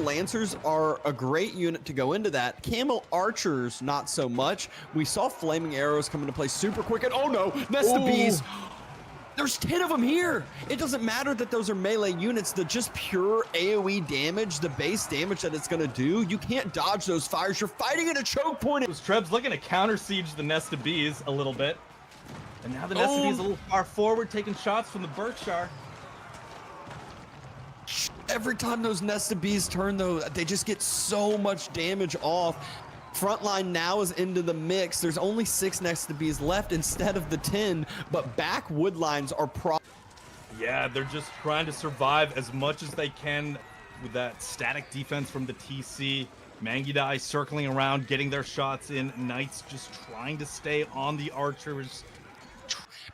Lancers are a great unit to go into that. Camo Archers, not so much. We saw Flaming Arrows come into play super quick, and oh no, Nest of Bees. There's 10 of them here. It doesn't matter that those are melee units. The just pure AoE damage, the base damage that it's going to do, you can't dodge those fires. You're fighting at a choke point. Treb's looking to counter siege the Nest of Bees a little bit. And now the Nest of Bees a little far forward, taking shots from the Berkshire. Every time those Nest of Bees turn, though, they just get so much damage off. Frontline now is into the mix. There's only 6 Nest of Bees left instead of the 10, but back wood lines are Yeah, they're just trying to survive as much as they can with that static defense from the TC. Mangudai circling around, getting their shots in. Knights just trying to stay on the Archers.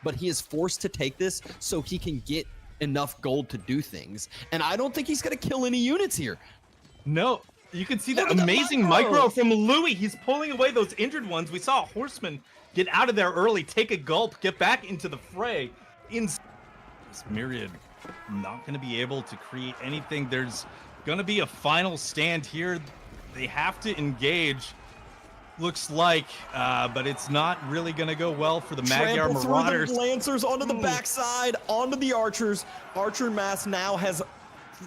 But he is forced to take this so he can get enough gold to do things. And I don't think he's going to kill any units here. No. You can see that amazing micro from Louis. He's pulling away those injured ones. We saw a Horseman get out of there early, take a gulp, get back into the fray. This Myriad not going to be able to create anything. There's going to be a final stand here. They have to engage, looks like, but it's not really going to go well for the Magyar Marauders. The Lancers onto the backside, onto the Archers. Archer mass now has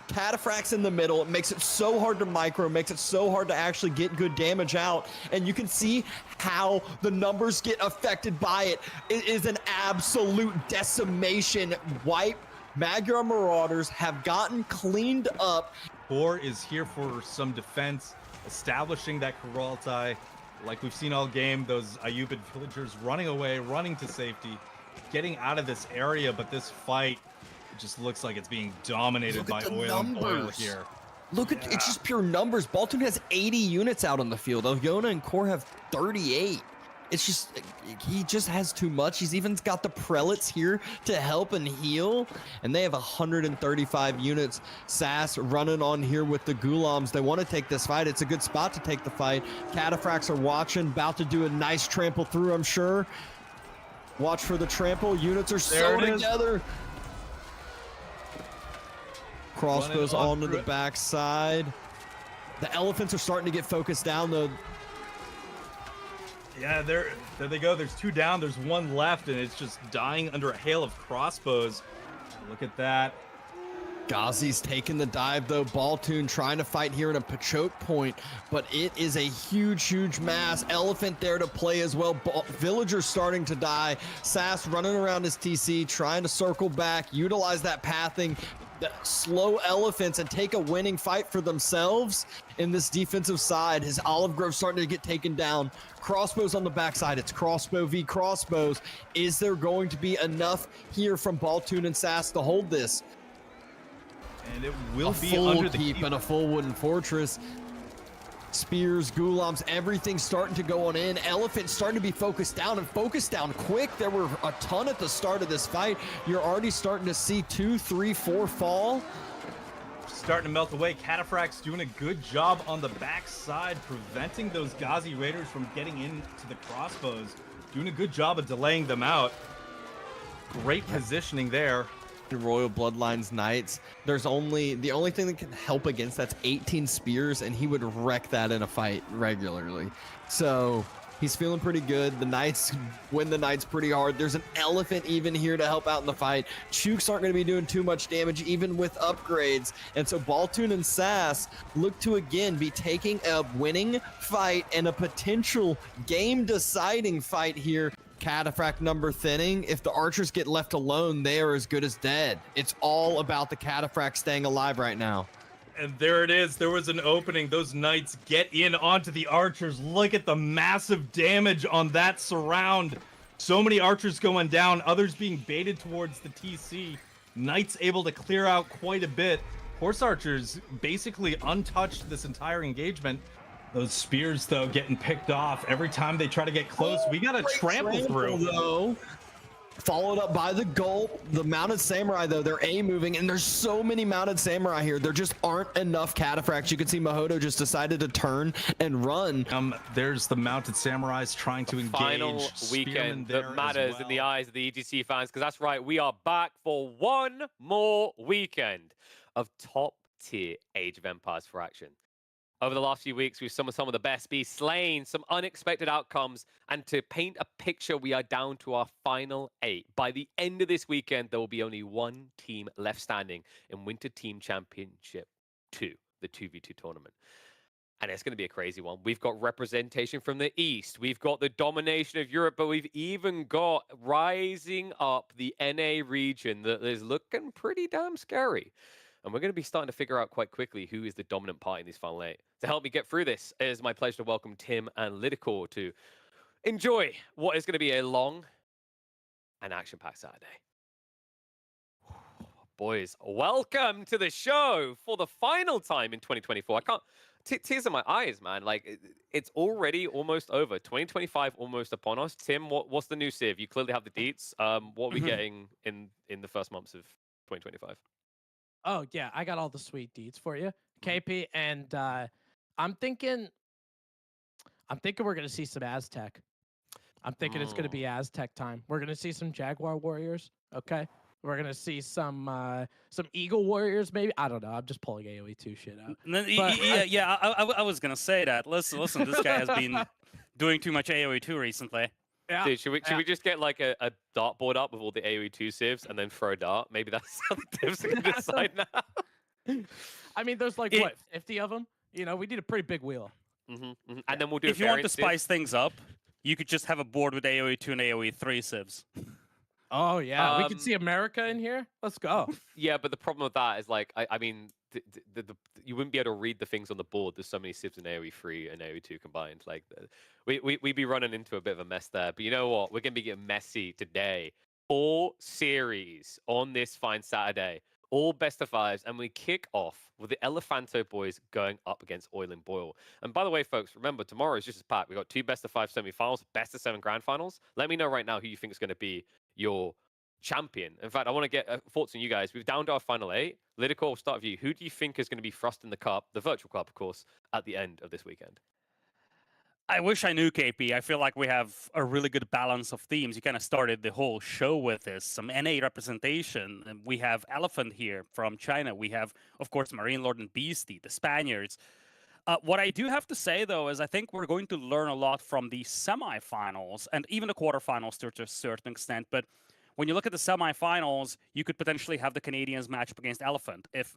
Cataphracts in the middle. It makes it so hard to micro, makes it so hard to actually get good damage out, and you can see how the numbers get affected by it. It is an absolute decimation wipe. Magyar Marauders have gotten cleaned up. Core is here for some defense, establishing that Kuraltai like we've seen all game. Those Ayubid villagers running away, running to safety, getting out of this area, but this fight just looks like it's being dominated by oil and oil here. Look at it's just pure numbers. Baltoon has 80 units out on the field. Yona and Core have 38. It's just, he just has too much. He's even got the prelates here to help and heal, and they have 135 units. Sass running on here with the Ghulams. They want to take this fight. It's a good spot to take the fight. Cataphracts are watching, about to do a nice trample through, I'm sure. Watch for the trample. Units are so together. Crossbows onto the backside. The elephants are starting to get focused down, though. Yeah, there they go. There's 2 down. There's 1 left, and it's just dying under a hail of crossbows. Look at that. Ghazi's taking the dive, though. Baltoon trying to fight here in a choke point, but it is a huge, huge mass. Elephant there to play as well. Villagers starting to die. Sass running around his TC, trying to circle back, utilize that pathing. The slow elephants and take a winning fight for themselves in this defensive side. His Olive Grove starting to get taken down. Crossbows on the backside. It's crossbow v crossbows. Is there going to be enough here from Baltoon and Sass to hold this? And it will be under under the the keep and a full wooden fortress. Spears, Ghulams, everything starting to go on in. Elephant starting to be focused down and focused down quick. There were a ton at the start of this fight. You're already starting to see 2, 3, 4 fall. Starting to melt away. Cataphracts doing a good job on the backside, preventing those Ghazi Raiders from getting into the crossbows. Doing a good job of delaying them out. Great positioning there. Royal Bloodlines Knights. The only thing that can help against that's 18 spears, and he would wreck that in a fight regularly. So he's feeling pretty good. The Knights win the Knights pretty hard. There's an elephant even here to help out in the fight. Chooks aren't going to be doing too much damage even with upgrades. And so Baltoon and Sass look to again be taking a winning fight and a potential game deciding fight here. Cataphract number thinning. If the Archers get left alone, they are as good as dead. It's all about the Cataphract staying alive right now. And there it is. There was an opening. Those Knights get in onto the Archers. Look at the massive damage on that surround. So many Archers going down, others being baited towards the TC. Knights able to clear out quite a bit. Horse Archers basically untouched this entire engagement. Those spears, though, getting picked off every time they try to get close. We got a trample through. Though. Followed up by the gulp. The mounted samurai, though, they're A moving, and there's so many mounted samurai here. There just aren't enough cataphracts. You can see Mahodo just decided to turn and run. There's the mounted samurais trying to engage. Final weekend that matters in the eyes of the EGC fans, because that's right, we are back for one more weekend of top tier Age of Empires for action. Over the last few weeks, we've summoned some of the best be slain, some unexpected outcomes, and to paint a picture, we are down to our final 8. By the end of this weekend, there will be only one team left standing in Winter Team Championship 2, the 2v2 tournament. And it's going to be a crazy one. We've got representation from the East. We've got the domination of Europe, but we've even got rising up the NA region that is looking pretty damn scary. And we're going to be starting to figure out quite quickly who is the dominant party in these final 8. To help me get through this, it is my pleasure to welcome Tim and Lidicor to enjoy what is going to be a long and action-packed Saturday. Boys, welcome to the show for the final time in 2024. I can't... tears in my eyes, man. Like, it's already almost over. 2025 almost upon us. Tim, what's the new Civ? You clearly have the deets. What are we getting in the first months of 2025? Oh, yeah, I got all the sweet deeds for you, KP, and I'm thinking we're going to see some Aztec. I'm thinking it's going to be Aztec time. We're going to see some Jaguar warriors, okay? We're going to see some Eagle warriors, maybe. I don't know. I'm just pulling AoE 2 shit out. I was going to say that. Listen, this guy has been doing too much AoE 2 recently. Yeah. Dude, should we just get like a dartboard up with all the AoE 2 civs and then throw a dart? Maybe that's how the devs are going to decide now. I mean, there's like, what, 50 of them? You know, we need a pretty big wheel. And then we'll do if you want to spice things up, you could just have a board with AoE 2 and AoE 3 civs. Oh, yeah. We could see America in here. Let's go. Yeah, but the problem with that is, like, I mean, you wouldn't be able to read the things on the board. There's so many civs in AoE 3 and AoE 2 combined. Like, we'd be running into a bit of a mess there. But you know what? We're going to be getting messy today. 4 series on this fine Saturday. All best of 5s. And we kick off with the Elephanto boys going up against Oil and Boil. And by the way, folks, remember, tomorrow is just as packed. We've got 2 best of 5 semifinals, best of 7 grand finals. Let me know right now who you think is going to be your champion. In fact, I want to get thoughts on you guys. We've down to our final 8. Lidicor, we'll start with you. Who do you think is going to be thrust in the cup, the virtual cup, of course, at the end of this weekend? I wish I knew, KP. I feel like we have a really good balance of themes. You kind of started the whole show with this. Some NA representation. And we have Elephant here from China. We have, of course, Marine Lord and Beastie, the Spaniards. What I do have to say, though, is I think we're going to learn a lot from the semifinals and even the quarterfinals to a certain extent. But when you look at the semifinals, you could potentially have the Canadians match up against Elephant if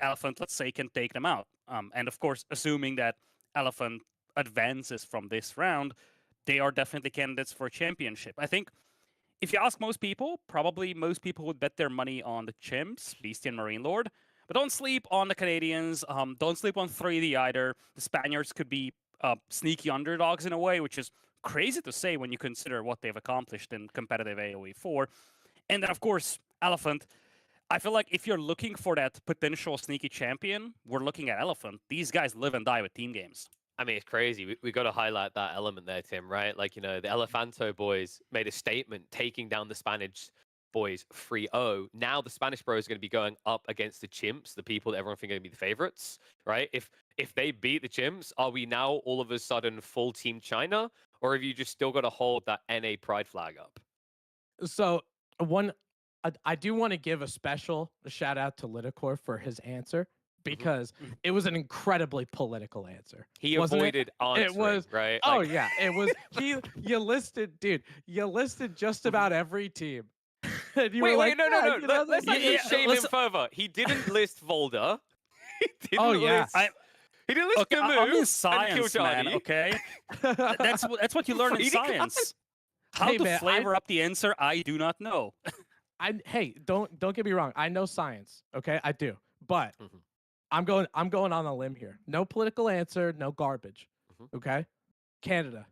Elephant, let's say, can take them out. And of course, assuming that Elephant advances from this round, they are definitely candidates for a championship. I think if you ask most people, probably most people would bet their money on the Chimps, Beastie and Marine Lord. But don't sleep on the Canadians. Don't sleep on 3D either. The Spaniards could be sneaky underdogs in a way, which is crazy to say when you consider what they've accomplished in competitive AoE 4. And then, of course, Elephant. I feel like if you're looking for that potential sneaky champion, we're looking at Elephant. These guys live and die with team games. I mean, it's crazy. We got to highlight that element there, Tim, right? Like, you know, the Elephanto boys made a statement taking down the Spanish boys 3-0. Now the Spanish bros are going to be going up against the Chimps, the people that everyone thinks are going to be the favorites, right? If they beat the Chimps, are we now all of a sudden full Team China? Or have you just still got to hold that NA pride flag up? So, I do want to give a special shout out to Lidicor for his answer, because it was an incredibly political answer. He avoided answering, it was, right? Oh, yeah. It was, you listed just about every team. And you wait, no. Let's not shame him further. He didn't list Volder. He didn't list Gamu. I'm in science, man, okay? That's what you learn in science. How to flavor up the answer, I do not know. Hey, don't get me wrong. I know science, okay? I do. But I'm going on a limb here. No political answer, no garbage. Okay? Canada.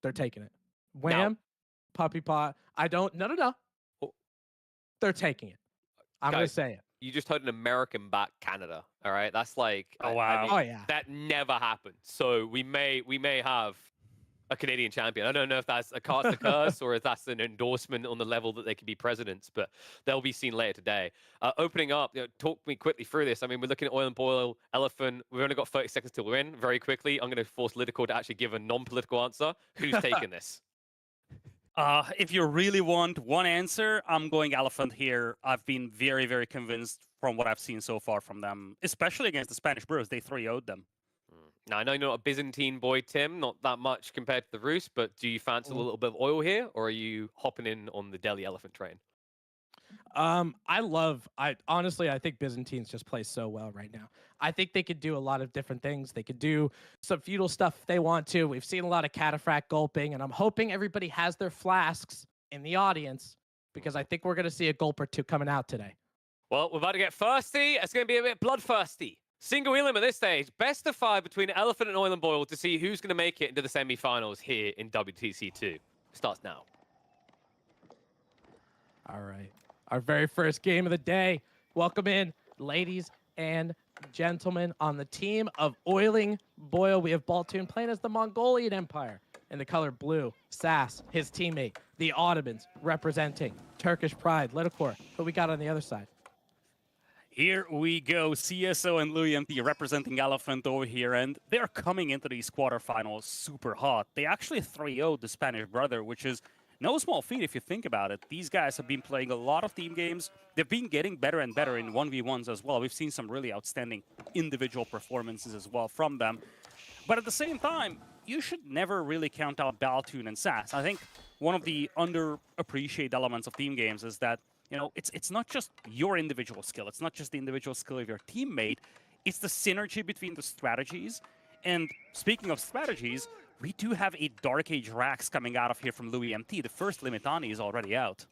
They're taking it. Wham, puppy pot. No. Oh. They're taking it. I'm going to say it. You just heard an American back Canada. All right? That's like oh wow. I mean, oh yeah. That never happened. So we may have a Canadian champion. I don't know if that's a curse or if that's an endorsement on the level that they could be presidents, but they'll be seen later today. Opening up, talk me quickly through this. I mean, we're looking at Oil and Boil, Elephant. We've only got 30 seconds till we're in. Very quickly, I'm going to force Lidicor to actually give a non-political answer. Who's taking this? If you really want one answer, I'm going Elephant here. I've been very, very convinced from what I've seen so far from them, especially against the Spanish Brewers. They 3-0'd them. Now, I know you're not a Byzantine boy, Tim, not that much compared to the Roos, but do you fancy a little bit of oil here, or are you hopping in on the Delhi Elephant train? I honestly, I think Byzantines just play so well right now. I think they could do a lot of different things. They could do some feudal stuff if they want to. We've seen a lot of cataphract gulping, and I'm hoping everybody has their flasks in the audience because I think we're going to see a gulp or two coming out today. Well, we're about to get thirsty. It's going to be a bit bloodthirsty. Single elim at this stage. Best of 5 between Elephant and Oil and Boil to see who's going to make it into the semi-finals here in WTC2. Starts now. All right. Our very first game of the day. Welcome in, ladies and gentlemen. On the team of Oiling Boil, we have Baltoon playing as the Mongolian Empire. In the color blue, Sass, his teammate. The Ottomans representing Turkish Pride. Lidakor, what we got on the other side? Here we go, CSO and Louis MT representing Elephant over here, and they're coming into these quarterfinals super hot. They actually 3-0'd the Spanish brother, which is no small feat if you think about it. These guys have been playing a lot of team games. They've been getting better and better in 1v1s as well. We've seen some really outstanding individual performances as well from them. But at the same time, you should never really count out Baltoon and Sass. I think one of the underappreciated elements of team games is that, you know, it's not just your individual skill. It's not just the individual skill of your teammate. It's the synergy between the strategies. And speaking of strategies, we do have a Dark Age Rax coming out of here from Louis MT. The first Limitani is already out.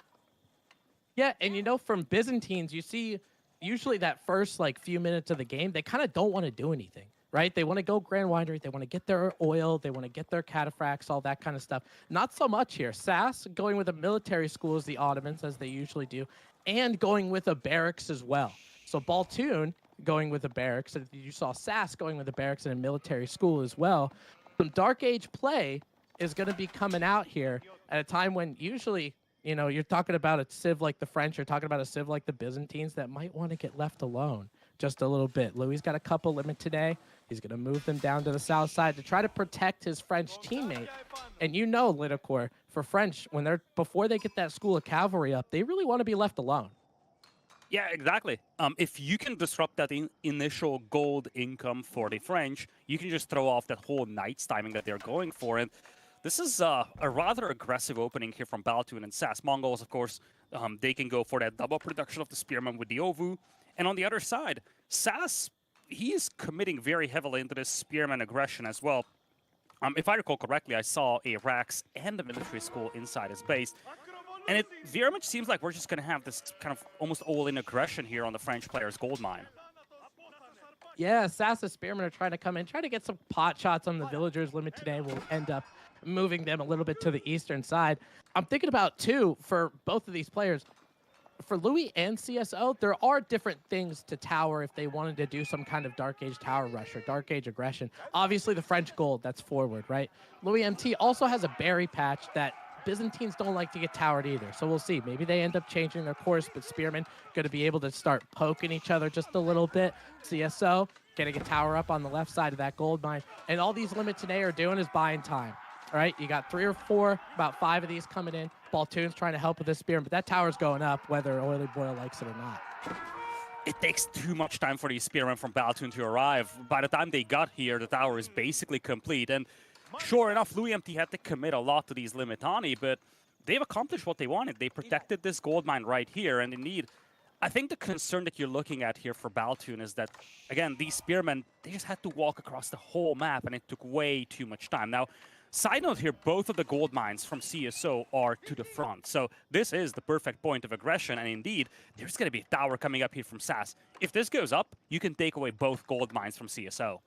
Yeah, and you know, from Byzantines, you see usually that first like few minutes of the game, they kind of don't want to do anything, right? They want to go Grand Winery, they want to get their oil, they want to get their cataphracts, all that kind of stuff. Not so much here. Sass going with a military school as the Ottomans, as they usually do, and going with a barracks as well. So Baltoon going with a barracks, and you saw Sass going with a barracks and a military school as well. Some Dark Age play is going to be coming out here at a time when usually, you know, you're talking about a civ like the French, you're talking about a civ like the Byzantines that might want to get left alone just a little bit. Louis got a couple limit today. He's going to move them down to the south side to try to protect his French teammate. And you know, Lidakor, for French, when before they get that school of cavalry up, they really want to be left alone. Yeah, exactly. If you can disrupt that initial gold income for the French, you can just throw off that whole Knights timing that they're going for. And this is a rather aggressive opening here from Baltoon and Sass. Mongols, of course, they can go for that double production of the Spearman with the Ovu. And on the other side, Sass, he is committing very heavily into this Spearman aggression as well. If I recall correctly, I saw a Rax and a military school inside his base. And it very much seems like we're just going to have this kind of almost all-in aggression here on the French player's gold mine. Yeah, Sass and Spearman are trying to come in, try to get some pot shots on the villagers. Limit today will end up moving them a little bit to the eastern side. I'm thinking about, too, for both of these players, for Louis and CSO, there are different things to tower if they wanted to do some kind of Dark Age tower rush or Dark Age aggression. Obviously, the French gold, that's forward, right? Louis MT also has a berry patch that Byzantines don't like to get towered either. So we'll see. Maybe they end up changing their course, but Spearman going to be able to start poking each other just a little bit. CSO getting a tower up on the left side of that gold mine. And all these limits today are doing is buying time. All right, you got 3 or 4, about 5 of these coming in. Baltoon's trying to help with this Spearman, but that tower's going up whether Oily Boil likes it or not. It takes too much time for these Spearmen from Baltoon to arrive. By the time they got here, the tower is basically complete. And sure enough, Louis MT had to commit a lot to these Limitani, but they've accomplished what they wanted. They protected this gold mine right here, and indeed, I think the concern that you're looking at here for Baltoon is that, again, these Spearmen, they just had to walk across the whole map, and it took way too much time. Now, side note here, both of the gold mines from CSO are to the front, so this is the perfect point of aggression, and indeed, there's going to be a tower coming up here from Sass. If this goes up, you can take away both gold mines from CSO.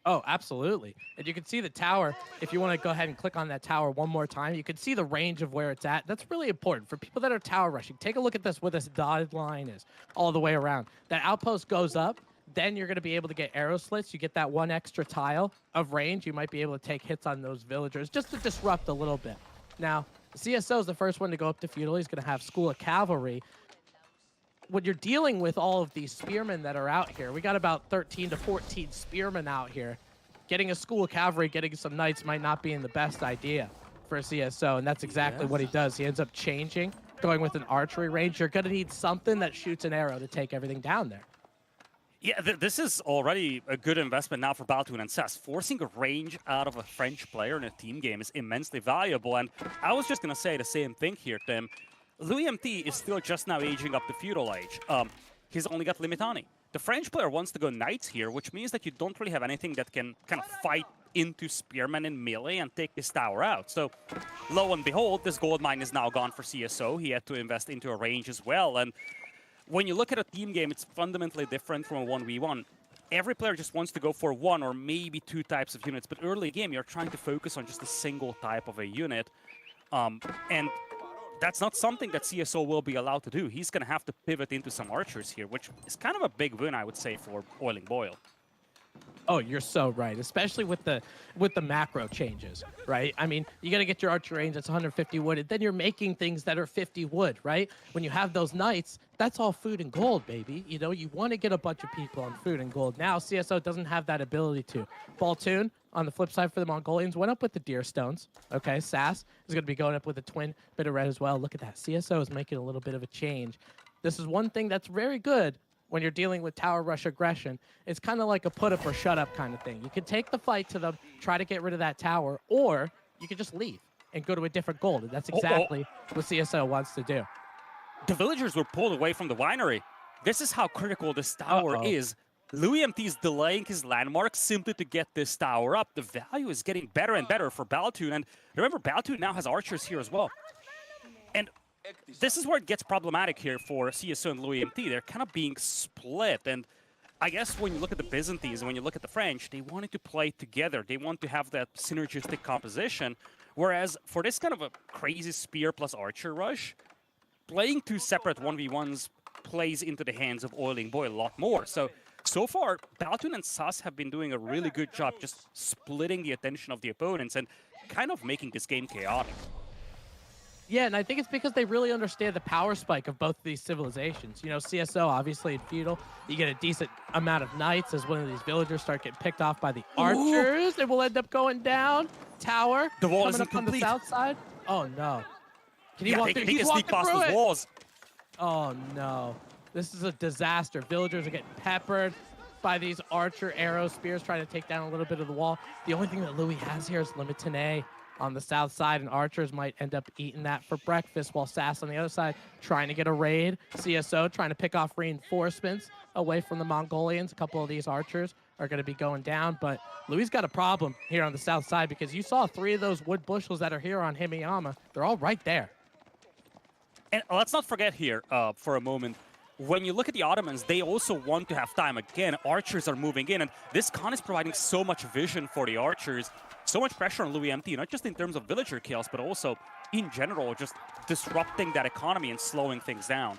Oh, absolutely. And you can see the tower. If you want to go ahead and click on that tower one more time, you can see the range of where it's at. That's really important for people that are tower rushing. Take a look at this, where this dotted line is all the way around. That outpost goes up, then you're going to be able to get arrow slits. You get that 1 extra tile of range. You might be able to take hits on those villagers just to disrupt a little bit. Now, CSO is the first one to go up to feudal. He's going to have School of Cavalry. When you're dealing with all of these spearmen that are out here, we got about 13 to 14 spearmen out here. Getting a School of Cavalry, getting some knights might not be in the best idea for a CSO, and that's exactly what he does. He ends up changing going with an archery range, you're going to need something that shoots an arrow to take everything down there. Yeah, this is already a good investment now for Baltoon and Sass. Forcing a range out of a French player in a team game is immensely valuable. And I was just going to say the same thing here, Tim. Louis MT is still just now aging up the feudal age. He's only got Limitani. The French player wants to go Knights here, which means that you don't really have anything that can kind of fight into Spearman in melee and take this tower out. So, lo and behold, this gold mine is now gone for CSO. He had to invest into a range as well. And when you look at a team game, it's fundamentally different from a 1v1. Every player just wants to go for one or maybe two types of units, but early game, you're trying to focus on just a single type of a unit. And that's not something that CSO will be allowed to do. He's going to have to pivot into some archers here, which is kind of a big win, I would say, for Oiling Boyle. Oh, you're so right, especially with the macro changes, right? I mean, you got to get your archer range that's 150 wood, and then you're making things that are 50 wood, right? When you have those knights, that's all food and gold, baby. You know, you want to get a bunch of people on food and gold. Now, CSO doesn't have that ability to. Baltoon, on the flip side for the Mongolians, went up with the deer stones. Okay, Sass is going to be going up with a twin bit of red as well. Look at that. CSO is making a little bit of a change. This is one thing that's very good when you're dealing with tower rush aggression. It's kind of like a put up or shut up kind of thing. You can take the fight to them, try to get rid of that tower, or you can just leave and go to a different gold. And that's exactly what CSO wants to do. The villagers were pulled away from the winery. This is how critical this tower is. Louis MT is delaying his landmark simply to get this tower up. The value is getting better and better for Baltoon. And remember, Baltoon now has archers here as well. And this is where it gets problematic here for CSO and Louis MT. They're kind of being split. And I guess when you look at the Byzantines and when you look at the French, they wanted to play together. They want to have that synergistic composition. Whereas for this kind of a crazy spear plus archer rush, playing two separate 1v1s plays into the hands of Oiling Boyle a lot more. So far, Baltoon and Sass have been doing a really good job just splitting the attention of the opponents and kind of making this game chaotic. Yeah, and I think it's because they really understand the power spike of both of these civilizations. You know, CSO, obviously in feudal, you get a decent amount of knights as one of these villagers start getting picked off by the archers. It will end up going down. Tower the wall coming isn't up complete. On the south side. Oh, no. Can he Yeah, walk they through? can sneak past those walls. Oh, no. This is a disaster. Villagers are getting peppered by these archer arrow spears trying to take down a little bit of the wall. The only thing that Louis has here is Limitane on the south side, and archers might end up eating that for breakfast, while Sass on the other side trying to get a raid. CSO trying to pick off reinforcements away from the Mongolians. A couple of these archers are going to be going down, but Louis got a problem here on the south side because you saw 3 of those wood bushels that are here on Himiyama. They're all right there. And let's not forget here, for a moment, when you look at the Ottomans, they also want to have time. Again, archers are moving in, and this Khan is providing so much vision for the archers, so much pressure on Louis MT, not just in terms of villager kills, but also in general, just disrupting that economy and slowing things down.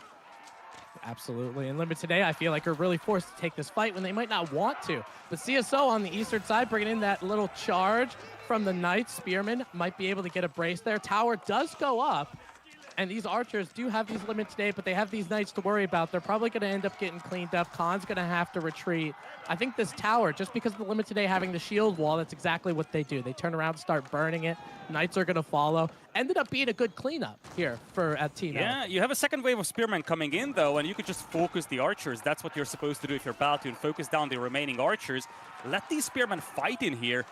Absolutely. And Limit today, I feel like are really forced to take this fight when they might not want to. But CSO on the eastern side, bringing in that little charge from the Knights. Spearman might be able to get a brace there. Tower does go up. And these archers do have these limits today, but they have these knights to worry about. They're probably going to end up getting cleaned up. Khan's going to have to retreat. I think this tower, just because of the limit today having the shield wall, that's exactly what they do. They turn around and start burning it. Knights are going to follow. Ended up being a good cleanup here for Team Yeah, you have a second wave of spearmen coming in, though, and you could just focus the archers. That's what you're supposed to do if you're Baltoon. Focus down the remaining archers. Let these spearmen fight in here.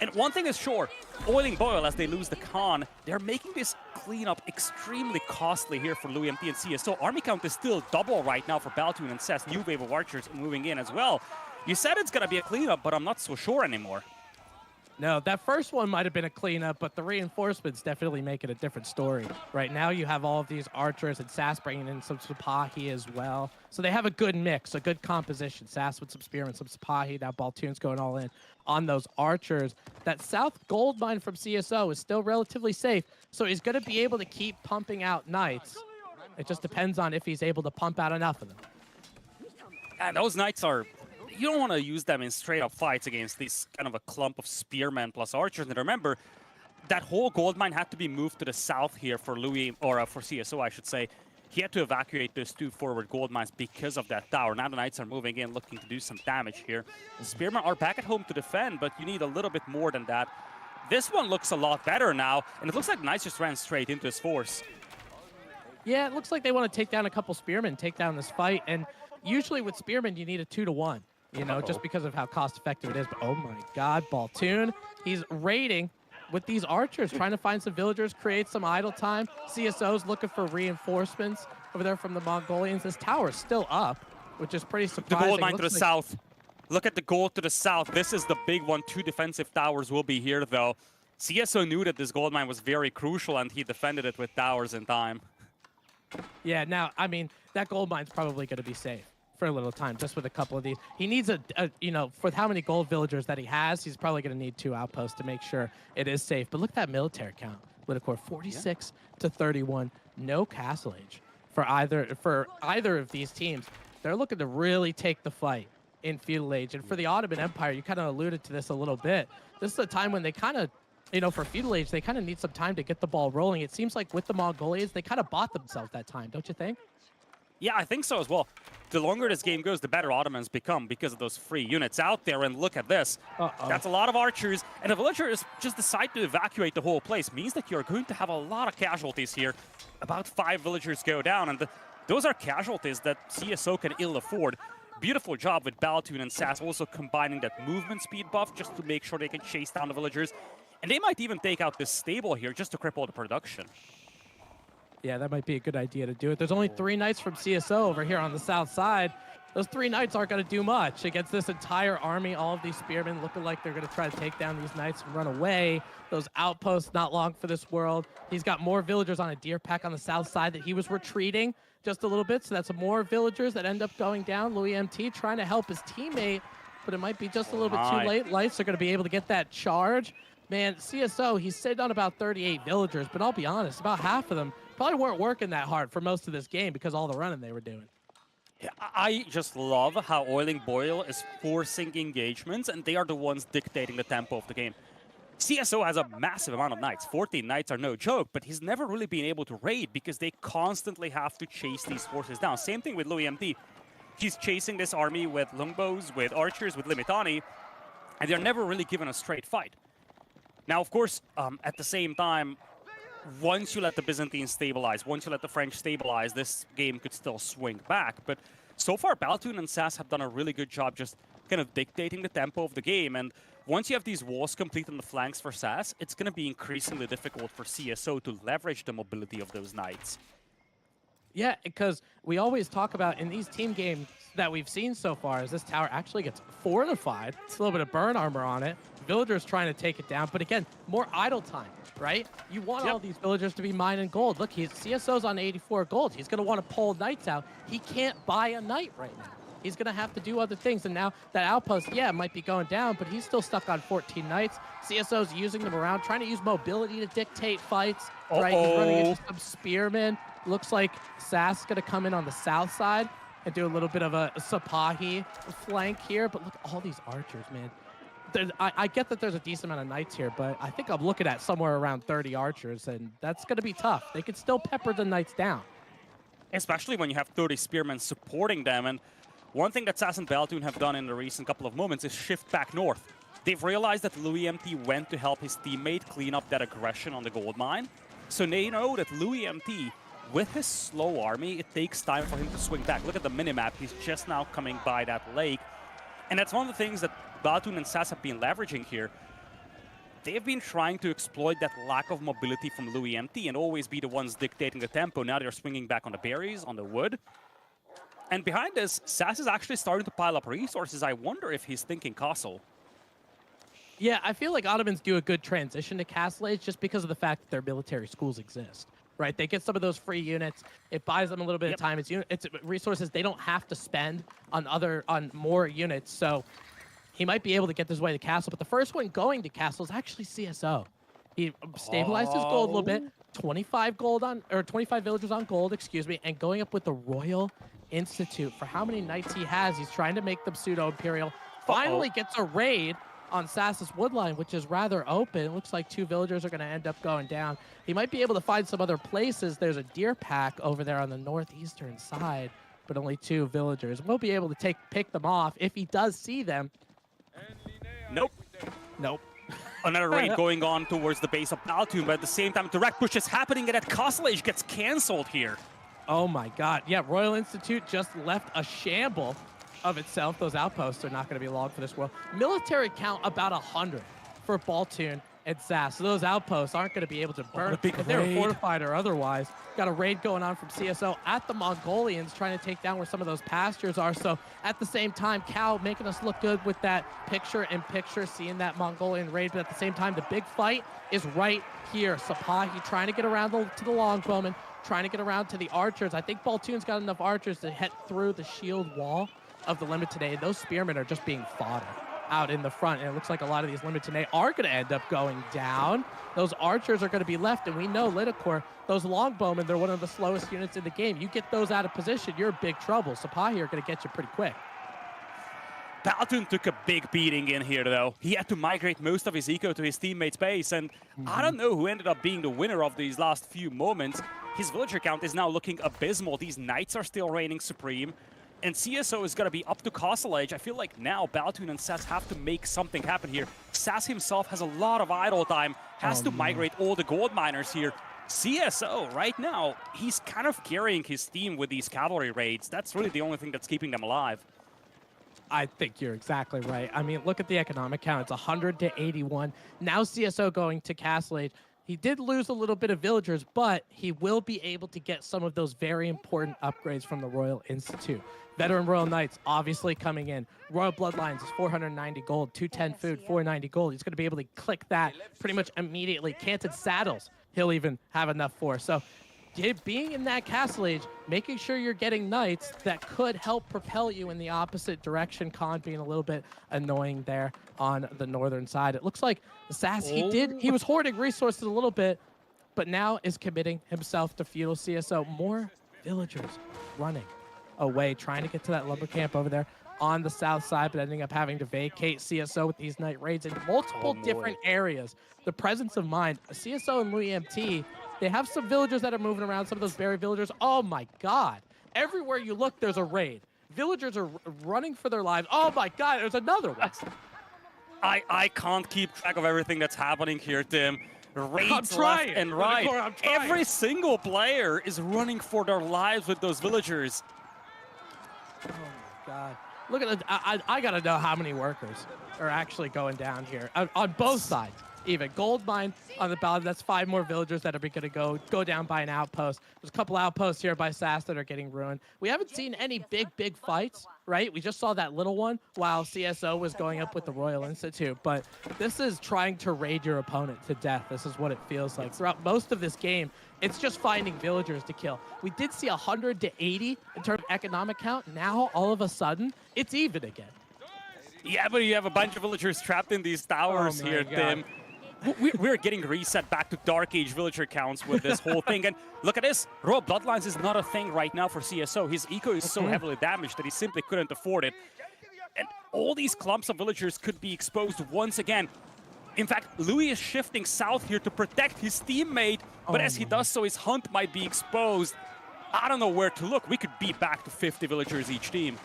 And one thing is sure, Oiling Boyle, as they lose the Khan, they're making this cleanup extremely costly here for Louis MT and CSO. Army count is still double right now for Baltoon and Cess. New wave of archers moving in as well. You said it's going to be a cleanup, but I'm not so sure anymore. No, that first one might have been a cleanup, but the reinforcements definitely make it a different story. Right now, you have all of these archers and Sass bringing in some Sipahi as well. So they have a good mix, a good composition. Sass with some spearmen, some Sipahi. Now Baltoon's going all in on those archers. That south gold mine from CSO is still relatively safe, so he's going to be able to keep pumping out knights. It just depends on if he's able to pump out enough of them. And those knights are... You don't want to use them in straight-up fights against this kind of a clump of spearmen plus archers. And remember, that whole gold mine had to be moved to the south here for Louis, or for CSO, I should say. He had to evacuate those 2 forward gold mines because of that tower. Now the knights are moving in, looking to do some damage here. The spearmen are back at home to defend, but you need a little bit more than that. This one looks a lot better now, and it looks like knights just ran straight into his force. Yeah, it looks like they want to take down a couple spearmen, take down this fight. And usually with spearmen, you need a 2-to-1, you know, just because of how cost effective it is. But oh my God, Baltoon, he's raiding with these archers, trying to find some villagers, create some idle time. CSO's looking for reinforcements over there from the Mongolians. This tower's still up, which is pretty The surprising. gold mine to the Looks like south. Look at the gold to the south. This is the big one. 2 defensive towers will be here, though. CSO knew that this gold mine was very crucial, and he defended it with towers in time. Yeah, now, I mean, that gold mine's probably going to be safe for a little time, just with a couple of these. He needs you know, for how many gold villagers that he has, he's probably going to need 2 outposts to make sure it is safe. But look at that military count, Lidicore, 46 to 31. No castle age for either of these teams. They're looking to really take the fight in feudal age. And for the Ottoman Empire, you kind of alluded to this a little bit. This is a time when they kind of, you know, for feudal age, they kind of need some time to get the ball rolling. It seems like with the Mongolians, they kind of bought themselves that time, don't you think? Yeah, I think so as well. The longer this game goes, the better Ottomans become because of those free units out there. And look at this. That's a lot of archers. And if villagers just decide to evacuate the whole place, means that you're going to have a lot of casualties here. About 5 villagers go down, and those are casualties that CSO can ill afford. Beautiful job with Baltoon and Sass also combining that movement speed buff just to make sure they can chase down the villagers. And they might even take out this stable here just to cripple the production. Yeah, that might be a good idea to do it. There's only 3 knights from CSO over here on the south side. Those 3 knights aren't going to do much against this entire army. All of these spearmen looking like they're going to try to take down these knights and run away. Those outposts not long for this world. He's got more villagers on a deer pack on the south side that he was retreating just a little bit. So that's more villagers that end up going down. Louis MT trying to help his teammate, but it might be just a little bit too late. Lights are going to be able to get that charge. Man, CSO, he's sitting on about 38 villagers, but I'll be honest, about half of them probably weren't working that hard for most of this game because all the running they were doing. Yeah, I just love how Oiling Boil is forcing engagements, and they are the ones dictating the tempo of the game. CSO has a massive amount of knights. 14 knights are no joke, but he's never really been able to raid because they constantly have to chase these forces down. Same thing with Louis MT. He's chasing this army with longbows, with archers, with Limitani, and they're never really given a straight fight. Now, of course, at the same time, once you let the Byzantines stabilize, once you let the French stabilize, this game could still swing back. But so far, Baltoon and Sass have done a really good job just kind of dictating the tempo of the game. And once you have these walls complete on the flanks for Sass, it's going to be increasingly difficult for CSO to leverage the mobility of those knights. Yeah, because we always talk about in these team games that we've seen so far is this tower actually gets fortified. It's a little bit of burn armor on it. Villagers trying to take it down, but again, more idle time, right? You want all these villagers to be mining gold. Look, CSO's on 84 gold. He's going to want to pull knights out. He can't buy a knight right now. He's going to have to do other things. And now that outpost, yeah, it might be going down, but he's still stuck on 14 knights. CSO's using them around, trying to use mobility to dictate fights, right? He's running into some spearmen. Looks like Sass is going to come in on the south side and do a little bit of a Sapahi flank here. But look at all these archers, man. I get that there's a decent amount of knights here, but I think I'm looking at somewhere around 30 archers, and that's going to be tough. They could still pepper the knights down. Especially when you have 30 spearmen supporting them. And one thing that Sass and Baltoon have done in the recent couple of moments is shift back north. They've realized that Louis MT went to help his teammate clean up that aggression on the gold mine. So they know that Louis MT, with his slow army, it takes time for him to swing back. Look at the minimap. He's just now coming by that lake. And that's one of the things that Baltoon and Sass have been leveraging here. They've been trying to exploit that lack of mobility from Louis MT and always be the ones dictating the tempo. Now they're swinging back on the berries, on the wood. And behind this, Sass is actually starting to pile up resources. I wonder if he's thinking castle. Yeah, I feel like Ottomans do a good transition to Castle Age just because of the fact that their military schools exist. Right, they get some of those free units. It buys them a little bit of time. It's resources they don't have to spend on more units. So he might be able to get his way to castle. But the first one going to castle is actually CSO. He stabilized his gold a little bit. 25 villagers on gold, excuse me, and going up with the Royal Institute for how many knights he has. He's trying to make them pseudo-imperial. Finally gets a raid on Sass's woodline, which is rather open. Looks like 2 villagers are going to end up going down. He might be able to find some other places. There's a deer pack over there on the northeastern side, but only 2 villagers. We'll be able to pick them off if he does see them. Nope. Another raid going on towards the base of Baltoon, but at the same time, direct push is happening, and that Castle Age gets cancelled here. Oh my God. Yeah, Royal Institute just left a shamble of itself. Those outposts are not going to be long for this world. Military count about 100 for Baltoon and SAS. So those outposts aren't going to be able to burn a big if they were raid. fortified or otherwise. Got a raid going on from CSO at the Mongolians, trying to take down where some of those pastures are. So at the same time, Cal making us look good with that picture-in-picture, seeing that Mongolian raid. But at the same time, the big fight is right here. Sapahi trying to get around to the longbowmen, trying to get around to the archers. I think Baltoon's got enough archers to head through the shield wall of the limit today. Those spearmen are just being fodder out in the front, and it looks like a lot of these limit today are going to end up going down. Those archers are going to be left, and we know Lidacor, those longbowmen, they're one of the slowest units in the game. You get those out of position, you're in big trouble. Sapahi are going to get you pretty quick. Baltoon took a big beating in here, though. He had to migrate most of his eco to his teammate's base, and I don't know who ended up being the winner of these last few moments. His villager count is now looking abysmal. These knights are still reigning supreme, and CSO is going to be up to Castle Age. I feel like now Baltoon and SAS have to make something happen here. SAS himself has a lot of idle time, has to migrate all the gold miners here. CSO, right now, he's kind of carrying his team with these cavalry raids. That's really the only thing that's keeping them alive. I think you're exactly right. I mean, look at the economic count. It's 100 to 81. Now CSO going to Castle Age. He did lose a little bit of villagers, but he will be able to get some of those very important upgrades from the Royal Institute. Veteran Royal Knights obviously coming in. Royal Bloodlines is 490 gold, 210 food, 490 gold. He's going to be able to click that pretty much immediately. Canted Saddles, he'll even have enough for. So being in that Castle Age, making sure you're getting knights that could help propel you in the opposite direction. Khan being a little bit annoying there on the northern side. It looks like SAS, he was hoarding resources a little bit, but now is committing himself to feudal CSO. More villagers running away, trying to get to that lumber camp over there on the south side, but ending up having to vacate CSO with these night raids in multiple different areas. The presence of mind, CSO and Louis MT, they have some villagers that are moving around, some of those berry villagers. Oh my God. Everywhere you look, there's a raid. Villagers are running for their lives. Oh my God, there's another one. I can't keep track of everything that's happening here, Tim. Raids trying. left and right. I'm trying. Every single player is running for their lives with those villagers. Oh my God. Look at it. I got to know how many workers are actually going down here on both sides. Even gold mine on the ballot. That's 5 more villagers that are going to go down by an outpost. There's a couple outposts here by SAS that are getting ruined. We haven't seen any big fights, right? We just saw that little one while CSO was going up with the Royal Institute. But this is trying to raid your opponent to death. This is what it feels like. Throughout most of this game, it's just finding villagers to kill. We did see 100 to 80 in terms of economic count. Now, all of a sudden, it's even again. Yeah, but you have a bunch of villagers trapped in these towers here, Tim. We're getting reset back to Dark Age villager counts with this whole thing. And look at this. Royal Bloodlines is not a thing right now for CSO. His eco is so heavily damaged that he simply couldn't afford it. And all these clumps of villagers could be exposed once again. In fact, Louis is shifting south here to protect his teammate. But as he does so, his hunt might be exposed. I don't know where to look. We could be back to 50 villagers each team.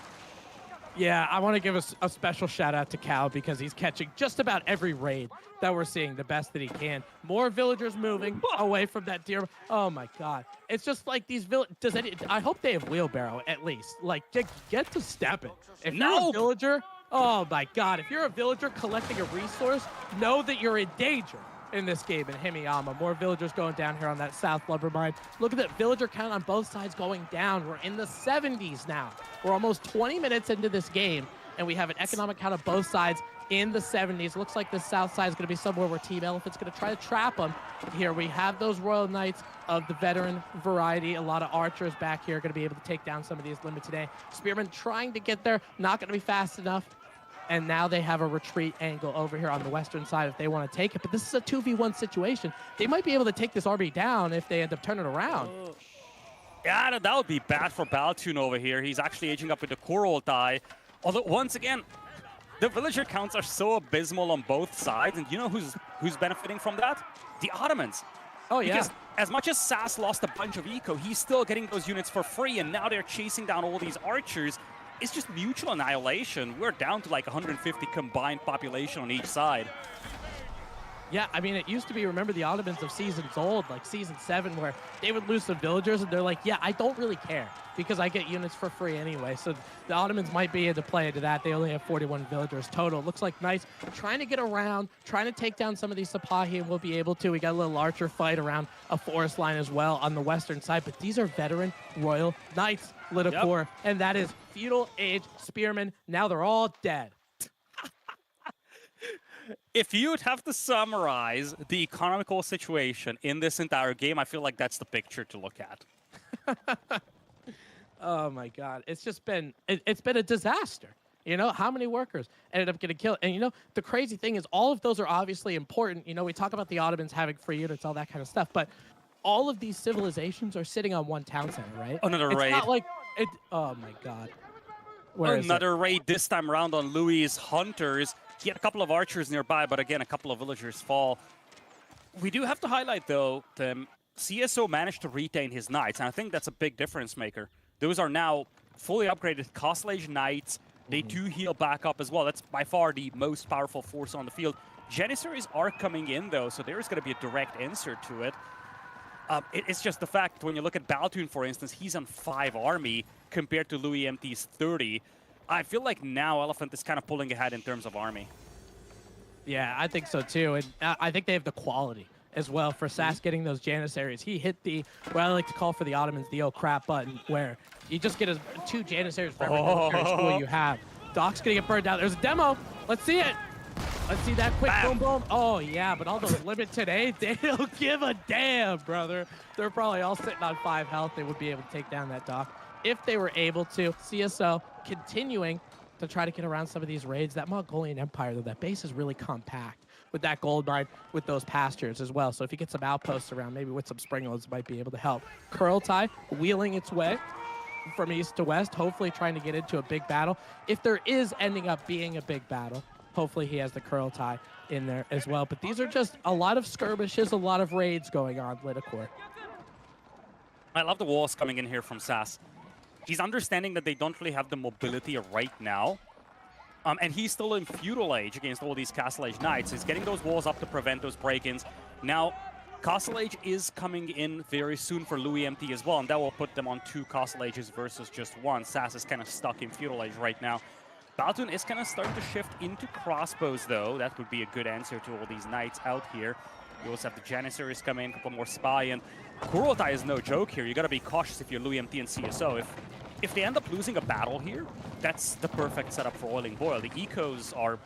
Yeah, I want to give a special shout out to Cal because he's catching just about every raid that we're seeing the best that he can. More villagers moving away from that deer. Oh my God. It's just like these I hope they have wheelbarrow at least. Like get to stepping. If you're a villager, oh my God. If you're a villager collecting a resource, know that you're in danger in this game in Himiyama. More villagers going down here on that south lumber mine. Look at that villager count on both sides going down. We're in the 70s now. We're almost 20 minutes into this game, and we have an economic count of both sides in the 70s. Looks like the south side is going to be somewhere where Team Elephant's going to try to trap them. Here we have those Royal Knights of the veteran variety. A lot of archers back here going to be able to take down some of these limit today. Spearmen trying to get there, not going to be fast enough. And now they have a retreat angle over here on the western side if they want to take it. But this is a 2v1 situation. They might be able to take this RB down if they end up turning around. Yeah, that would be bad for Baltoon over here. He's actually aging up with the Coral die. Although, once again, the villager counts are so abysmal on both sides. And you know who's benefiting from that? The Ottomans. Oh, yeah. Because as much as SAS lost a bunch of eco, he's still getting those units for free. And now they're chasing down all these archers. It's just mutual annihilation. We're down to like 150 combined population on each side. Yeah, I mean, it used to be, remember the Ottomans of seasons old, like season 7, where they would lose some villagers and they're like, yeah, I don't really care because I get units for free anyway. So the Ottomans might be able to play into that. They only have 41 villagers total. Looks like Knights trying to get around, trying to take down some of these Sipahi, and we'll be able to. We got a little archer fight around a forest line as well on the western side, but these are veteran Royal Knights, Lidakor, and that is feudal age spearmen. Now they're all dead. If you would have to summarize the economical situation in this entire game, I feel like that's the picture to look at. Oh my God, it's just been it's been a disaster. You know, how many workers ended up getting killed? And you know, the crazy thing is all of those are obviously important. You know, we talk about the Ottomans having free units, all that kind of stuff, but all of these civilizations are sitting on one town center, right? Another It's raid. not like it. Oh my God. Where is it? Another raid this time around on Louis' hunters. He had a couple of archers nearby, but again, a couple of villagers fall. We do have to highlight, though, CSO managed to retain his knights, and I think that's a big difference maker. Those are now fully upgraded Castle Age knights. They do heal back up as well. That's by far the most powerful force on the field. Janissaries are coming in, though, so there is going to be a direct answer to it. It's just the fact, when you look at Baltoon, for instance, he's on 5 army compared to Louis MT's 30. I feel like now Elephant is kind of pulling ahead in terms of army. Yeah, I think so too. And I think they have the quality as well for Sass getting those Janissaries. He hit the, what I like to call for the Ottomans, the oh crap button, where you just get 2 Janissaries for every military school you have. Doc's going to get burned down. There's a demo. Let's see it. Let's see that quick boom boom. Oh yeah, but all those limited aid, they don't give a damn, brother. They're probably all sitting on 5 health. They would be able to take down that Doc if they were able to. CSO continuing to try to get around some of these raids. That Mongolian Empire, though, that base is really compact with that gold mine, with those pastures as well. So if you get some outposts around, maybe with some springlets, might be able to help. Kurultai wheeling its way from east to west, hopefully trying to get into a big battle. If there is ending up being a big battle, hopefully he has the Kurultai in there as well. But these are just a lot of skirmishes, a lot of raids going on, Lidakor. I love the walls coming in here from Sass. He's understanding that they don't really have the mobility right now. And he's still in feudal age against all these Castle Age knights. He's getting those walls up to prevent those break-ins. Now, Castle Age is coming in very soon for Louis MT as well, and that will put them on 2 Castle Ages versus just 1. Sass is kind of stuck in feudal age right now. Baltoon is kind of starting to shift into crossbows, though. That would be a good answer to all these knights out here. You also have the Janissaries come in, a couple more spy, and Kurultai is no joke here. You got to be cautious if you're Louis MT and CSO. If they end up losing a battle here, that's the perfect setup for Oiling Boil. The ecos are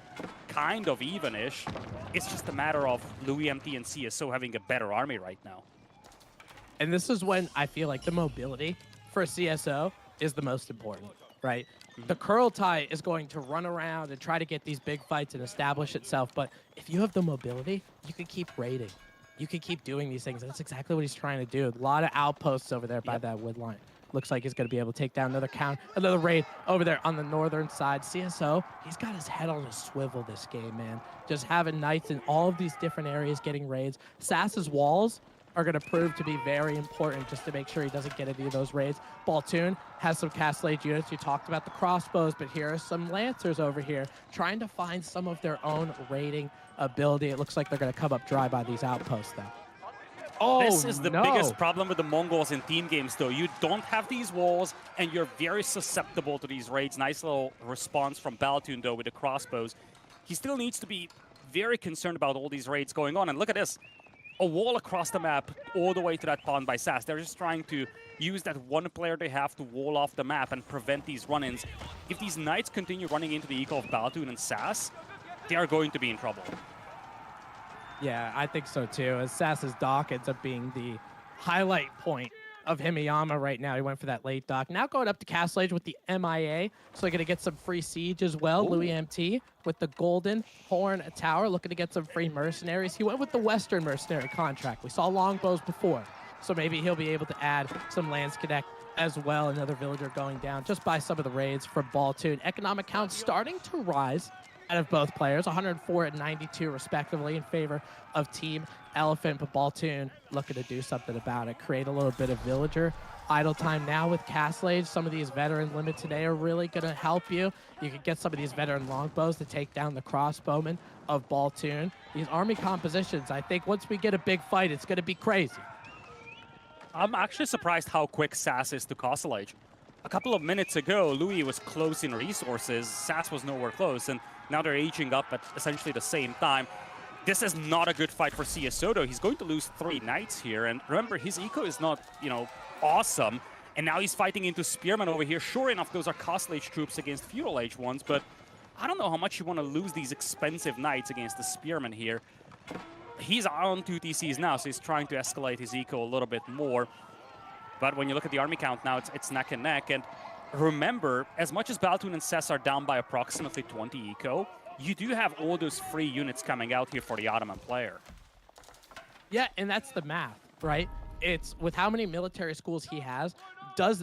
kind of even-ish. It's just a matter of Louis MT and CSO having a better army right now. And this is when I feel like the mobility for CSO is the most important, right? The Kurultai is going to run around and try to get these big fights and establish itself, but if you have the mobility, you can keep raiding. You can keep doing these things, and that's exactly what he's trying to do. A lot of outposts over there by that wood line. Looks like he's going to be able to take down another raid over there on the northern side. CSO, he's got his head on a swivel this game, man. Just having knights in all of these different areas getting raids. Sass's walls are going to prove to be very important just to make sure he doesn't get any of those raids. Baltoon has some Castle Age units. You talked about the crossbows, but here are some Lancers over here trying to find some of their own raiding ability. It looks like they're going to come up dry by these outposts, though. Oh, this is the biggest problem with the Mongols in team games, though. You don't have these walls, and you're very susceptible to these raids. Nice little response from Baltoon, though, with the crossbows. He still needs to be very concerned about all these raids going on. And look at this. A wall across the map all the way to that pond by Sass. They're just trying to use that one player they have to wall off the map and prevent these run-ins. If these knights continue running into the eco of Baltoon and Sass, they are going to be in trouble. Yeah, I think so too. As Sass's Doc ends up being the highlight point of Himiyama right now. He went for that late Doc. Now going up to Castle Age with the MIA. So they're going to get some free siege as well. Ooh. Louis MT with the Golden Horn Tower looking to get some free mercenaries. He went with the Western mercenary contract. We saw longbows before. So maybe he'll be able to add some Lance Connect as well. Another villager going down just by some of the raids for Baltoon. Economic count starting to rise out of both players, 104 and 92 respectively in favor of Team Elephant, but Baltoon looking to do something about it, create a little bit of villager idle time now with Castle Age. Some of these veteran limit today are really going to help you. You could get some of these veteran longbows to take down the crossbowmen of Baltoon. These army compositions, I think once we get a big fight, it's going to be crazy. I'm actually surprised how quick SAS is to Castle Age. A couple of minutes ago, Louis was close in resources, SAS was nowhere close, and now they're aging up at essentially the same time. This is not a good fight for CSO, though. He's going to lose 3 knights here, and remember, his eco is not, awesome, and now he's fighting into Spearmen over here. Sure enough, those are Castle Age troops against Feudal Age ones, but I don't know how much you want to lose these expensive knights against the Spearmen here. He's on 2 TCs now, so he's trying to escalate his eco a little bit more. But when you look at the army count now, it's neck and neck. And remember, as much as Baltoon and Cess are down by approximately 20 eco, you do have all those free units coming out here for the Ottoman player. Yeah, and that's the math, right? It's with how many military schools he has,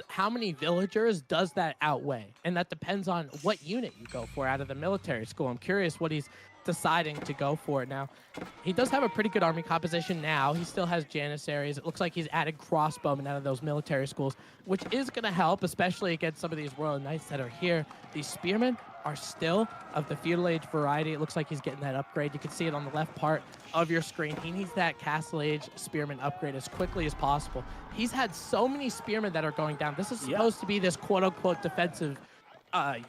how many villagers does that outweigh? And that depends on what unit you go for out of the military school. I'm curious what he's deciding to go for now. He does have a pretty good army composition now. He still has Janissaries. It looks like he's added crossbowmen out of those military schools, which is going to help, especially against some of these Royal Knights that are here. These Spearmen are still of the Feudal Age variety. It looks like he's getting that upgrade. You can see it on the left part of your screen. He needs that Castle Age Spearman upgrade as quickly as possible. He's had so many Spearmen that are going down. This is supposed to be this quote-unquote defensive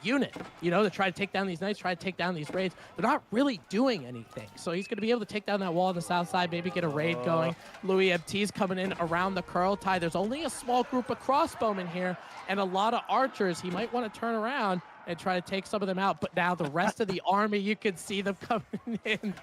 unit, to try to take down these knights, try to take down these raids. They're not really doing anything. So he's going to be able to take down that wall on the south side, maybe get a raid going. Louis MT's coming in around the curl tie. There's only a small group of crossbowmen here and a lot of archers. He might want to turn around and try to take some of them out. But now the rest of the army, you can see them coming in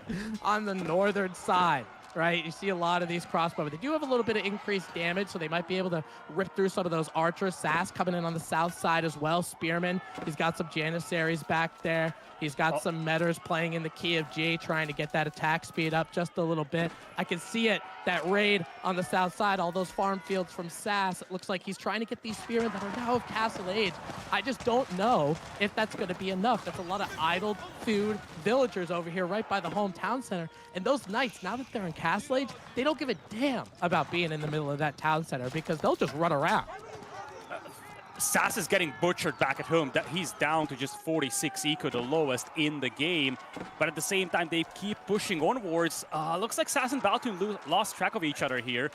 on the northern side. Right, you see a lot of these crossbows. They do have a little bit of increased damage, so they might be able to rip through some of those archers. Sass coming in on the south side as well. Spearman, he's got some Janissaries back there. He's got some Metters playing in the key of G, trying to get that attack speed up just a little bit. I can see it, that raid on the south side, all those farm fields from Sass. It looks like he's trying to get these Spearmen that are now of Castle Age. I just don't know if that's going to be enough. That's a lot of idled food villagers over here right by the hometown center. And those knights, now that they're in Castle Age, they don't give a damn about being in the middle of that town center because they'll just run around. Sass is getting butchered back at home. He's down to just 46 eco, the lowest in the game. But at the same time, they keep pushing onwards. Looks like Sass and Baltoon lost track of each other here.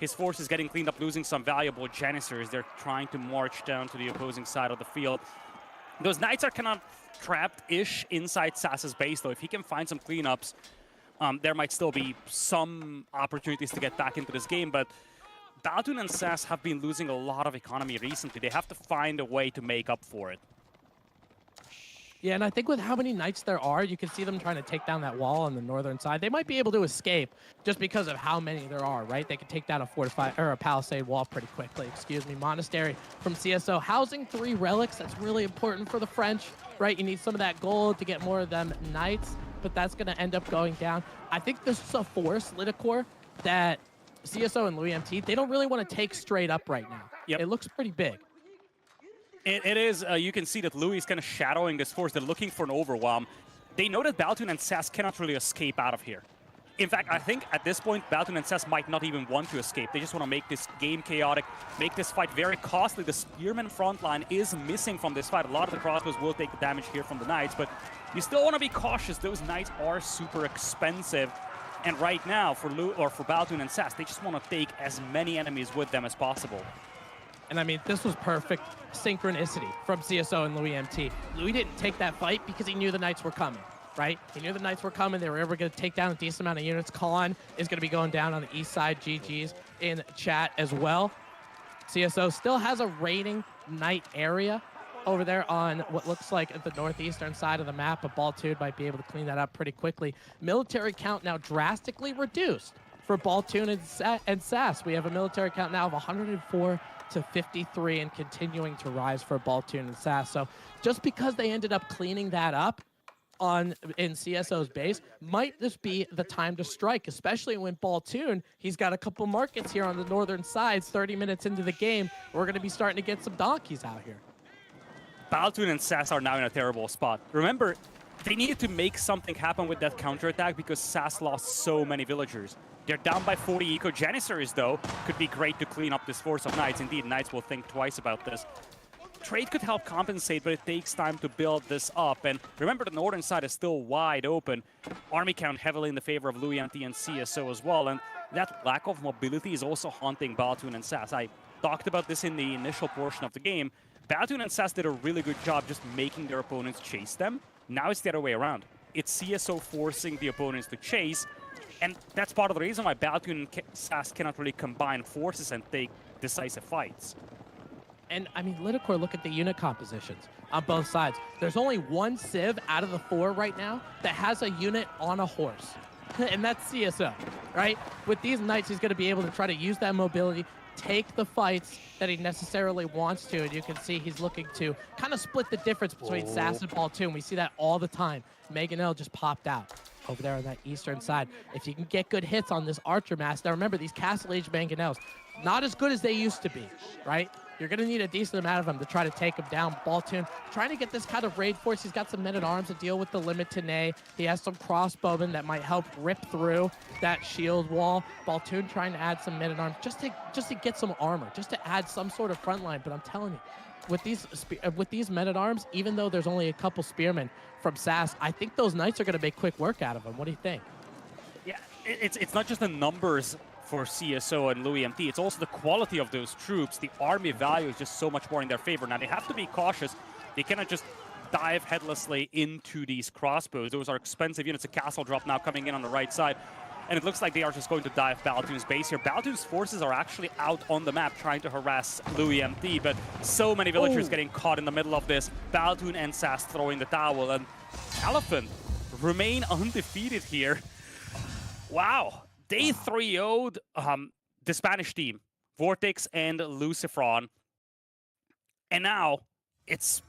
His force is getting cleaned up, losing some valuable Janissaries. They're trying to march down to the opposing side of the field. Those knights are kind of trapped-ish inside Sass's base, though. If he can find some cleanups, there might still be some opportunities to get back into this game. But Baltoon and Sass have been losing a lot of economy recently. They have to find a way to make up for it. Yeah, and I think with how many knights there are, you can see them trying to take down that wall on the northern side. They might be able to escape just because of how many there are, right? They can take down a fortified or a palisade wall pretty quickly. Excuse me. Monastery from CSO housing 3 relics. That's really important for the French, right? You need some of that gold to get more of them knights, but that's going to end up going down. I think this is a force, Lidicor, that CSO and Louis MT, they don't really want to take straight up right now. Yep. It looks pretty big. It is. You can see that Louis is kind of shadowing this force. They're looking for an overwhelm. They know that Baltoon and Sass cannot really escape out of here. In fact, I think at this point, Baltoon and Sass might not even want to escape. They just want to make this game chaotic, make this fight very costly. The Spearman front line is missing from this fight. A lot of the crossbows will take the damage here from the Knights, but you still want to be cautious. Those Knights are super expensive. And right now, for Baltoon and Sass, they just want to take as many enemies with them as possible. And I mean, this was perfect synchronicity from CSO and Louis MT. Louis didn't take that fight because he knew the Knights were coming, right? He knew the Knights were coming. They were ever going to take down a decent amount of units. Colin is going to be going down on the east side. GG's in chat as well. CSO still has a raiding Knight area over there on what looks like the northeastern side of the map, but Baltoon might be able to clean that up pretty quickly. Military count now drastically reduced for Baltoon and Sass. We have a military count now of 104 to 53 and continuing to rise for Baltoon and Sass. So just because they ended up cleaning that up in CSO's base, might this be the time to strike, especially when Baltoon, he's got a couple markets here on the northern sides. 30 minutes into the game, we're going to be starting to get some donkeys out here. Baltoon and Sass are now in a terrible spot. Remember, they needed to make something happen with that counterattack because SAS lost so many villagers. They're down by 40 eco. Janissaries, though, could be great to clean up this force of Knights. Indeed, Knights will think twice about this. Trade could help compensate, but it takes time to build this up. And remember, the northern side is still wide open. Army count heavily in the favor of Louis MT and CSO as well. And that lack of mobility is also haunting Baltoon and SAS. I talked about this in the initial portion of the game. Baltoon and SAS did a really good job just making their opponents chase them. Now it's the other way around. It's CSO forcing the opponents to chase. And that's part of the reason why Baltoon and SAS cannot really combine forces and take decisive fights. And I mean, Lidicor, look at the unit compositions on both sides. There's only one Civ out of the 4 right now that has a unit on a horse, and that's CSO, right? With these Knights, he's going to be able to try to use that mobility, take the fights that he necessarily wants to, and you can see he's looking to kind of split the difference between SAS and Baltoon. We see that all the time. Meganell just popped out over there on that eastern side. If you can get good hits on this Archer mass, now remember, these Castle Age Mangonels, not as good as they used to be, right? You're going to need a decent amount of them to try to take him down. Baltoon trying to get this kind of raid force. He's got some men-at-arms to deal with the limit to Nay. He has some crossbowmen that might help rip through that shield wall. Baltoon trying to add some men-at-arms just to get some armor, just to add some sort of front line. But I'm telling you, with these men-at-arms, even though there's only a couple spearmen from SAS, I think those Knights are going to make quick work out of them. What do you think? Yeah, it's not just the numbers for CSO and Louis MT, it's also the quality of those troops. The army value is just so much more in their favor. Now, they have to be cautious. They cannot just dive headlessly into these crossbows. Those are expensive units. A castle drop now coming in on the right side. And it looks like they are just going to dive Baltoon's base here. Baltoon's forces are actually out on the map trying to harass Louis MT, but so many villagers getting caught in the middle of this. Baltoon and SAS throwing the towel, and Elephant remain undefeated here. Wow. They 3-0'd the Spanish team, Vortex and Lucifron. And now it's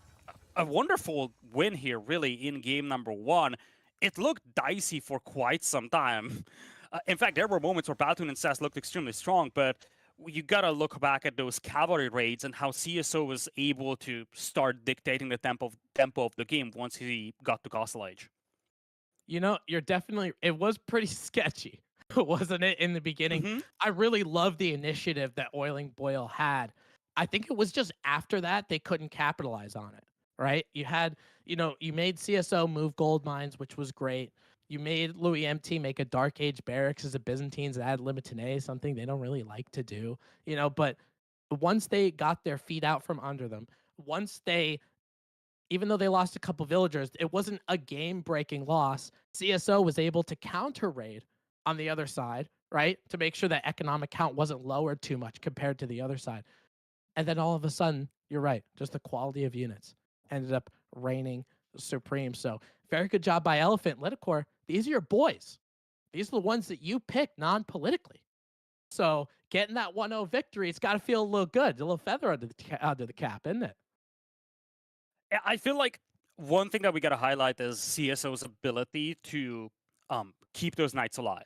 a wonderful win here, really, in game number 1. It looked dicey for quite some time. In fact, there were moments where Baltoon and SAS looked extremely strong, but you gotta look back at those cavalry raids and how CSO was able to start dictating the tempo of the game once he got to Castle Age. You know, it was pretty sketchy, wasn't it, in the beginning? I really love the initiative that Oiling Boyle had. I think it was just after that they couldn't capitalize on it, right? You made CSO move gold mines, which was great. You made Louis MT make a Dark Age barracks as a Byzantines add Limitine, something they don't really like to do, but once they got their feet out from under them, even though they lost a couple villagers, it wasn't a game-breaking loss. CSO was able to counter-raid on the other side, right? To make sure that economic count wasn't lowered too much compared to the other side. And then all of a sudden, you're right, just the quality of units ended up reigning supreme. So very good job by Elephant. Lidicor, these are your boys. These are the ones that you picked non-politically. So getting that 1-0 victory, it's got to feel a little good, a little feather under the cap, isn't it? I feel like one thing that we got to highlight is CSO's ability to keep those Knights alive.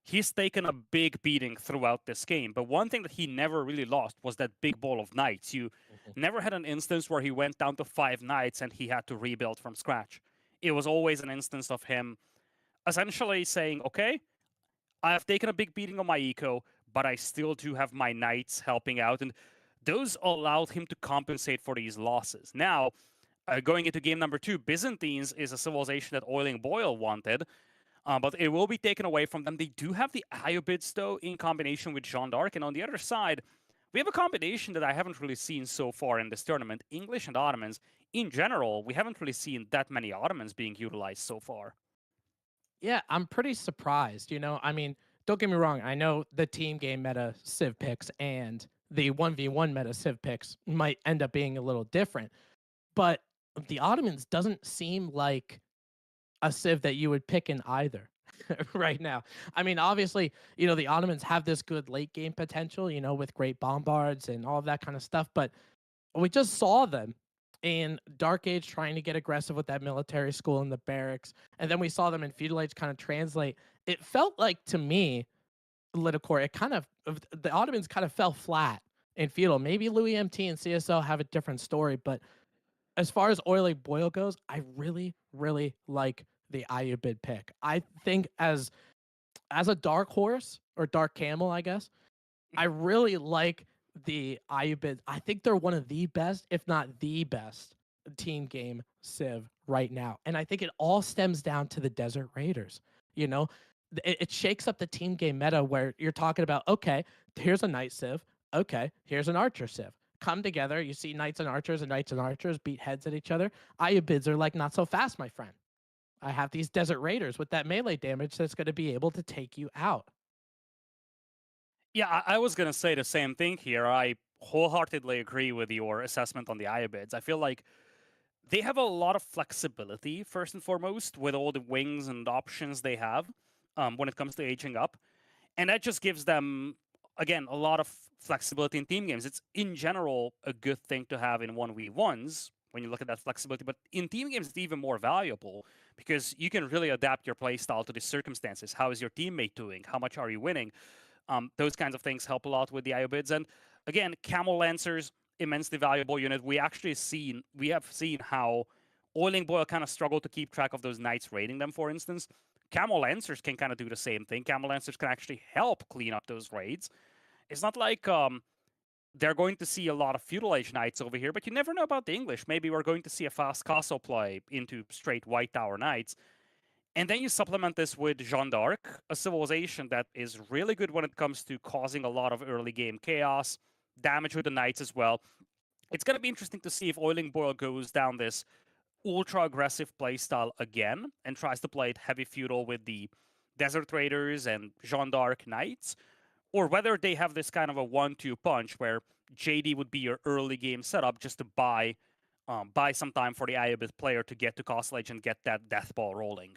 He's taken a big beating throughout this game, but one thing that he never really lost was that big ball of Knights. You never had an instance where he went down to 5 Knights and he had to rebuild from scratch. It was always an instance of him essentially saying, okay, I have taken a big beating on my eco, but I still do have my Knights helping out, and those allowed him to compensate for these losses. Now, going into game number 2, Byzantines is a civilization that Oiling Boyle wanted, but it will be taken away from them. They do have the Iobids, though, in combination with Jeanne d'Arc, and on the other side, we have a combination that I haven't really seen so far in this tournament, English and Ottomans. In general, we haven't really seen that many Ottomans being utilized so far. Yeah, I'm pretty surprised. I mean, don't get me wrong. I know the team game meta Civ picks and the 1v1 meta Civ picks might end up being a little different, but the Ottomans doesn't seem like a Civ that you would pick in either right now. I mean, obviously, the Ottomans have this good late game potential, with great bombards and all of that kind of stuff, but we just saw them in Dark Age trying to get aggressive with that military school and the barracks, and then we saw them in Feudal Age kind of translate. It felt like, to me, Lidicor, the Ottomans kind of fell flat in Feudal. Maybe Louis MT and CSO have a different story, but as far as Oiling Boyle goes, I really, really like the Ayubid pick. I think as a dark horse or dark camel, I guess, I really like the Ayubid. I think they're one of the best, if not the best, team game Civ right now. And I think it all stems down to the Desert Raiders. You know, it shakes up the team game meta where you're talking about, okay, here's a Knight Civ. Okay, here's an Archer Civ. Come together. You see Knights and Knights and Archers beat heads at each other. Ayubids are like, not so fast, my friend. I have these Desert Raiders with that melee damage that's going to be able to take you out. Yeah, I was gonna say the same thing here. I wholeheartedly agree with your assessment on the Iobids. I feel like they have a lot of flexibility, first and foremost, with all the wings and options they have when it comes to aging up. And that just gives them, again, a lot of flexibility in team games. It's, in general, a good thing to have in 1v1s when you look at that flexibility. But in team games, it's even more valuable because you can really adapt your playstyle to the circumstances. How is your teammate doing? How much are you winning? Those kinds of things help a lot with the Iobids. And again, Camel Lancers, immensely valuable unit. We have seen how Oiling Boyle kind of struggled to keep track of those knights raiding them, for instance. Camel Lancers can kind of do the same thing. Camel Lancers can actually help clean up those raids. It's not like they're going to see a lot of Feudal Age Knights over here, but you never know about the English. Maybe we're going to see a fast castle play into straight White Tower Knights. And then you supplement this with Jeanne d'Arc, a civilization that is really good when it comes to causing a lot of early game chaos, damage with the knights as well. It's going to be interesting to see if Oiling Boyle goes down this ultra aggressive playstyle again and tries to play it heavy feudal with the Desert Raiders and Jeanne d'Arc Knights, or whether they have this kind of a 1-2 punch where JD would be your early game setup just to buy some time for the Iobith player to get to Castle Age and get that death ball rolling.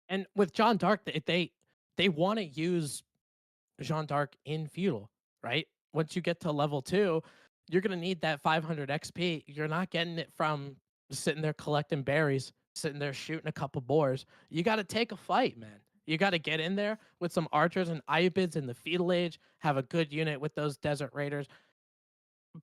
And with Jeanne d'Arc, they want to use Jeanne d'Arc in feudal, right? Once you get to level 2, you're going to need that 500 XP. You're not getting it from sitting there collecting berries, sitting there shooting a couple boars. You got to take a fight, man. You got to get in there with some archers and Iobids in the feudal age, have a good unit with those Desert Raiders.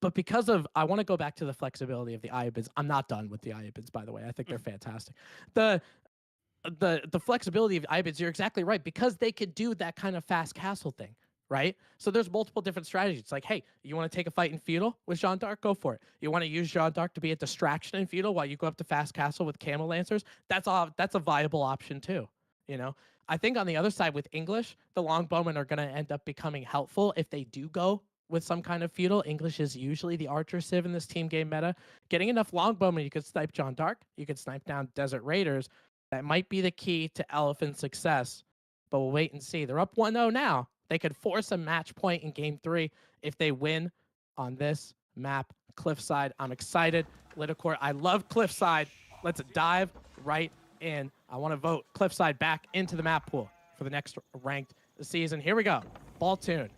But because of, I want to go back to the flexibility of the Iobids. I'm not done with the Iobids, by the way. I think they're fantastic. The flexibility of Ibids, you're exactly right, because they could do that kind of fast castle thing, right? So there's multiple different strategies. It's like, hey, you want to take a fight in feudal with Jeanne d'Arc? Go for it. You want to use Jeanne d'Arc to be a distraction in feudal while you go up to fast castle with Camel Lancers? That's a viable option too. You know, I think on the other side with English, the longbowmen are going to end up becoming helpful if they do go with some kind of feudal. English is usually the archer civ in this team game meta. Getting enough longbowmen, you could snipe Jeanne d'Arc, you could snipe down Desert Raiders. That might be the key to Elephant's success, but we'll wait and see. They're up 1-0 now. They could force a match point in game 3 if they win on this map, Cliffside. I'm excited. Lidicore, I love Cliffside. Let's dive right in. I want to vote Cliffside back into the map pool for the next ranked season. Here we go. Baltoon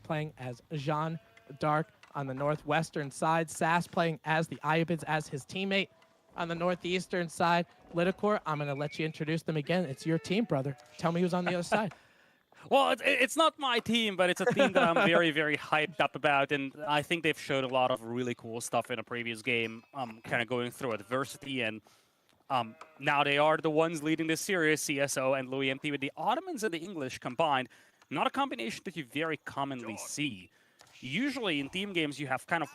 playing as Jeanne d'Arc on the northwestern side. Sass playing as the Iobids as his teammate. On the northeastern side, Lidicore, I'm going to let you introduce them again. It's your team, brother. Tell me who's on the other side. Well, it's not my team, but it's a team that I'm very, very hyped up about, and I think they've showed a lot of really cool stuff in a previous game, kind of going through adversity, and now they are the ones leading this series, CSO and Louis MT, with the Ottomans and the English combined. Not a combination that you very commonly see. Usually in team games, you have kind of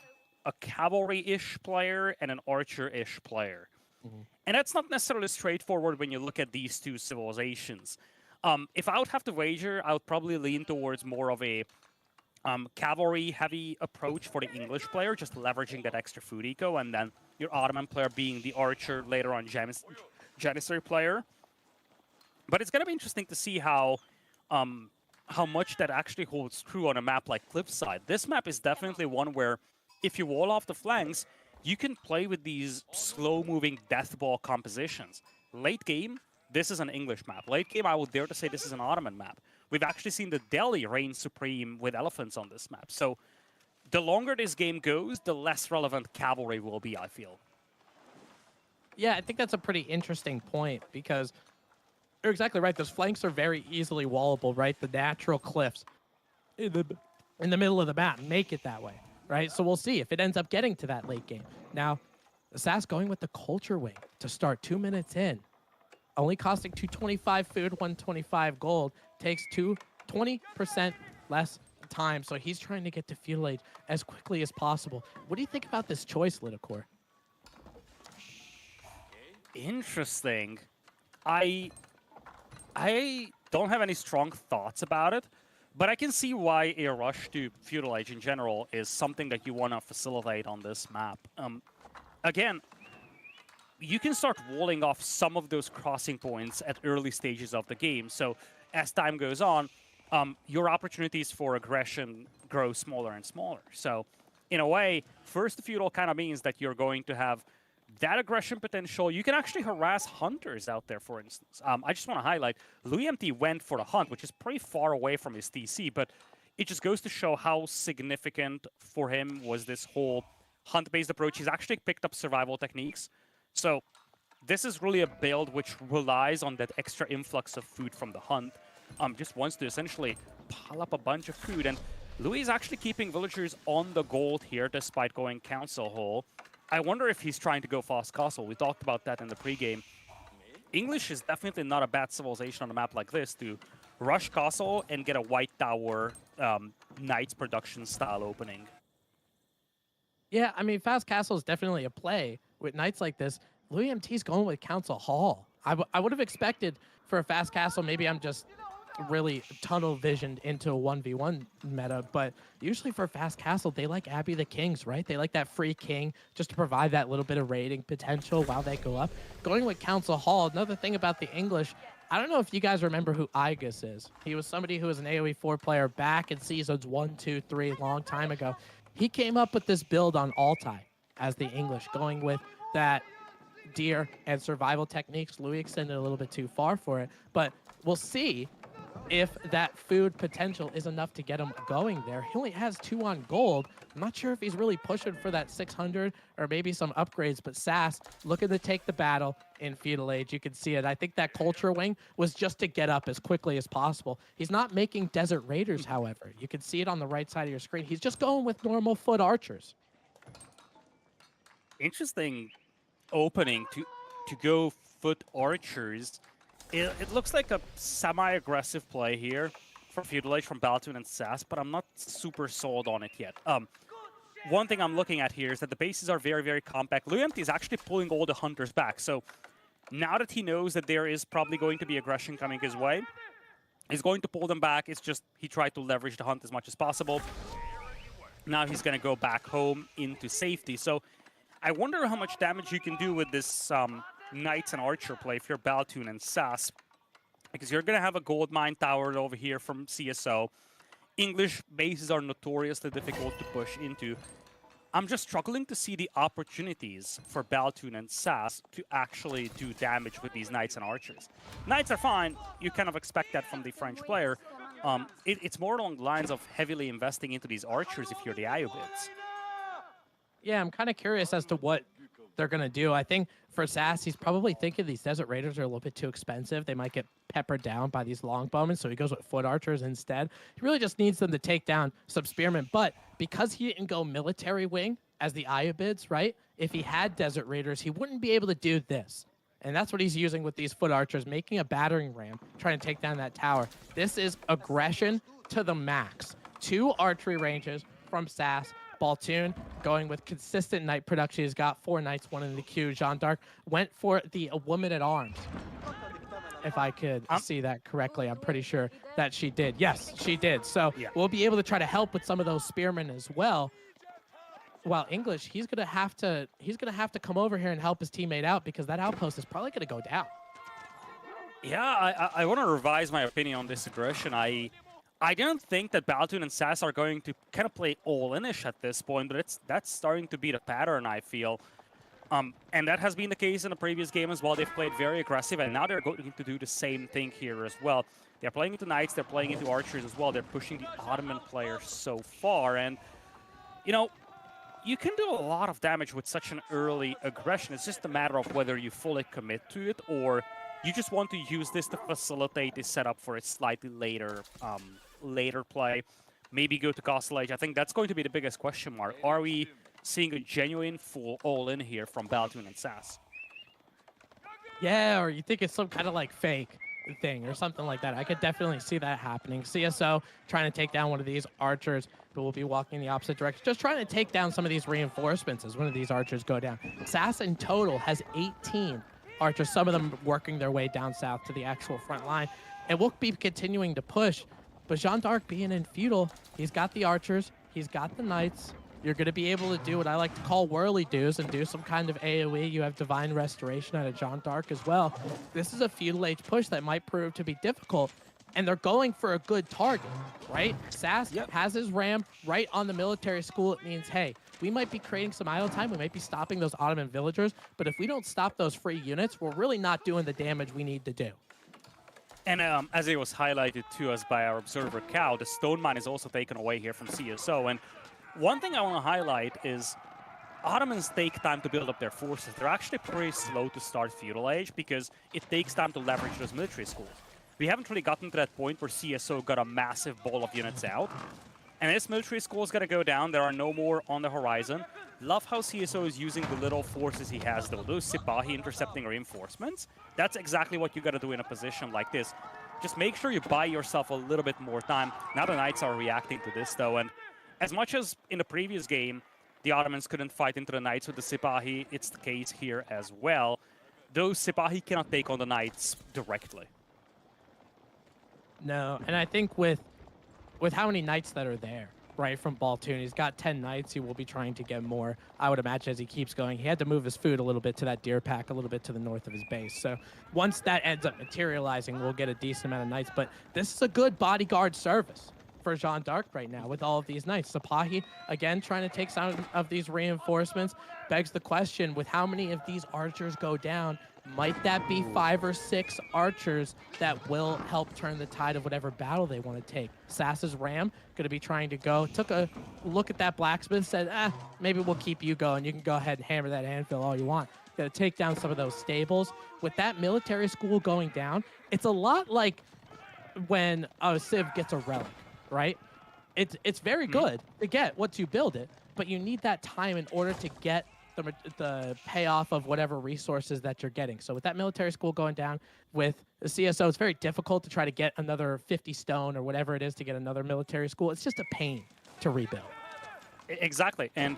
a cavalry-ish player and an archer-ish player. And that's not necessarily straightforward when you look at these two civilizations. If I would have to wager, I would probably lean towards more of a cavalry-heavy approach for the English player, just leveraging that extra food eco, and then your Ottoman player being the archer, later on Janissary player. But it's going to be interesting to see how much that actually holds true on a map like Cliffside. This map is definitely one where if you wall off the flanks, you can play with these slow-moving death ball compositions. Late game, this is an English map. Late game, I would dare to say this is an Ottoman map. We've actually seen the Delhi reign supreme with elephants on this map. So the longer this game goes, the less relevant cavalry will be, I feel. Yeah, I think that's a pretty interesting point because you're exactly right. Those flanks are very easily wallable, right? The natural cliffs in the middle of the map make it that way, right? So we'll see if it ends up getting to that late game. Now, SAS going with the culture wing to start 2 minutes in. Only costing 225 food, 125 gold. Takes 20% less time. So he's trying to get to feudal age as quickly as possible. What do you think about this choice, Lidakor? Interesting. I don't have any strong thoughts about it, but I can see why a rush to feudal age in general is something that you want to facilitate on this map. Again, you can start walling off some of those crossing points at early stages of the game. So as time goes on, your opportunities for aggression grow smaller and smaller. So in a way, first the feudal kind of means that you're going to have that aggression potential. You can actually harass hunters out there, for instance. I just want to highlight, Louis MT went for the hunt, which is pretty far away from his TC, but it just goes to show how significant for him was this whole hunt-based approach. He's actually picked up survival techniques. So this is really a build which relies on that extra influx of food from the hunt. Just wants to essentially pile up a bunch of food. And Louis is actually keeping villagers on the gold here despite going Council Hall. I wonder if he's trying to go fast castle. We talked about that in the pregame. English is definitely not a bad civilization on a map like this to rush castle and get a white tower Knights production style opening. Yeah, I mean, Fast Castle is definitely a play. With nights like this, Louis MT's going with Council Hall. I would have expected for a Fast Castle, maybe I'm just really tunnel visioned into a 1v1 meta, but usually for Fast Castle, they like Abbey the Kings, right? They like that free king just to provide that little bit of raiding potential while they go up. Going with Council Hall, another thing about the English, I don't know if you guys remember who Igus is. He was somebody who was an AoE 4 player back in seasons 1, 2, 3, long time ago. He came up with this build on Altai as the English, going with that deer and survival techniques. Louis extended a little bit too far for it, but we'll see if that food potential is enough to get him going there. He only has 2 on gold. I'm not sure if he's really pushing for that 600 or maybe some upgrades, but SAS looking to take the battle in feudal age. You can see it. I think that culture wing was just to get up as quickly as possible. He's not making desert raiders, however. You can see it on the right side of your screen. He's just going with normal foot archers. Interesting opening to go foot archers. It looks like a semi-aggressive play here for feudal age from Baltoon and SAS, but I'm not super sold on it yet. One thing I'm looking at here is that the bases are very, very compact. Louis MT is actually pulling all the hunters back, so now that he knows that there is probably going to be aggression coming his way, he's going to pull them back. It's just he tried to leverage the hunt as much as possible. Now he's going to go back home into safety. So I wonder how much damage you can do with this Knights and Archer play if you're Baltoon and SAS, because you're going to have a gold mine tower over here from CSO. English bases are notoriously difficult to push into. I'm just struggling to see the opportunities for Baltoon and SAS to actually do damage with these Knights and Archers. Knights are fine. You kind of expect that from the French player. It's more along the lines of heavily investing into these Archers if you're the Iobits. Yeah, I'm kind of curious as to what they're going to do. I think for SAS, he's probably thinking these Desert Raiders are a little bit too expensive. They might get peppered down by these longbowmen, so he goes with foot archers instead. He really just needs them to take down some spearmen, but because he didn't go military wing as the Iobids, right? If he had Desert Raiders, he wouldn't be able to do this. And that's what he's using with these foot archers, making a battering ram, trying to take down that tower. This is aggression to the max. 2 archery ranges from SAS. Baltoon going with consistent knight production. He's got 4 knights, 1 in the queue. Jeanne d'Arc went for the woman at arms. If I could see that correctly, I'm pretty sure that she did. Yes, she did. So we'll be able to try to help with some of those spearmen as well. While English, he's gonna have to come over here and help his teammate out, because that outpost is probably gonna go down. Yeah, I want to revise my opinion on this aggression. I don't think that Baltoon and SAS are going to kind of play all-in-ish at this point, but that's starting to be the pattern, I feel. And that has been the case in the previous game as well. They've played very aggressive, and now they're going to do the same thing here as well. They're playing into Knights, they're playing into Archers as well. They're pushing the Ottoman player so far, and, you know, you can do a lot of damage with such an early aggression. It's just a matter of whether you fully commit to it, or you just want to use this to facilitate the setup for a slightly later later play. Maybe go to Castle Age. I think that's going to be the biggest question mark. Are we seeing a genuine full all-in here from Baltoon and Sass. Yeah, or you think it's some kind of like fake thing or something like that. I could definitely see that happening. CSO trying to take down one of these archers, but will be walking in the opposite direction, just trying to take down some of these reinforcements as one of these archers go down. Sass in total has 18 archers, some of them working their way down south to the actual front line. And we'll be continuing to push, but Jean d'Arc being in feudal, he's got the archers, he's got the knights. You're going to be able to do what I like to call whirly doos and do some kind of AoE. You have Divine Restoration out of Jean d'Arc as well. This is a feudal age push that might prove to be difficult, and they're going for a good target, right? Sass has his ram right on the military school. It means, hey, we might be creating some idle time. We might be stopping those Ottoman villagers, but if we don't stop those free units, we're really not doing the damage we need to do. And as it was highlighted to us by our observer Cow, the stone mine is also taken away here from CSO. And one thing I want to highlight is Ottomans take time to build up their forces. They're actually pretty slow to start feudal age because it takes time to leverage those military schools. We haven't really gotten to that point where CSO got a massive ball of units out. And this military school is going to go down. There are no more on the horizon. Love how CSO is using the little forces he has, though. Those Sipahi intercepting reinforcements. That's exactly what you got to do in a position like this. Just make sure you buy yourself a little bit more time. Now the Knights are reacting to this, though. And as much as in the previous game, the Ottomans couldn't fight into the Knights with the Sipahi, it's the case here as well. Those Sipahi cannot take on the Knights directly. No, and I think with how many knights that are there, right, from Baltoon, he's got 10 knights. He will be trying to get more, I would imagine, as he keeps going. He had to move his food a little bit to that deer pack, a little bit to the north of his base. So once that ends up materializing, we'll get a decent amount of knights. But this is a good bodyguard service for Jean d'Arc right now with all of these knights. Sipahi, again, trying to take some of these reinforcements. Begs the question, with how many of these archers go down, might that be 5 or 6 archers that will help turn the tide of whatever battle they want to take? Sass's ram going to be trying to go. Took a look at that blacksmith, said, maybe we'll keep you going. You can go ahead and hammer that anvil all you want. Got to take down some of those stables. With that military school going down, it's a lot like when a Civ gets a relic, right? It's very good to get once you build it, but you need that time in order to get the payoff of whatever resources that you're getting. So with that military school going down, with the CSO, it's very difficult to try to get another 50 stone or whatever it is to get another military school. It's just a pain to rebuild. Exactly. And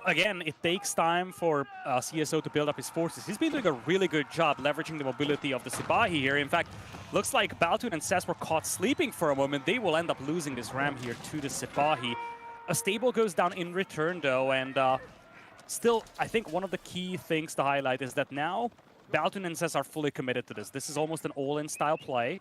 again, it takes time for CSO to build up his forces. He's been doing a really good job leveraging the mobility of the Sipahi here. In fact, looks like Baltoon and Sass were caught sleeping for a moment. They will end up losing this ram here to the Sipahi. A stable goes down in return, though, and still, I think one of the key things to highlight is that now Baltoon and Sass are fully committed to this. This is almost an all-in style play.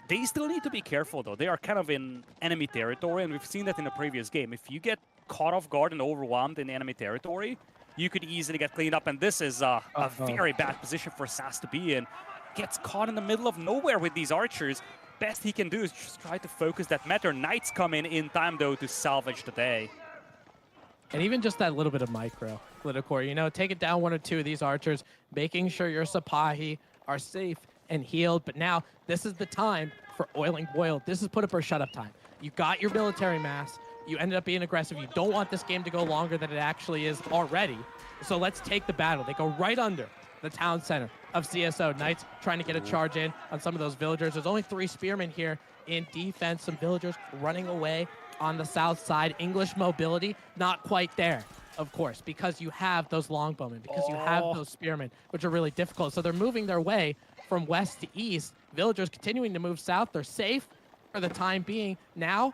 They still need to be careful, though. They are kind of in enemy territory, and we've seen that in the previous game. If you get caught off guard and overwhelmed in enemy territory, you could easily get cleaned up, and this is a very bad position for Sass to be in. Gets caught in the middle of nowhere with these archers. Best he can do is just try to focus that matter. Knights come in time, though, to salvage the day. And even just that little bit of micro, Lidicore, you know, take it down 1 or 2 of these archers, making sure your Sipahi are safe and healed. But now, this is the time for oiling boiled. This is put up or shut up time. You got your military mass. You ended up being aggressive. You don't want this game to go longer than it actually is already. So let's take the battle. They go right under the town center of CSO. Knights trying to get a charge in on some of those villagers. There's only 3 spearmen here in defense. Some villagers running away on the south side. English mobility, not quite there, of course, because you have those longbowmen, because you have those spearmen, which are really difficult. So they're moving their way from west to east. Villagers continuing to move south. They're safe for the time being. Now,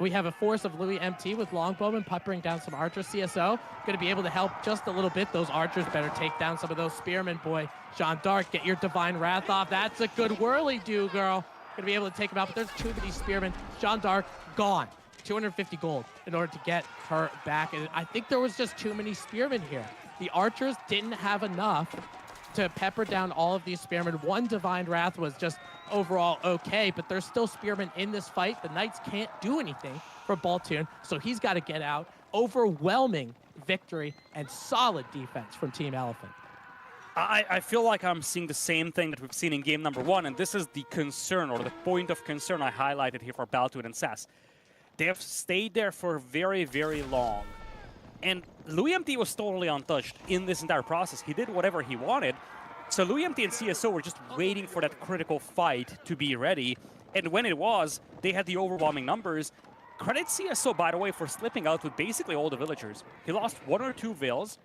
we have a force of Louis MT with longbowmen peppering down some archers. CSO going to be able to help just a little bit. Those archers better take down some of those spearmen, boy. Jean d'Arc, get your Divine Wrath off. That's a good whirly-do, girl. Going to be able to take him out, but there's too many spearmen. Jean d'Arc gone. 250 gold in order to get her back. And I think there was just too many spearmen here. The archers didn't have enough to pepper down all of these spearmen. 1 Divine Wrath was just overall okay, but there's still spearmen in this fight. The Knights can't do anything for Baltoon, so he's got to get out. Overwhelming victory and solid defense from Team Elephant. I feel like I'm seeing the same thing that we've seen in game number 1, and this is the concern, or the point of concern I highlighted here for Baltoon and Sass. They have stayed there for very, very long. And Louis MT was totally untouched in this entire process. He did whatever he wanted. So Louis MT and CSO were just waiting for that critical fight to be ready. And when it was, they had the overwhelming numbers. Credit CSO, by the way, for slipping out with basically all the villagers. He lost 1 or 2 vills.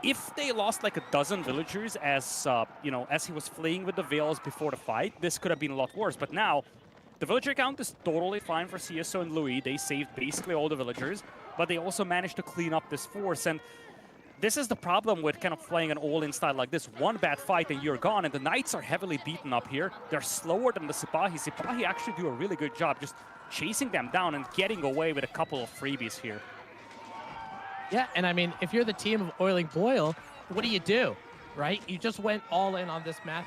If they lost like a dozen villagers as he was fleeing with the veils before the fight, this could have been a lot worse. But now, the villager count is totally fine for CSO and Louis. They saved basically all the villagers, but they also managed to clean up this force. And this is the problem with kind of playing an all-in style like this. One bad fight and you're gone, and the Knights are heavily beaten up here. They're slower than the Sipahi. Sipahi actually do a really good job just chasing them down and getting away with a couple of freebies here. Yeah, and I mean, if you're the team of Oiling Boyle, what do? Right? You just went all in on this map.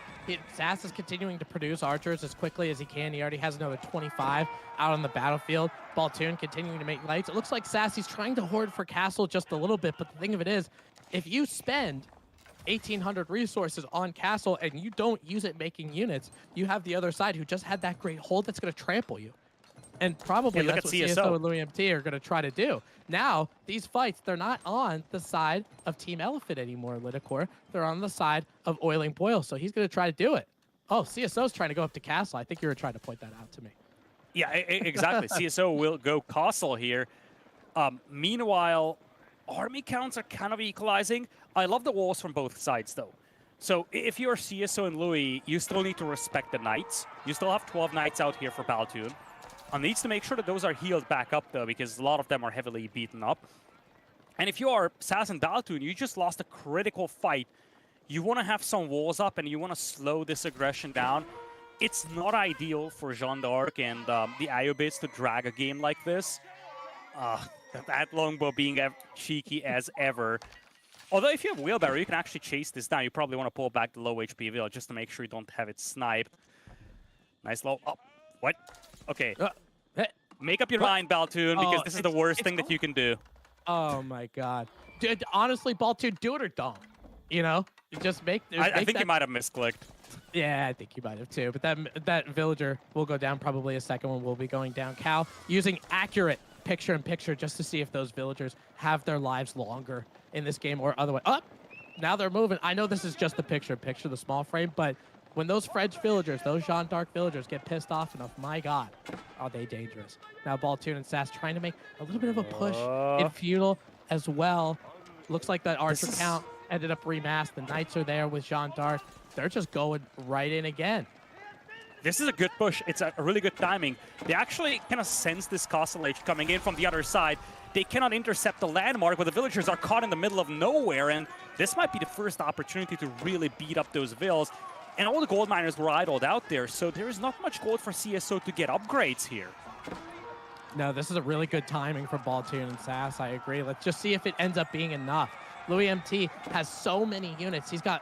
Sass is continuing to produce archers as quickly as he can. He already has another 25 out on the battlefield. Baltoon continuing to make lights. It looks like Sassy's trying to hoard for Castle just a little bit, but the thing of it is, if you spend 1,800 resources on Castle and you don't use it making units, you have the other side who just had that great hold that's going to trample you. And probably that's what CSO and Louis MT are going to try to do. Now, these fights, they're not on the side of Team Elephant anymore, Lidicor. They're on the side of Oiling Boyle, so he's going to try to do it. Oh, CSO's trying to go up to Castle. I think you were trying to point that out to me. Yeah, exactly. CSO will go Castle here. Meanwhile, army counts are kind of equalizing. I love the walls from both sides, though. So if you're CSO and Louis, you still need to respect the Knights. You still have 12 Knights out here for Baltoon. Needs to make sure that those are healed back up, though, because a lot of them are heavily beaten up. And if you are Sass and Baltoon, you just lost a critical fight. You want to have some walls up, and you want to slow this aggression down. It's not ideal for Jeanne d'Arc and the Iobits to drag a game like this. That longbow being cheeky as ever. Although if you have Wheelbarrow, you can actually chase this down. You probably want to pull back the low HP Veil just to make sure you don't have it sniped. Nice low. Oh, what? Okay. Make up your mind, Baltoon, because this is the worst thing that you can do. Oh my god. Dude, honestly, Baltoon, do it or don't. You know? Just make... I think you might have misclicked. Yeah, I think you might have too. But that villager will go down. Probably a second one will be going down. Cal using accurate picture-in-picture just to see if those villagers have their lives longer in this game or otherwise. Oh, now they're moving. I know this is just the picture-in-picture, the small frame, but when those French villagers, those Jeanne d'Arc villagers get pissed off enough, my god, are they dangerous. Now Baltoon and Sass trying to make a little bit of a push in feudal as well. Looks like that archer count ended up remasked. The Knights are there with Jeanne d'Arc. They're just going right in again. This is a good push. It's a really good timing. They actually kind of sense this Castle Age coming in from the other side. They cannot intercept the landmark, but the villagers are caught in the middle of nowhere, and this might be the first opportunity to really beat up those vills. And all the gold miners were idled out there, so there is not much gold for CSO to get upgrades here. No, this is a really good timing for Baltoon and Sass. I agree. Let's just see if it ends up being enough. Louis MT has so many units. He's got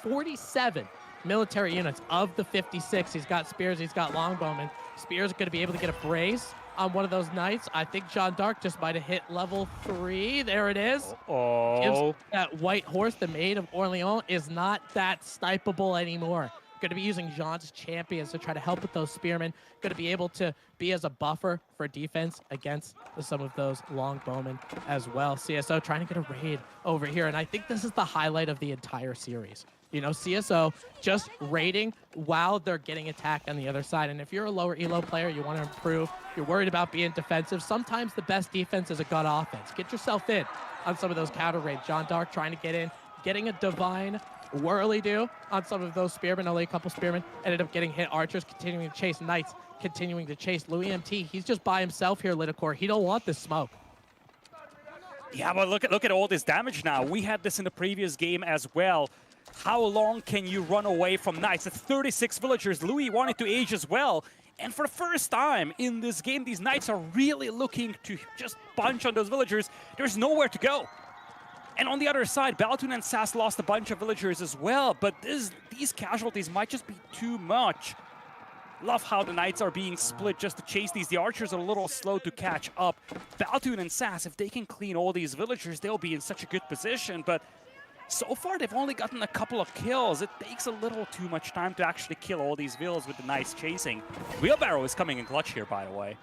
47 military units of the 56. He's got spears. He's got longbowmen. Spears are going to be able to get a brace on one of those Knights. I think Jeanne d'Arc just might have hit level 3. There it is. Oh. That white horse, the Maid of Orleans, is not that snipeable anymore. Going to be using Jean's champions to try to help with those spearmen. Going to be able to be as a buffer for defense against some of those longbowmen as well. CSO trying to get a raid over here, and I think this is the highlight of the entire series. You know, CSO just raiding while they're getting attacked on the other side. And if you're a lower elo player, you want to improve, you're worried about being defensive, sometimes the best defense is a gut offense. Get yourself in on some of those counter raids. Jeanne d'Arc trying to get in, getting a divine whirly-do on some of those spearmen. Only a couple spearmen ended up getting hit. Archers continuing to chase. Knights continuing to chase. Louis MT, he's just by himself here, Lidicor. He don't want this smoke. Yeah, but look at all this damage now. We had this in the previous game as well. How long can you run away from Knights? It's 36 villagers. Louis wanted to age as well. And for the first time in this game, these Knights are really looking to just punch on those villagers. There's nowhere to go. And on the other side, Baltoon and Sass lost a bunch of villagers as well, but these casualties might just be too much. Love how the Knights are being split just to chase these. The Archers are a little slow to catch up. Baltoon and Sass, if they can clean all these villagers, they'll be in such a good position, but so far they've only gotten a couple of kills. It takes a little too much time to actually kill all these vills with the Knights chasing. Wheelbarrow is coming in clutch here, by the way.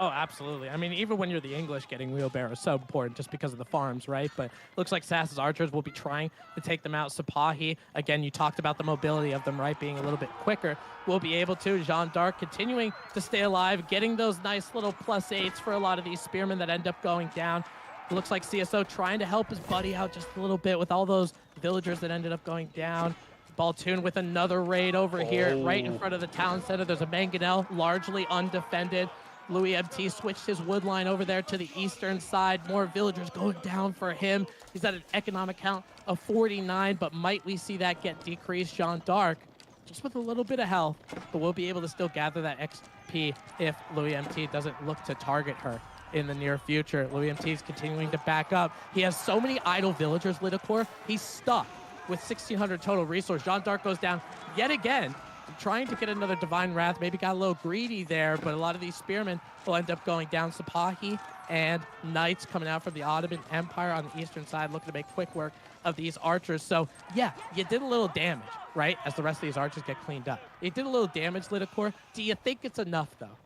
Oh, absolutely. I mean, even when you're the English, getting wheelbarrow is so important just because of the farms, right? But looks like Sass's archers will be trying to take them out. Sapahi, again, you talked about the mobility of them, right? Being a little bit quicker. Will be able to. Jean d'Arc continuing to stay alive, getting those nice little +8s for a lot of these spearmen that end up going down. It looks like CSO trying to help his buddy out just a little bit with all those villagers that ended up going down. Baltoon with another raid over here, right in front of the town center. There's a Mangonel, largely undefended. Louis MT switched his wood line over there to the eastern side. More villagers going down for him. He's at an economic count of 49, but might we see that get decreased? Jean d'Arc, just with a little bit of health, but we'll be able to still gather that XP if Louis MT doesn't look to target her in the near future. Louis MT is continuing to back up. He has so many idle villagers, Lidacor. He's stuck with 1,600 total resource. Jean d'Arc goes down yet again, trying to get another Divine Wrath. Maybe got a little greedy there, but a lot of these spearmen will end up going down. Sapahi and Knights coming out from the Ottoman Empire on the eastern side, looking to make quick work of these archers. So yeah, you did a little damage, right, as the rest of these archers get cleaned up. You did a little damage, Lidacor. Do you think it's enough, though?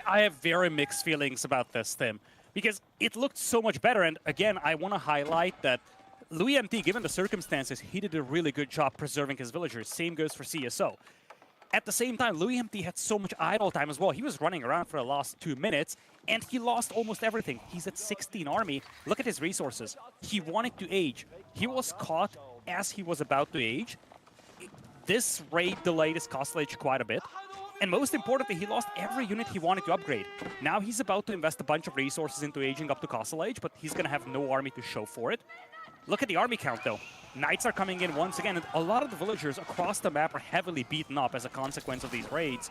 I have very mixed feelings about this, Tim, because it looked so much better. And again, I want to highlight that Louis MT, given the circumstances, he did a really good job preserving his villagers. Same goes for CSO. At the same time, Louis MT had so much idle time as well. He was running around for the last 2 minutes, and he lost almost everything. He's at 16 army. Look at his resources. He wanted to age. He was caught as he was about to age. This raid delayed his castle age quite a bit. And most importantly, he lost every unit he wanted to upgrade. Now he's about to invest a bunch of resources into aging up to castle age, but he's going to have no army to show for it. Look at the army count, though. Knights are coming in once again, and a lot of the villagers across the map are heavily beaten up as a consequence of these raids.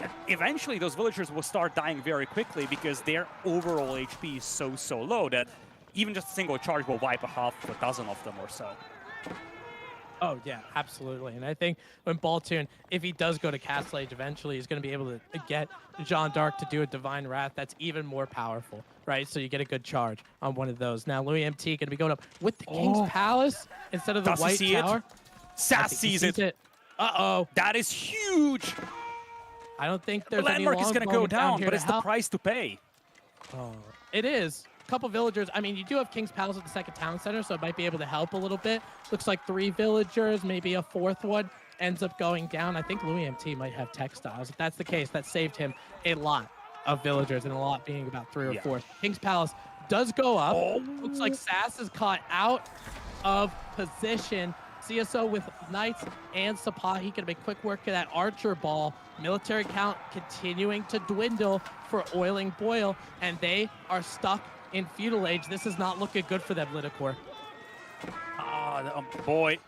And eventually, those villagers will start dying very quickly because their overall HP is so low that even just a single charge will wipe a half a dozen of them or so. Oh, yeah, absolutely. And I think when Baltoon, if he does go to Castle Age eventually, he's going to be able to get Jean d'Arc to do a Divine Wrath that's even more powerful, right? So you get a good charge on one of those. Now, Louis MT going to be going up with the King's Palace instead of the Does he White see Tower. Sass sees it. Uh-oh. That is huge. I don't think The there's any landmark is going to go down, but it's the help. price to pay. Oh, it is. A couple villagers. I mean, you do have King's Palace at the second town center, so it might be able to help a little bit. Looks like 3 villagers, maybe a 4th one ends up going down. I think Louis MT might have textiles. If that's the case, that saved him a lot of villagers, and a lot being about 3 or 4. King's Palace does go up. Looks like Sass is caught out of position. CSO with Knights and Sapahi gonna make quick work of that archer ball. Military count continuing to dwindle for Oiling Boyle, and they are stuck in feudal age. This is not looking good for them, Lidacor. Oh, boy.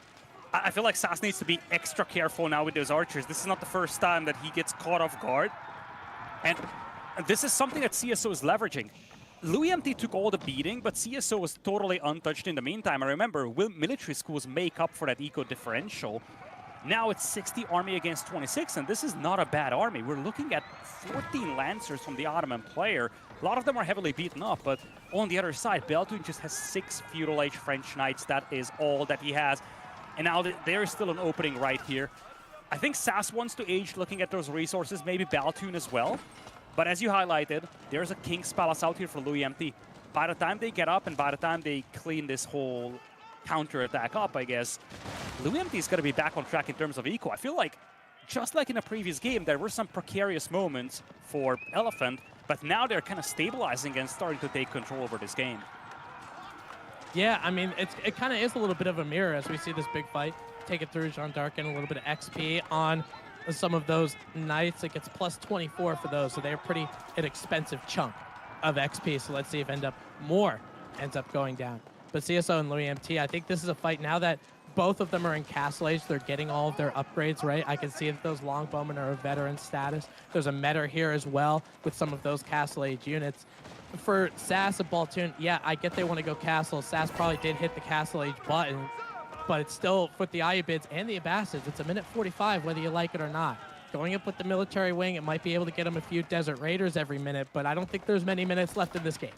I feel like Sass needs to be extra careful now with those archers. This is not the first time that he gets caught off guard. And this is something that CSO is leveraging. Louis MT took all the beating, but CSO was totally untouched in the meantime. I remember, military schools make up for that eco differential. Now it's 60 army against 26, and this is not a bad army. We're looking at 14 Lancers from the Ottoman player. A lot of them are heavily beaten up, but on the other side, Baltoon just has 6 feudal age French Knights. That is all that he has. And now there is still an opening right here. I think Sass wants to age looking at those resources, maybe Baltoon as well. But as you highlighted, there's a King's Palace out here for Louis MT. By the time they get up and by the time they clean this whole counter-attack up, I guess, Louis MT is going to be back on track in terms of eco. I feel like, just like in a previous game, there were some precarious moments for Elephant, but now they're kind of stabilizing and starting to take control over this game. Yeah, I mean, it kind of is a little bit of a mirror as we see this big fight take it through. Jean d'Arc and a little bit of XP on some of those Knights. It gets plus 24 for those, so they're pretty an expensive chunk of XP. So let's see if more ends up going down. But CSO and Louis MT, I think this is a fight now that both of them are in Castle Age. They're getting all of their upgrades, right? I can see that those Longbowmen are a veteran status. There's a meta here as well with some of those Castle Age units. For Sass and Baltoon, yeah, I get they want to go Castle. Sass probably did hit the Castle Age button, but it's still, with the Ayubids and the Abbasids, it's a minute 45, whether you like it or not. Going up with the military wing, it might be able to get them a few Desert Raiders every minute, but I don't think there's many minutes left in this game.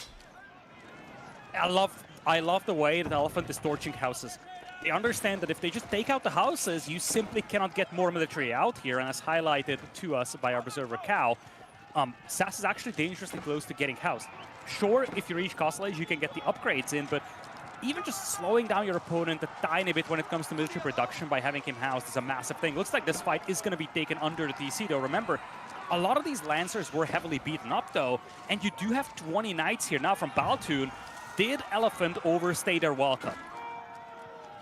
I love the way that Elephant is torching houses. They understand that if they just take out the houses, you simply cannot get more military out here, and as highlighted to us by our Berserker Cow, SAS is actually dangerously close to getting housed. Sure, if you reach Castle Age, you can get the upgrades in, but even just slowing down your opponent a tiny bit when it comes to military production by having him housed is a massive thing. Looks like this fight is going to be taken under the TC, though. Remember, a lot of these Lancers were heavily beaten up, though, and you do have 20 Knights here. Now, from Baltoon, did Elephant overstay their welcome?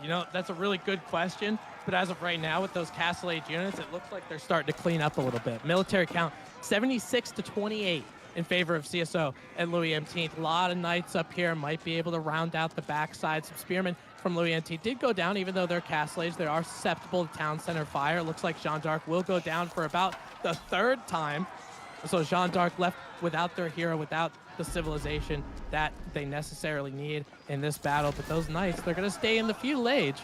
You know, that's a really good question. But as of right now, with those Castle Age units, it looks like they're starting to clean up a little bit. Military count, 76 to 28 in favor of CSO and Louis MT. A lot of Knights up here might be able to round out the backside. Some Spearmen from Louis MT did go down, even though they're Castle Age. They are susceptible to Town Center fire. It looks like Jean d'Arc will go down for about the third time. So Jean d'Arc left without their hero, without the civilization that they necessarily need in this battle. But those Knights, they're going to stay in the feudal age.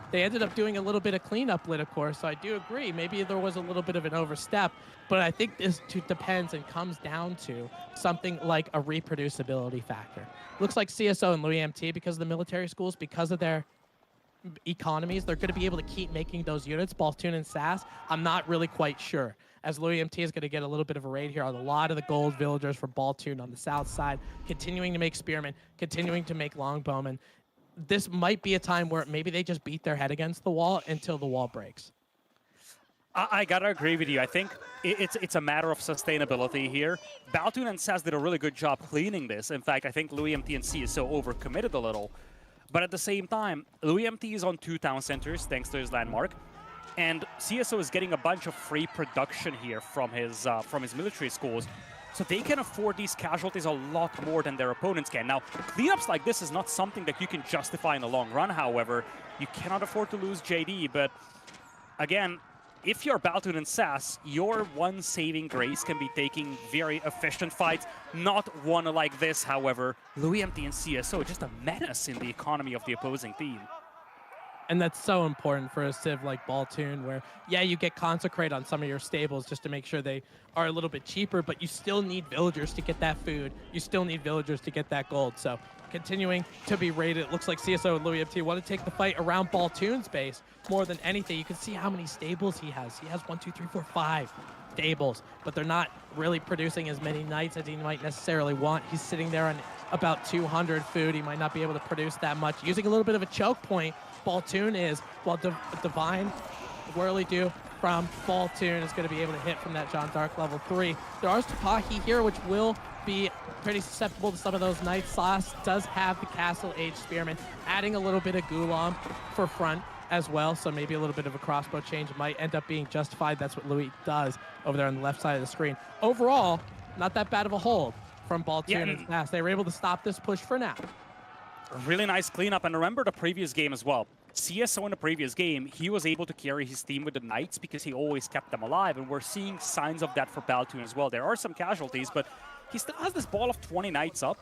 They ended up doing a little bit of cleanup lit, of course, so I do agree. Maybe there was a little bit of an overstep, but I think this depends and comes down to something like a reproducibility factor. Looks like CSO and Louis MT, because of the military schools, because of their economies, they're going to be able to keep making those units. Baltoon and SAS, I'm not really quite sure, as Louis MT is going to get a little bit of a raid here on a lot of the gold villagers for Baltoon on the south side, continuing to make spearmen, continuing to make longbowmen. This might be a time where maybe they just beat their head against the wall until the wall breaks. I gotta agree with you. I think it's a matter of sustainability here. Baltoon and SAS did a really good job cleaning this. In fact, I think Louis MT and CSO overcommitted a little. But at the same time, Louis MT is on 2 town centers thanks to his landmark, and CSO is getting a bunch of free production here from his military schools. So they can afford these casualties a lot more than their opponents can. Now, cleanups like this is not something that you can justify in the long run, however. You cannot afford to lose JD, but again, if you're Baltoon and SAS, your one saving grace can be taking very efficient fights. Not one like this, however. Louis MT and CSO, just a menace in the economy of the opposing team. And that's so important for a civ like Baltoon, where, yeah, you get Consecrate on some of your stables just to make sure they are a little bit cheaper, but you still need villagers to get that food. You still need villagers to get that gold. So continuing to be raided. It looks like CSO and Louis MT want to take the fight around Baltoon's base more than anything. You can see how many stables he has. He has 1, 2, 3, 4, 5 stables, but they're not really producing as many Knights as he might necessarily want. He's sitting there on about 200 food. He might not be able to produce that much. Using a little bit of a choke point, Baltoon is, while Divine Whirly-Doo from Baltoon is going to be able to hit from that Jean d'Arc level 3. There are Tapahi here, which will be pretty susceptible to some of those Knights. Slas does have the Castle Age Spearman, adding a little bit of Gulam for front as well, so maybe a little bit of a crossbow change might end up being justified. That's what Louis does over there on the left side of the screen. Overall, not that bad of a hold from Baltoon and SAS. They were able to stop this push for now. Really nice cleanup, and remember the previous game as well. CSO in the previous game, he was able to carry his team with the Knights because he always kept them alive, and we're seeing signs of that for Baltoon as well. There are some casualties, but he still has this ball of 20 Knights up.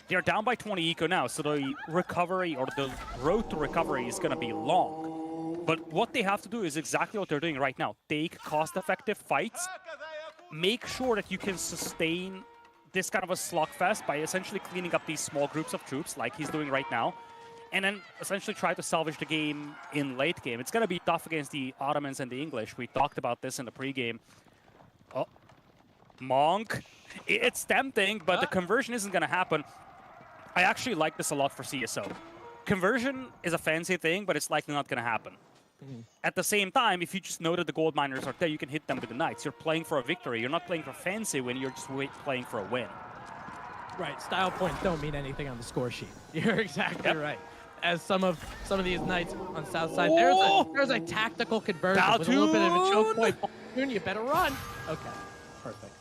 They're down by 20 eco now, so the recovery, or the road to recovery, is going to be long. But what they have to do is exactly what they're doing right now. Take cost-effective fights, make sure that you can sustain this kind of a slugfest by essentially cleaning up these small groups of troops like he's doing right now, and then essentially try to salvage the game in late game. It's going to be tough against the Ottomans and the English. We talked about this in the pregame. Oh, Monk. It's tempting, but the conversion isn't going to happen. I actually like this a lot for CSO. Conversion is a fancy thing, but it's likely not going to happen. At the same time, if you just know that the gold miners are there, you can hit them with the Knights. You're playing for a victory. You're not playing for a fancy win. You're just playing for a win. Right, style points don't mean anything on the score sheet. You're exactly right. As some of these Knights on south side, there's a tactical conversion with a little bit of a choke point. Baltoon, you better run. Okay, perfect.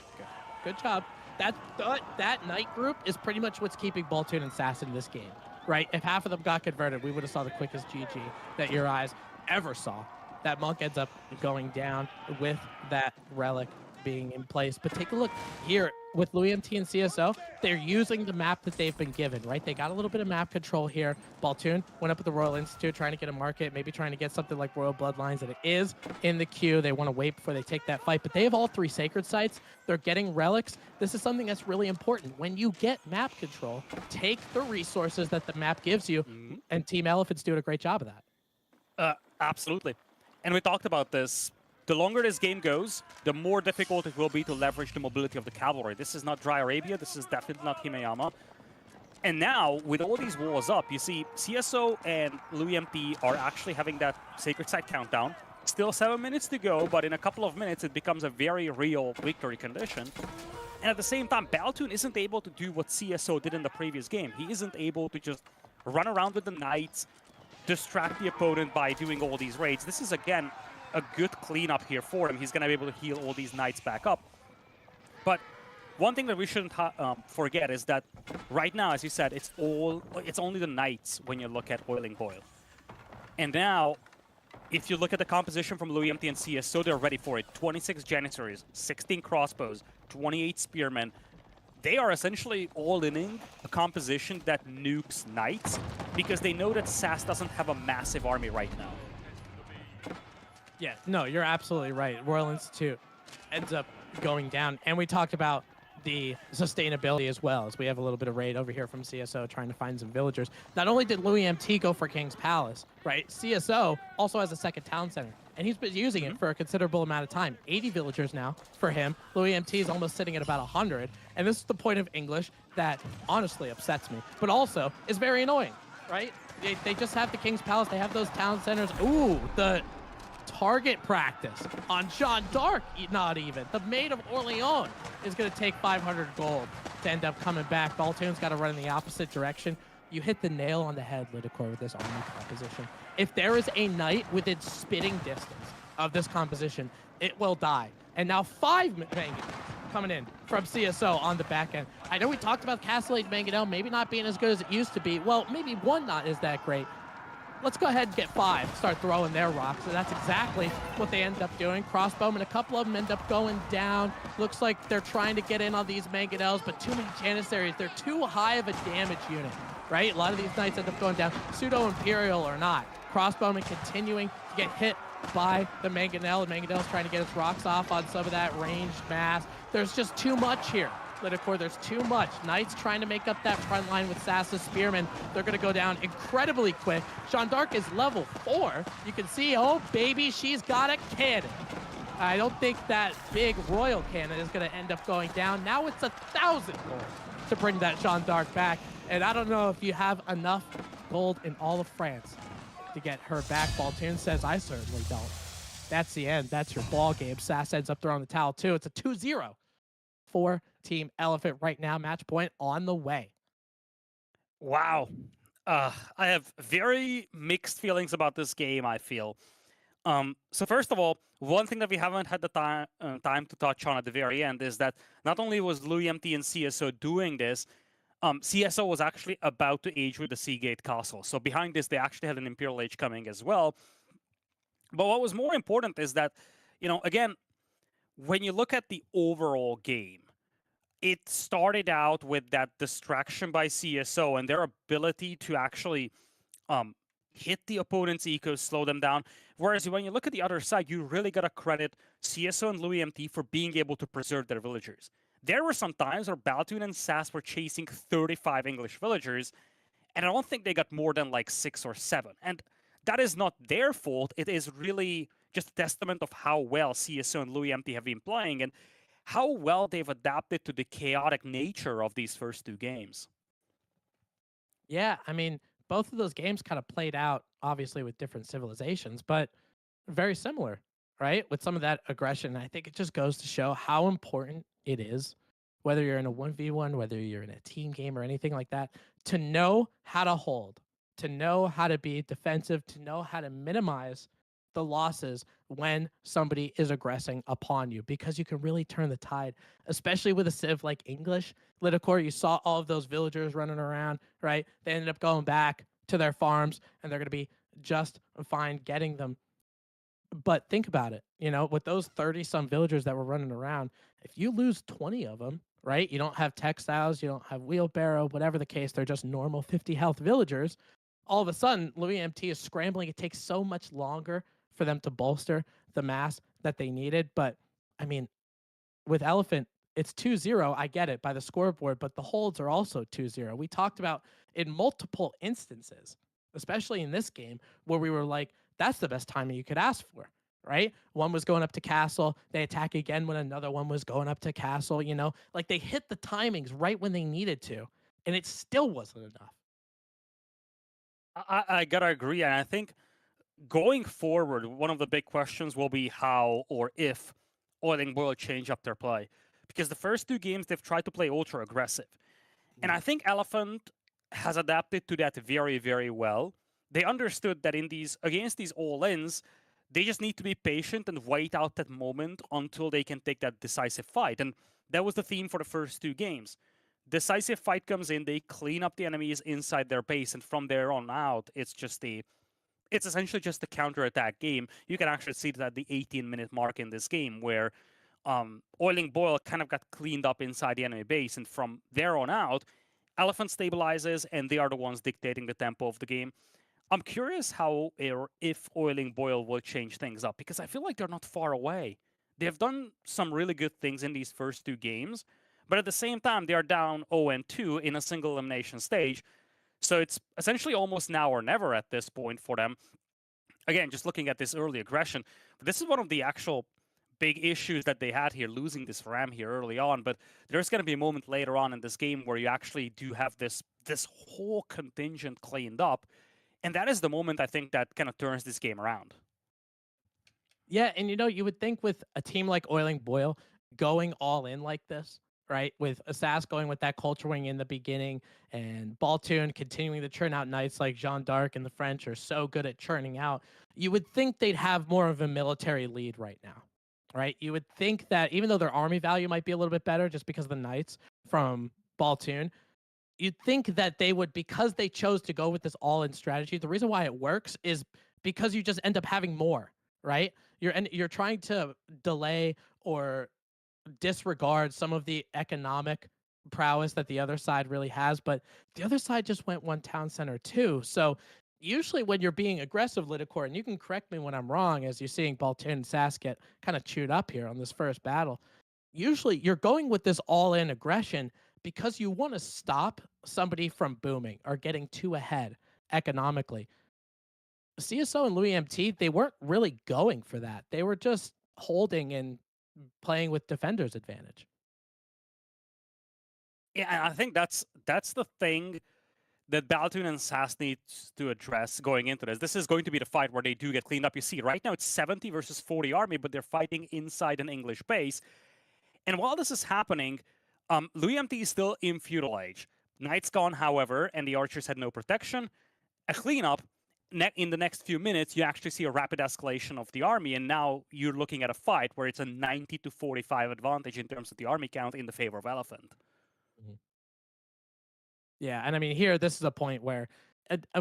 Good job. That Knight group is pretty much what's keeping Baltoon and SAS in this game, right? If half of them got converted, we would have saw the quickest GG that your eyes ever saw. That Monk ends up going down with that relic being in place. But take a look here with Louis MT and CSO. They're using the map that they've been given, right? They got a little bit of map control here. Baltoon went up at the Royal Institute trying to get a market, maybe trying to get something like Royal Bloodlines, and it is in the queue. They want to wait before they take that fight, but they have all 3 sacred sites. They're getting relics. This is something that's really important. When you get map control, take the resources that the map gives you, and Team Elephant's doing a great job of that. Absolutely. And we talked about this the longer this game goes, the more difficult it will be to leverage the mobility of the cavalry. This is not Dry Arabia, this is definitely not Himeyama. And now, with all these walls up, you see CSO and Louis MT are actually having that Sacred Site countdown. Still 7 minutes to go, but in a couple of minutes, it becomes a very real victory condition. And at the same time, Baltoon isn't able to do what CSO did in the previous game. He isn't able to just run around with the Knights, distract the opponent by doing all these raids. This is, again, a good cleanup here for him. He's going to be able to heal all these Knights back up. But one thing that we shouldn't forget is that right now, as you said, it's only the Knights when you look at Boiling Boil. And now, if you look at the composition from Louis MT and CSO, they're ready for it. 26 Janissaries, 16 crossbows, 28 spearmen. They are essentially all-inning a composition that nukes Knights because they know that SAS doesn't have a massive army right now. Yeah, no, you're absolutely right. Royal Institute ends up going down. And we talked about the sustainability as well, as we have a little bit of raid over here from CSO trying to find some villagers. Not only did Louis MT go for King's Palace, right? CSO also has a second town center, and he's been using it for a considerable amount of time. 80 villagers now for him. Louis MT is almost sitting at about 100. And this is the point of English that honestly upsets me, but also is very annoying, right? They just have the King's Palace. They have those town centers. Ooh, the target practice on Jeanne d'Arc, not even. The Maid of Orleans is going to take 500 gold to end up coming back. Baltoon's got to run in the opposite direction. You hit the nail on the head, Lidicor, with this army composition. If there is a knight within spitting distance of this composition, it will die. And now 5 Mangonels coming in from CSO on the back end. I know we talked about Castle Age Mangonel maybe not being as good as it used to be. Well, maybe 1 not is that great. Let's go ahead and get 5, start throwing their rocks. And that's exactly what they end up doing. Crossbowmen, a couple of them end up going down. Looks like they're trying to get in on these Mangonels, but too many Janissaries. They're too high of a damage unit, right? A lot of these Knights end up going down, pseudo-Imperial or not. Crossbowmen continuing to get hit by the Mangonel. The Mangonel's trying to get its rocks off on some of that ranged mass. There's just too much here. Lidicor, there's too much. Knights trying to make up that front line with Sass's Spearmen. They're going to go down incredibly quick. Jeanne d'Arc is level 4. You can see, oh, baby, she's got a cannon. I don't think that big royal cannon is going to end up going down. Now it's 1,000 gold to bring that Jeanne d'Arc back. And I don't know if you have enough gold in all of France to get her back. Baltoon says, I certainly don't. That's the end. That's your ball game. Sass ends up throwing the towel, too. It's a 2-0 for Team Elephant right now. Match point on the way. Wow. I have very mixed feelings about this game, I feel. So first of all, one thing that we haven't had the time to touch on at the very end is that not only was Louis MT and CSO doing this, CSO was actually about to age with the Seagate Castle. So behind this, they actually had an Imperial Age coming as well. But what was more important is that, again, when you look at the overall game, it started out with that distraction by CSO and their ability to actually hit the opponent's ecos, slow them down. Whereas when you look at the other side, you really got to credit CSO and Louis MT for being able to preserve their villagers. There were some times where Baltoon and SAS were chasing 35 English villagers, and I don't think they got more than like 6 or 7. And that is not their fault. It is really just a testament of how well CSO and Louis MT have been playing and how well they've adapted to the chaotic nature of these first 2 games. Yeah, I mean, both of those games kind of played out, obviously, with different civilizations, but very similar, right? With some of that aggression. I think it just goes to show how important it is, whether you're in a 1v1, whether you're in a team game or anything like that, to know how to hold, to know how to be defensive, to know how to minimize the losses when somebody is aggressing upon you, because you can really turn the tide, especially with a civ like English. Lidicor, you saw all of those villagers running around, right? They ended up going back to their farms, and they're going to be just fine getting them. But think about it, with those 30-some villagers that were running around, if you lose 20 of them, right? You don't have textiles, you don't have wheelbarrow, whatever the case, they're just normal 50 health villagers. All of a sudden, Louis MT is scrambling. It takes so much longer for them to bolster the mass that they needed. But, I mean, with Elephant, it's 2-0. I get it by the scoreboard, but the holds are also 2-0. We talked about in multiple instances, especially in this game, where we were like, that's the best timing you could ask for. right? One was going up to castle. They attack again when another one was going up to castle, you know? Like they hit the timings right when they needed to, and it still wasn't enough. I gotta agree, and I think going forward, one of the big questions will be how or if Oiling will change up their play. Because the first two games they've tried to play ultra aggressive. And I think Elephant has adapted to that very, very well. They understood that in these against these all-ins, they just need to be patient and wait out that moment until they can take that decisive fight. And that was the theme for the first two games. Decisive fight comes in, they clean up the enemies inside their base, and from there on out, it's essentially just a counter-attack game. You can actually see that at the 18-minute mark in this game, where Oiling Boil kind of got cleaned up inside the enemy base, and from there on out, Elephant stabilizes, and they are the ones dictating the tempo of the game. I'm curious how or if Oiling Boil will change things up, because I feel like they're not far away. They've done some really good things in these first two games, but at the same time, they are down 0-2 in a single elimination stage. So it's essentially almost now or never at this point for them. Again, just looking at this early aggression, this is one of the actual big issues that they had here, losing this ram here early on. But there's going to be a moment later on in this game where you actually do have this whole contingent cleaned up, and that is the moment I think that kind of turns this game around. Yeah, and you know, you would think with a team like Oiling Boil going all in like this, right? With Assas going with that culture wing in the beginning and Baltoon continuing to churn out knights like Jeanne d'Arc and the French are so good at churning out, you would think they'd have more of a military lead right now, right? You would think that even though their army value might be a little bit better just because of the knights from Baltoon, you'd think that they would, because they chose to go with this all-in strategy. The reason why it works is because you just end up having more, right? You're trying to delay or disregard some of the economic prowess that the other side really has, but the other side just went one town center too. So usually when you're being aggressive, Lidicor, and you can correct me when I'm wrong, as you're seeing Baltoon and Sass get kind of chewed up here on this first battle, usually you're going with this all-in aggression because you want to stop somebody from booming or getting too ahead economically. CSO and Louis MT, they weren't really going for that. They were just holding and playing with defender's advantage. Yeah, I think that's the thing that Baltoon and Sass needs to address going into this. This is going to be the fight where they do get cleaned up. You see, right now it's 70 versus 40 army, but they're fighting inside an English base. And while this is happening, Louis MT is still in feudal age. Knights gone, however, and the archers had no protection. A cleanup. In the next few minutes, you actually see a rapid escalation of the army, and now you're looking at a fight where it's a 90 to 45 advantage in terms of the army count in the favor of Elephant. Yeah, and I mean, here, this is a point where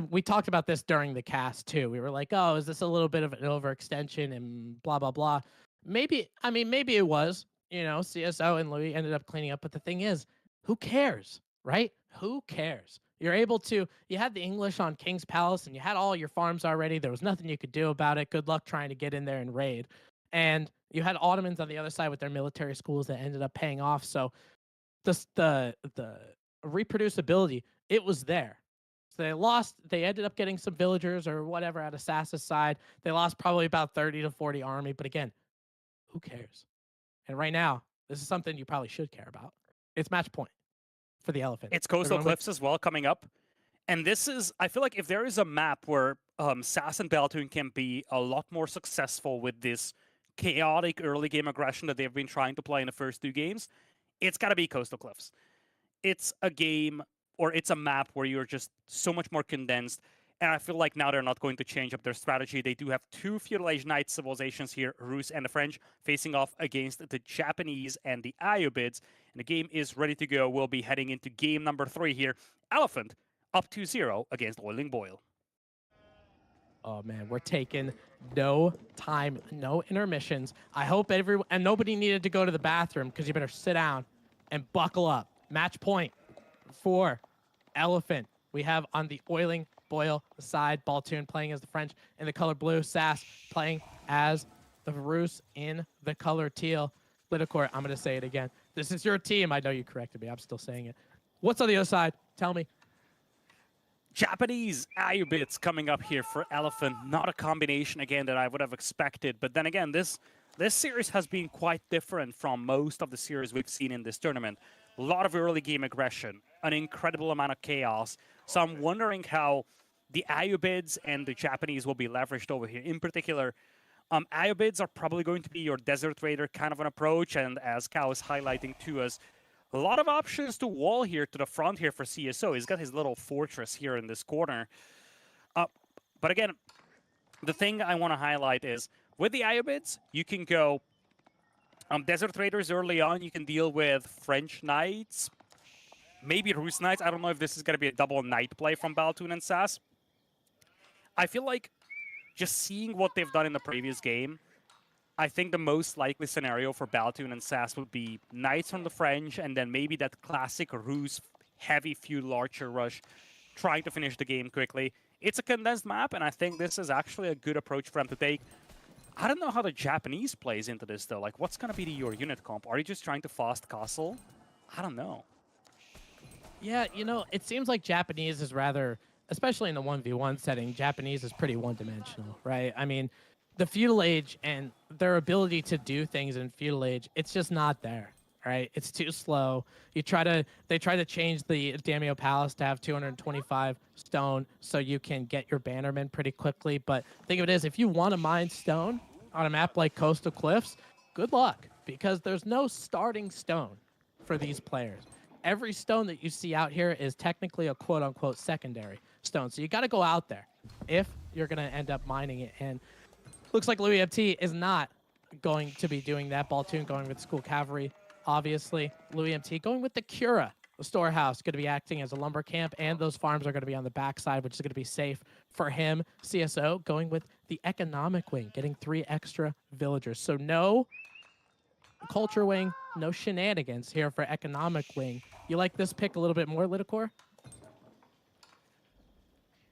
we talked about this during the cast too. We were like, oh, is this a little bit of an overextension and blah, blah, blah. Maybe it was, you know, CSO and Louis ended up cleaning up. But the thing is, who cares, right? Who cares? You're able to, you had the English on King's Palace and you had all your farms already. There was nothing you could do about it. Good luck trying to get in there and raid. And you had Ottomans on the other side with their military schools that ended up paying off. So the reproducibility, it was there. So they ended up getting some villagers or whatever at Assassin's side. They lost probably about 30 to 40 army, but again, who cares? And right now, this is something you probably should care about. It's match point for the Elephant. It's Coastal Cliffs as well coming up. And this is, I feel like if there is a map where Sass and Baltoon can be a lot more successful with this chaotic early game aggression that they've been trying to play in the first two games, it's got to be Coastal Cliffs. It's a game, or it's a map where you're just so much more condensed. And I feel like now they're not going to change up their strategy. They do have two feudal age knight civilizations here, Rus and the French, facing off against the Japanese and the Ayyubids. And the game is ready to go. We'll be heading into game number 3 here. Elephant up 2-0 against Oiling Boil. Oh man, we're taking no time, no intermissions. I hope everyone, and nobody needed to go to the bathroom, because you better sit down and buckle up. Match point for Elephant. We have on the Oiling Boil side, Baltoon playing as the French in the color blue, Sass playing as the Rus in the color teal. Lidicor, I'm going to say it again. This is your team. I know you corrected me. I'm still saying it. What's on the other side? Tell me. Japanese Ayubits coming up here for Elephant. Not a combination, again, that I would have expected. But then again, this series has been quite different from most of the series we've seen in this tournament. A lot of early game aggression, an incredible amount of chaos. So I'm wondering how the Ayubids and the Japanese will be leveraged over here. In particular, Ayubids are probably going to be your Desert Raider kind of an approach. And as Kao is highlighting to us, a lot of options to wall here to the front here for CSO. He's got his little fortress here in this corner. But again, the thing I want to highlight is with the Ayubids, you can go Desert Raiders early on. You can deal with French Knights, maybe Rus Knights. I don't know if this is going to be a double Knight play from Baltoon and SAS. I feel like just seeing what they've done in the previous game, I think the most likely scenario for Baltoon and SAS would be Knights from the French, and then maybe that classic Rus heavy feudal archer rush, trying to finish the game quickly. It's a condensed map, and I think this is actually a good approach for them to take. I don't know how the Japanese plays into this, though. Like, what's going to be your unit comp? Are you just trying to fast castle? I don't know. Yeah, you know, it seems like Japanese is rather, especially in the 1v1 setting, Japanese is pretty one-dimensional, right? I mean, the feudal age and their ability to do things in feudal age, it's just not there, right? It's too slow. They try to change the Daimyo Palace to have 225 stone so you can get your bannermen pretty quickly. But think of it as, if you want to mine stone on a map like Coastal Cliffs, good luck, because there's no starting stone for these players. Every stone that you see out here is technically a quote-unquote secondary stone. So you got to go out there if you're going to end up mining it. And looks like Louis MT is not going to be doing that. Baltoon going with School Cavalry, obviously. Louis MT going with the Cura, the storehouse, going to be acting as a lumber camp, and those farms are going to be on the backside, which is going to be safe for him. CSO going with the economic wing, getting 3 extra villagers. So no culture wing, no shenanigans here for economic wing. You like this pick a little bit more, Lidicor?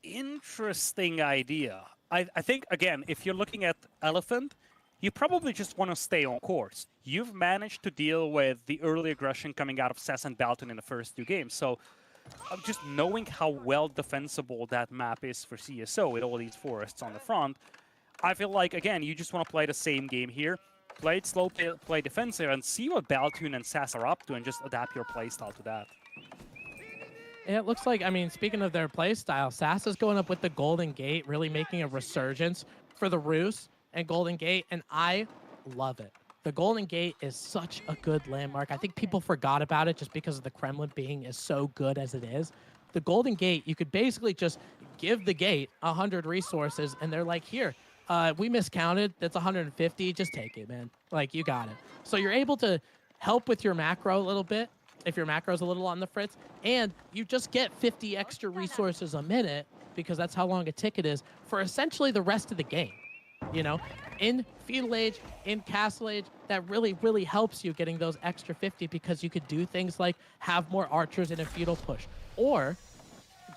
Interesting idea. I think, again, if you're looking at Elephant, you probably just want to stay on course. You've managed to deal with the early aggression coming out of SAS and Baltoon in the first 2 games. So just knowing how well defensible that map is for CSO with all these forests on the front, I feel like, again, you just want to play the same game here. Play it slow, play defensive, and see what Baltoon and SAS are up to, and just adapt your playstyle to that. And it looks like, I mean, speaking of their play style, SAS is going up with the Golden Gate, really making a resurgence for the Rus and Golden Gate, and I love it. The Golden Gate is such a good landmark. I think people forgot about it just because of the Kremlin being as so good as it is. The Golden Gate, you could basically just give the gate 100 resources, and they're like, here, we miscounted. That's 150. Just take it, man. Like, you got it. So you're able to help with your macro a little bit, if your macro's a little on the fritz, and you just get 50 extra resources a minute, because that's how long a ticket is, for essentially the rest of the game. You know, in feudal age, in castle age, that really, really helps you getting those extra 50, because you could do things like have more archers in a feudal push, or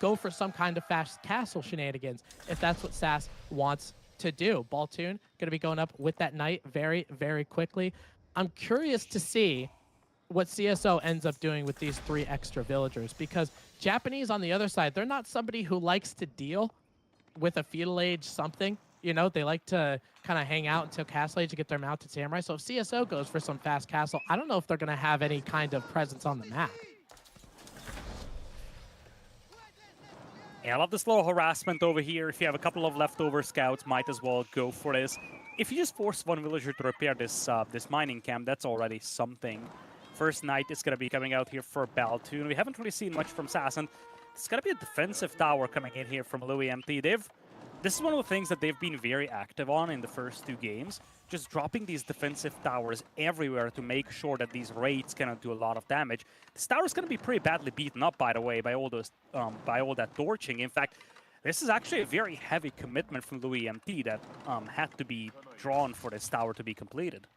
go for some kind of fast castle shenanigans if that's what SAS wants to do. Baltoon going to be going up with that knight very, very quickly. I'm curious to see what CSO ends up doing with these 3 extra villagers, because Japanese on the other side, they're not somebody who likes to deal with a feudal age something. You know, they like to kind of hang out until castle age to get their mounted samurai. So if CSO goes for some fast castle, I don't know if they're going to have any kind of presence on the map. Yeah, I love this little harassment over here. If you have a couple of leftover scouts, might as well go for this. If you just force 1 villager to repair this this mining camp, that's already something. First Knight is going to be coming out here for Baltoon. We haven't really seen much from SAS, and it's going to be a defensive tower coming in here from Louis MT. This is one of the things that they've been very active on in the first 2 games, just dropping these defensive towers everywhere to make sure that these raids cannot do a lot of damage. This tower is going to be pretty badly beaten up, by the way, by all those by all that torching. In fact, this is actually a very heavy commitment from Louis MT that had to be drawn for this tower to be completed.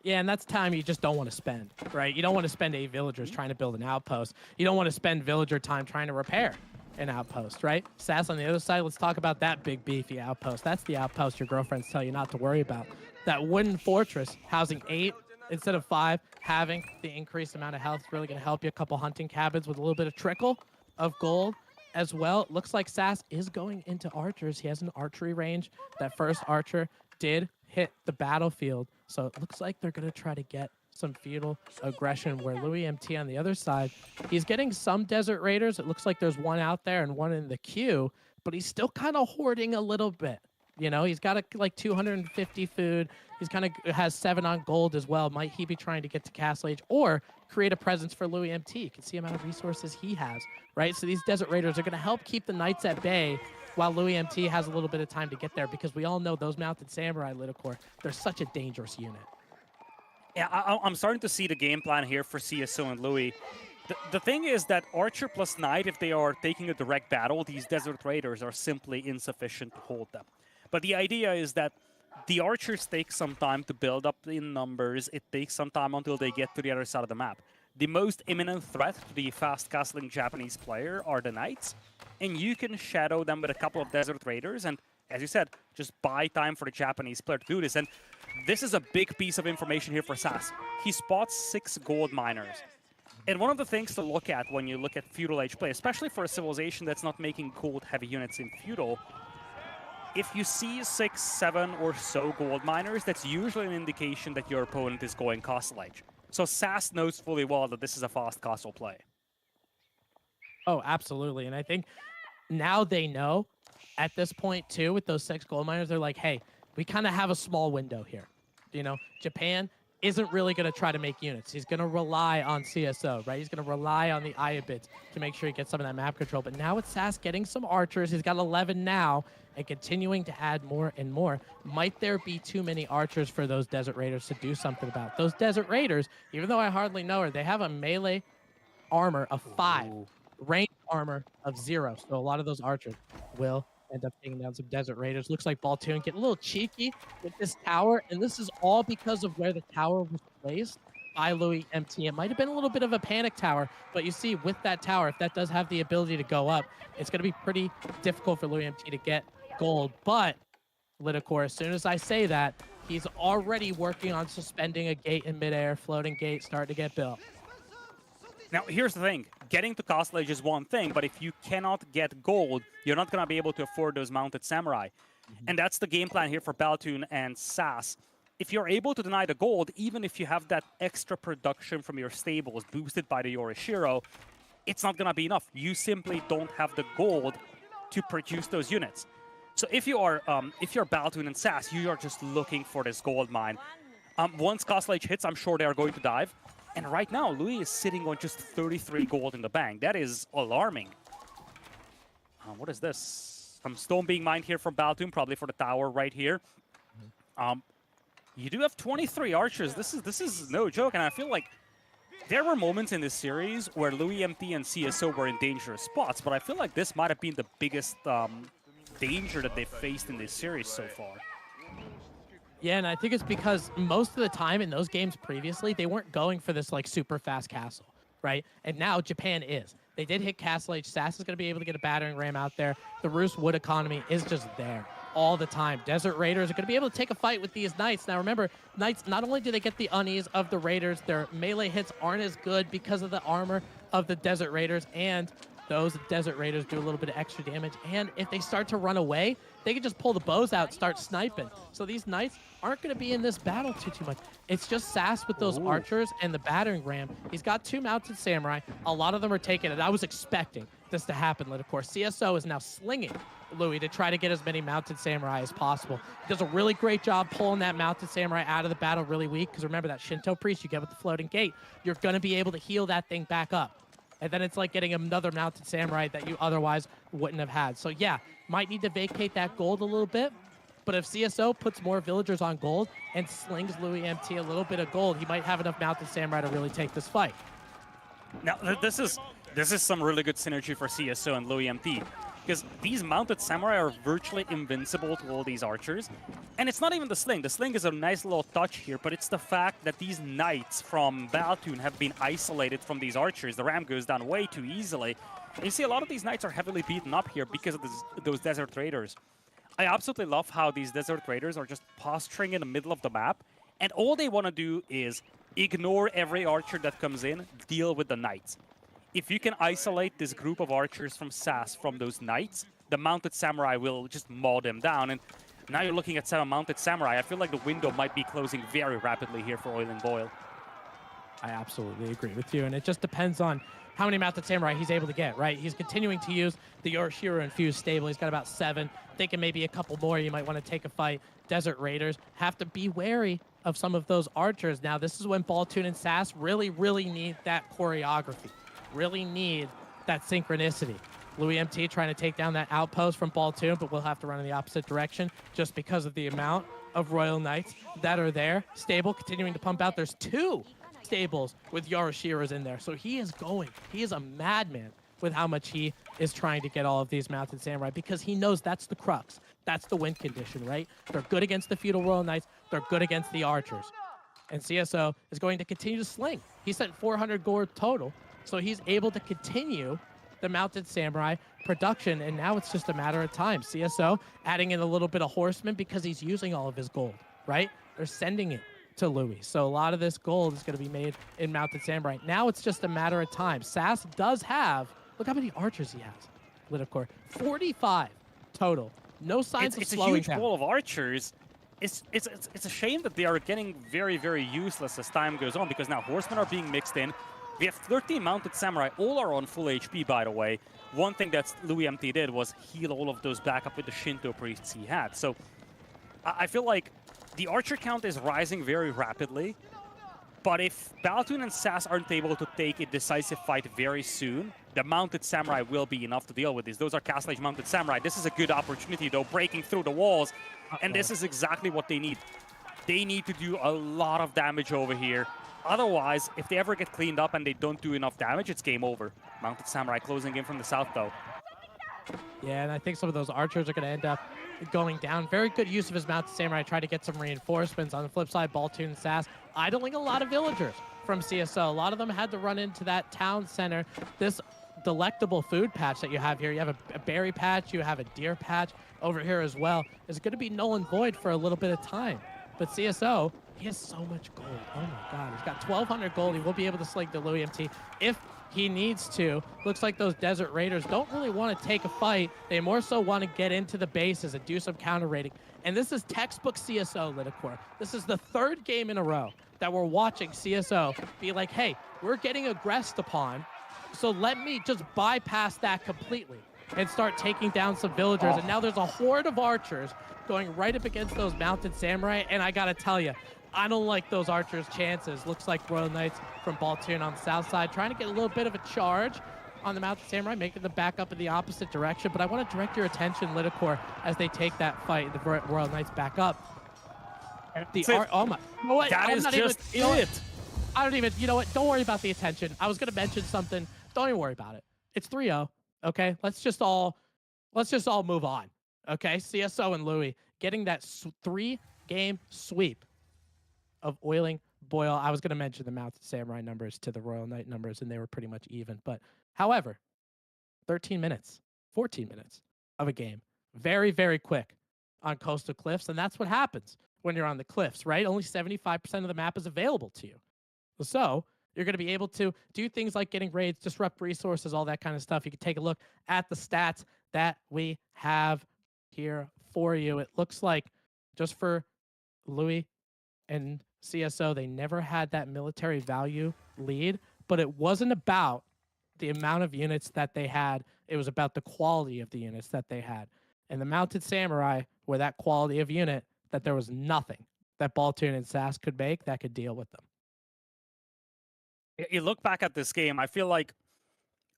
Yeah, and that's time you just don't want to spend, right? You don't want to spend 8 villagers trying to build an outpost. You don't want to spend villager time trying to repair an outpost, right? SAS on the other side, let's talk about that big beefy outpost. That's the outpost your girlfriends tell you not to worry about. That wooden fortress housing 8 instead of 5, having the increased amount of health is really going to help you. A couple hunting cabins with a little bit of trickle of gold as well. It looks like Sass is going into archers. He has an archery range. That first archer did hit the battlefield. So it looks like they're going to try to get some feudal aggression, where Louis MT on the other side, he's getting some Desert Raiders. It looks like there's one out there and one in the queue, but he's still kind of hoarding a little bit. You know, he's got like 250 food. He's kind of has 7 on gold as well. Might he be trying to get to Castle Age or create a presence for Louis MT? You can see the amount of resources he has, right? So these Desert Raiders are going to help keep the Knights at bay while Louis MT has a little bit of time to get there, because we all know those Mounted Samurai Lidocor, they're such a dangerous unit. Yeah, I'm starting to see the game plan here for CSO and Louis. The thing is that Archer plus Knight, if they are taking a direct battle, these Desert Raiders are simply insufficient to hold them. But the idea is that the Archers take some time to build up in numbers. It takes some time until they get to the other side of the map. The most imminent threat to the fast-castling Japanese player are the Knights, and you can shadow them with a couple of Desert Raiders, and as you said, just buy time for the Japanese player to do this. And this is a big piece of information here for Sass. He spots 6 gold miners. And one of the things to look at when you look at Feudal Age play, especially for a civilization that's not making gold-heavy units in Feudal, if you see 6, 7 or so gold miners, that's usually an indication that your opponent is going Castle Age. So Sass knows fully well that this is a fast castle play. Oh, absolutely. And I think now they know at this point too, with those 6 gold miners, they're like, hey, we kind of have a small window here. You know, Japan isn't really going to try to make units. He's going to rely on CSO, right? He's going to rely on the Iobits to make sure he gets some of that map control. But now with Sass getting some archers, he's got 11 now and continuing to add more and more. Might there be too many archers for those Desert Raiders to do something about? Those Desert Raiders, even though I hardly know her, they have a melee armor of 5, range armor of 0. So a lot of those archers will end up taking down some Desert Raiders. Looks like Baltoon getting a little cheeky with this tower, and this is all because of where the tower was placed by Louis MT. It might have been a little bit of a panic tower, but you see with that tower, if that does have the ability to go up, it's going to be pretty difficult for Louis MT to get gold. But Lidocor, as soon as I say that, he's already working on suspending a gate in midair, floating gate, starting to get built. Now, here's the thing. Getting to Castle Age is one thing, but if you cannot get gold, you're not going to be able to afford those Mounted Samurai. And that's the game plan here for Baltoon and Sass. If you're able to deny the gold, even if you have that extra production from your stables boosted by the Yorishiro, it's not going to be enough. You simply don't have the gold to produce those units. So if you're Baltoon and Sass, you are just looking for this gold mine. Once Castle Age hits, I'm sure they are going to dive. And right now, Louis is sitting on just 33 gold in the bank. That is alarming. What is this? Some stone being mined here from Baltoon, probably for the tower right here. You do have 23 archers. This is no joke, and I feel like there were moments in this series where Louis MT and CSO were in dangerous spots, but I feel like this might have been the biggest danger that they've faced in this series so far. Yeah, and I think it's because most of the time in those games previously, they weren't going for this like super fast castle, right? And now Japan is. They did hit Castle Age. Sass is going to be able to get a battering ram out there. The Roos wood economy is just there all the time. Desert Raiders are going to be able to take a fight with these Knights. Now remember, Knights, not only do they get the unease of the Raiders, their melee hits aren't as good because of the armor of the Desert Raiders, and those Desert Raiders do a little bit of extra damage. And if they start to run away, they can just pull the bows out and start sniping. So these Knights aren't going to be in this battle too much. It's just Sass with those archers and the battering ram. He's got 2 Mounted Samurai. A lot of them are taking it. I was expecting this to happen, of course. CSO is now slinging Louis to try to get as many Mounted Samurai as possible. He does a really great job pulling that Mounted Samurai out of the battle really weak, because remember that Shinto priest you get with the floating gate, you're going to be able to heal that thing back up. And then it's like getting another Mounted Samurai that you otherwise wouldn't have had. So yeah, might need to vacate that gold a little bit. But if CSO puts more villagers on gold and slings Louis MT a little bit of gold, he might have enough Mounted Samurai to really take this fight. Now, this is some really good synergy for CSO and Louis MT, because these Mounted Samurai are virtually invincible to all these archers. And it's not even the sling. The sling is a nice little touch here, but it's the fact that these Knights from Baltoon have been isolated from these archers. The ram goes down way too easily. And you see a lot of these Knights are heavily beaten up here because of those Desert Raiders. I absolutely love how these Desert Raiders are just posturing in the middle of the map, and all they want to do is ignore every archer that comes in, deal with the Knights. if you can isolate this group of archers from SAS from those knights, the mounted samurai will just maul them down. And now you're looking at 7 mounted samurai. I feel like the window might be closing very rapidly here for Oiling Boyle. I absolutely agree with you, and it just depends on how many mounted samurai he's able to get, right? He's continuing to use the Yorishiro infused stable. He's got about 7. Thinking maybe a couple more you might want to take a fight. Desert Raiders have to be wary of some of those archers. Now, this is when Baltoon and Sass really, really need that choreography, really need that synchronicity. Louis MT trying to take down that outpost from Baltoon, but we'll have to run in the opposite direction just because of the amount of Royal Knights that are there. Stable continuing to pump out. There's 2 stables with Yarishiras in there. So he is going. He is a madman with how much he is trying to get all of these mounted samurai because he knows that's the crux. That's the win condition, right? They're good against the feudal Royal Knights. They're good against the archers. And CSO is going to continue to sling. He sent 400 gold total, so he's able to continue the mounted samurai production, and now it's just a matter of time. CSO adding in a little bit of horsemen because he's using all of his gold, right? They're sending it to Louis. So a lot of this gold is going to be made in mounted samurai. Now it's just a matter of time. Sass does have, look how many archers he has, Lidakor. 45 total. No signs of slowing It's a huge down. wall of archers. It's a shame that they are getting very, very useless as time goes on, because now horsemen are being mixed in. We have 13 mounted samurai. All are on full HP, by the way. One thing that Louis MT did was heal all of those back up with the Shinto priests he had. So I feel like the archer count is rising very rapidly. But if Baltoon and Sass aren't able to take a decisive fight very soon, the mounted samurai will be enough to deal with this. Those are Castle Age mounted samurai. This is a good opportunity, though, breaking through the walls. And this is exactly what they need. They need to do a lot of damage over here. Otherwise, if they ever get cleaned up and they don't do enough damage, it's game over. Mounted samurai closing in from the south, though. Yeah, and I think some of those archers are going to end up going down. Very good use of his mounted samurai. Try to get some reinforcements. On the flip side, Baltoon and Sass idling a lot of villagers from CSO. A lot of them had to run into that town center. This delectable food patch that you have here, you have a berry patch, you have a deer patch over here as well, is going to be null and void for a little bit of time. But CSO, he has so much gold. Oh my God, he's got 1,200 gold. He will be able to sling the Louis MT if he needs to. Looks like those Desert Raiders don't really want to take a fight. They more so want to get into the bases and do some counter raiding. And this is textbook CSO, Lidakor. This is the 3rd game in a row that we're watching CSO be like, hey, we're getting aggressed upon, so let me just bypass that completely and start taking down some villagers. And now there's a horde of archers going right up against those mounted samurai. And I got to tell you, I don't like those archers' chances. Looks like Royal Knights from Baltoon on the south side trying to get a little bit of a charge on the mounted samurai, making them back up in the opposite direction. But I want to direct your attention, Lidakor, as they take that fight, the Royal Knights back up. Oh my, you know what? That is just it. I don't even, you know what? Don't worry about the attention. I was going to mention something. Don't even worry about it. It's 3-0. Okay, let's just all move on. Okay, CSO and Louis getting that 3-game sweep of Oiling Boyle. I was going to mention the mounted samurai numbers to the Royal Knight numbers, and they were pretty much even. But however, 13 minutes, 14 minutes of a game, very, very quick on coastal cliffs, and that's what happens when you're on the cliffs, right? Only 75% of the map is available to you. So you're going to be able to do things like getting raids, disrupt resources, all that kind of stuff. You can take a look at the stats that we have here for you. It looks like just for Louis and CSO, they never had that military value lead, but it wasn't about the amount of units that they had. It was about the quality of the units that they had. And the mounted samurai were that quality of unit that there was nothing that Baltoon and Sass could make that could deal with them. You look back at this game, I feel like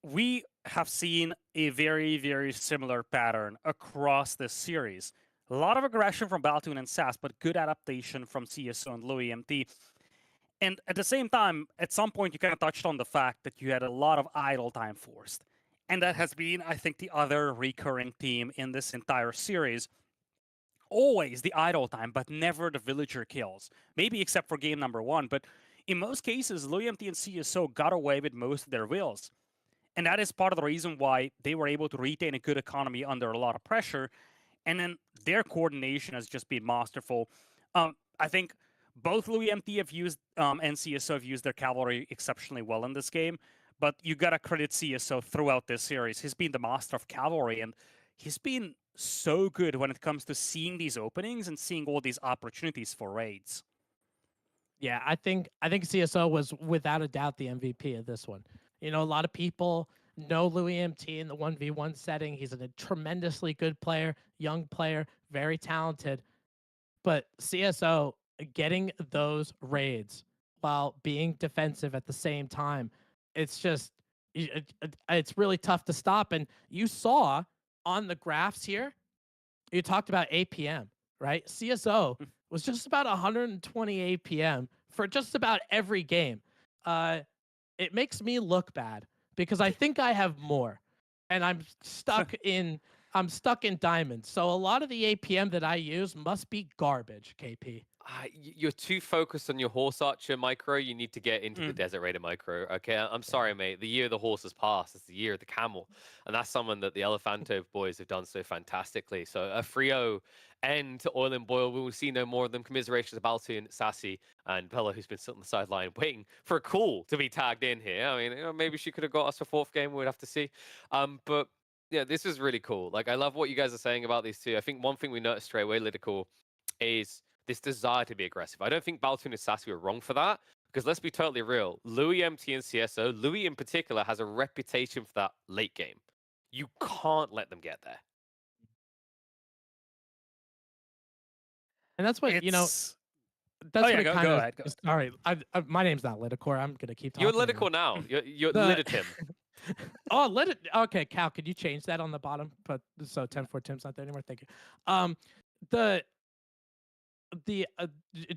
we have seen a very, very similar pattern across this series. A lot of aggression from Baltoon and Sass, but good adaptation from CSO and Louis MT. And at the same time, at some point, you kind of touched on the fact that you had a lot of idle time forced. And that has been, I think, the other recurring theme in this entire series. Always the idle time, but never the villager kills. Maybe except for game number 1, but in most cases, Louis MT and CSO got away with most of their wills. And that is part of the reason why they were able to retain a good economy under a lot of pressure. And then their coordination has just been masterful. I think both Louis MT have used and CSO have used their cavalry exceptionally well in this game. but you gotta credit CSO throughout this series. He's been the master of cavalry, and he's been so good when it comes to seeing these openings and seeing all these opportunities for raids. Yeah, I think CSO was without a doubt the MVP of this one. You know, a lot of people know Louis MT in the 1v1 setting. He's a tremendously good player, young player, very talented. But CSO getting those raids while being defensive at the same time, it's just it's really tough to stop. And you saw on the graphs here, you talked about APM, right? CSO was just about 120 APM for just about every game. Uh, it makes me look bad because I think I have more, and I'm stuck in diamonds. So a lot of the APM that I use must be garbage, KP. You're too focused on your horse archer micro. You need to get into the Mm. desert raider micro. Okay, I'm sorry, mate. The year of the horse has passed. It's the year of the camel, and that's someone that the Elephanto boys have done so fantastically. So a Frio and Oil and Boil, we will see no more of them. Commiserations of Baltoon, Sassy, and Bella, who's been sitting on the sideline waiting for a call to be tagged in here. I mean, maybe she could have got us a fourth game. We'd have to see. But yeah, this is really cool. Like, I love what you guys are saying about these two. I think one thing we noticed straight away, Lytical, is this desire to be aggressive. I don't think Baltoon and Sassy were wrong for that, because let's be totally real. Louis MT and CSO, Louis in particular, has a reputation for that late game. You can't let them get there. And that's what It's that's oh what yeah, it go kind go of ahead. Go is. ahead. All right, my name's not Liticor. I'm gonna keep You're talking. Lytical now. You're The Liditim. oh, let it. Okay, Cal, could you change that on the bottom? But so 10-4 Tim's not there anymore. Thank you. The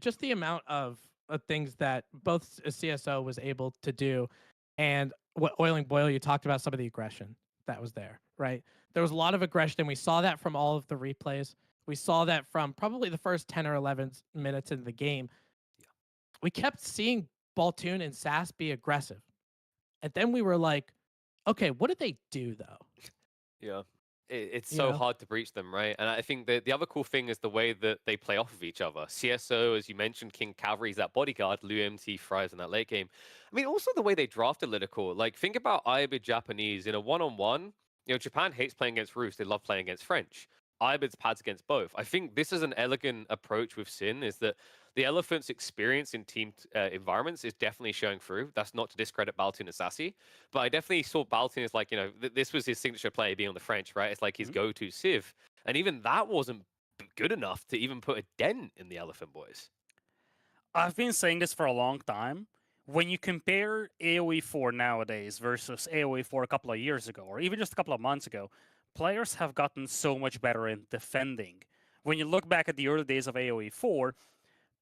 just the amount of things that both CSO was able to do, and what Oiling Boil, you talked about some of the aggression that was there, right? There was a lot of aggression, and we saw that from all of the replays. We saw that from probably the first 10 or 11 minutes in the game. Yeah. We kept seeing Baltoon and Sass be aggressive, and then we were like, okay, what did they do though? Yeah. It's You so know? hard to breach them, right? And I think the other cool thing is the way that they play off of each other. CSO, as you mentioned, King Cavalry is that bodyguard. Lou MT thrives in that late game. I mean, also the way they draft Political. Like, think about Ibid Japanese in a one-on-one. You know, Japan hates playing against Rus. They love playing against French. Ibid's pads against both. I think this is an elegant approach with Sin, is that the Elephant's experience in team environments is definitely showing through. That's not to discredit Baltoon and Sassy, but I definitely saw Baltoon as like, this was his signature play being on the French, right? It's like his go-to civ. And even that wasn't good enough to even put a dent in the Elephant boys. I've been saying this for a long time. When you compare AoE 4 nowadays versus AoE 4 a couple of years ago, or even just a couple of months ago, players have gotten so much better in defending. When you look back at the early days of AoE 4,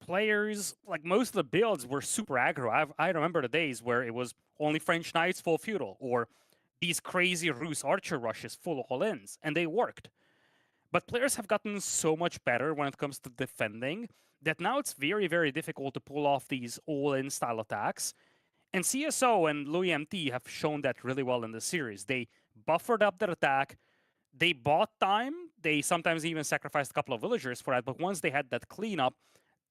players, like most of the builds, were super aggro. I remember the days where it was only French Knights full feudal, or these crazy Rus archer rushes full all-ins, and they worked. But players have gotten so much better when it comes to defending that now it's very, very difficult to pull off these all-in style attacks. And CSO and Louis MT have shown that really well in the series. They buffered up their attack. They bought time. They sometimes even sacrificed a couple of villagers for that. But once they had that cleanup,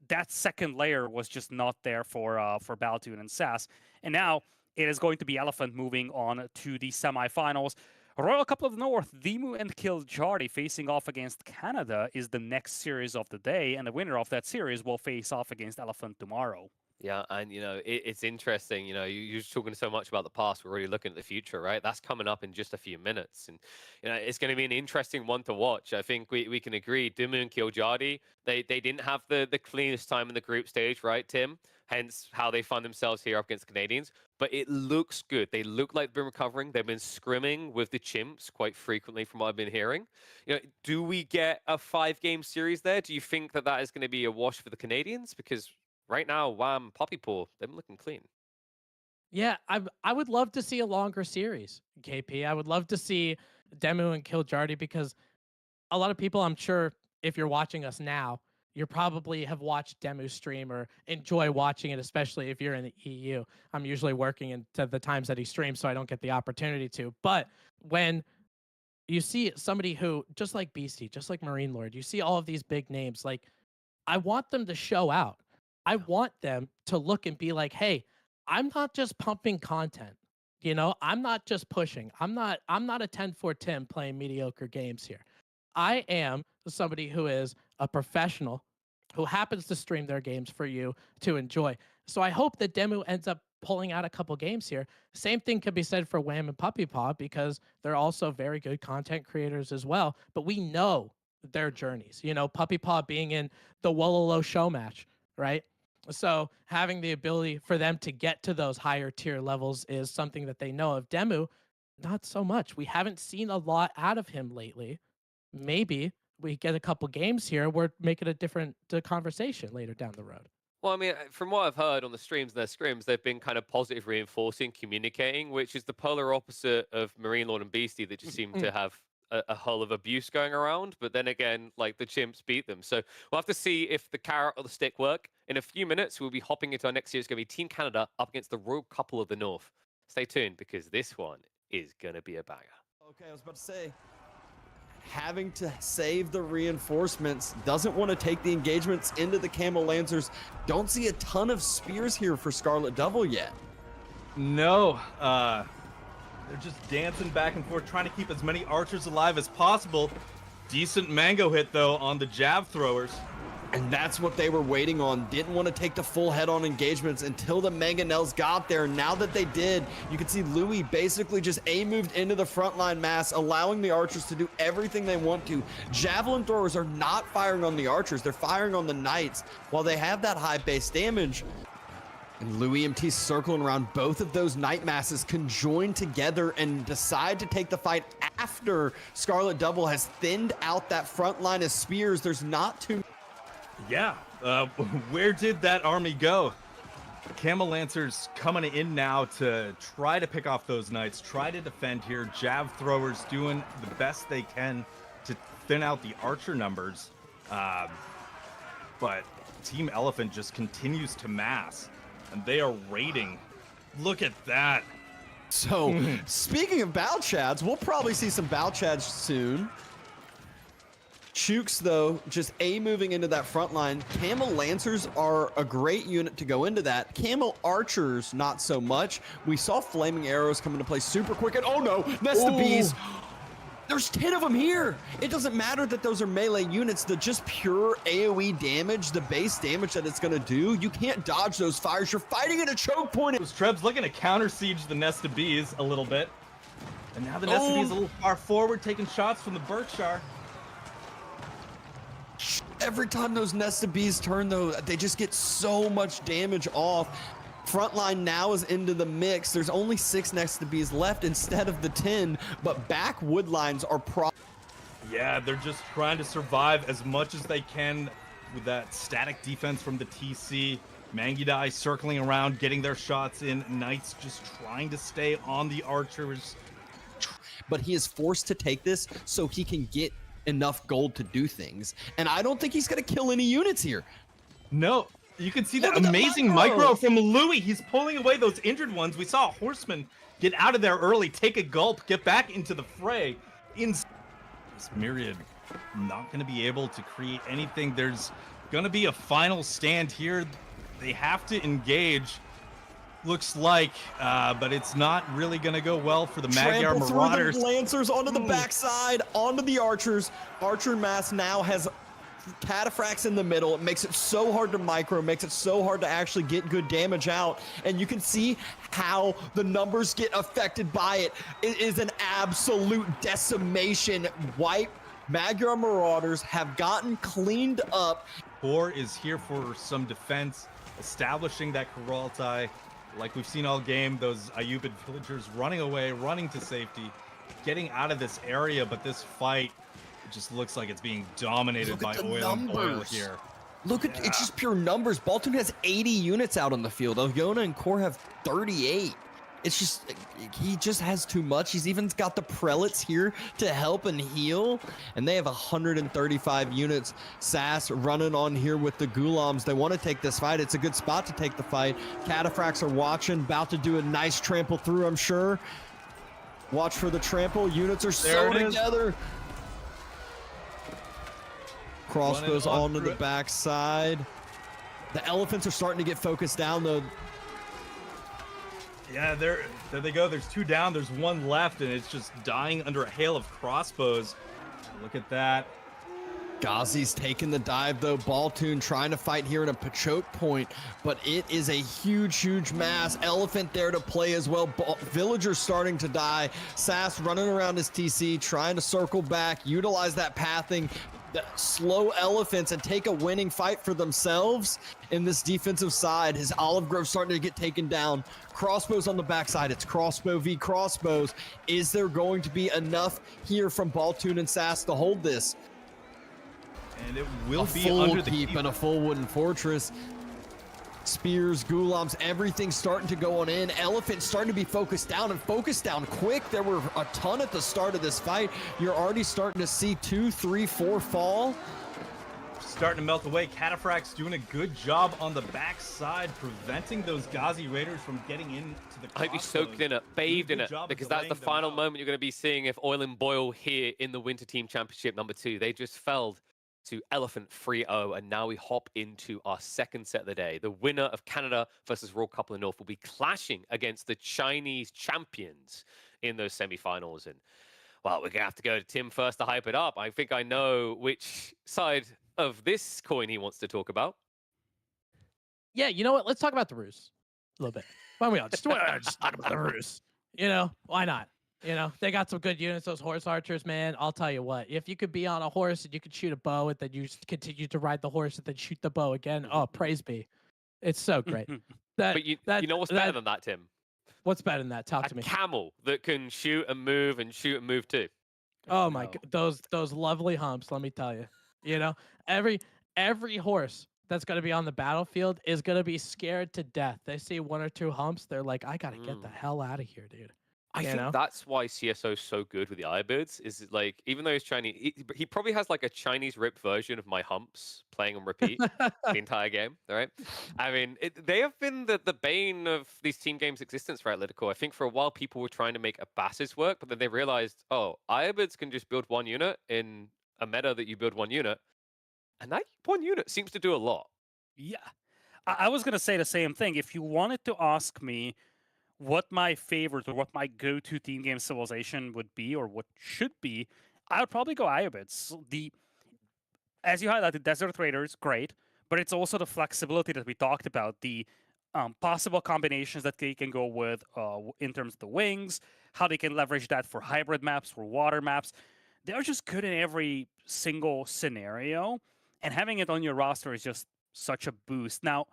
that second layer was just not there for Baltoon and Sass. And now it is going to be Elephant moving on to the semifinals. Royal Cup of the North, Dimu and Kiljardi facing off against Canada is the next series of the day, and the winner of that series will face off against Elephant tomorrow. Yeah, and it's interesting. You're talking so much about the past. We're really looking at the future, right? That's coming up in just a few minutes, and it's going to be an interesting one to watch. I think we can agree. Dimu and Kiljardi, they didn't have the cleanest time in the group stage, right, Tim? Hence how they find themselves here up against Canadians. But it looks good. They look like they've been recovering. They've been scrimming with the chimps quite frequently, from what I've been hearing. Do we get a 5-game series there? Do you think that is going to be a wash for the Canadians? Because right now, Wham, Poppy Pool, they've been looking clean. Yeah, I would love to see a longer series, KP. I would love to see Demu and Kiljardi because a lot of people, I'm sure, if you're watching us now, you probably have watched Demu stream or enjoy watching it, especially if you're in the EU. I'm usually working into the times that he streams, so I don't get the opportunity to. But when you see somebody who, just like Beastie, just like Marine Lord, you see all of these big names, like, I want them to show out. I want them to look and be like, hey, I'm not just pumping content. You know, I'm not just pushing. I'm not a 10 for 10 playing mediocre games here. I am somebody who is a professional who happens to stream their games for you to enjoy. So I hope that Demu ends up pulling out a couple games here. Same thing could be said for Wham and Puppy Paw because they're also very good content creators as well. But we know their journeys. You know, Puppy Paw being in the Wololo show match, right? So having the ability for them to get to those higher tier levels is something that they know of. Demu, not so much. We haven't seen a lot out of him lately. Maybe we get a couple games here. We're making a different conversation later down the road. Well, I mean, from what I've heard on the streams and their scrims, they've been kind of positive reinforcing, communicating, which is the polar opposite of Marine Lord and Beastie that just seem to have a hull of abuse going around. But then again, like the chimps beat them. So we'll have to see if the carrot or the stick work. In a few minutes, we'll be hopping into our next series. It's going to be Team Canada up against the Royal Couple of the North. Stay tuned because this one is going to be a banger. Okay, I was about to say, having to save the reinforcements, doesn't want to take the engagements into the Camel Lancers. Don't see a ton of spears here for Scarlet Devil yet. No, they're just dancing back and forth, trying to keep as many archers alive as possible. Decent mango hit, though, on the jab throwers. And that's what they were waiting on. Didn't want to take the full head-on engagements until the Mangonels got there. Now that they did, you can see Louis basically just A-moved into the frontline mass, allowing the archers to do everything they want to. Javelin throwers are not firing on the archers. They're firing on the knights while they have that high base damage. And Louis MT circling around both of those knight masses can join together and decide to take the fight after Scarlet Devil has thinned out that front line of spears. There's not too Yeah, where did that army go? Camel Lancers coming in now to try to pick off those knights, try to defend here. Jab throwers doing the best they can to thin out the archer numbers. But Team Elephant just continues to mass, and they are raiding. Look at that. So, speaking of Bow Chads, we'll probably see some Bow Chads soon. Chooks, though, just moving into that front line. Camel Lancers are a great unit to go into that. Camel Archers, not so much. We saw Flaming Arrows come into play super quick, and oh no, Nest of Bees. There's 10 of them here. It doesn't matter that those are melee units. The just pure AoE damage, the base damage that it's going to do, you can't dodge those fires. You're fighting at a choke point. Treb's looking to counter siege the Nest of Bees a little bit. And now the Nest of Bees a little far forward, taking shots from the Berkshire. Every time those Nest of Bees turn, though, they just get so much damage off. Frontline now is into the mix. There's only 6 Nest of Bees left instead of the 10, but back wood lines are Yeah, they're just trying to survive as much as they can with that static defense from the TC. Mangudai circling around, getting their shots in. Knights just trying to stay on the archers. But he is forced to take this so he can get enough gold to do things. And I don't think he's going to kill any units here. No, you can see that Look at amazing micro from Louis. He's pulling away those injured ones. We saw a horseman get out of there early, take a gulp, get back into the fray. This Myriad not going to be able to create anything. There's going to be a final stand here. They have to engage. Looks like, but it's not really going to go well for the Magyar Marauders. Through the Lancers onto the backside, onto the Archers. Archer mass now has Cataphracts in the middle. It makes it so hard to micro, makes it so hard to actually get good damage out. And you can see how the numbers get affected by it. It is an absolute decimation. Magyar Marauders have gotten cleaned up. Core is here for some defense, establishing that Kurultai. Like we've seen all game, those Ayubid villagers running away, running to safety, getting out of this area, but this fight just looks like it's being dominated by oil and oil here. Look at it's just pure numbers. Baltoon has 80 units out on the field. Elgona and Core have 38. It's just, he just has too much. He's even got the prelates here to help and heal. And they have 135 units. Sass running on here with the Ghulams. They want to take this fight. It's a good spot to take the fight. Cataphracts are watching, about to do a nice trample through, I'm sure. Watch for the trample. Units are so together. Crossbows onto the backside. The elephants are starting to get focused down, though. Yeah, there they go. There's 2 down. There's 1 left, and it's just dying under a hail of crossbows. Look at that. Ghazi's taking the dive though. Baltoon trying to fight here in a choke point, but it is a huge mass. Elephant there to play as well. Villager starting to die. Sass running around his TC, trying to circle back, utilize that pathing, slow elephants, and take a winning fight for themselves in this defensive side. His Olive Grove starting to get taken down. Crossbows on the backside. It's crossbow v crossbows. Is there going to be enough here from Baltoon and Sass to hold this? And it will be full under the keep and a full wooden fortress. Spears, gulams, everything starting to go on in. Elephant starting to be focused down and focused down quick. There were a ton at the start of this fight. You're already starting to see 2, 3, 4 fall. Starting to melt away. Cataphract's doing a good job on the backside, preventing those Ghazi Raiders from getting into the crossbows. I hope you soaked in it, bathed in it, because that's the final moment you're going to be seeing if Oil and Boil here in the Winter Team Championship number 2. They just fell to Elephant 3-0, and now we hop into our second set of the day. The winner of Canada versus Royal Couple of North will be clashing against the Chinese champions in those semifinals. And, well, we're going to have to go to Tim first to hype it up. I think I know which side of this coin he wants to talk about. Yeah, you know what? Let's talk about the Rus a little bit. Why don't we all just talk about the Rus? You know, why not? You know, they got some good units, those horse archers, man. I'll tell you what, if you could be on a horse and you could shoot a bow and then you just continue to ride the horse and then shoot the bow again, oh, praise be. It's so great. But you know what's better than that, Tim? What's better than that? Talk to me. A camel that can shoot and move too. Oh my god, those lovely humps, let me tell you. You know, every horse that's going to be on the battlefield is going to be scared to death. They see 1 or 2 humps, they're like, I got to get the hell out of here, dude. I think that's why CSO is so good with the Ironbirds, is like, even though he's Chinese, he probably has like a Chinese ripped version of my humps playing on repeat the entire game, right? I mean, they have been the bane of these team games' existence, right, Lidico? I think for a while people were trying to make Abbasis work, but then they realized, oh, Ironbirds can just build 1 unit in a meta that you build 1 unit, and that 1 unit seems to do a lot. Yeah. I was going to say the same thing. If you wanted to ask me what my favorite or what my go-to team game civilization would be or what should be, I would probably go Iobits. As you highlighted, Desert Raiders, great, but it's also the flexibility that we talked about, the possible combinations that they can go with in terms of the wings, how they can leverage that for hybrid maps, for water maps. They're just good in every single scenario, and having it on your roster is just such a boost. Now,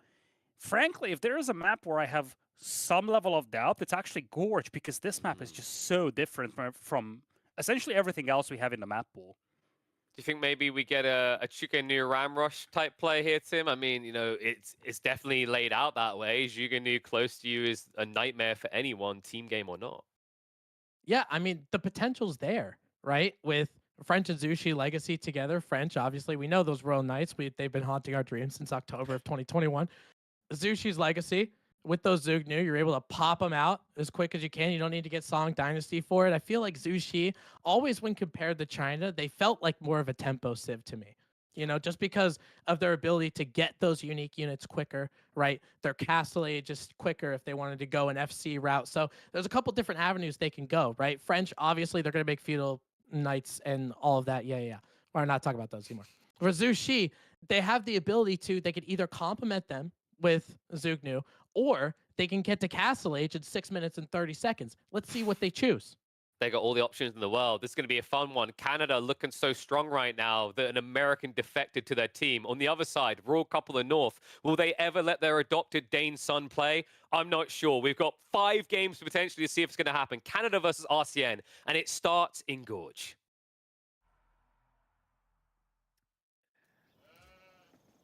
frankly, if there is a map where I have some level of doubt, it's actually Gorge, because this map is just so different from essentially everything else we have in the map pool. Do you think maybe we get a Chuganu Ram Rush type play here, Tim? I mean, you know, it's definitely laid out that way. Chuganu close to you is a nightmare for anyone, team game or not. Yeah, I mean, the potential's there, right? With French and Zushi Legacy together. French, obviously, we know those Royal Knights. They've been haunting our dreams since October of 2021. Zushi's Legacy, with those Zugnu, you're able to pop them out as quick as you can. You don't need to get Song Dynasty for it. I feel like Zushi, always when compared to China, they felt like more of a tempo civ to me. You know, just because of their ability to get those unique units quicker, right? Their castle age is quicker if they wanted to go an FC route. So there's a couple different avenues they can go, right? French, obviously, they're going to make feudal knights and all of that. Yeah. We're not talking about those anymore. For Zushi, they have the ability to, they could either complement them with Zugnu, or they can get to castle age in 6 minutes and 30 seconds. Let's see what they choose. They got all the options in the world. This is going to be a fun one. Canada looking so strong right now that an American defected to their team. On the other side, Royal Couple of North. Will they ever let their adopted Dane son play? I'm not sure. We've got 5 games potentially to see if it's going to happen. Canada versus RCN, and it starts in Gorge.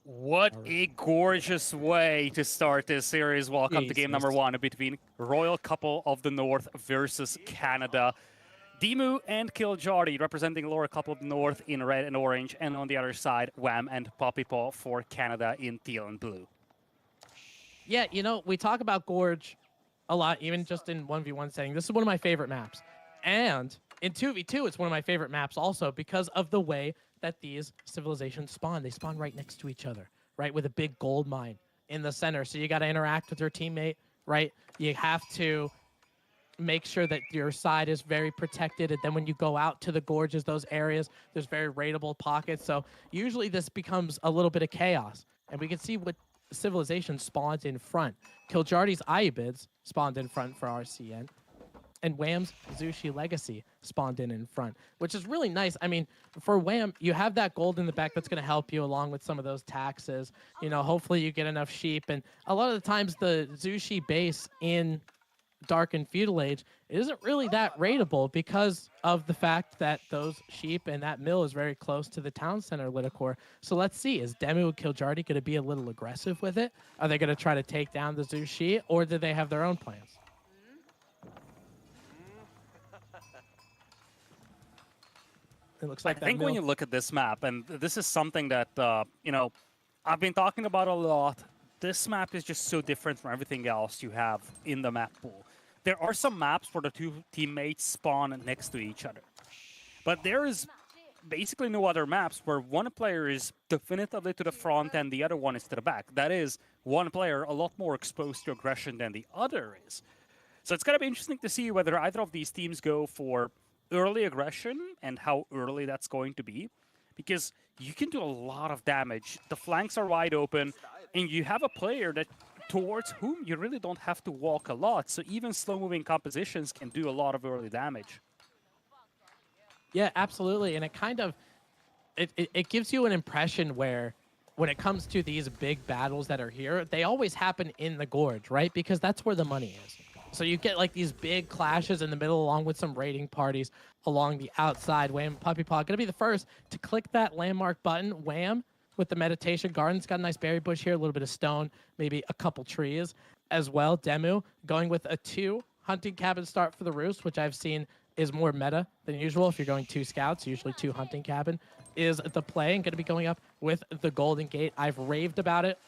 What a gorgeous way to start this series. Welcome to game number 1 between Royal Couple of the North versus Canada. Dimu and Kiljari representing Royal Couple of the North in red and orange, and on the other side, Wham and Poppy Paw for Canada in teal and blue. Yeah, you know, we talk about Gorge a lot, even just in 1v1 setting. This is one of my favorite maps. And in 2v2, it's one of my favorite maps also because of the way that these civilizations spawn. They spawn right next to each other, right? With a big gold mine in the center. So you got to interact with your teammate right? You have to make sure that your side is very protected. And then when you go out to the gorges, those areas, there's very raidable pockets. So usually this becomes a little bit of chaos. And we can see what civilization spawned in front. Kiljardi's Ayyubids spawned in front for RCN. And Wham's Zushi Legacy spawned in front, which is really nice. I mean, for Wham, you have that gold in the back that's going to help you along with some of those taxes. You know, hopefully you get enough sheep. And a lot of the times the Zushi base in Dark and Feudal Age isn't really that raidable because of the fact that those sheep and that mill is very close to the town center Lidakor. So let's see, is Demu and Kiljardi going to be a little aggressive with it? Are they going to try to take down the Zushi, or do they have their own plans? It looks like I think when you look at this map, and this is something that, I've been talking about a lot, this map is just so different from everything else you have in the map pool. There are some maps where the two teammates spawn next to each other. But there is basically no other maps where one player is definitively to the front and the other one is to the back. That is, one player a lot more exposed to aggression than the other is. So it's going to be interesting to see whether either of these teams go for early aggression and how early that's going to be. Because you can do a lot of damage. The flanks are wide open, and you have a player that towards whom you really don't have to walk a lot. So even slow-moving compositions can do a lot of early damage. Yeah, absolutely. And it kind of, it gives you an impression where when it comes to these big battles that are here, they always happen in the gorge, right? Because that's where the money is. So you get like these big clashes in the middle along with some raiding parties along the outside. Wham, Puppy Paw, gonna be the first to click that landmark button. Wham, with the meditation garden's got a nice berry bush here, a little bit of stone, maybe a couple trees as well. Demu going with a 2 hunting cabin start for the roost, which I've seen is more meta than usual. If you're going 2 scouts, usually 2 hunting cabin is the play, and going to be going up with the Golden Gate. I've raved about it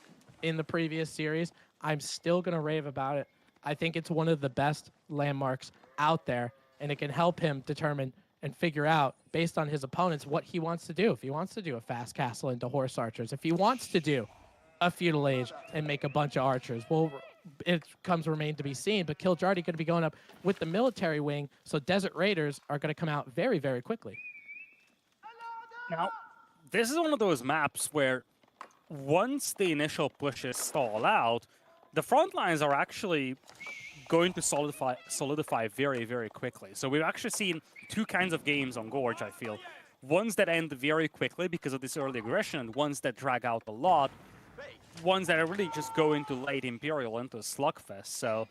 in the previous series. I'm still going to rave about it. I think it's one of the best landmarks out there, and it can help him determine and figure out, based on his opponents, what he wants to do. If he wants to do a fast castle into horse archers, if he wants to do a feudal age and make a bunch of archers, well, it comes remain to be seen. But Kiljardi going to be going up with the military wing, so Desert Raiders are going to come out very, very quickly. Now, this is one of those maps where once the initial pushes stall out, the front lines are actually going to solidify very, very quickly. So we've actually seen 2 kinds of games on Gorge, I feel. Ones that end very quickly because of this early aggression, and ones that drag out a lot. Ones that are really just go into late Imperial, into a slugfest. So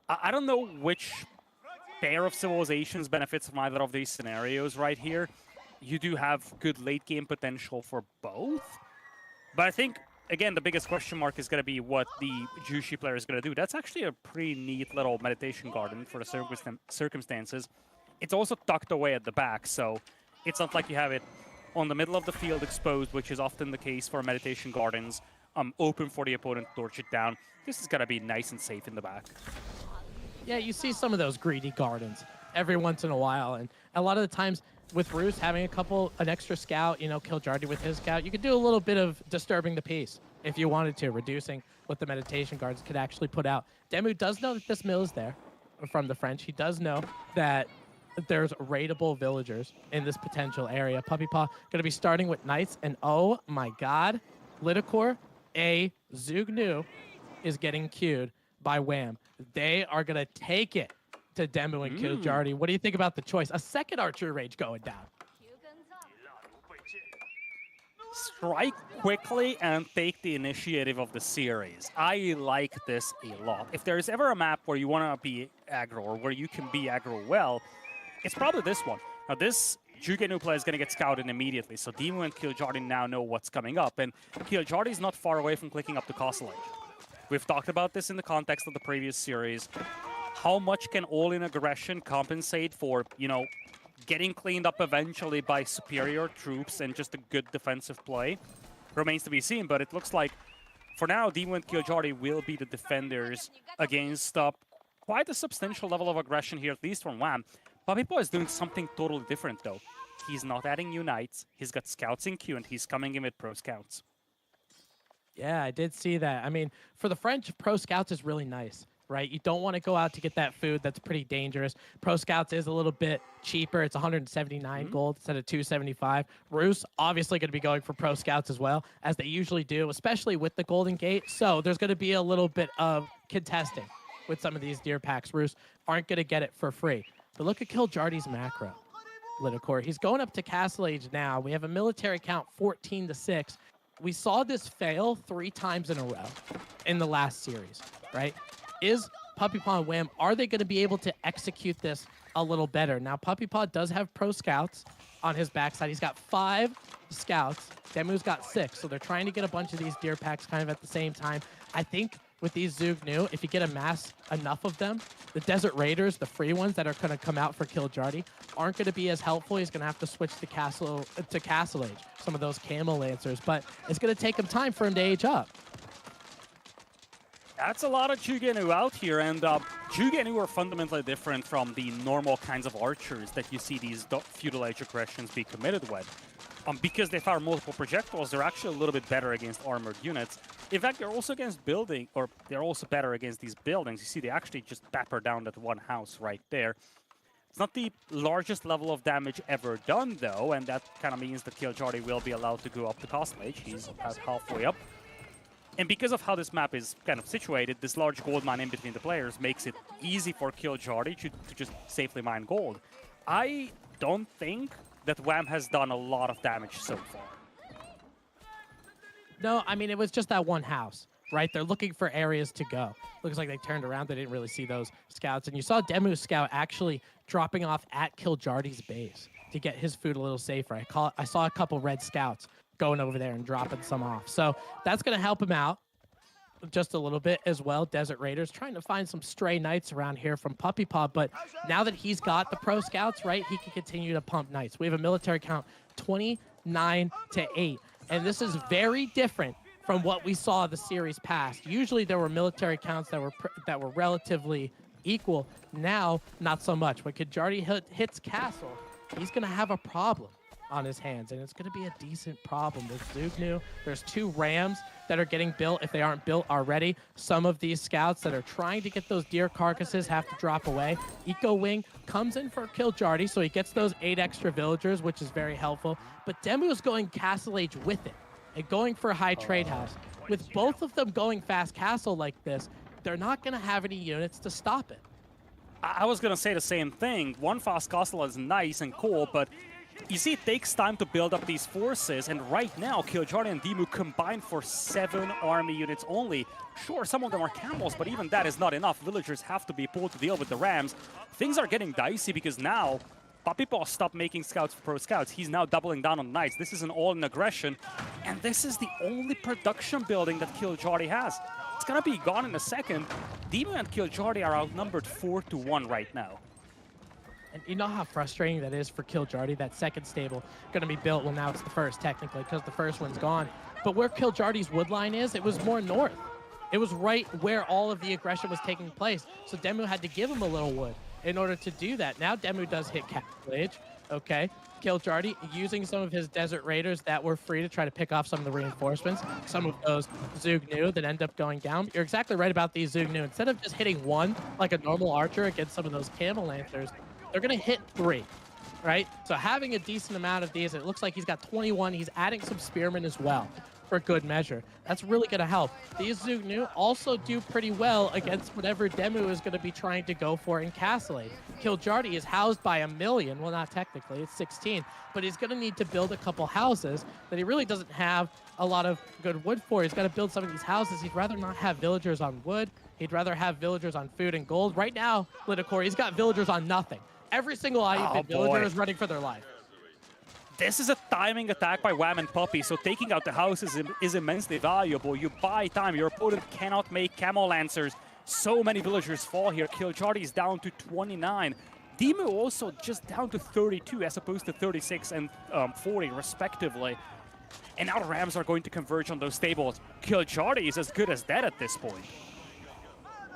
I don't know which pair of civilizations benefits from either of these scenarios right here. You do have good late game potential for both. But I think, again, the biggest question mark is going to be what the Jushi player is going to do. That's actually a pretty neat little meditation garden for the circumstances. It's also tucked away at the back, so it's not like you have it on the middle of the field exposed, which is often the case for meditation gardens, open for the opponent to torch it down. This is going to be nice and safe in the back. Yeah, you see some of those greedy gardens every once in a while, and a lot of the times with Roos having an extra scout, Kiljardi with his scout, you could do a little bit of disturbing the peace if you wanted to, reducing what the meditation guards could actually put out. Demu does know that this mill is there from the French. He does know that there's raidable villagers in this potential area. Puppy Paw going to be starting with knights, and oh my god, Lidakor, a Zugnu is getting queued by Wham. They are going to take it to Demu and Kiljardi. What do you think about the choice? A second archer rage going down. Strike quickly and take the initiative of the series. I like this a lot. If there's ever a map where you want to be aggro, or where you can be aggro well, it's probably this one. Now this Jugenu play is going to get scouted immediately, so Demu and Kiljardi now know what's coming up, and Kiljardi is not far away from clicking up the Castle Age. We've talked about this in the context of the previous series. How much can all-in aggression compensate for, getting cleaned up eventually by superior troops and just a good defensive play? Remains to be seen, but it looks like, for now, Demu and Kiljardi will be the defenders against quite a substantial level of aggression here, at least from Wham. Puppy Paw is doing something totally different, though. He's not adding new knights, he's got scouts in queue, and he's coming in with pro scouts. Yeah, I did see that. I mean, for the French, pro scouts is really nice right? You don't want to go out to get that food. That's pretty dangerous. Pro Scouts is a little bit cheaper. It's 179 gold instead of 275. Roos obviously going to be going for Pro Scouts as well, as they usually do, especially with the Golden Gate. So there's going to be a little bit of contesting with some of these deer packs. Roos aren't going to get it for free. But look at Killjardy's macro. Lidakor. He's going up to Castle Age now. We have a military count 14-6. We saw this fail 3 times in a row in the last series, right? Is Puppy Paw and Wham, are they going to be able to execute this a little better? Now, Puppy Paw does have Pro Scouts on his backside. He's got 5 Scouts. Demu's got 6. So they're trying to get a bunch of these deer packs kind of at the same time. I think with these Zugnu, if you get enough of them, the Desert Raiders, the free ones that are going to come out for Killjardy, aren't going to be as helpful. He's going to have to switch to Castle Age, some of those Camel Lancers, but it's going to take him time for him to age up. That's a lot of Jugenu out here, and Jugenu are fundamentally different from the normal kinds of archers that you see these feudal age aggressions be committed with. Because they fire multiple projectiles, they're actually a little bit better against armored units. In fact, they're also they're also better against these buildings. You see, they actually just pepper down that one house right there. It's not the largest level of damage ever done, though, and that kind of means that Killjardy will be allowed to go up to Castle Age. He's about halfway up. And because of how this map is kind of situated, this large gold mine in between the players makes it easy for Killjardy to just safely mine gold. I don't think that Wham has done a lot of damage so far. No, I mean, it was just that one house, right? They're looking for areas to go. Looks like they turned around. They didn't really see those scouts. And you saw Demu's scout actually dropping off at Killjardy's base to get his food a little safer. I saw a couple red scouts going over there and dropping some off. So that's going to help him out just a little bit as well. Desert Raiders trying to find some stray knights around here from Puppy Paw, but now that he's got the Pro Scouts, right, he can continue to pump knights. We have a military count 29-8, and this is very different from what we saw the series past. Usually there were military counts that were relatively equal. Now, not so much. When Killjardy hits Castle, he's going to have a problem on his hands, and it's going to be a decent problem. There's Zugnu, there's 2 Rams that are getting built if they aren't built already. Some of these scouts that are trying to get those deer carcasses have to drop away. Eco Wing comes in for Killjardy, so he gets those 8 extra villagers, which is very helpful. But Demu's going Castle Age with it and going for a high trade house. With both of them going fast castle like this, they're not going to have any units to stop it. I was going to say the same thing. One fast castle is nice and cool, but you see, it takes time to build up these forces, and right now, Killjardy and Demu combined for 7 army units only. Sure, some of them are camels, but even that is not enough. Villagers have to be pulled to deal with the Rams. Things are getting dicey because now, Puppy Paw stopped making scouts for Pro Scouts. He's now doubling down on Knights. This is an all-in aggression, and this is the only production building that Killjardy has. It's gonna be gone in a second. Demu and Killjardy are outnumbered 4-1 right now. And you know how frustrating that is for Killjardy, that second stable going to be built. Well, now it's the first, technically, because the first one's gone. But where Killjardy's wood line is, it was more north. It was right where all of the aggression was taking place. So Demu had to give him a little wood in order to do that. Now Demu does hit Castle Age. Okay. Killjardy using some of his Desert Raiders that were free to try to pick off some of the reinforcements. Some of those Zugnu that end up going down. You're exactly right about these Zugnu. Instead of just hitting 1 like a normal archer against some of those Camel Lancers, they're going to hit 3, right? So having a decent amount of these, it looks like he's got 21. He's adding some spearmen as well for good measure. That's really going to help. These Zugnu also do pretty well against whatever Demu is going to be trying to go for in Castle Age. Killjardy is housed by 1 million. Well, not technically, it's 16. But he's going to need to build a couple houses that he really doesn't have a lot of good wood for. He's got to build some of these houses. He'd rather not have villagers on wood. He'd rather have villagers on food and gold. Right now, Lidakor, he's got villagers on nothing. Every single IUP villager is running for their life. This is a timing attack by Wham and Puppy, so taking out the house is immensely valuable. You buy time. Your opponent cannot make Camel Lancers. So many villagers fall here. Killjardy is down to 29. Demu also just down to 32 as opposed to 36 and 40 respectively. And now the Rams are going to converge on those stables. Killjardy is as good as dead at this point.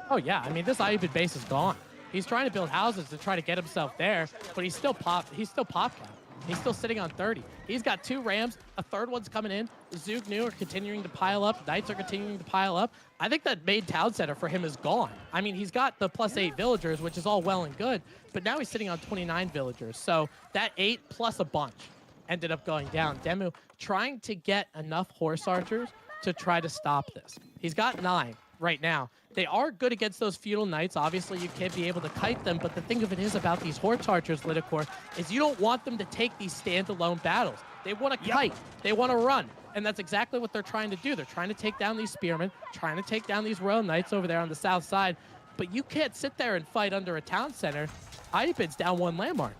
Oh yeah, I mean, this IUP base is gone. He's trying to build houses to try to get himself there, but he's still pop cap. He's still sitting on 30. He's got 2 Rams. A third one's coming in. Zug Nu are continuing to pile up. Knights are continuing to pile up. I think that main town center for him is gone. I mean, he's got the +8 villagers, which is all well and good, but now he's sitting on 29 villagers. So that 8 plus a bunch ended up going down. Demu trying to get enough horse archers to try to stop this. He's got 9 right now. They are good against those feudal knights. Obviously, you can't be able to kite them, but the thing of it is about these horse archers, Lidicor, is you don't want them to take these standalone battles. They want to kite. They want to run. And that's exactly what they're trying to do. They're trying to take down these spearmen, trying to take down these royal knights over there on the south side. But you can't sit there and fight under a town center. Aibid's down 1 landmark.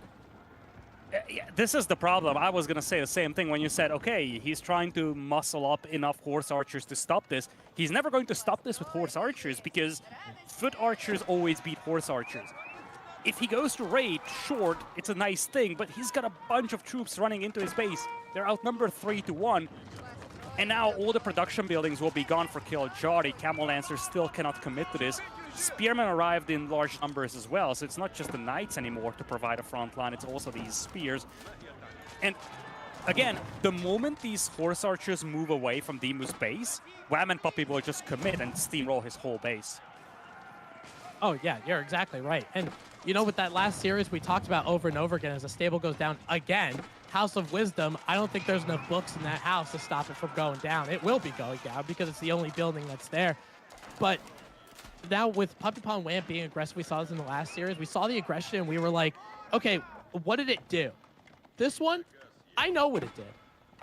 Yeah, this is the problem. I was going to say the same thing when you said, okay, he's trying to muscle up enough horse archers to stop this. He's never going to stop this with horse archers because foot archers always beat horse archers. If he goes to raid short, it's a nice thing, but he's got a bunch of troops running into his base. They're outnumbered 3-1. And now all the production buildings will be gone for Kiljari. Camel Lancers still cannot commit to this. Spearmen arrived in large numbers as well, so it's not just the knights anymore to provide a front line, it's also these spears. And again, the moment these horse archers move away from Demu's base, Wham and Puppy will just commit and steamroll his whole base. Oh, yeah, you're exactly right. And you know, with that last series we talked about over and over again, as the stable goes down again, House of Wisdom, I don't think there's enough books in that house to stop it from going down. It will be going down because it's the only building that's there. But now with Puppy Paw and Wham being aggressive, we saw this in the last series, we saw the aggression and we were like, okay, what did it do? This one, I know what it did.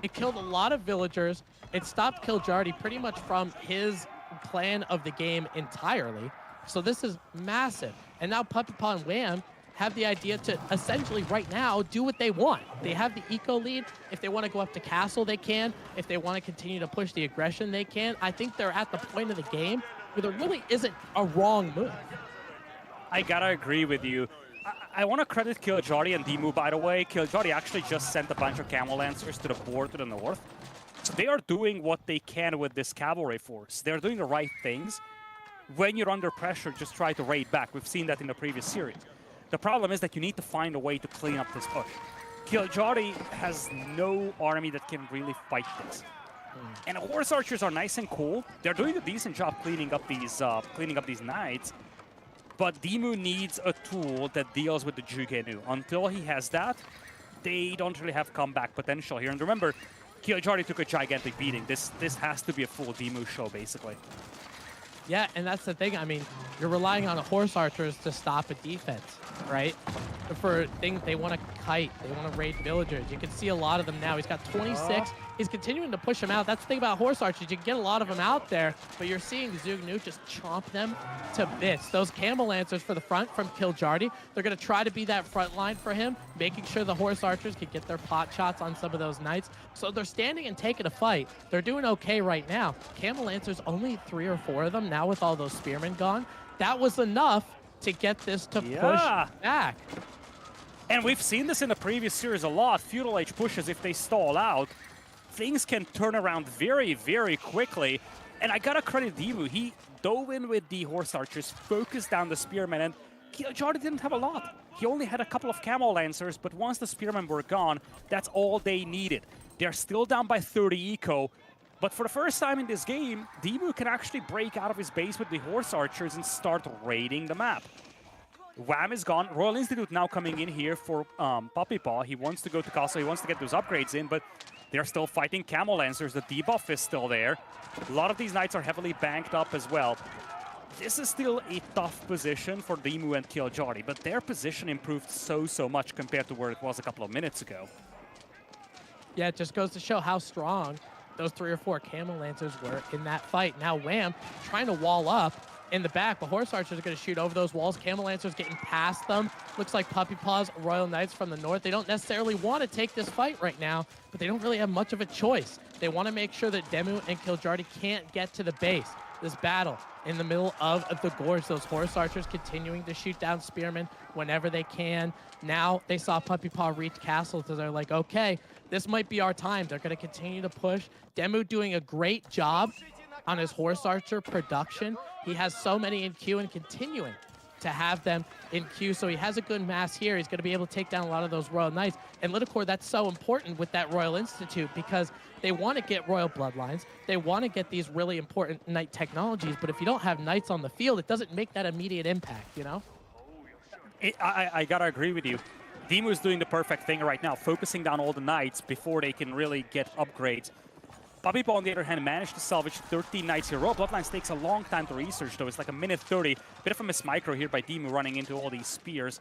It killed a lot of villagers. It stopped Kiljardi pretty much from his plan of the game entirely. So this is massive. And now Puppy Paw and Wham have the idea to essentially right now do what they want. They have the eco lead. If they want to go up to castle, they can. If they want to continue to push the aggression, they can. I think they're at the point of the game where there really isn't a wrong move. I gotta agree with you. I want to credit Kiljari and Demu, by the way. Kiljari actually just sent a bunch of Camel Lancers to the board to the north. So they are doing what they can with this cavalry force. They're doing the right things. When you're under pressure, just try to raid back. We've seen that in the previous series. The problem is that you need to find a way to clean up this push. Kiljari has no army that can really fight this. And horse archers are nice and cool. They're doing a decent job cleaning up these knights. But Demu needs a tool that deals with the Jugenu. Until he has that, they don't really have comeback potential here. And remember, Kiljari took a gigantic beating. This has to be a full Demu show, basically. Yeah, and that's the thing. I mean, you're relying on horse archers to stop a defense, right? For things they want to kite, they want to raid villagers. You can see a lot of them now. He's got 26. He's continuing to push them out. That's the thing about horse archers. You can get a lot of them out there, but you're seeing Zug Nu just chomp them to bits. Those Camel Lancers for the front from Kiljardi, they're going to try to be that front line for him, making sure the horse archers can get their pot shots on some of those knights. So they're standing and taking a fight. They're doing okay right now. Camel Lancers, only 3 or 4 of them now with all those spearmen gone. That was enough to get this to push back. And we've seen this in the previous series a lot. Feudal Age pushes, if they stall out, things can turn around very, very quickly. And I gotta credit Demu. He dove in with the horse archers, focused down the spearmen, and Kiljari didn't have a lot. He only had a couple of Camel Lancers, but once the spearmen were gone, that's all they needed. They're still down by 30 eco, but for the first time in this game, Demu can actually break out of his base with the horse archers and start raiding the map. Wham is gone. Royal Institute now coming in here for Puppy Paw. He wants to go to castle, he wants to get those upgrades in, but they're still fighting Camel Lancers. The debuff is still there. A lot of these knights are heavily banked up as well. This is still a tough position for Demu and Kiljari, but their position improved so much compared to where it was a couple of minutes ago. Yeah, it just goes to show how strong those 3 or 4 Camel Lancers were in that fight. Now Wham trying to wall up in the back, but horse archers are going to shoot over those walls. Camel Lancers getting past them. Looks like Puppy Paws, Royal Knights from the north. They don't necessarily want to take this fight right now, but they don't really have much of a choice. They want to make sure that Demu and Kiljardi can't get to the base. This battle in the middle of the gorge, those horse archers continuing to shoot down spearmen whenever they can. Now they saw Puppy Paw reach castle, so they're like, okay, this might be our time. They're going to continue to push. Demu doing a great job on his horse archer production. He has so many in queue and continuing to have them in queue. So he has a good mass here. He's going to be able to take down a lot of those Royal Knights. And Lidakor, that's so important with that Royal Institute because they want to get Royal Bloodlines. They want to get these really important Knight technologies. But if you don't have Knights on the field, it doesn't make that immediate impact, you know? I gotta agree with you. Demu is doing the perfect thing right now, focusing down all the Knights before they can really get upgrades. Puppy Paw, on the other hand, managed to salvage 13 Knights here. Royal Bloodlines takes a long time to research, though. It's like a minute 30. Bit of a miss micro here by Demu running into all these spears.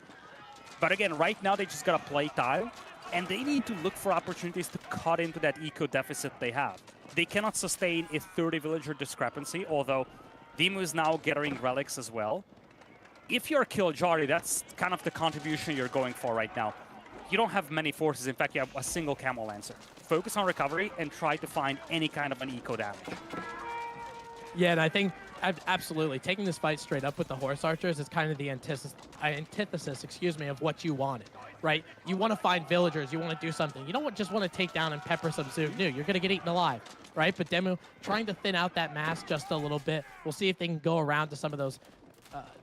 But again, right now they just gotta play tile, and they need to look for opportunities to cut into that eco deficit they have. They cannot sustain a 30 villager discrepancy, although Demu is now gathering relics as well. If you're Killjari, that's kind of the contribution you're going for right now. You don't have many forces. In fact, you have a single Camel Lancer. Focus on recovery and try to find any kind of an eco damage. Yeah, and I think absolutely taking this fight straight up with the Horse Archers is kind of the antithesis, of what you wanted, right? You want to find villagers, you want to do something. You don't just want to take down and pepper some Zoot New. You're going to get eaten alive, right? But Demu trying to thin out that mass just a little bit. We'll see if they can go around to some of those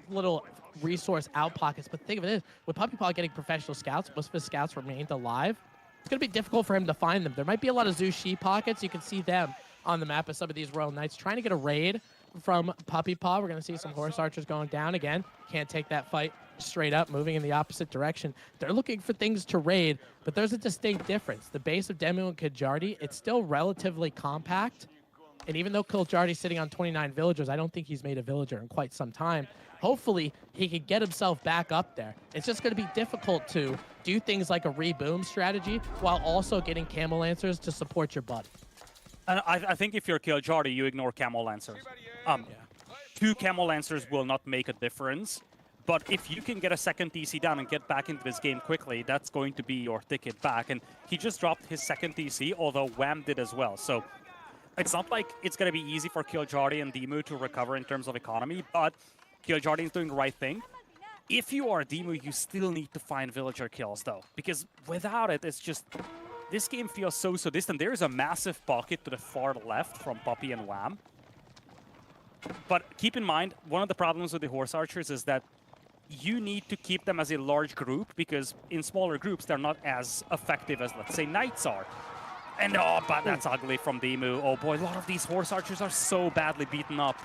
little resource out pockets. But think of it is, with Puppy Paw getting professional scouts, most of his scouts remained alive. It's going to be difficult for him to find them. There might be a lot of Zushi pockets. You can see them on the map of some of these Royal Knights trying to get a raid from Puppy Paw. We're going to see some Horse Archers going down again. Can't take that fight straight up, moving in the opposite direction. They're looking for things to raid, but there's a distinct difference. The base of Demu and Killjari, it's still relatively compact. And even though Killjari's sitting on 29 villagers, I don't think he's made a villager in quite some time. Hopefully, he could get himself back up there. It's just going to be difficult to do things like a reboom strategy while also getting Camel Lancers to support your buddy. And I think if you're Killjari, you ignore Camel Lancers. Two Camel Lancers will not make a difference. But if you can get a second TC down and get back into this game quickly, that's going to be your ticket back. And he just dropped his second TC, although Wham did as well. So it's not like it's going to be easy for Killjari and Demu to recover in terms of economy, but Killjari is doing the right thing. If you are Demu, you still need to find villager kills, though, because without it, it's just... This game feels so distant. There is a massive pocket to the far left from Puppy and Wham. But keep in mind, one of the problems with the Horse Archers is that you need to keep them as a large group, because in smaller groups, they're not as effective as, let's say, Knights are. And oh, but that's ugly from Demu. Oh boy, a lot of these Horse Archers are so badly beaten up.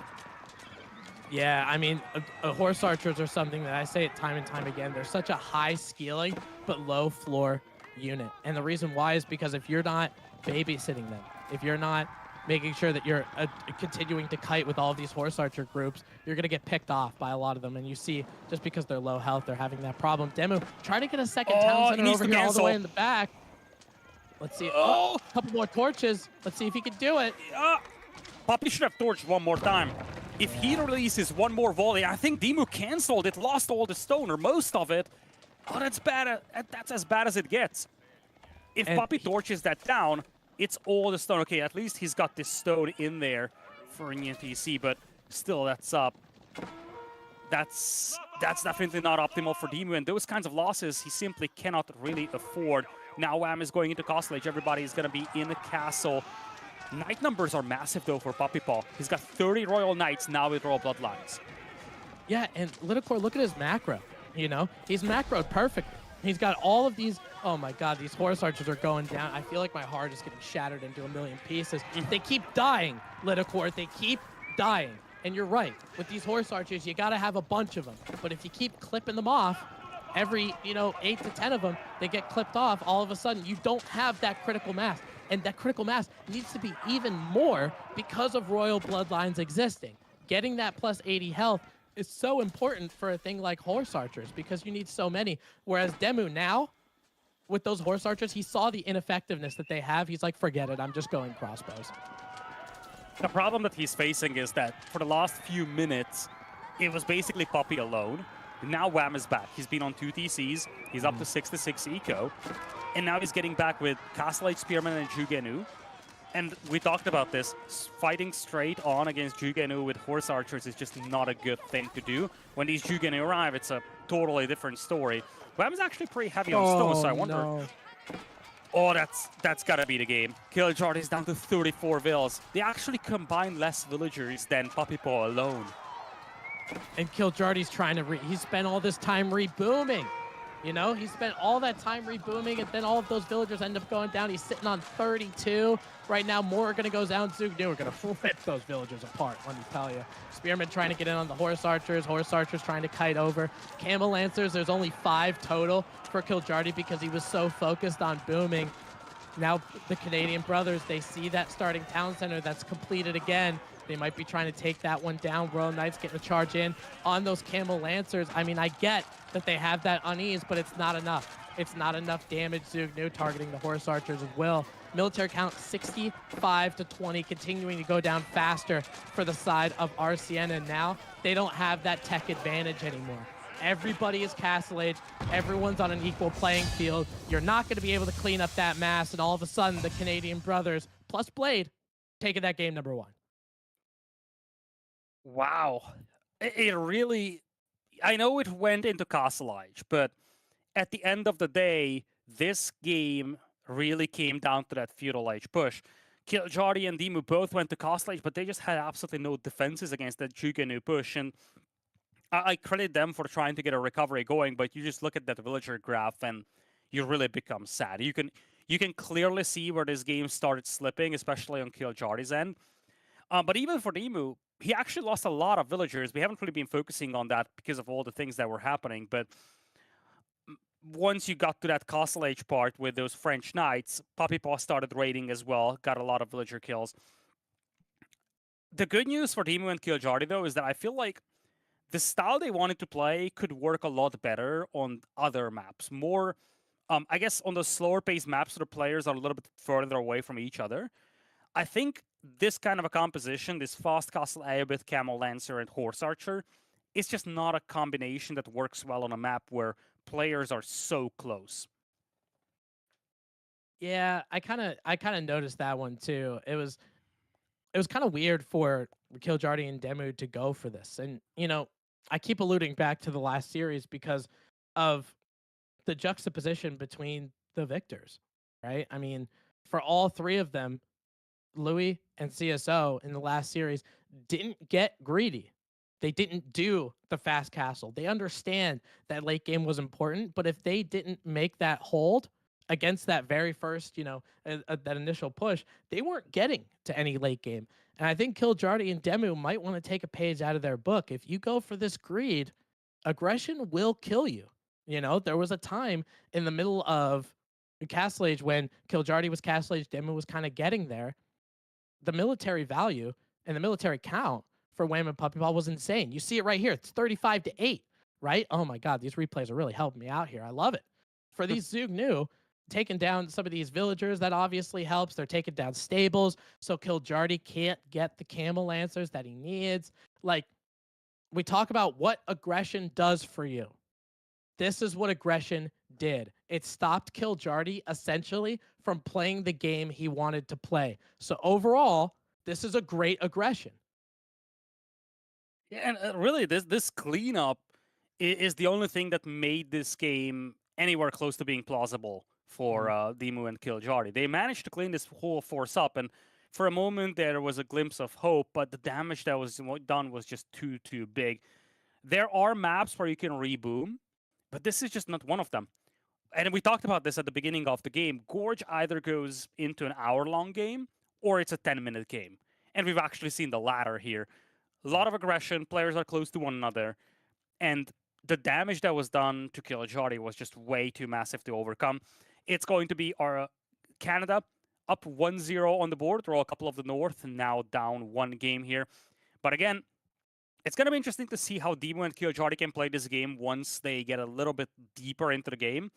Yeah, I mean, Horse Archers are something that I say it time and time again. They're such a high scaling but low floor unit. And the reason why is because if you're not babysitting them, if you're not making sure that you're continuing to kite with all of these Horse Archer groups, you're going to get picked off by a lot of them. And you see, just because they're low health, they're having that problem. Demu, trying to get a second town center over here all the way in the back. Let's see. Oh, a couple more torches. Let's see if he can do it. Puppy should have torched one more time. If he releases one more volley, I think Demu canceled it, lost all the stone, or most of it. Oh, that's bad. That's as bad as it gets. If Puppy torches that down, it's all the stone. Okay, at least he's got this stone in there for an ENTC, but still, that's definitely not optimal for Demu, and those kinds of losses he simply cannot really afford. Now Wham is going into Castle Age. Everybody is going to be in the castle. Knight numbers are massive, though, for Puppy Paw. He's got 30 Royal Knights now with Royal Bloodlines. Yeah, and Lidakor, look at his macro. You know, he's macroed perfectly. He's got all of these. Oh my God, these Horse Archers are going down. I feel like my heart is getting shattered into a million pieces. They keep dying, Lidakor. They keep dying. And you're right. With these Horse Archers, you got to have a bunch of them. But if you keep clipping them off, every 8 to 10 of them, they get clipped off. All of a sudden, you don't have that critical mass. And that critical mass needs to be even more because of Royal Bloodlines existing. Getting that plus 80 health is so important for a thing like Horse Archers because you need so many. Whereas Demu now, with those Horse Archers, he saw the ineffectiveness that they have. He's like, forget it, I'm just going crossbows. The problem that he's facing is that for the last few minutes, it was basically Puppy alone. Now Wham is back. He's been on 2 TCs. He's up to 6 eco. And now he's getting back with Castle Age Spearman and Jugenu. And we talked about this. Fighting straight on against Jugenu with Horse Archers is just not a good thing to do. When these Jugenu arrive, it's a totally different story. Wham is actually pretty heavy on stone, so I wonder... No. Oh, that's gotta be the game. Killjari is down to 34 vills. They actually combine less villagers than Puppy Paw alone. And Killjardy's trying to he spent all this time rebooming. You know, he spent all that time rebooming, and then all of those villagers end up going down. He's sitting on 32. Right now, more are going to go down. Zugnu are going to rip those villagers apart, let me tell you. Spearman trying to get in on the Horse Archers. Horse Archers trying to kite over. Camel Lancers, there's only 5 total for Killjardy because he was so focused on booming. Now, the Canadian brothers, they see that starting town center that's completed again. They might be trying to take that one down. Royal Knights getting a charge in on those Camel Lancers. I mean, I get that they have that unease, but it's not enough. It's not enough damage. Zugnu targeting the Horse Archers as well. Military count 65 to 20, continuing to go down faster for the side of RCN, and now they don't have that tech advantage anymore. Everybody is Castle Age. Everyone's on an equal playing field. You're not going to be able to clean up that mass, and all of a sudden, the Canadian brothers, plus Blade, taking that game number 1. Wow. It really, I know it went into Castle Age, but at the end of the day, this game really came down to that Feudal Age push. Killjardy and Demu both went to Castle Age, but they just had absolutely no defenses against that Jugenu push, and I credit them for trying to get a recovery going, but you just look at that villager graph and you really become sad. You can clearly see where this game started slipping, especially on Killjardy's end. But even for Demu, he actually lost a lot of villagers. We haven't really been focusing on that because of all the things that were happening. But once you got to that Castle Age part with those French knights, Puppy Paw started raiding as well, got a lot of villager kills. The good news for Demu and Killjardy, though, is that I feel like the style they wanted to play could work a lot better on other maps. More, I guess, on the slower paced maps, the players are a little bit further away from each other. I think this kind of a composition, this fast castle Aebith, Camel Lancer, and Horse Archer, is just not a combination that works well on a map where players are so close. Yeah, I kind of noticed that one too. It was kind of weird for Killjardy and Demu to go for this. And, you know, I keep alluding back to the last series because of the juxtaposition between the victors, right? I mean, for all 3 of them, Louis and CSO in the last series didn't get greedy. They didn't do the fast castle. They understand that late game was important, but if they didn't make that hold against that very first, that initial push, they weren't getting to any late game. And I think Killjardy and Demu might want to take a page out of their book. If you go for this greed, aggression will kill you. You know, there was a time in the middle of Castle Age when Killjardy was Castle Age, Demu was kind of getting there. The military value and the military count for Wham and Puppy Paw was insane. You see it right here. It's 35 to 8, right? Oh my God, these replays are really helping me out here. I love it. For these Zugnu, taking down some of these villagers, that obviously helps. They're taking down stables, so Killjardy can't get the Camel Lancers that he needs. Like, we talk about what aggression does for you. This is what aggression did. It stopped Killjardy essentially from playing the game he wanted to play. So overall, this is a great aggression. Yeah, and really, this cleanup is the only thing that made this game anywhere close to being plausible for Demu and Killjardy. They managed to clean this whole force up, and for a moment there was a glimpse of hope, but the damage that was done was just too big. There are maps where you can reboom, but this is just not one of them. And we talked about this at the beginning of the game. Gorge either goes into an hour-long game or it's a 10-minute game. And we've actually seen the latter here. A lot of aggression, players are close to one another, and the damage that was done to Killjardy was just way too massive to overcome. It's going to be our Canada up 1-0 on the board, throw a couple of the North, and now down 1 game here. But again, it's going to be interesting to see how Demu and Killjardy can play this game once they get a little bit deeper into the game.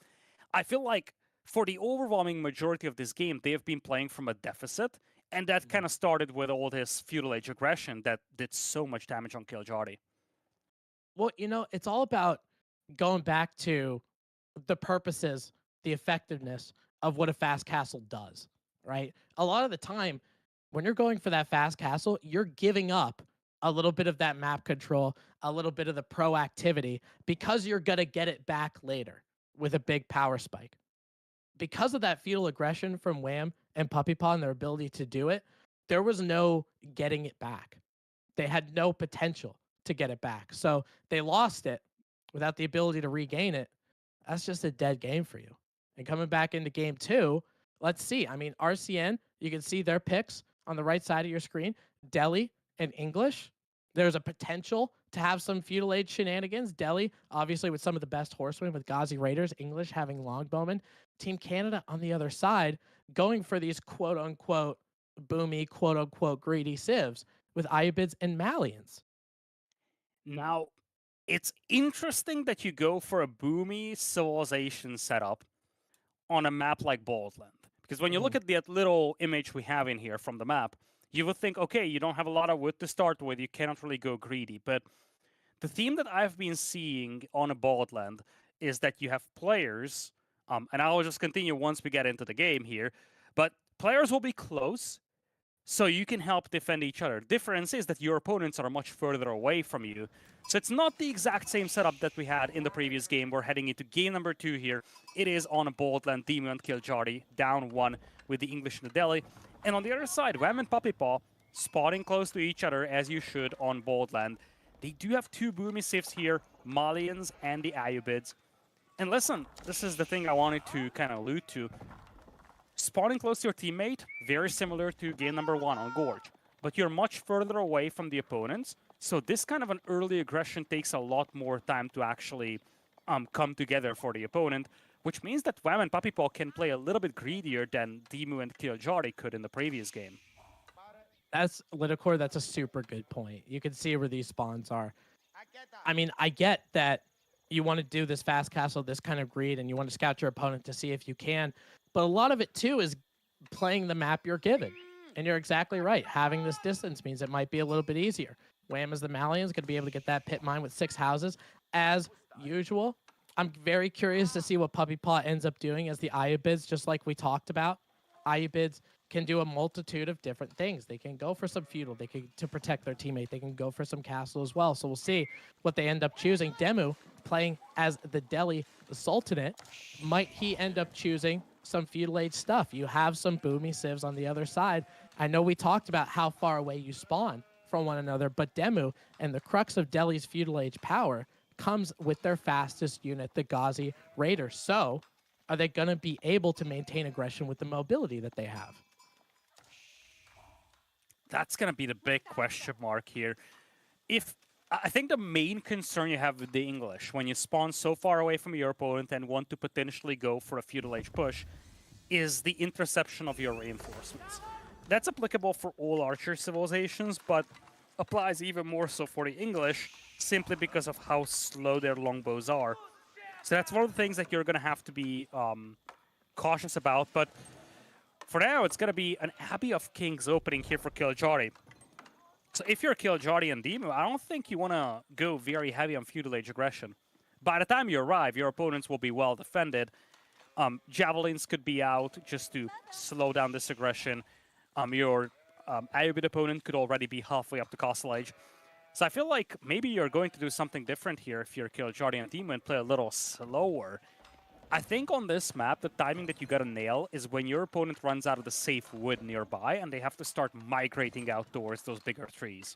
I feel like for the overwhelming majority of this game, they have been playing from a deficit, and that kind of started with all this Feudal Age aggression that did so much damage on Killjardy. Well, it's all about going back to the purposes, the effectiveness of what a fast castle does, right? A lot of the time, when you're going for that fast castle, you're giving up a little bit of that map control, a little bit of the proactivity, because you're going to get it back later with a big power spike. Because of that feudal aggression from Wham and Puppy Paw and their ability to do it, there was no getting it back. They had no potential to get it back. So they lost it without the ability to regain it. That's just a dead game for you. And coming back into game 2, let's see. I mean, RCN, you can see their picks on the right side of your screen. Delhi and English. There's a potential to have some feudal age shenanigans. Delhi, obviously, with some of the best horsemen, with Ghazi Raiders. English having longbowmen. Team Canada on the other side, going for these quote unquote boomy, quote unquote greedy civs with Ayubids and Malians. Now, it's interesting that you go for a boomy civilization setup on a map like Baldland. Because when you look at the little image we have in here from the map, you would think, okay, you don't have a lot of wood to start with, you cannot really go greedy. But the theme that I've been seeing on a Baldland is that you have players, and I'll just continue once we get into the game here, but players will be close, so you can help defend each other. Difference is that your opponents are much further away from you. So it's not the exact same setup that we had in the previous game. We're heading into game number 2 here. It is on a Baldland, Demu and Kiljardi, down 1 with the English and the Delhi. And on the other side, Wham and Puppy Paw spotting close to each other as you should on Baldland. They do have 2 boomy civs here, Malians and the Ayubids. And listen, this is the thing I wanted to kind of allude to. Spawning close to your teammate, very similar to game number 1 on Gorge. But you're much further away from the opponents, so this kind of an early aggression takes a lot more time to actually come together for the opponent, which means that Wham and Puppy Paw can play a little bit greedier than Demu and Kiljardi could in the previous game. That's Lidacor, that's a super good point. You can see where these spawns are. I mean, I get that you want to do this fast castle, this kind of greed, and you want to scout your opponent to see if you can. But a lot of it, too, is playing the map you're given. And you're exactly right. Having this distance means it might be a little bit easier. Wham as the Malian's going to be able to get that pit mine with 6 houses, as usual. I'm very curious to see what Puppy Paw ends up doing as the Ayubids, just like we talked about. Ayubids can do a multitude of different things. They can go for some feudal. They can, to protect their teammate. They can go for some castle as well. So we'll see what they end up choosing. Demu, playing as the Delhi Sultanate, might he end up choosing some feudal age stuff? You have some boomy civs on the other side. I know we talked about how far away you spawn from one another, but Demu and the crux of Delhi's feudal age power comes with their fastest unit, the Ghazi Raiders. So are they going to be able to maintain aggression with the mobility that they have? That's going to be the big question mark here. I think the main concern you have with the English, when you spawn so far away from your opponent and want to potentially go for a feudal age push, is the interception of your reinforcements. That's applicable for all archer civilizations, but applies even more so for the English, simply because of how slow their longbows are. So that's one of the things that you're going to have to be cautious about. But for now, it's going to be an Abbey of Kings opening here for Kiljardi. So if you're Kiljardi and Demu, I don't think you want to go very heavy on feudal age aggression. By the time you arrive, your opponents will be well defended. Javelins could be out just to slow down this aggression. Your Ayubid opponent could already be halfway up the castle age. So I feel like maybe you're going to do something different here if you're Kiljardi and Demu and play a little slower. I think on this map, the timing that you gotta nail is when your opponent runs out of the safe wood nearby and they have to start migrating out towards those bigger trees.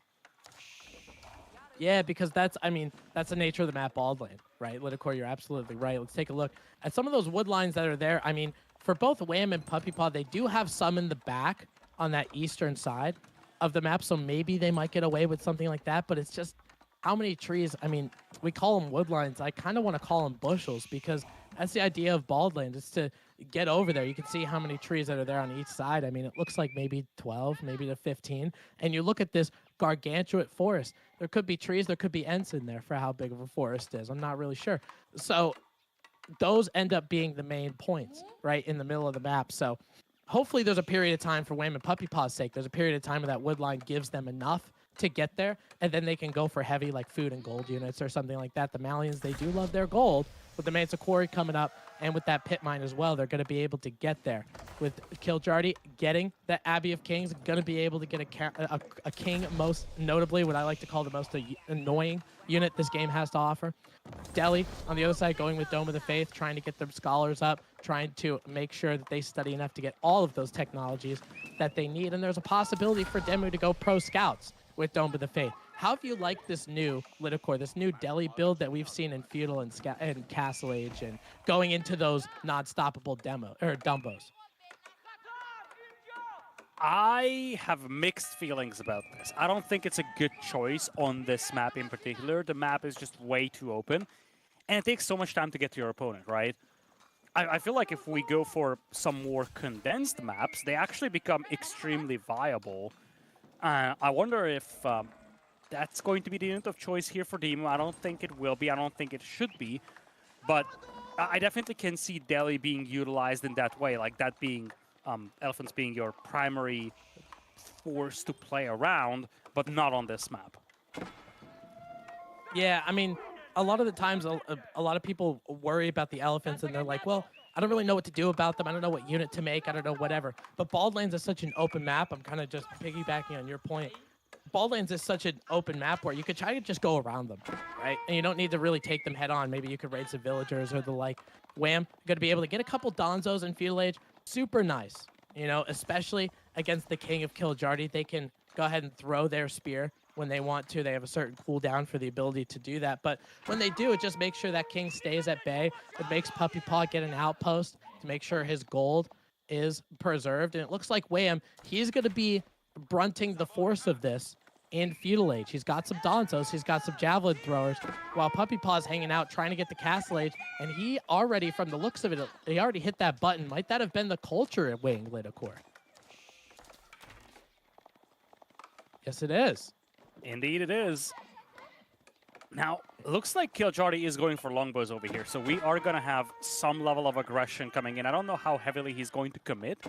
Yeah, because that's the nature of the map Baldland, right? Lidacor, you're absolutely right. Let's take a look at some of those wood lines that are there. I mean, for both Wham and Puppy Paw, they do have some in the back on that eastern side of the map, so maybe they might get away with something like that, but it's just how many trees. I mean, we call them wood lines. I kind of want to call them bushels because that's the idea of Baldland, is to get over there. You can see how many trees that are there on each side. I mean, it looks like maybe 12, maybe to 15. And you look at this gargantuan forest. There could be trees, there could be ents in there for how big of a forest is. I'm not really sure. So those end up being the main points, right, in the middle of the map. So hopefully there's a period of time for Wham and Puppy Paw's sake. There's a period of time where that wood line gives them enough to get there, and then they can go for heavy like food and gold units or something like that. The Malians, they do love their gold. With the Mansa Quarry coming up and with that pit mine as well, they're going to be able to get there. With Kiljardi getting that Abbey of Kings, going to be able to get a king, most notably what I like to call the most annoying unit this game has to offer. Delhi on the other side going with Dome of the Faith, trying to get their scholars up, trying to make sure that they study enough to get all of those technologies that they need. And there's a possibility for Demu to go pro scouts with Dome of the Faith. how have you liked this new Lidakor, this new Delhi build that we've seen in Feudal and Castle Age, and going into those non-stoppable dumbos? I have mixed feelings about this. I don't think it's a good choice on this map in particular. The map is just way too open, and it takes so much time to get to your opponent, right? I feel like if we go for some more condensed maps, they actually become extremely viable. I wonder if that's going to be the unit of choice here for Demo. I don't think it will be. I don't think it should be. But I definitely can see Delhi being utilized in that way, like that being Elephants being your primary force to play around, but not on this map. Yeah, I mean, a lot of the times, a lot of people worry about the Elephants, and they're like, well, I don't really know what to do about them. I don't know what unit to make. I don't know whatever. But Baldlands is such an open map. I'm kind of just piggybacking on your point. Baldlands is such an open map where you could try to just go around them, right? And you don't need to really take them head on. Maybe you could raid some villagers or the like. Wham, you're going to be able to get a couple Donzos in Feudal Age. Super nice, you know, especially against the King of Kiljardi. They can go ahead and throw their spear when they want to. They have a certain cooldown for the ability to do that. But when they do, it just makes sure that King stays at bay. It makes Puppy Paw get an outpost to make sure his gold is preserved. And it looks like Wham, he's going to be brunting the force of this in Feudal Age. He's got some Donzos, he's got some Javelin throwers, while Puppy Paw's hanging out trying to get the Castle Age, and he already, from the looks of it, he already hit that button. Might that have been the culture at Wing Lidakor? Yes, it is. Indeed it is. Now, looks like Kiljardi is going for longbows over here, so we are going to have some level of aggression coming in. I don't know how heavily he's going to commit.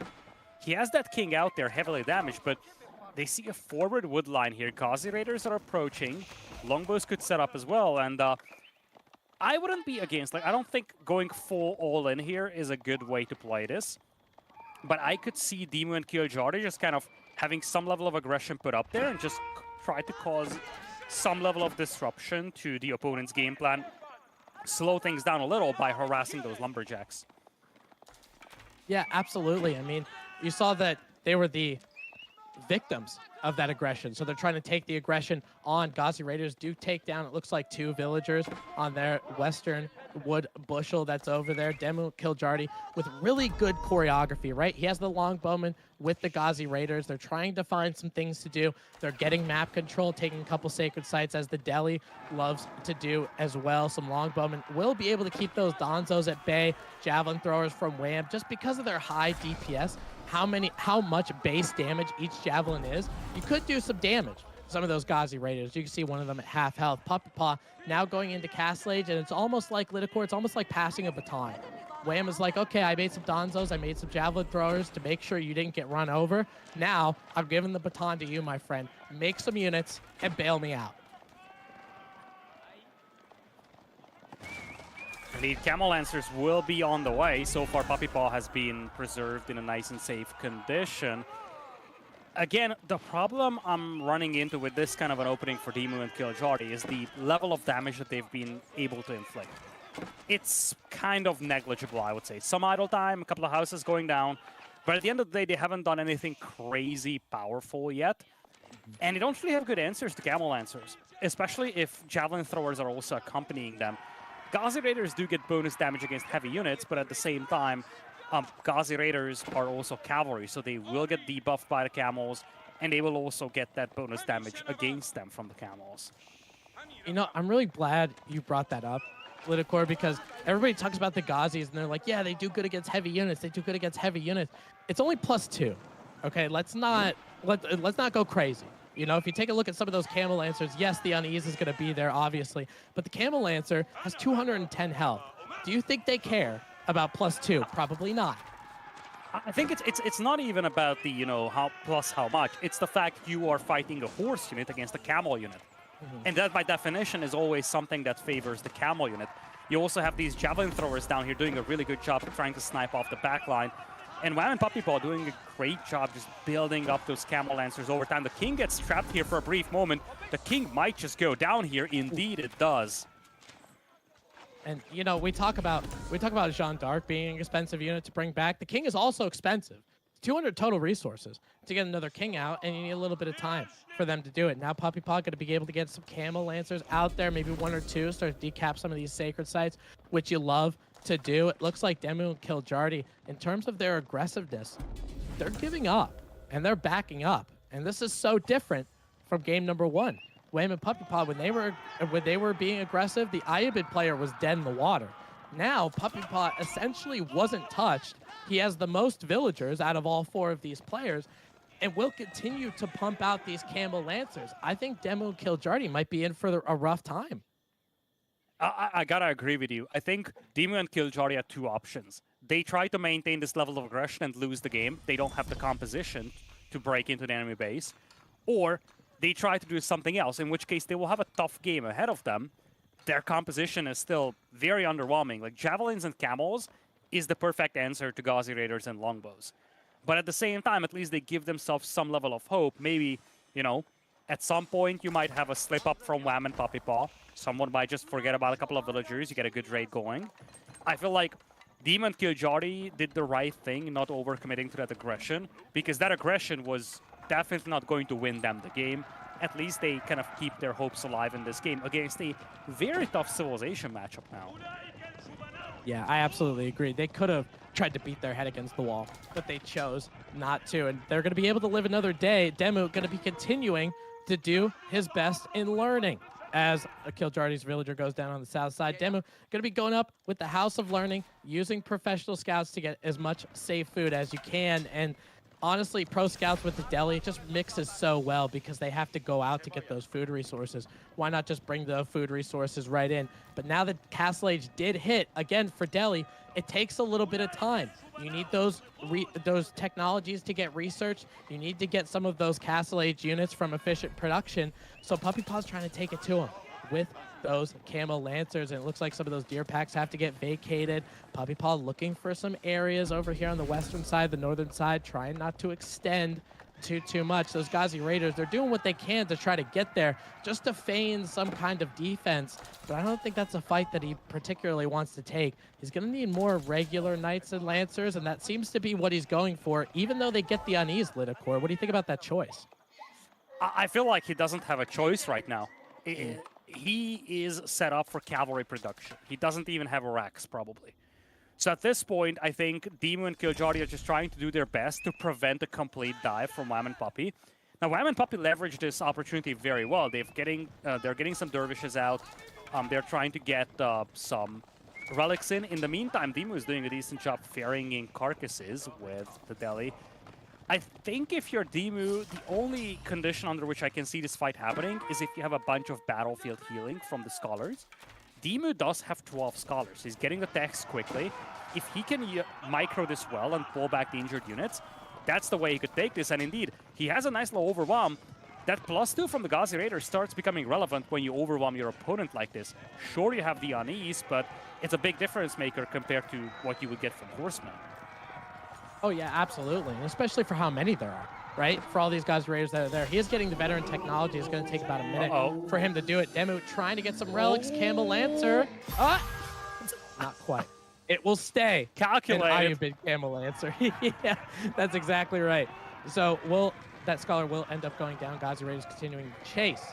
He has that king out there heavily damaged, but they see a forward wood line here. Ghazi Raiders are approaching. Longbows could set up as well, and I wouldn't be against, like, I don't think going full all in here is a good way to play this, but I could see Demo and Kiljardi just kind of having some level of aggression put up there and just try to cause some level of disruption to the opponent's game plan, slow things down a little by harassing those lumberjacks. Yeah, absolutely. I mean, you saw that they were the victims of that aggression. So they're trying to take the aggression on. Ghazi Raiders do take down, it looks like, 2 villagers on their western wood bushel that's over there. Demo Kiljardi with really good choreography, right? He has the longbowman with the Ghazi Raiders. They're trying to find some things to do. They're getting map control, taking a couple sacred sites, as the Delhi loves to do as well. Some longbowmen will be able to keep those Donzos at bay. Javelin throwers from Wham, just because of their high DPS, how much base damage each javelin is, you could do some damage. Some of those Ghazi Raiders, you can see one of them at half health. Puppy Paw now going into Castle Age, and it's almost like Lidakor, it's almost like passing a baton. Wham is like, okay, I made some Donzos, I made some javelin throwers to make sure you didn't get run over. Now, I'm giving the baton to you, my friend. Make some units and bail me out. Indeed, Camel Lancers will be on the way. So far, Puppy Paw has been preserved in a nice and safe condition. Again, the problem I'm running into with this kind of an opening for Demo and Kiljardi is the level of damage that they've been able to inflict. It's kind of negligible, I would say. Some idle time, a couple of houses going down, but at the end of the day, they haven't done anything crazy powerful yet. And they don't really have good answers to Camel Lancers, especially if Javelin Throwers are also accompanying them. Ghazi Raiders do get bonus damage against heavy units, but at the same time, Ghazi Raiders are also cavalry, so they will get debuffed by the camels, and they will also get that bonus damage against them from the camels. You know, I'm really glad you brought that up, Lidakor, because everybody talks about the Ghazis, and they're like, yeah, they do good against heavy units. They do good against heavy units. It's only +2. Okay, let's not go crazy. You know, if you take a look at some of those Camel Lancers, yes, the unease is going to be there, obviously, but the Camel Lancer has 210 health. Do you think they care about +2? Probably not. I think it's not even about the, you know, how much. It's the fact you are fighting a horse unit against a camel unit. And that, by definition, is always something that favors the camel unit. You also have these javelin throwers down here doing a really good job of trying to snipe off the backline. And Wham and Puppy Paw doing a great job just building up those Camel Lancers over time. The King gets trapped here for a brief moment. The King might just go down here. Indeed, it does. And, you know, we talk about Jeanne d'Arc being an expensive unit to bring back. The King is also expensive. 200 total resources to get another king out, and you need a little bit of time for them to do it. Now Puppy Paw going to be able to get some Camel Lancers out there, maybe 1 or 2, start to decap some of these sacred sites, which you love to do. It looks like Demu and Killjardy, in terms of their aggressiveness, they're giving up, and they're backing up. And this is so different from game number 1. Wham and Puppy Paw, when they were being aggressive, the Ayabid player was dead in the water. Now, Puppy Paw essentially wasn't touched. He has the most villagers out of all 4 of these players, and will continue to pump out these Camel Lancers. I think Demu and Killjardy might be in for a rough time. I gotta agree with you. I think Demu and Killjardy have 2 options. They try to maintain this level of aggression and lose the game. They don't have the composition to break into the enemy base. Or they try to do something else, in which case they will have a tough game ahead of them. Their composition is still very underwhelming. Like, Javelins and Camels is the perfect answer to Gauzy Raiders and Longbows. But at the same time, at least they give themselves some level of hope. Maybe, you know, at some point you might have a slip up from Wham and Puppy Paw. Someone might just forget about a couple of villagers. You get a good raid going. I feel like Demu and Killjardy did the right thing, not overcommitting to that aggression, because that aggression was definitely not going to win them the game. At least they kind of keep their hopes alive in this game against a very tough Civilization matchup now. Yeah, I absolutely agree. They could have tried to beat their head against the wall, but they chose not to, and they're going to be able to live another day. Demu going to be continuing to do his best in learning. As Killjardy's villager goes down on the south side, Demu going to be going up with the House of Learning, using professional scouts to get as much safe food as you can. And honestly, pro scouts with the deli just mixes so well because they have to go out to get those food resources. Why not just bring the food resources right in? But now that Castle Age did hit, again, for deli, it takes a little bit of time. You need those technologies to get researched. You need to get some of those Castle Age units from efficient production. So Puppy Paw's trying to take it to him with those Camel Lancers, and it looks like some of those deer packs have to get vacated. Puppy Paw looking for some areas over here on the western side, the northern side, trying not to extend too much. Those Gauzy Raiders, they're doing what they can to try to get there, just to feign some kind of defense. But I don't think that's a fight that he particularly wants to take. He's going to need more regular Knights and Lancers, and that seems to be what he's going for, even though they get the unease Lidakor. What do you think about that choice? I feel like he doesn't have a choice right now. He is set up for cavalry production. He doesn't even have a Rex, probably. So at this point, I think Demu and Killjardy are just trying to do their best to prevent a complete dive from Wham and Puppy. Now, Wham and Puppy leverage this opportunity very well. They're getting some dervishes out. They're trying to get some relics in. In the meantime, Demu is doing a decent job ferrying carcasses with the deli. I think if you're Demu, the only condition under which I can see this fight happening is if you have a bunch of battlefield healing from the Scholars. Demu does have 12 Scholars. He's getting the techs quickly. If he can micro this well and pull back the injured units, that's the way he could take this. And indeed, he has a nice little overwhelm. That +2 from the Gauzy Raider starts becoming relevant when you overwhelm your opponent like this. Sure, you have the unease, but it's a big difference maker compared to what you would get from Horsemen. Oh, yeah, absolutely. And especially for how many there are, right? For all these Gauzy Raiders that are there. He is getting the veteran technology. It's going to take about a minute for him to do it. Demu trying to get some relics. Camel Lancer. Not quite. It will stay. Calculated. Big Camel Lancer. Yeah, that's exactly right. So that Scholar will end up going down. Gauzy Raiders continuing to chase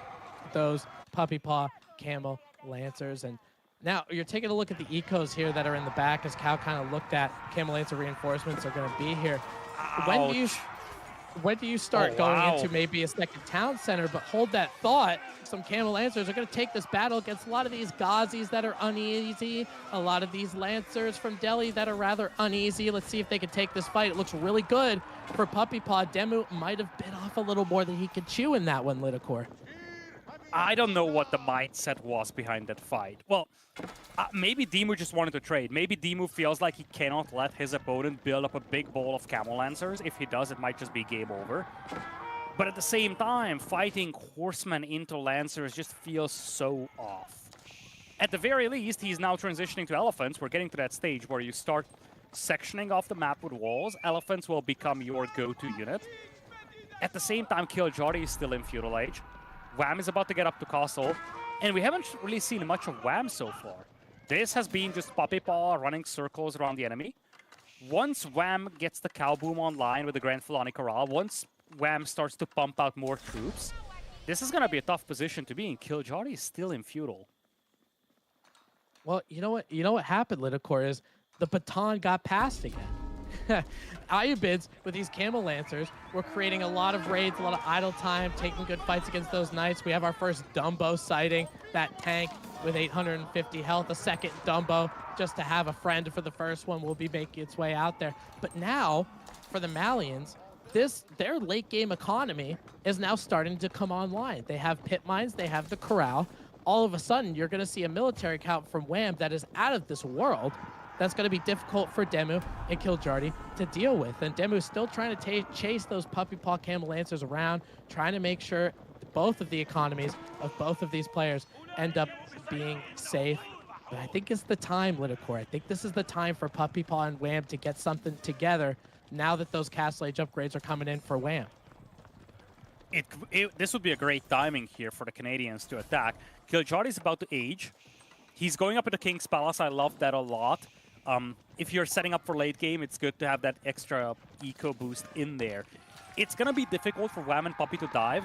those Puppy Paw Camel Lancers. And now you're taking a look at the ecos here that are in the back as Cal kind of looked at. Camel Lancer reinforcements are going to be here. When do you start going into maybe a second town center? But hold that thought. Some Camel Lancers are going to take this battle against a lot of these Gauzies that are uneasy, a lot of these Lancers from Delhi that are rather uneasy. Let's see if they can take this fight. It looks really good for Puppy Paw. Demu might have bit off a little more than he could chew in that one, Lidakor. I don't know what the mindset was behind that fight. Well, maybe Demu just wanted to trade. Maybe Demu feels like he cannot let his opponent build up a big ball of Camel Lancers. If he does, it might just be game over. But at the same time, fighting Horsemen into Lancers just feels so off. At the very least, he's now transitioning to Elephants. We're getting to that stage where you start sectioning off the map with walls. Elephants will become your go-to unit. At the same time, Killjardy is still in Feudal Age. Wham is about to get up to Castle, and we haven't really seen much of Wham so far. This has been just Puppy Paw running circles around the enemy. once Wham gets the Cow Boom online with the Grand Filani Corral, once Wham starts to pump out more troops, this is going to be a tough position to be in. Killjari is still in feudal. Well, you know what? You know what happened, Lidakor, is the baton got passed again. Ayubids with these Camel Lancers were creating a lot of raids, a lot of idle time, taking good fights against those Knights. We have our first Dumbo sighting, that tank with 850 health, a second Dumbo just to have a friend for the first one will be making its way out there. But now, for the Malians, their late game economy is now starting to come online. They have pit mines, they have the corral. All of a sudden, you're going to see a military count from Wham that is out of this world. That's going to be difficult for Demu and Killjari to deal with. And Demu's still trying to chase those Puppy Paw Camel Lancers around, trying to make sure both of the economies of both of these players end up being safe. But I think it's the time, Lidakor. I think this is the time for Puppy Paw and Wham to get something together now that those Castle Age upgrades are coming in for Wham. This would be a great timing here for the Canadians to attack. Killjari is about to age. He's going up into King's Palace. I love that a lot. If you're setting up for late game, it's good to have that extra eco boost in there. It's going to be difficult for Wham and Puppy to dive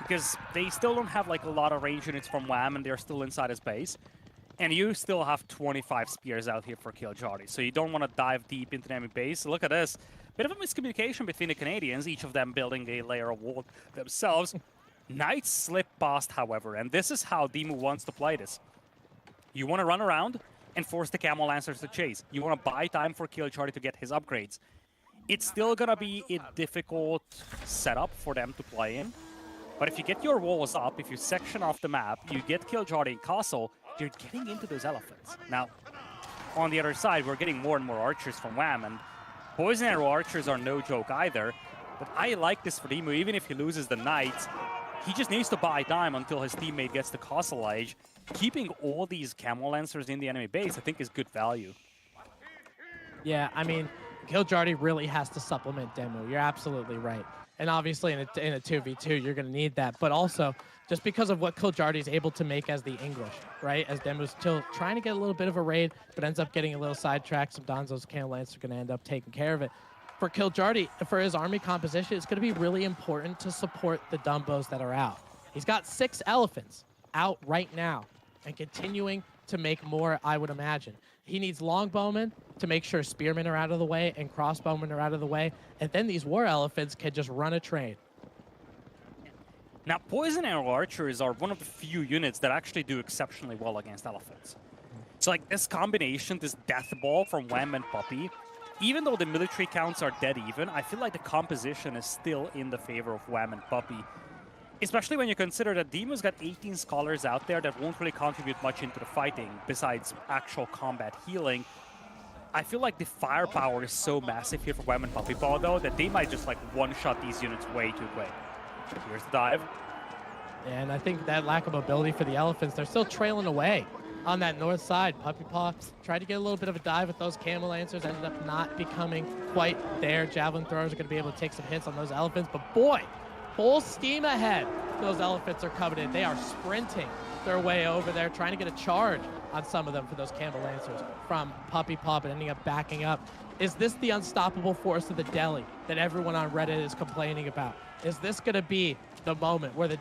because they still don't have like a lot of range units from Wham and they're still inside his base. And you still have 25 spears out here for Killjari, so you don't want to dive deep into the enemy base. Look at this. Bit of a miscommunication between the Canadians, each of them building a layer of wall themselves. Knights slip past, however, and this is how Demu wants to play this. You want to run around and force the Camel Lancers to chase. You want to buy time for Killjari to get his upgrades. It's still going to be a difficult setup for them to play in. But if you get your walls up, if you section off the map, you get Killjari and Castle, you're getting into those elephants. Now, on the other side, we're getting more and more archers from Wham, and poison arrow archers are no joke either. But I like this for Demu, even if he loses the Knights, he just needs to buy time until his teammate gets the Castle Age. Keeping all these Camel Lancers in the enemy base, I think, is good value. Yeah, I mean, Killjari really has to supplement Demu. You're absolutely right. And obviously in a 2v2, you're going to need that. But also, just because of what Killjari is able to make as the English, right? As Demu's still trying to get a little bit of a raid, but ends up getting a little sidetracked. Some Donzo's Camel Lancers are going to end up taking care of it. For Killjari, for his army composition, it's going to be really important to support the Dumbos that are out. He's got 6 elephants out right now and continuing to make more, I would imagine. He needs longbowmen to make sure spearmen are out of the way and crossbowmen are out of the way, and then these war elephants can just run a train. Now, poison arrow archers are one of the few units that actually do exceptionally well against elephants. So, like, this combination, this death ball from Wham and Puppy, even though the military counts are dead even, I feel like the composition is still in the favor of Wham and Puppy. Especially when you consider that Demu's got 18 scholars out there that won't really contribute much into the fighting, besides actual combat healing. I feel like the firepower is so massive here for Wham and Puppy Paw, though, that they might just, like, one-shot these units way too quick. Here's the dive. And I think that lack of mobility for the elephants, they're still trailing away on that north side. Puppy Paw tried to get a little bit of a dive with those Camel Lancers, ended up not becoming quite there. Javelin throwers are going to be able to take some hits on those elephants, but boy, full steam ahead. Those elephants are coming in. They are sprinting their way over there, trying to get a charge on some of them for those Camel Lancers from Puppy Paw, but ending up backing up. Is this the unstoppable force of the Delhi that everyone on Reddit is complaining about? Is this going to be the moment where the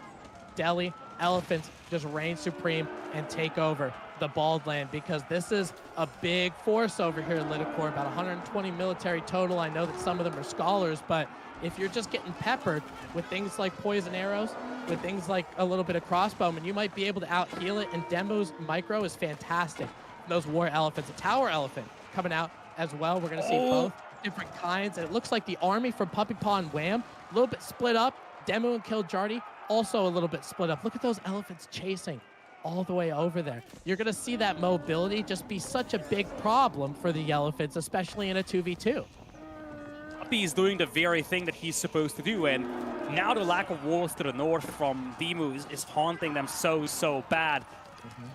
Delhi elephants just reign supreme and take over the Bald Land? Because this is a big force over here in Lidakor, about 120 military total. I know that some of them are scholars, but if you're just getting peppered with things like poison arrows, with things like a little bit of crossbowmen, you might be able to out-heal it, and Demu's micro is fantastic. Those war elephants, a tower elephant coming out as well. We're going to see both different kinds, and it looks like the army from Puppy Paw and Wham, a little bit split up. Demu and Killjari also a little bit split up. Look at those elephants chasing all the way over there. You're going to see that mobility just be such a big problem for the elephants, especially in a 2v2. Puppy is doing the very thing that he's supposed to do, and now the lack of walls to the north from Demu is haunting them so bad.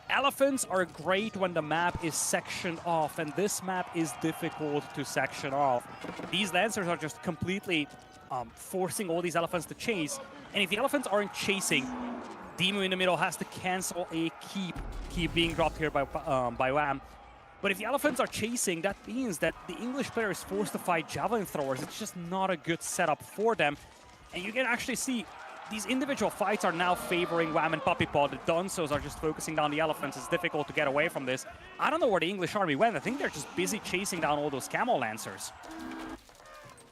Elephants are great when the map is sectioned off, and this map is difficult to section off. These Lancers are just completely forcing all these elephants to chase, and if the elephants aren't chasing, Demu in the middle has to cancel a keep being dropped here by Wham. But if the elephants are chasing, that means that the English player is forced to fight javelin throwers. It's just not a good setup for them. And you can actually see these individual fights are now favoring Wham and Puppy Paw. The Dunsos are just focusing down the elephants. It's difficult to get away from this. I don't know where the English army went. I think they're just busy chasing down all those Camel Lancers.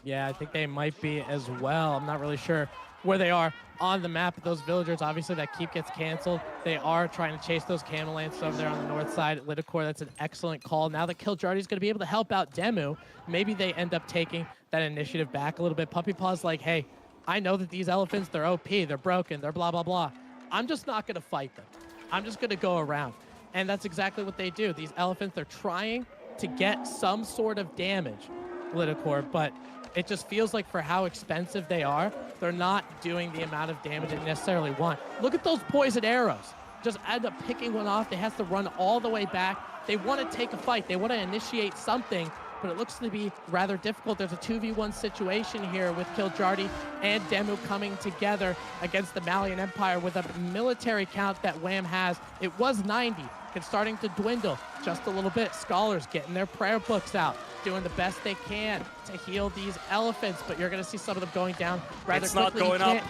Yeah, I think they might be as well. I'm not really sure where they are on the map. Those villagers, obviously, that keep gets canceled. They are trying to chase those Camel Lancers over there on the north side. Lidakor, that's an excellent call. Now that Killjardy is going to be able to help out Demu, maybe they end up taking that initiative back a little bit. Puppy Paw's like, hey, I know that these elephants, they're OP, they're broken, they're blah, blah, blah. I'm just not going to fight them. I'm just going to go around. And that's exactly what they do. These elephants, they're trying to get some sort of damage, Lidakor, but it just feels like for how expensive they are, they're not doing the amount of damage they necessarily want. Look at those poison arrows. Just end up picking one off. They have to run all the way back. They want to take a fight. They want to initiate something, but it looks to be rather difficult. There's a 2v1 situation here with Killjardy and Demu coming together against the Malian Empire with a military count that Wham has. It was 90. It's starting to dwindle just a little bit. Scholars getting their prayer books out, doing the best they can to heal these elephants, but you're going to see some of them going down rather It's quickly. not going up.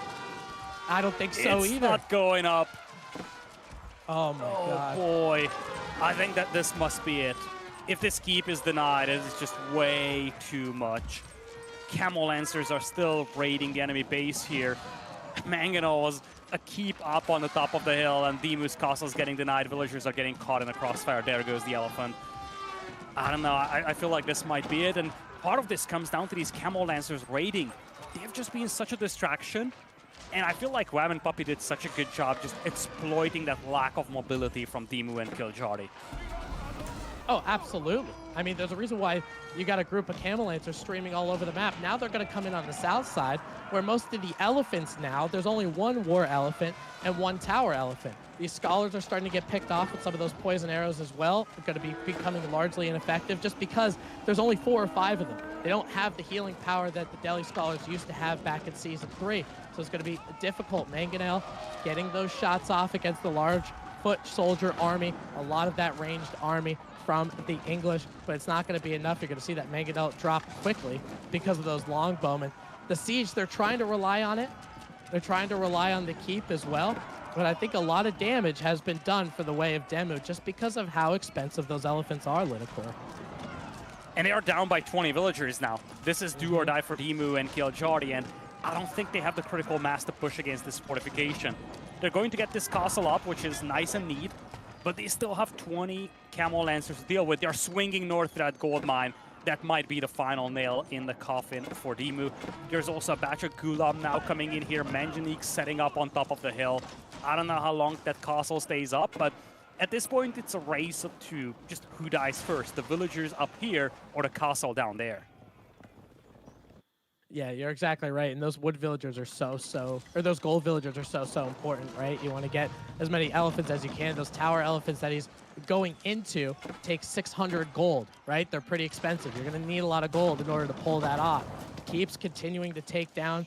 I don't think so It's either. not going up. Oh my Oh god. boy. I think that this must be it. If this keep is denied, it is just way too much. Camel Lancers are still raiding the enemy base here. Mangonel was a keep up on the top of the hill, and Demu's castle is getting denied. Villagers are getting caught in the crossfire. There goes the elephant. I don't know. I feel like this might be it. And part of this comes down to these Camel Lancers raiding. They've just been such a distraction. And I feel like Wham and Puppy did such a good job just exploiting that lack of mobility from Demu and Killjardy. Oh, absolutely. I mean, there's a reason why you got a group of Camel Lancers streaming all over the map. Now they're going to come in on the south side, where most of the elephants now, there's only one war elephant and one tower elephant. These scholars are starting to get picked off with some of those poison arrows as well. They're going to be becoming largely ineffective just because there's only 4 or 5 of them. They don't have the healing power that the Delhi scholars used to have back in Season 3. So it's going to be difficult. Mangonel getting those shots off against the large foot soldier army, a lot of that ranged army from the English, but it's not going to be enough. You're going to see that Mangonel drop quickly because of those longbowmen. The siege, they're trying to rely on it. They're trying to rely on the keep as well, but I think a lot of damage has been done for the way of Demu just because of how expensive those elephants are, Lidakor. And they are down by 20 villagers now. This is do or die for Demu and Killjardy, and I don't think they have the critical mass to push against this fortification. They're going to get this castle up, which is nice and neat, but they still have 20 Camel Lancers to deal with. They're swinging north to that gold mine. That might be the final nail in the coffin for Demu. There's also a batch of Gulam now coming in here. Manjanik setting up on top of the hill. I don't know how long that castle stays up, but at this point, it's a race to just who dies first, the villagers up here or the castle down there. Yeah, you're exactly right. And those wood villagers are or those gold villagers are so important, right? You want to get as many elephants as you can. Those tower elephants that he's going into take 600 gold, right? They're pretty expensive. You're going to need a lot of gold in order to pull that off. Keeps continuing to take down,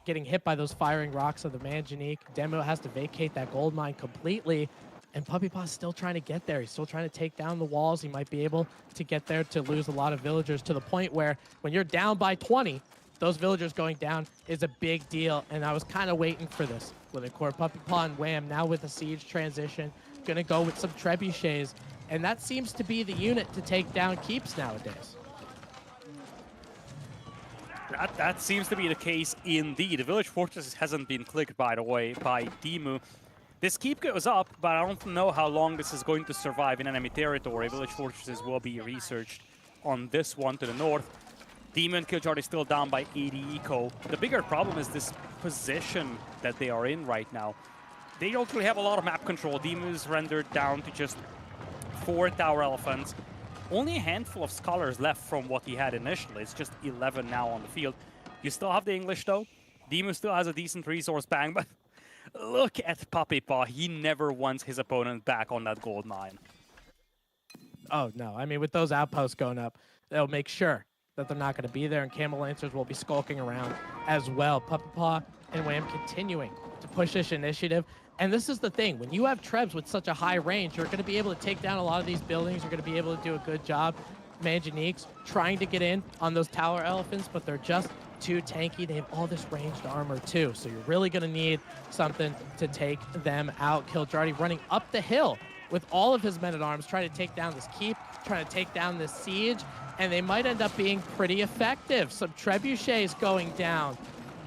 getting hit by those firing rocks of the Manjanik. Demo has to vacate that gold mine completely. And Puppy Paw's still trying to get there. He's still trying to take down the walls. He might be able to get there to lose a lot of villagers to the point where when you're down by 20, those villagers going down is a big deal, and I was kind of waiting for this. Lidakor, Puppy Paw, and Wham now with a siege transition, gonna go with some trebuchets, and that seems to be the unit to take down keeps nowadays. That seems to be the case indeed. The village fortress hasn't been clicked, by the way, by Demu. This keep goes up, but I don't know how long this is going to survive in enemy territory. Village fortresses will be researched on this one to the north. Demu and Killjardy still down by 80 eco. The bigger problem is this position that they are in right now. They don't really have a lot of map control. Demu's rendered down to just 4 tower elephants. Only a handful of scholars left from what he had initially. It's just 11 now on the field. You still have the English though. Demu still has a decent resource bang, but look at Puppy Paw. He never wants his opponent back on that gold mine. Oh, no. I mean, with those outposts going up, they'll make sure that they're not going to be there, and Camel Lancers will be skulking around as well. Puppy Paw and Wham continuing to push this initiative. And this is the thing, when you have Trebs with such a high range, you're going to be able to take down a lot of these buildings. You're going to be able to do a good job. Manganiques trying to get in on those tower elephants, but they're just too tanky. They have all this ranged armor too, so you're really going to need something to take them out. Killjardy running up the hill with all of his men-at-arms, trying to take down this keep, trying to take down this siege, and they might end up being pretty effective. Some trebuchets going down.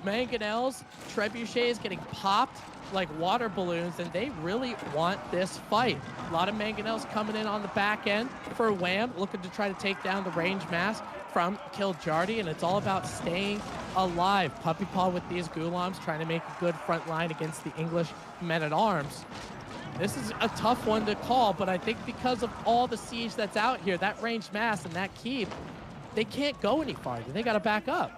Mangonels, trebuchets getting popped like water balloons, and they really want this fight. A lot of Mangonels coming in on the back end for Wham, looking to try to take down the range mass from Killjardy, and it's all about staying alive. Puppy Paw with these Ghulams trying to make a good front line against the English men-at-arms. This is a tough one to call, but I think because of all the siege that's out here, that ranged mass and that keep, they can't go any farther. They got to back up.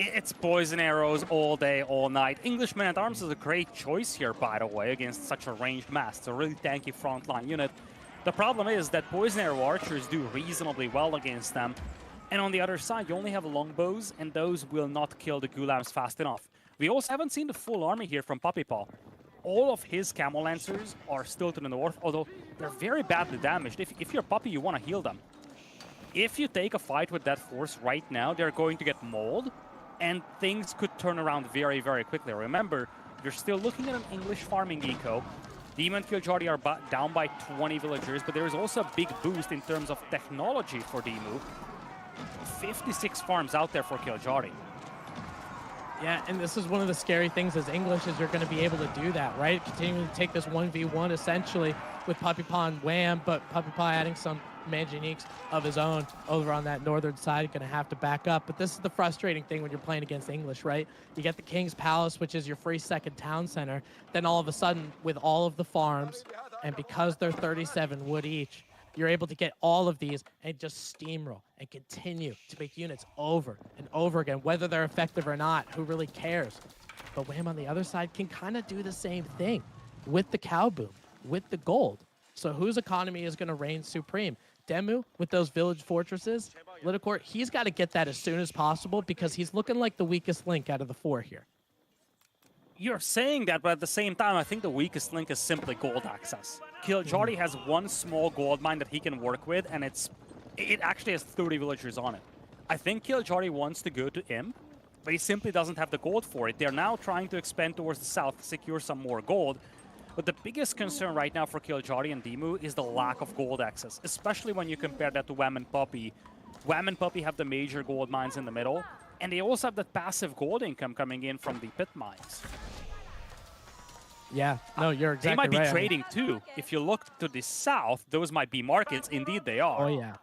It's poison arrows all day, all night. English men-at-arms is a great choice here, by the way, against such a ranged mass. It's a really tanky frontline unit. The problem is that poison arrow archers do reasonably well against them. And on the other side, you only have longbows, and those will not kill the Ghulams fast enough. We also haven't seen the full army here from Puppy Paw. All of his Camel Lancers are still to the north, although they're very badly damaged. If you're Puppy, you want to heal them. If you take a fight with that force right now, they're going to get mauled, and things could turn around very, very quickly. Remember, you're still looking at an English farming eco. Demon and Killjardy are down by 20 villagers, but there is also a big boost in terms of technology for Demu. 56 farms out there for Killjardy. Yeah, and this is one of the scary things as English is you're going to be able to do that, right? Continuing to take this 1v1 essentially with Puppy Paw and Wham, but Puppy Paw adding some Manganiques of his own over on that northern side, going to have to back up. But this is the frustrating thing when you're playing against English, right? You get the King's Palace, which is your free second town center. Then all of a sudden, with all of the farms, and because they're 37 wood each, you're able to get all of these and just steamroll and continue to make units over and over again, whether they're effective or not, who really cares? But Wham on the other side can kind of do the same thing with the cow boom, with the gold. So whose economy is going to reign supreme? Demu with those village fortresses, Littlecourt, he's got to get that as soon as possible because he's looking like the weakest link out of the four here. You're saying that, but at the same time, I think the weakest link is simply gold access. Killjardy has one small gold mine that he can work with, and it actually has 30 villagers on it. I think Killjardy wants to go to Imp, but he simply doesn't have the gold for it. They're now trying to expand towards the south to secure some more gold. But the biggest concern right now for Killjardy and Demu is the lack of gold access, especially when you compare that to Wham and Puppy. Wham and Puppy have the major gold mines in the middle, and they also have that passive gold income coming in from the pit mines. Yeah, no, you're exactly right. They might be trading too. If you look to the south, those might be markets. Indeed, they are. Oh, yeah.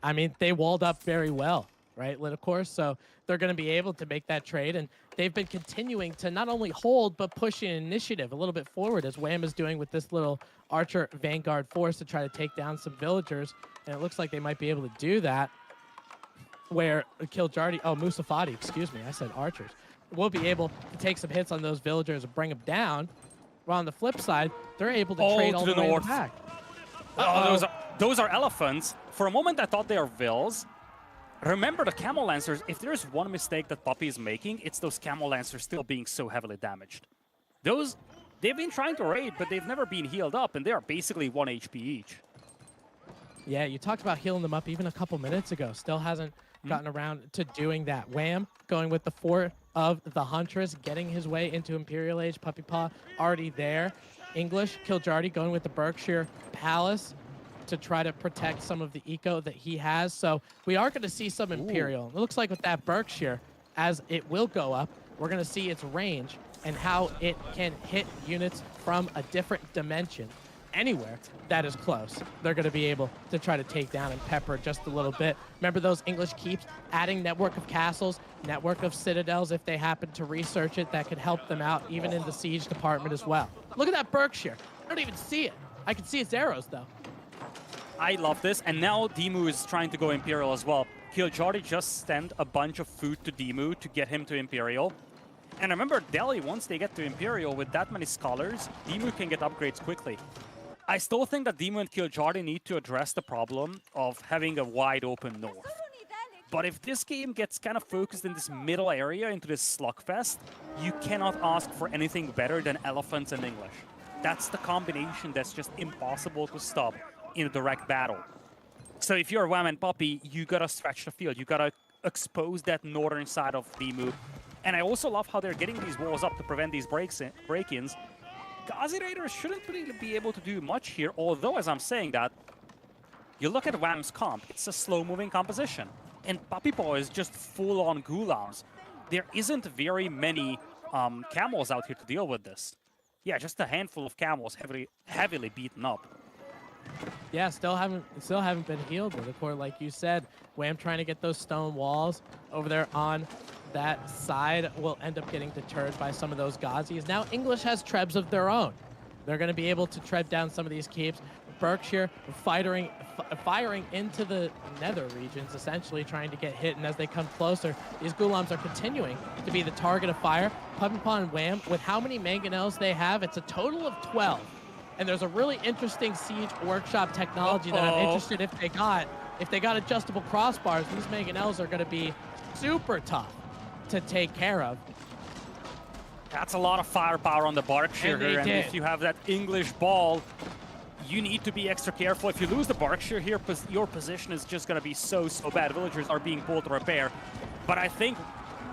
I mean, they walled up very well, right, Littlecourt? So they're going to be able to make that trade, and they've been continuing to not only hold, but push an initiative a little bit forward, as Wham is doing with this little Archer Vanguard force to try to take down some villagers, and it looks like they might be able to do that, where Killjardy, oh, Musafati, excuse me, I said Archers, will be able to take some hits on those villagers and bring them down. While on the flip side, they're able to trade all the way north. back. Oh, those are elephants. For a moment, I thought they are vills. Remember the Camel Lancers, if there's one mistake that Puppy is making, it's those Camel Lancers still being so heavily damaged. They've been trying to raid, but they've never been healed up, and they are basically 1 HP each. Yeah, you talked about healing them up even a couple minutes ago. Still hasn't gotten around to doing that. Wham going with the fort of the Huntress, getting his way into Imperial Age. Puppy Paw already there. English, Killjardy going with the Berkshire Palace to try to protect some of the eco that he has. So we are going to see some Imperial. It looks like with that Berkshire, as it will go up, we're going to see its range and how it can hit units from a different dimension. Anywhere that is close, they're going to be able to try to take down and pepper just a little bit. Remember those English keeps, adding network of castles, network of citadels, if they happen to research it, that could help them out even in the siege department as well. Look at that Berkshire. I don't even see it. I can see its arrows, though. I love this, and now Demu is trying to go Imperial as well. Killjardy just sent a bunch of food to Demu to get him to Imperial. And remember, Delhi, once they get to Imperial with that many scholars, Demu can get upgrades quickly. I still think that Demu and Killjardy need to address the problem of having a wide open north. But if this game gets kind of focused in this middle area into this slugfest, you cannot ask for anything better than Elephants and English. That's the combination that's just impossible to stop in a direct battle. So if you're Wham and Puppy, you gotta stretch the field. You gotta expose that northern side of Dimu. And I also love how they're getting these walls up to prevent these break-ins. Gazi Raiders shouldn't really be able to do much here, although as I'm saying that, you look at Wham's comp, it's a slow-moving composition. And Puppy Paw is just full-on Gulams. There isn't very many camels out here to deal with this. Yeah, just a handful of camels heavily beaten up. Yeah, still haven't been healed with it. Like you said, Wham trying to get those stone walls over there on that side will end up getting deterred by some of those Gazis. Now English has trebs of their own. They're going to be able to tread down some of these keeps. Berkshire firing into the nether regions, essentially trying to get hit, and as they come closer, these Gulams are continuing to be the target of fire. Puppy Paw and Wham, with how many mangonels they have, it's a total of 12. And there's a really interesting Siege Workshop technology that I'm interested if they got adjustable crossbars. These mangonels are going to be super tough to take care of. That's a lot of firepower on the Berkshire here, and if you have that English ball, you need to be extra careful. If you lose the Berkshire here, your position is just going to be so bad. Villagers are being pulled to repair. But I think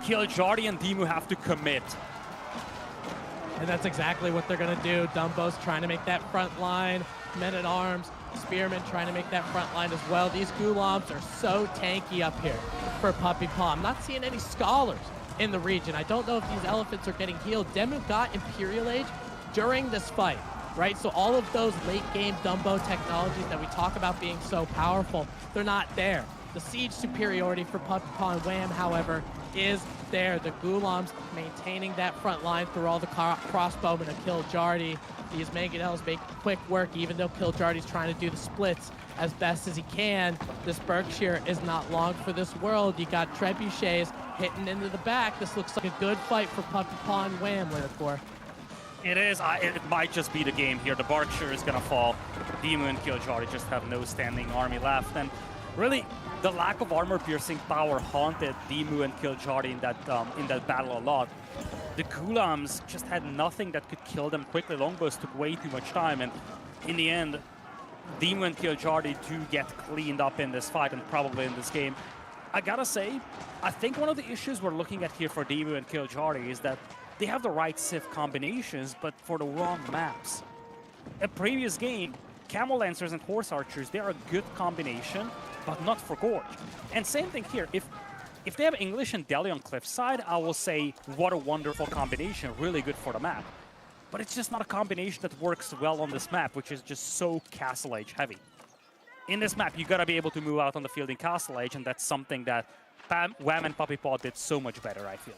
Kiljardi and Dimu have to commit. And that's exactly what they're going to do. Dumbo's trying to make that front line. Men-at-Arms, Spearmen trying to make that front line as well. These Gulams are so tanky up here for Puppy Paw. I'm not seeing any Scholars in the region. I don't know if these Elephants are getting healed. Demu got Imperial Age during this fight, right? So all of those late-game Dumbo technologies that we talk about being so powerful, they're not there. The siege superiority for Puppy Paw and Wham, however, is there. The Gulams maintaining that front line through all the crossbowmen of Kiljardi. These mangonels make quick work, even though Kiljardi's trying to do the splits as best as he can. This Berkshire is not long for this world. You got trebuchets hitting into the back. This looks like a good fight for Puppy Paw and Wham, Littlecore. It is. It might just be the game here. The Berkshire is going to fall. Dimu and Kiljardi just have no standing army left. And really, the lack of armor-piercing power haunted Dimu and Kiljardi in that battle a lot. The Gulams just had nothing that could kill them quickly. Longbows took way too much time, and in the end, Dimu and Kiljardi do get cleaned up in this fight and probably in this game. I gotta say, I think one of the issues we're looking at here for Dimu and Kiljardi is that they have the right Civ combinations, but for the wrong maps. A previous game, Camel Lancers and Horse Archers, they're a good combination, but not for Gorge. And same thing here, if they have English and Delhi on Cliffside, I will say, what a wonderful combination, really good for the map. But it's just not a combination that works well on this map, which is just so Castle Age heavy. In this map, you gotta be able to move out on the field in Castle Age, and that's something that Wham and Puppy Paw did so much better, I feel.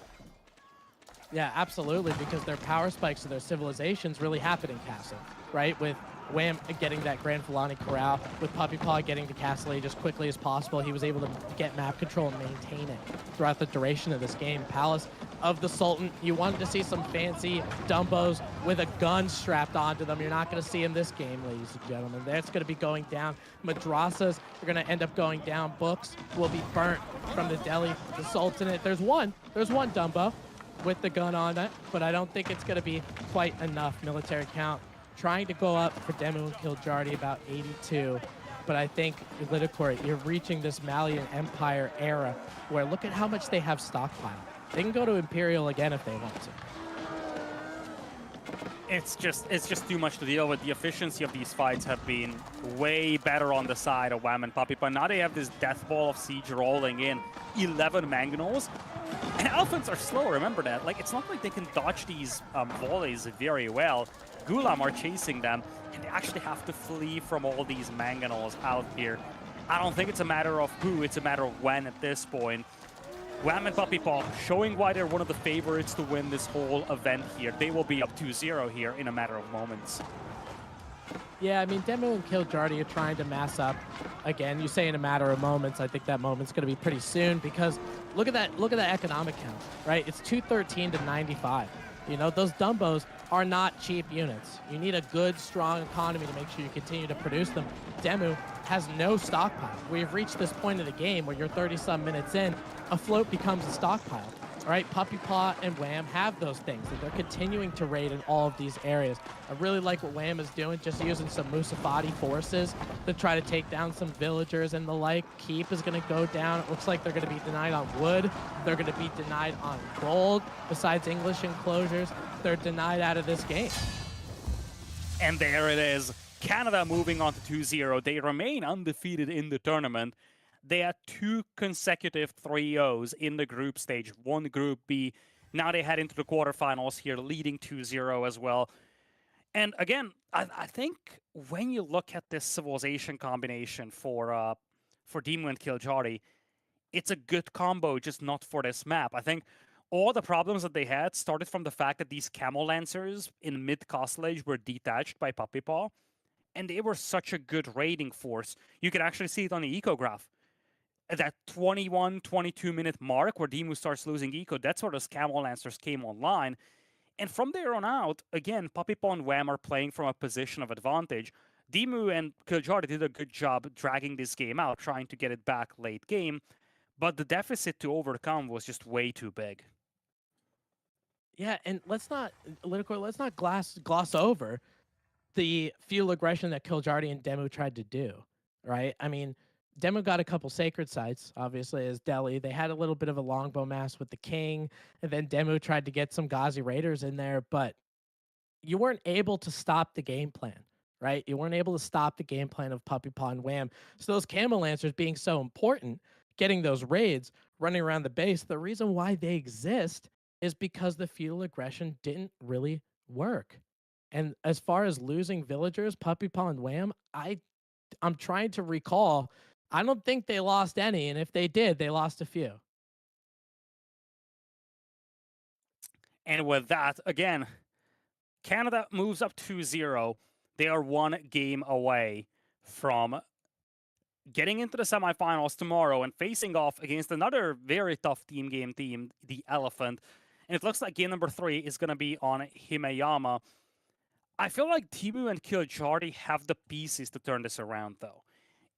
Yeah, absolutely, because their power spikes of their civilizations really happen in Castle, right? With Wham getting that Grand Filani Corral, with Puppy Paw getting to Castle Age as quickly as possible. He was able to get map control and maintain it throughout the duration of this game. Palace of the Sultan, you wanted to see some fancy Dumbos with a gun strapped onto them. You're not going to see in this game, ladies and gentlemen. That's going to be going down. Madrasas are going to end up going down. Books will be burnt from the Delhi, the Sultanate. There's one Dumbo with the gun on it, but I don't think it's going to be quite enough military count. Trying to go up for Demu and Kiljardi about 82, but I think, Littlecore, you're reaching this Malian Empire era where look at how much they have stockpiled. They can go to Imperial again if they want to. It's just too much to deal with. The efficiency of these fights have been way better on the side of Wham and Puppy, but now they have this death ball of siege rolling in. 11 mangonels. And Elephants are slow, remember that. Like, it's not like they can dodge these volleys very well. Gulam are chasing them, and they actually have to flee from all these mangonels out here. I don't think it's a matter of who, it's a matter of when at this point. Wham and Puppy Paw showing why they're one of the favorites to win this whole event here. They will be up 2-0 here in a matter of moments. Yeah, I mean, Demu and Kiljardi are trying to mass up. Again, you say in a matter of moments. I think that moment's going to be pretty soon because look at that economic count, right? It's 213 to 95. You know, those Dumbos are not cheap units. You need a good, strong economy to make sure you continue to produce them. Demu has no stockpile. We've reached this point of the game where you're 30-some minutes in, a float becomes a stockpile. All right, Puppy Paw and Wham have those things, and they're continuing to raid in all of these areas. I really like what Wham is doing, just using some Musafati forces to try to take down some villagers and the like. Keep is going to go down. It looks like they're going to be denied on wood. They're going to be denied on gold. Besides English enclosures, they're denied out of this game. And there it is. Canada moving on to 2-0. They remain undefeated in the tournament. They had 2 consecutive 3-0s in the group stage, one Group B. Now they head into the quarterfinals here, leading 2-0 as well. And again, I think when you look at this civilization combination for Demo and Kiljardi, it's a good combo, just not for this map. I think all the problems that they had started from the fact that these Camel Lancers in mid-Costlage were detached by Puppy Paw, and they were such a good raiding force. You could actually see it on the ecograph. At that 21, 22-minute mark where Demu starts losing eco, that's where those Camel Lancers came online. And from there on out, again, Puppy Paw and Wham are playing from a position of advantage. Demu and Kiljardi did a good job dragging this game out, trying to get it back late game, but the deficit to overcome was just way too big. Yeah, and let's not gloss over the fuel aggression that Kiljardi and Demu tried to do, right? I mean, Demu got a couple sacred sites, obviously, as Delhi. They had a little bit of a longbow mass with the king, and then Demu tried to get some Ghazi Raiders in there, but you weren't able to stop the game plan, right? You weren't able to stop the game plan of Puppy Paw and Wham. So those Camel Lancers being so important, getting those raids, running around the base, the reason why they exist is because the feudal aggression didn't really work. And as far as losing villagers, Puppy Paw and Wham, I'm trying to recall. I don't think they lost any, and if they did, they lost a few. And with that, again, Canada moves up 2-0. They are 1 game away from getting into the semifinals tomorrow and facing off against another very tough team, the Elephant. And it looks like game number 3 is going to be on Himeyama. I feel like Timu and Kiljardi have the pieces to turn this around, though.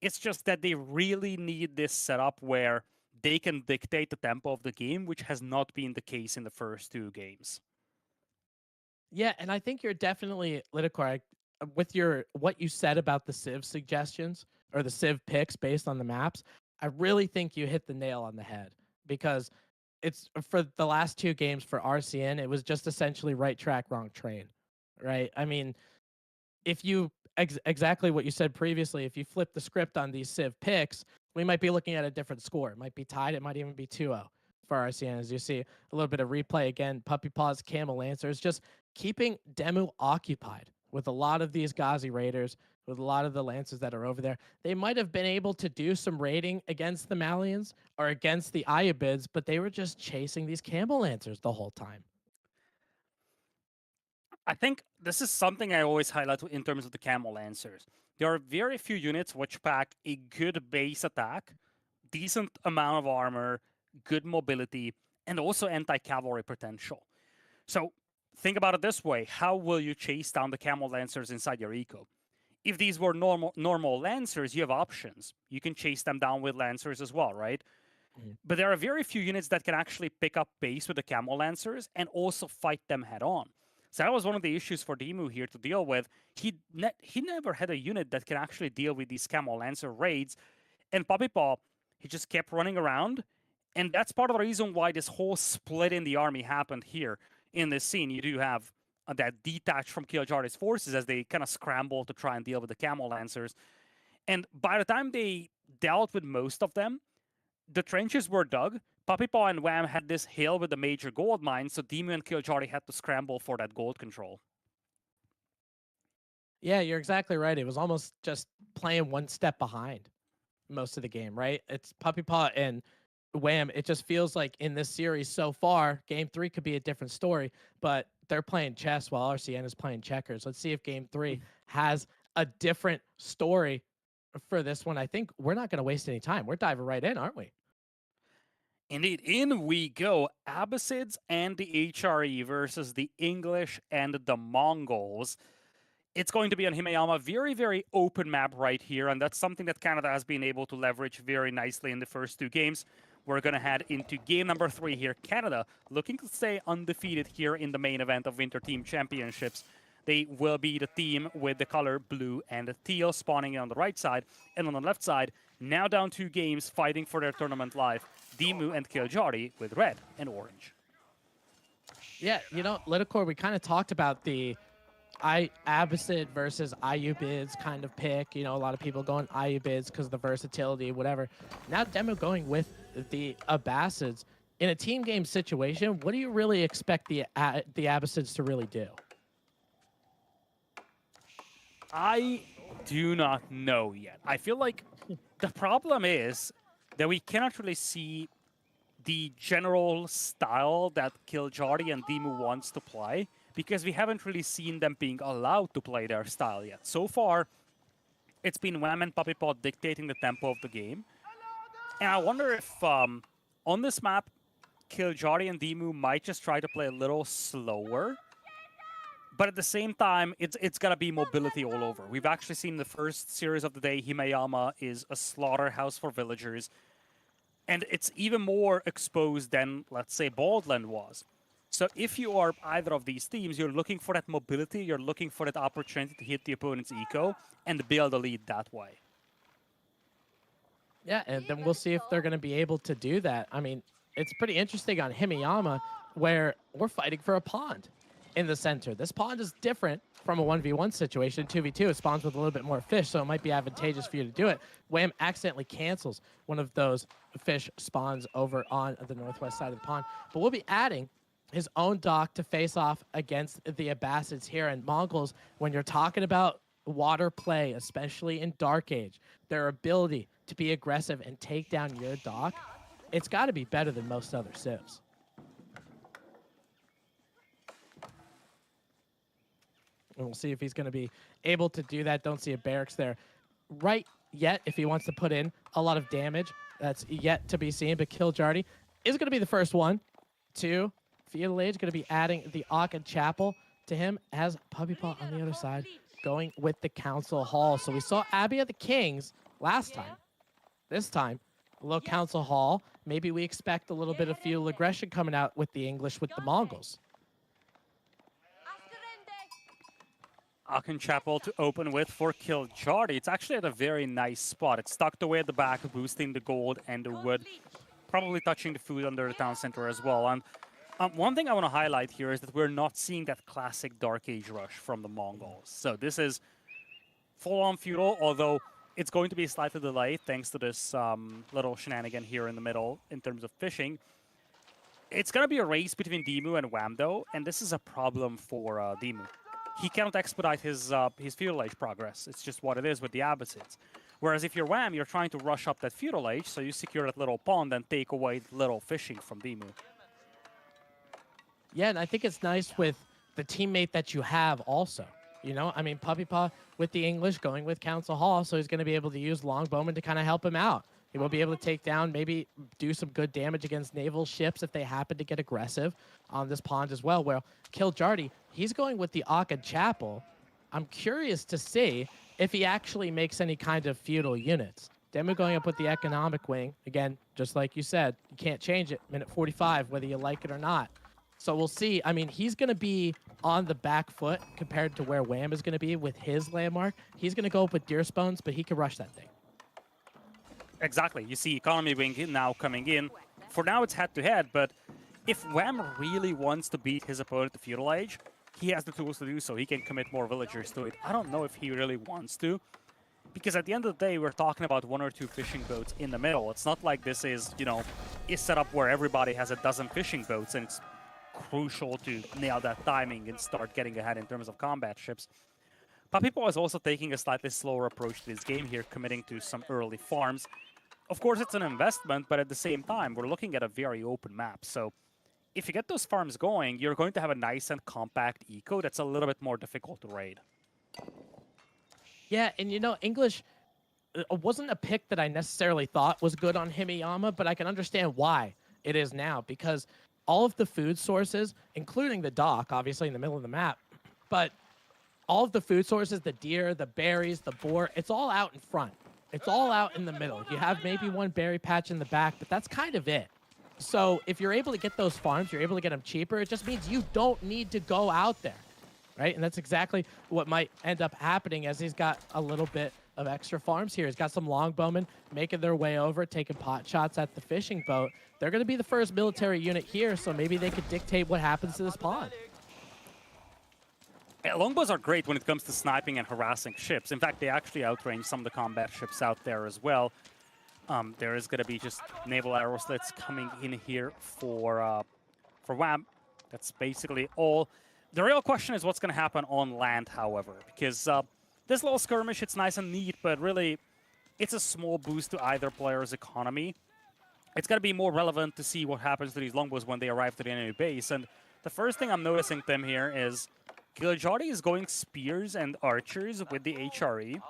It's just that they really need this setup where they can dictate the tempo of the game, which has not been the case in the first 2 games. Yeah, and I think you're definitely Lidicor with your what you said about the Civ suggestions or the Civ picks based on the maps. I really think you hit the nail on the head because it's for the last 2 games for RCN. It was just essentially right track, wrong train, right? I mean, if you exactly what you said previously, if you flip the script on these Civ picks, we might be looking at a different score. It might be tied. It might even be 2-0 for RCN. As you see a little bit of replay again, Puppy Paws, Camel Lancers, just keeping Demu occupied with a lot of these Ghazi Raiders, with a lot of the Lancers that are over there. They might have been able to do some raiding against the Malians or against the Ayabids, but they were just chasing these Camel Lancers the whole time. I think this is something I always highlight in terms of the Camel Lancers. There are very few units which pack a good base attack, decent amount of armor, good mobility, and also anti-cavalry potential. So think about it this way. How will you chase down the Camel Lancers inside your eco? If these were normal Lancers, you have options. You can chase them down with Lancers as well, right? Mhm. But there are very few units that can actually pick up pace with the Camel Lancers and also fight them head on. So that was one of the issues for Demu here to deal with. He never had a unit that can actually deal with these Camel Lancer raids. And Puppy Paw, he just kept running around. And that's part of the reason why this whole split in the army happened here in this scene. You do have that detached from Kiljardi's forces as they kind of scramble to try and deal with the Camel Lancers. And by the time they dealt with most of them, the trenches were dug. Puppy Paw and Wham had this hill with a major gold mine, so Demu and Kiljardi had to scramble for that gold control. Yeah, you're exactly right. It was almost just playing one step behind most of the game, right? It's Puppy Paw and Wham. It just feels like in this series so far, game 3 could be a different story, but they're playing chess while RCN is playing checkers. Let's see if game 3 has a different story for this one. I think we're not going to waste any time. We're diving right in, aren't we? Indeed, in we go. Abbasids and the HRE versus the English and the Mongols. It's going to be on Himeyama, very, very open map right here, and that's something that Canada has been able to leverage very nicely in the first 2 games. we're going to head into game number 3 here. Canada looking to stay undefeated here in the main event of Winter Team Championships. They will be the team with the color blue and teal spawning on the right side. And on the left side, now down 2 games fighting for their tournament life, Dimu and Kiljari with red and orange. Yeah, you know, Liticor, we kind of talked about the Abbasid versus IU bids kind of pick. You know, a lot of people going IU bids because of the versatility, whatever. Now Demo going with the Abbasids. In a team game situation, what do you really expect the Abbasids to really do? I do not know yet. I feel like the problem is that we cannot really see the general style that Kiljari and Dimu wants to play because we haven't really seen them being allowed to play their style yet. So far, it's been Wham and Puppypaw dictating the tempo of the game. And I wonder if on this map, Kiljari and Dimu might just try to play a little slower. But at the same time, it's got to be mobility all over. We've actually seen the first series of the day, Himayama is a slaughterhouse for villagers. And it's even more exposed than, let's say, Baldland was. So if you are either of these teams, you're looking for that mobility, you're looking for that opportunity to hit the opponent's eco and build a lead that way. Yeah, and then we'll see if they're going to be able to do that. I mean, it's pretty interesting on Himiyama where we're fighting for a pond in the center. This pond is different from a 1v1 situation. 2v2, it spawns with a little bit more fish, so it might be advantageous for you to do it. Wham accidentally cancels one of those fish spawns over on the northwest side of the pond. But we'll be adding his own dock to face off against the Abbasids here. And Mongols, when you're talking about water play, especially in Dark Age, their ability to be aggressive and take down your dock, it's got to be better than most other civs. And we'll see if he's going to be able to do that. Don't see a barracks there right yet if he wants to put in a lot of damage. That's yet to be seen, but Kiljardy is going to be the first one to Feudal Age, going to be adding the Auk and Chapel to him as Puppypaw on the other side, going with the Council Hall. So we saw Abbey of the Kings last time. This time, a little Council Hall. Maybe we expect a little bit of feudal aggression coming out with the English with the Mongols. Auk Chapel to open with for Kiljardy. It's actually at a very nice spot. It's tucked away at the back, boosting the gold and the wood, probably touching the food under the town center as well. And one thing I want to highlight here is that we're not seeing that classic Dark Age rush from the Mongols. So this is full-on feudal, although it's going to be slightly delayed thanks to this little shenanigan here in the middle in terms of fishing. It's going to be a race between Dimu and Wham, though, and this is a problem for Dimu. He cannot expedite his feudal age progress. It's just what it is with the Abbasids. Whereas if you're Wham, you're trying to rush up that feudal age, so you secure that little pond and take away little fishing from Dimu. Yeah, and I think it's nice with the teammate that you have also. You know, I mean, Puppypaw with the English going with Council Hall, so he's going to be able to use Longbowman to kind of help him out. He will be able to take down, maybe do some good damage against naval ships if they happen to get aggressive on this pond as well. Well, Kiljardy, he's going with the Auk and Chapel. I'm curious to see if he actually makes any kind of feudal units. Demu going up with the economic wing. Again, just like you said, you can't change it. Minute 45, whether you like it or not. So we'll see. I mean, he's going to be on the back foot compared to where Wham is going to be with his landmark. He's going to go up with Deer Spoons, but he can rush that thing. Exactly. You see economy wing now coming in. For now, it's head-to-head, but if Wham really wants to beat his opponent to feudal age, he has the tools to do so. He can commit more villagers to it. I don't know if he really wants to, because at the end of the day, we're talking about 1 or 2 fishing boats in the middle. It's not like this is, you know, is set up where everybody has a dozen fishing boats, and it's crucial to nail that timing and start getting ahead in terms of combat ships. Puppypaw is also taking a slightly slower approach to this game here, committing to some early farms. Of course, it's an investment, but at the same time, we're looking at a very open map. So if you get those farms going, you're going to have a nice and compact eco that's a little bit more difficult to raid. Yeah, and you know, English wasn't a pick that I necessarily thought was good on Himiyama, but I can understand why it is now, because all of the food sources, including the dock, obviously in the middle of the map, but all of the food sources, the deer, the berries, the boar, it's all out in front. It's all out in the middle. You have maybe one berry patch in the back, but that's kind of it. So if you're able to get those farms, you're able to get them cheaper. It just means you don't need to go out there, right? And that's exactly what might end up happening as he's got a little bit of extra farms here. He's got some longbowmen making their way over, taking pot shots at the fishing boat. They're going to be the first military unit here, so maybe they could dictate what happens to this pond. Yeah, longbows are great when it comes to sniping and harassing ships. In fact, they actually outrange some of the combat ships out there as well. There is going to be just naval arrow slits coming in here for WAM. That's basically all. The real question is what's going to happen on land, however, because this little skirmish, it's nice and neat, but really, it's a small boost to either player's economy. It's going to be more relevant to see what happens to these longbows when they arrive to the enemy base. And the first thing I'm noticing, Tim, here is Kiljari is going spears and archers with the HRE,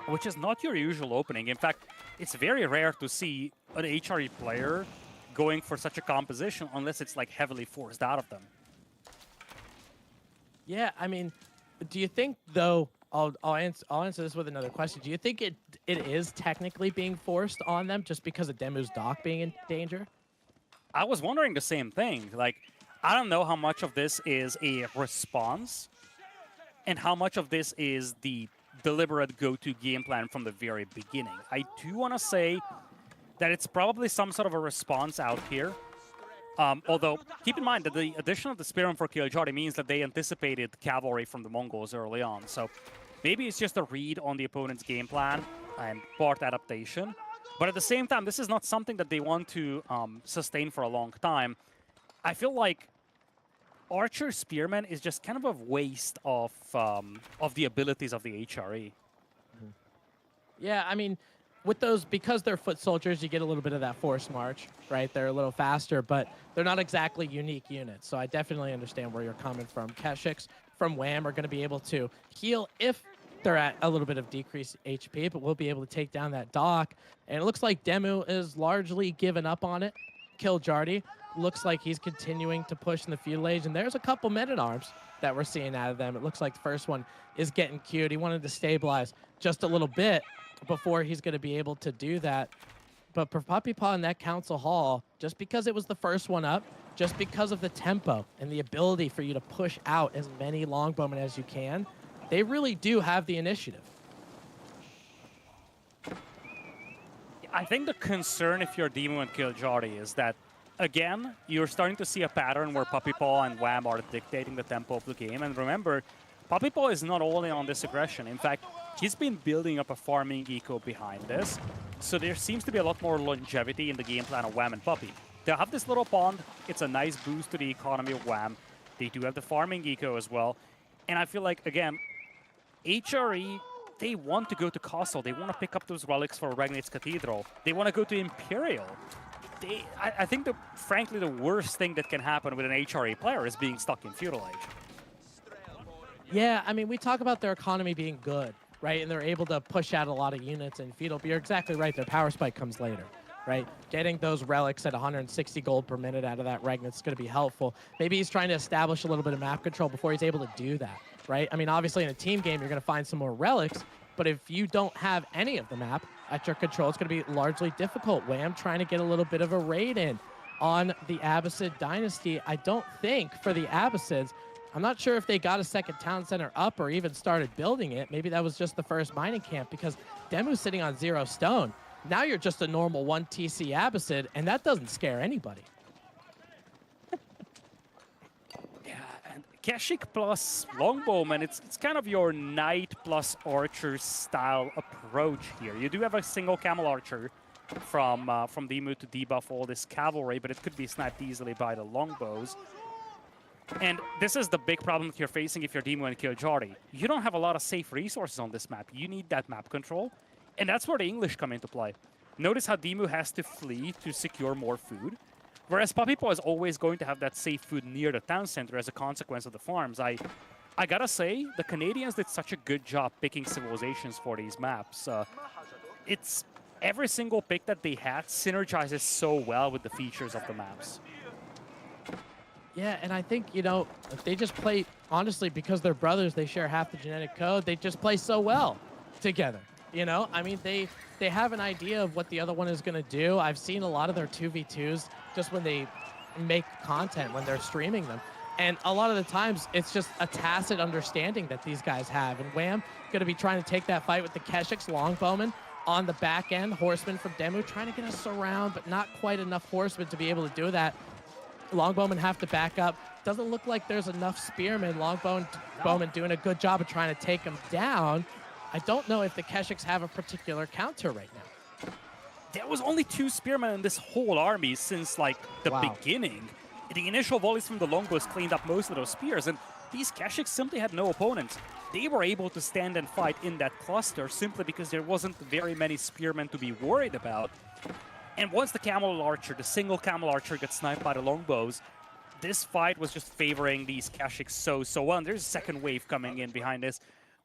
which is not your usual opening. In fact, it's very rare to see an HRE player going for such a composition unless it's like heavily forced out of them. Yeah, I mean, do you think though? I'll answer this with another question. Do you think it is technically being forced on them just because of Demu's dock being in danger? I was wondering the same thing. Like, I don't know how much of this is a response and how much of this is the deliberate go-to game plan from the very beginning. I do want to say that it's probably some sort of a response out here. Although, keep in mind that the addition of the Spearman for Kiljari means that they anticipated cavalry from the Mongols early on. So maybe it's just a read on the opponent's game plan and part adaptation. But at the same time, this is not something that they want to sustain for a long time. I feel like Archer Spearman is just kind of a waste of the abilities of the HRE. Yeah, I mean, with those, because they're foot soldiers, you get a little bit of that forced march, right? They're a little faster, but they're not exactly unique units. So I definitely understand where you're coming from. Keshiks from WAM are going to be able to heal if they're at a little bit of decreased HP, but we'll be able to take down that dock. And it looks like Demu is largely given up on it. Kiljari looks like he's continuing to push in the feudal age, and there's a couple men-at-arms that we're seeing out of them. It looks like the first one is getting cute. He wanted to stabilize just a little bit before he's going to be able to do that. But for Puppy Paw in that council hall, just because it was the first one up, just because of the tempo and the ability for you to push out as many longbowmen as you can, they really do have the initiative. I think the concern if you're Demu and Kiljari is that, again, you're starting to see a pattern where Puppy Paw and WAM are dictating the tempo of the game. And remember, Puppy Paw is not only on this aggression. In fact, he's been building up a farming eco behind this. So there seems to be a lot more longevity in the game plan of WAM and Puppy. They have this little pond. It's a nice boost to the economy of WAM. They do have the farming eco as well. And I feel like, again, HRE, they want to go to Castle. They want to pick up those relics for Ragnitz Cathedral. They want to go to Imperial. I think that, frankly, the worst thing that can happen with an HRE player is being stuck in Feudal Age. Yeah, I mean, we talk about their economy being good, right? And they're able to push out a lot of units in Feudal, but you're exactly right. Their power spike comes later, right? Getting those relics at 160 gold per minute out of that Ragnitz is going to be helpful. Maybe he's trying to establish a little bit of map control before he's able to do that, right? I mean, obviously, in a team game, you're going to find some more relics, but if you don't have any of the map at your control, it's going to be largely difficult. WAM trying to get a little bit of a raid in on the Abbasid dynasty. I don't think for the Abbasids, I'm not sure if they got a second town center up or even started building it. Maybe that was just the first mining camp because Demu's sitting on 0 stone. Now you're just a normal 1 TC Abbasid, and that doesn't scare anybody. Keshik plus Longbowman, it's kind of your Knight plus Archer style approach here. You do have a single Camel Archer from Demu to debuff all this cavalry, but it could be sniped easily by the Longbows. And this is the big problem that you're facing if you're Demu and Kiljari. You don't have a lot of safe resources on this map. You need that map control, and that's where the English come into play. Notice how Demu has to flee to secure more food. Whereas Puppy Paw is always going to have that safe food near the town center as a consequence of the farms. I gotta say, the Canadians did such a good job picking civilizations for these maps. It's every single pick that they had synergizes so well with the features of the maps. Yeah, and I think, you know, if they just play, honestly, because they're brothers, they share half the genetic code, they just play so well together. You know, I mean, they have an idea of what the other one is going to do. I've seen a lot of their 2v2s just when they make content, when they're streaming them. And a lot of the times, it's just a tacit understanding that these guys have. And Wham going to be trying to take that fight with the Keshiks Longbowman on the back end. Horseman from Demu trying to get us around, but not quite enough Horsemen to be able to do that. Longbowman have to back up. Doesn't look like there's enough Spearmen. Longbowman doing a good job of trying to take him down. I don't know if the Keshiks have a particular counter right now. There was only 2 spearmen in this whole army since like the beginning. The initial volleys from the longbows cleaned up most of those spears, and these Keshiks simply had no opponents. They were able to stand and fight in that cluster simply because there wasn't very many spearmen to be worried about. And once the camel archer, the single camel archer, got sniped by the longbows, this fight was just favoring these Keshiks so well. And there's a second wave coming in behind this.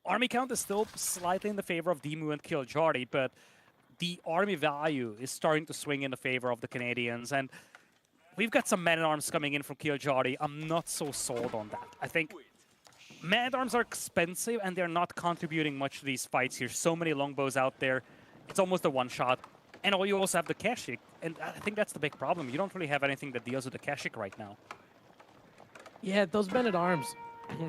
Army count is still slightly in the favor of Demu and Kiljardi, but the army value is starting to swing in the favor of the Canadians. And we've got some men-at-arms coming in from Kiljardi. I'm not so sold on that. I think men-at-arms are expensive, and they're not contributing much to these fights here. So many longbows out there. It's almost a one-shot. And you also have the Keshik, and I think that's the big problem. You don't really have anything that deals with the Keshik right now. Yeah, those men-at-arms,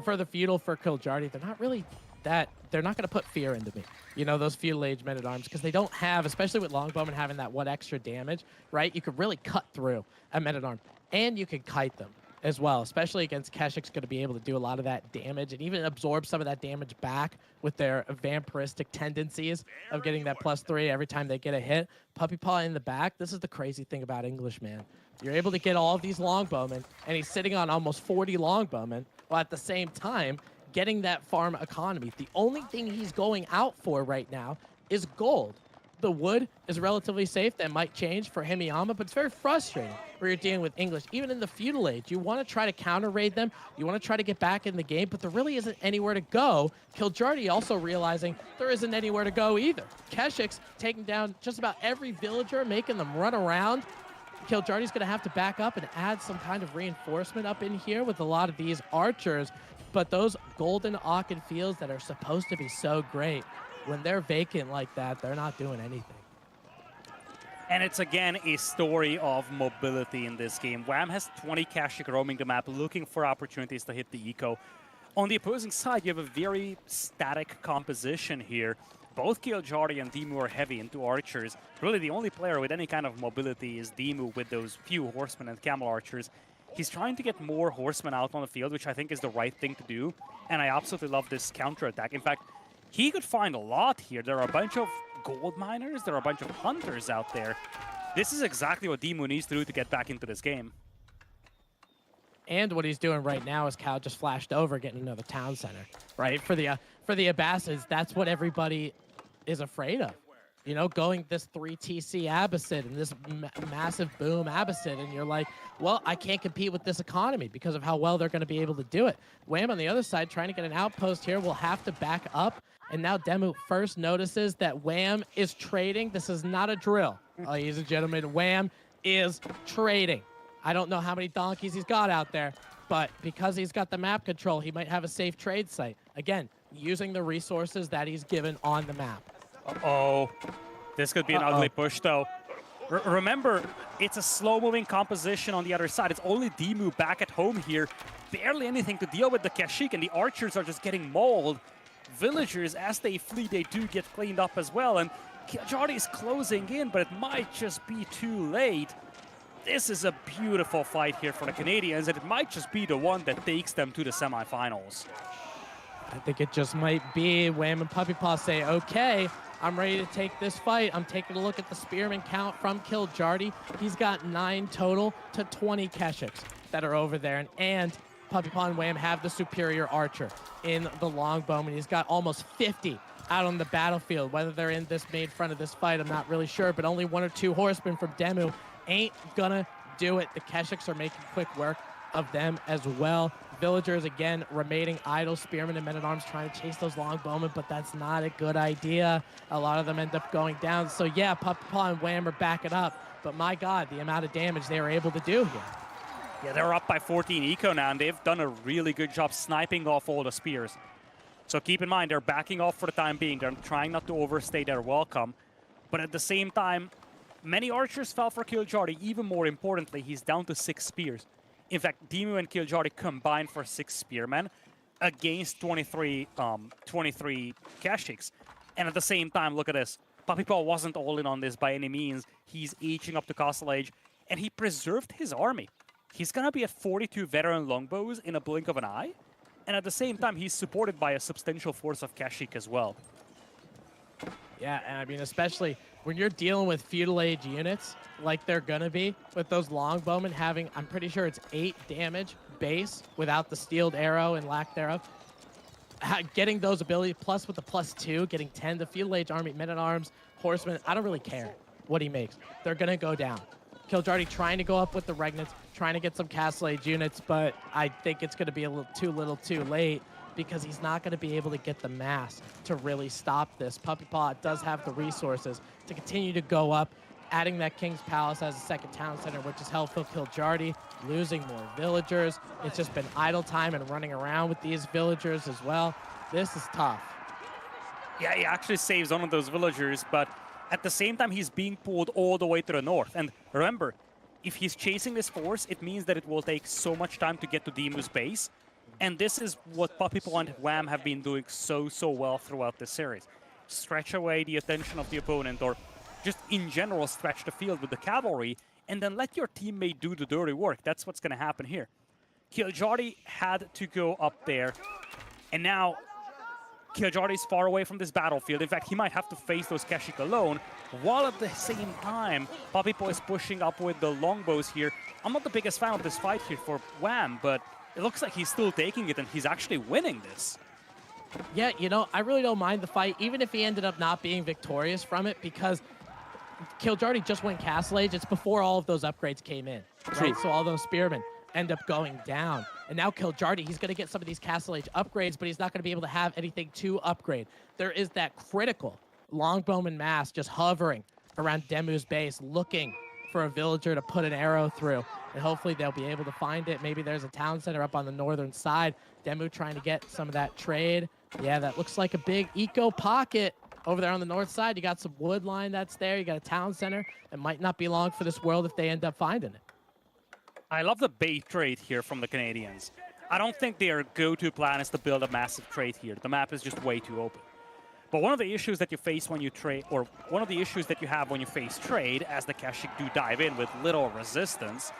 for the feudal, for Kiljardi, they're not really that, they're not going to put fear into me. You know, those feudal age men-at-arms, because they don't have, especially with Longbowman having that 1 extra damage, right? You could really cut through a men-at-arm, and you could kite them as well, especially against Keshik's going to be able to do a lot of that damage and even absorb some of that damage back with their vampiristic tendencies of getting that +3 every time they get a hit. Puppy Paw in the back, this is the crazy thing about English, man. You're able to get all of these longbowmen, and he's sitting on almost 40 longbowmen, while at the same time getting that farm economy. The only thing he's going out for right now is gold. The wood is relatively safe. That might change for Himiyama, but it's very frustrating where you're dealing with English. Even in the feudal age, you want to try to counter-raid them. You want to try to get back in the game, but there really isn't anywhere to go. Kiljardi also realizing there isn't anywhere to go either. Keshiks taking down just about every villager, making them run around. Kiljardi's going to have to back up and add some kind of reinforcement up in here with a lot of these archers. But those golden Aachen fields that are supposed to be so great, when they're vacant like that, they're not doing anything. And it's again a story of mobility in this game. Wham has 20 Kashik roaming the map, looking for opportunities to hit the eco. On the opposing side, you have a very static composition here. Both Kiljardi and Demu are heavy into archers. Really, the only player with any kind of mobility is Demu with those few horsemen and camel archers. He's trying to get more horsemen out on the field, which I think is the right thing to do. And I absolutely love this counterattack. In fact, he could find a lot here. There are a bunch of gold miners. There are a bunch of hunters out there. This is exactly what Demu needs to do to get back into this game. And what he's doing right now is Cal just flashed over, getting another town center, right? For the Abbasids, that's what everybody is afraid of. You know, going this 3 TC Abbasid and this massive boom Abbasid, and you're like, well, I can't compete with this economy because of how well they're going to be able to do it. Wham on the other side, trying to get an outpost here, will have to back up. And now Demu first notices that Wham is trading. This is not a drill, ladies and gentlemen. Wham is trading. I don't know how many donkeys he's got out there, but because he's got the map control, he might have a safe trade site. Again, using the resources that he's given on the map. Uh-oh. This could be an ugly push, though. Remember, it's a slow-moving composition on the other side. It's only Demu back at home here. Barely anything to deal with the Kashik, and the archers are just getting mauled. Villagers, as they flee, they do get cleaned up as well. And Kiljardi is closing in, but it might just be too late. This is a beautiful fight here for the Canadians, and it might just be the one that takes them to the semifinals. I think it just might be. Wham and Puppy Paw say, okay, I'm ready to take this fight. I'm taking a look at the spearman count from Kiljardi. He's got 9 total to 20 Keshiks that are over there. And Puppy Paw and Wham have the superior archer in the longbowman. He's got almost 50 out on the battlefield. Whether they're in this main front of this fight, I'm not really sure, but only 1 or 2 horsemen from Demu ain't gonna do it. The Keshiks are making quick work of them as well. Villagers, again, remaining idle. Spearmen and men-at-arms trying to chase those longbowmen, but that's not a good idea. A lot of them end up going down. So, yeah, Puppy Paw and Wham are backing up, but my God, the amount of damage they were able to do here. Yeah, they're up by 14 eco now, and they've done a really good job sniping off all the spears. So keep in mind, they're backing off for the time being. They're trying not to overstay their welcome. But at the same time, many archers fell for Killjardy. Even more importantly, he's down to 6 spears. In fact, Demu and Killjardy combined for 6 spearmen against 23 Kashyyyks. And at the same time, look at this. Puppypaw wasn't all in on this by any means. He's aging up to Castle Age, and he preserved his army. He's going to be at 42 veteran longbows in a blink of an eye. And at the same time, he's supported by a substantial force of Kashyyyk as well. Yeah, and I mean, especially when you're dealing with feudal age units, like they're gonna be, with those longbowmen having, I'm pretty sure it's 8 damage base without the steeled arrow and lack thereof. Getting those abilities, plus with the +2, getting 10, the feudal age army, men-at-arms, horsemen, I don't really care what he makes. They're gonna go down. Killjardy trying to go up with the Regnants, trying to get some Castle Age units, but I think it's gonna be a little too late, because he's not going to be able to get the mass to really stop this. Puppypaw does have the resources to continue to go up, adding that King's Palace as a second town center, which is helpful. Killjardy losing more villagers. It's just been idle time and running around with these villagers as well. This is tough. Yeah, he actually saves one of those villagers, but at the same time, he's being pulled all the way to the north. And remember, if he's chasing this force, it means that it will take so much time to get to Demu's base. And this is what Puppypaw and Wham have been doing so well throughout this series. Stretch away the attention of the opponent, or just in general stretch the field with the cavalry, and then let your teammate do the dirty work. That's what's going to happen here. Killjardy had to go up there, and now Killjardy is far away from this battlefield. In fact, he might have to face those Kashyyyk alone, while at the same time, Puppypaw is pushing up with the longbows here. I'm not the biggest fan of this fight here for Wham, but it looks like he's still taking it, and he's actually winning this. Yeah, you know, I really don't mind the fight, even if he ended up not being victorious from it, because Killjardy just went Castle Age. It's before all of those upgrades came in, right? So all those spearmen end up going down. And now Killjardy, he's going to get some of these Castle Age upgrades, but he's not going to be able to have anything to upgrade. There is that critical longbowman mass just hovering around Demu's base, looking for a villager to put an arrow through. And hopefully they'll be able to find it. Maybe there's a town center up on the northern side. Demu trying to get some of that trade. Yeah, that looks like a big eco pocket over there on the north side. You got some wood line that's there. You got a town center. It might not be long for this world if they end up finding it. I love the bait trade here from the Canadians. I don't think their go-to plan is to build a massive trade here. The map is just way too open. But one of the issues that you face when you trade, or one of the issues that you have when you face trade, as the Kashyyyk do dive in with little resistance,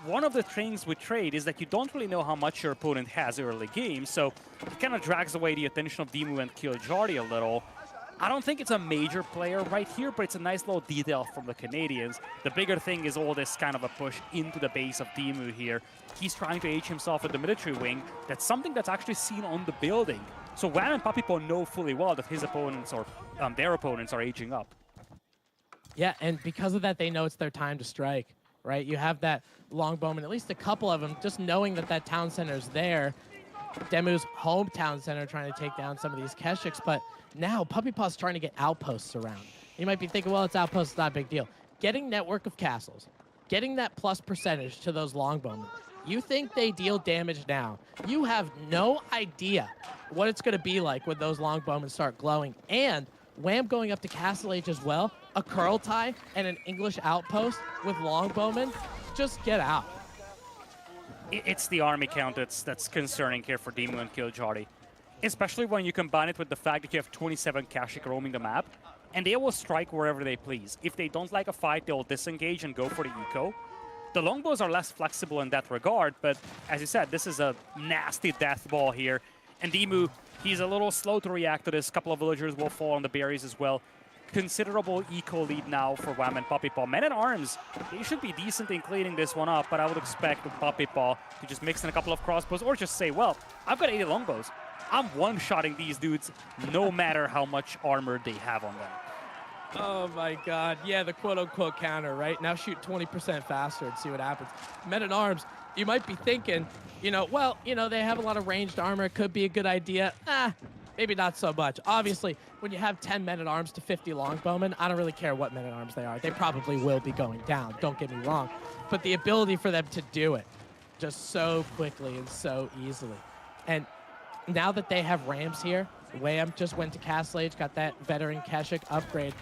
one of the things with trade is that you don't really know how much your opponent has early game, so it kind of drags away the attention of Demu and Killjardy a little. I don't think it's a major player right here, but it's a nice little detail from the Canadians. The bigger thing is all this kind of a push into the base of Demu here. He's trying to age himself with the military wing. That's something that's actually seen on the building. So Wham and Puppypaw know fully well that his opponents, or their opponents, are aging up. Yeah, and because of that, they know it's their time to strike, right? You have that longbowman, at least a couple of them, just knowing that that town center's there. Demu's hometown center trying to take down some of these Kashyyks, but now Puppypaw's trying to get outposts around. You might be thinking, well, it's outposts, it's not a big deal. Getting network of castles, getting that plus percentage to those longbowmen. You think they deal damage now. You have no idea what it's going to be like when those longbowmen start glowing. And Wham going up to Castle Age as well, a curl tie and an English outpost with longbowmen, just get out. It's the army count that's concerning here for Demu and Killjardy. Especially when you combine it with the fact that you have 27 Kashyyyk roaming the map, and they will strike wherever they please. If they don't like a fight, they will disengage and go for the eco. The longbows are less flexible in that regard, but as you said, this is a nasty death ball here. And Demu, he's a little slow to react to this. A couple of villagers will fall on the berries as well. Considerable eco lead now for Wham and Puppypaw. Men-at-Arms, they should be decent in cleaning this one up, but I would expect Puppypaw to just mix in a couple of crossbows or just say, well, I've got 80 longbows. I'm one-shotting these dudes no matter how much armor they have on them. Oh my God, yeah, the quote-unquote counter, right? Now shoot 20% faster and see what happens. Men-at-Arms, you might be thinking, you know, well, you know, they have a lot of ranged armor. It could be a good idea. Maybe not so much. Obviously, when you have 10 men-at-arms to 50 longbowmen, I don't really care what men-at-arms they are. They probably will be going down, don't get me wrong. But the ability for them to do it just so quickly and so easily. And now that they have Rams here, Wham just went to Castle Age, got that veteran Keshik upgrade.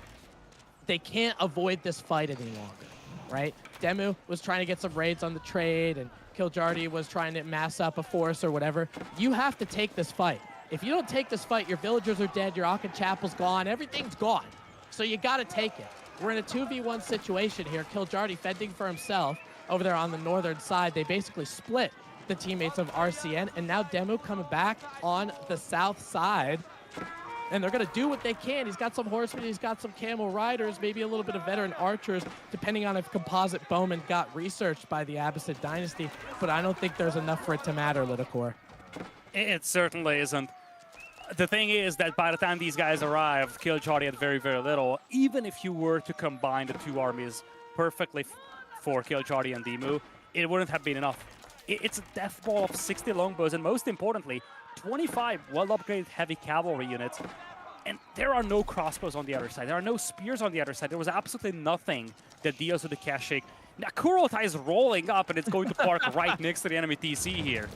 They can't avoid this fight any longer, right? Demu was trying to get some raids on the trade, and Kiljardy was trying to mass up a force or whatever. You have to take this fight. If you don't take this fight, your villagers are dead, your Akin Chapel's gone, everything's gone. So you got to take it. We're in a 2v1 situation here. Kiljardy fending for himself over there on the northern side. They basically split the teammates of RCN, and now Demu coming back on the south side. And they're going to do what they can. He's got some horsemen, he's got some camel riders, maybe a little bit of veteran archers, depending on if Composite Bowman got researched by the Abbasid Dynasty. But I don't think there's enough for it to matter, Lidakor. It certainly isn't. The thing is that by the time these guys arrived, Kiljardy had very, very little. Even if you were to combine the two armies perfectly for Kiljardy and Demu, it wouldn't have been enough. It's a death ball of 60 longbows, and most importantly, 25 well-upgraded heavy cavalry units. And there are no crossbows on the other side. There are no spears on the other side. There was absolutely nothing that deals with the Keshik. Now, Kurotai is rolling up, and it's going to park right next to the enemy TC here.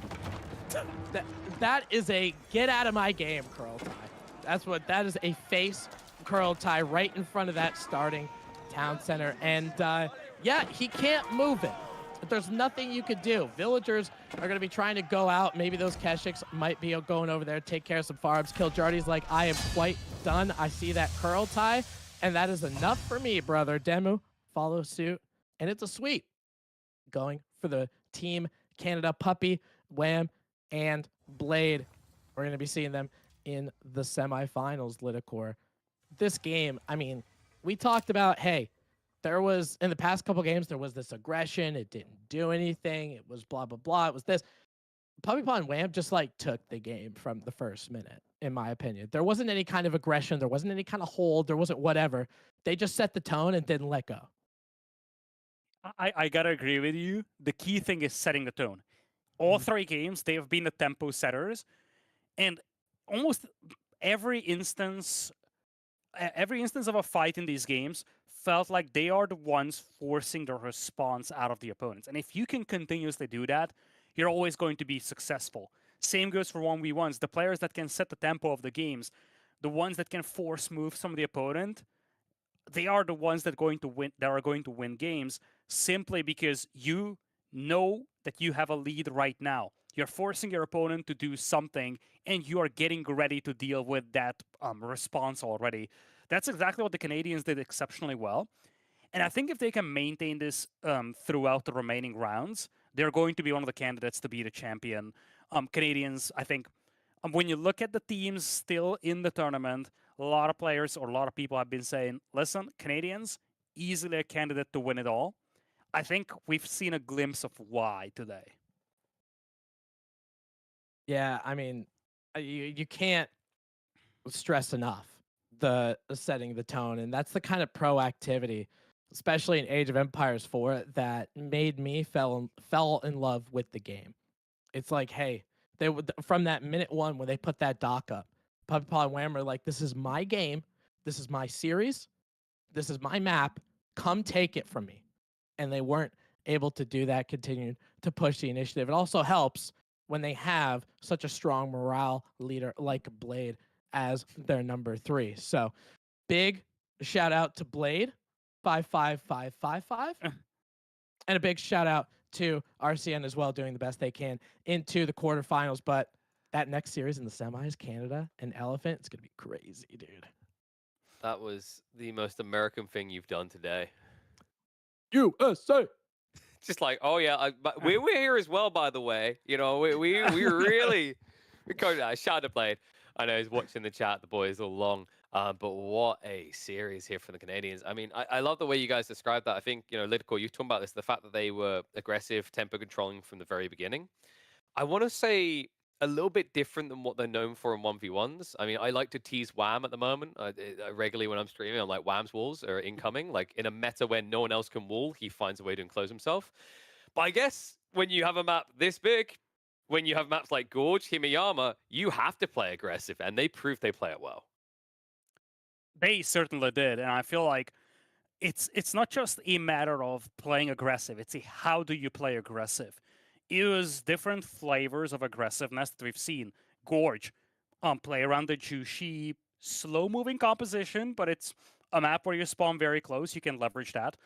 That is a get out of my game, Kurotai. That is a face Kurotai right in front of that starting town center. And yeah, he can't move it. There's nothing you could do. Villagers are going to be trying to go out. Maybe those Keshiks might be going over there, take care of some farms. Kiljardy's like, I am quite done. I see that Kurotai, and that is enough for me, brother. Demu follows suit, and it's a sweep. Going for the Team Canada Puppy, Wham, and Blade. We're going to be seeing them in the semifinals, Lidakor. This game, I mean, we talked about, hey, there was, in the past couple games, there was this aggression. It didn't do anything. It was blah, blah, blah. It was this. Puppy Paw and Wham just, like, took the game from the first minute, in my opinion. There wasn't any kind of aggression. There wasn't any kind of hold. There wasn't whatever. They just set the tone and didn't let go. I gotta agree with you. The key thing is setting the tone. All three games, they have been the tempo setters. And almost every instance of a fight in these games felt like they are the ones forcing the response out of the opponents. And if you can continuously do that, you're always going to be successful. Same goes for 1v1s. The players that can set the tempo of the games, the ones that can force moves from the opponent, they are the ones that are going to win games simply because you know that you have a lead right now. You're forcing your opponent to do something, and you are getting ready to deal with that response already. That's exactly what the Canadians did exceptionally well. And I think if they can maintain this throughout the remaining rounds, they're going to be one of the candidates to be the champion. Canadians, I think, when you look at the teams still in the tournament, a lot of players or a lot of people have been saying, listen, Canadians, easily a candidate to win it all. I think we've seen a glimpse of why today. Yeah, I mean, you can't stress enough the setting the tone, and that's the kind of proactivity, especially in Age of Empires 4, that made me fell in love with the game. It's like, hey, they would from that minute one when they put that dock up, Puppy Paw and Wham are like, this is my game, this is my series, this is my map, come take it from me. And they weren't able to do that, continuing to push the initiative. It also helps when they have such a strong morale leader like Blade as their number 3. So big shout out to Blade 55555 and a big shout out to RCN as well, doing the best they can into the quarterfinals. But that next series in the semis, Canada and Elephant, it's gonna be crazy, dude. That was the most American thing you've done today. USA. Just like, oh yeah, but we're here as well, by the way. You know, we really shout out to Blade. I know he's watching the chat. The boys all long. But what a series here for the Canadians. I mean, I love the way you guys described that. I think, you know, Lidko, you're talking about this, the fact that they were aggressive, tempo controlling from the very beginning. I want to say a little bit different than what they're known for in 1v1s. I mean, I like to tease Wham at the moment. Regularly when I'm streaming, I'm like, Wham's walls are incoming. Like in a meta where no one else can wall, he finds a way to enclose himself. But I guess when you have a map this big, when you have maps like Gorge, Himiyama, you have to play aggressive, and they proved they play it well. They certainly did, and I feel like it's not just a matter of playing aggressive. It's a how do you play aggressive. It was different flavors of aggressiveness that we've seen. Gorge. Play around the Jushi slow-moving composition, but it's a map where you spawn very close. You can leverage that.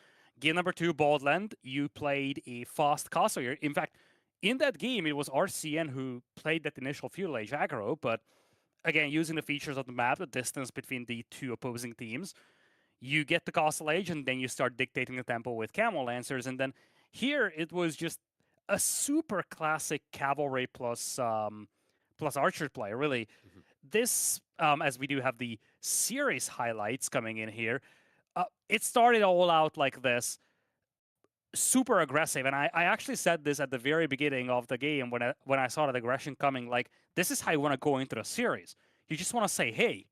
Game number 2, Baldland, you played a fast castle here. In fact, in that game, it was RCN who played that initial Feudal Age aggro, but again, using the features of the map, the distance between the two opposing teams, you get the Castle Age, and then you start dictating the tempo with Camel Lancers. And then here, it was just a super classic Cavalry plus Archer play, really. Mhm. This, as we do have the series highlights coming in here, it started all out like this, super aggressive. And I actually said this at the very beginning of the game when I saw that aggression coming, like, this is how you want to go into the series. You just want to say, hey,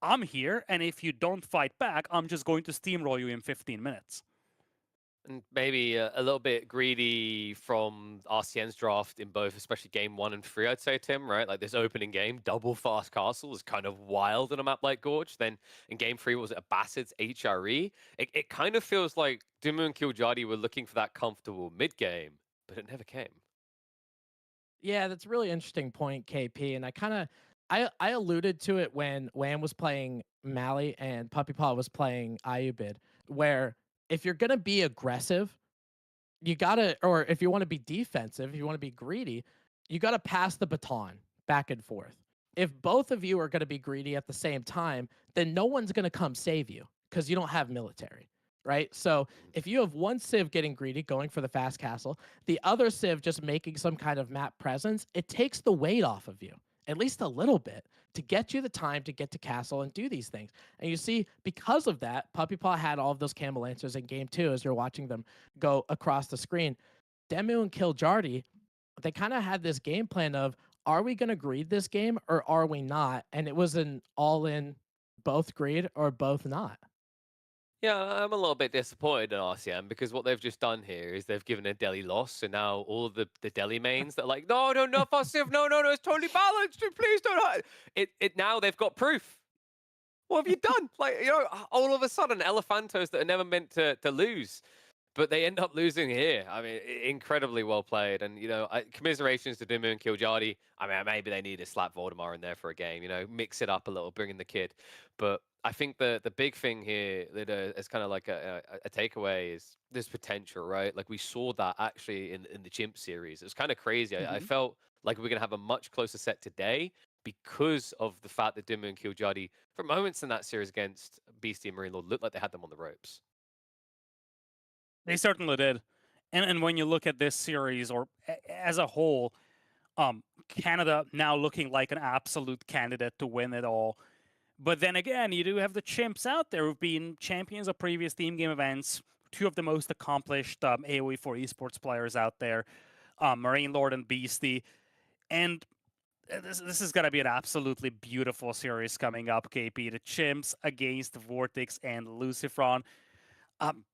I'm here, and if you don't fight back, I'm just going to steamroll you in 15 minutes. And maybe a little bit greedy from RCN's draft in both, especially game 1 and 3, I'd say, Tim, right? Like this opening game, double fast castle is kind of wild on a map like Gorge. Then in game 3, was it a Bassett's HRE? It kind of feels like Dimu and Kiljadi were looking for that comfortable mid game, but it never came. Yeah, that's a really interesting point, KP. And I alluded to it when Wham was playing Mali and Puppy Paw was playing Ayubid, where if you're gonna be aggressive, you gotta, or if you want to be defensive, if you want to be greedy, you gotta pass the baton back and forth. If both of you are gonna be greedy at the same time, then no one's gonna come save you because you don't have military, right? So if you have one civ getting greedy, going for the fast castle, the other civ just making some kind of map presence, it takes the weight off of you, at least a little bit, to get you the time to get to castle and do these things. And you see, because of that, Puppy Paw had all of those Camel Lancers in game 2 as you're watching them go across the screen. Demu and Kiljardi, they kind of had this game plan of, are we going to greed this game or are we not? And it was an all-in both greed or both not. Yeah, I'm a little bit disappointed in RCM because what they've just done here is they've given a Delhi loss. So now all of the Delhi mains that are like, no, not Civ, no, it's totally balanced. Please don't hide. It now they've got proof. What have you done? Like, all of a sudden, Elephantos that are never meant to lose, but they end up losing here. I mean, incredibly well played. And, commiserations to Dimu and Kiljadi. I mean, maybe they need to slap Voldemar in there for a game, mix it up a little, bring in the kid. But I think the big thing here that is kind of like a takeaway is this potential, right? Like we saw that actually in the Chimp series. It was kind of crazy. I felt like we're going to have a much closer set today because of the fact that Dimu and Kiljadi, for moments in that series against Beastie and Marine Lord, looked like they had them on the ropes. They certainly did. And when you look at this series or as a whole, Canada now looking like an absolute candidate to win it all. But then again, you do have the chimps out there who've been champions of previous team game events, two of the most accomplished AoE for esports players out there, Marine Lord and Beastie. And this is going to be an absolutely beautiful series coming up, KP. The chimps against Vortex and Lucifron.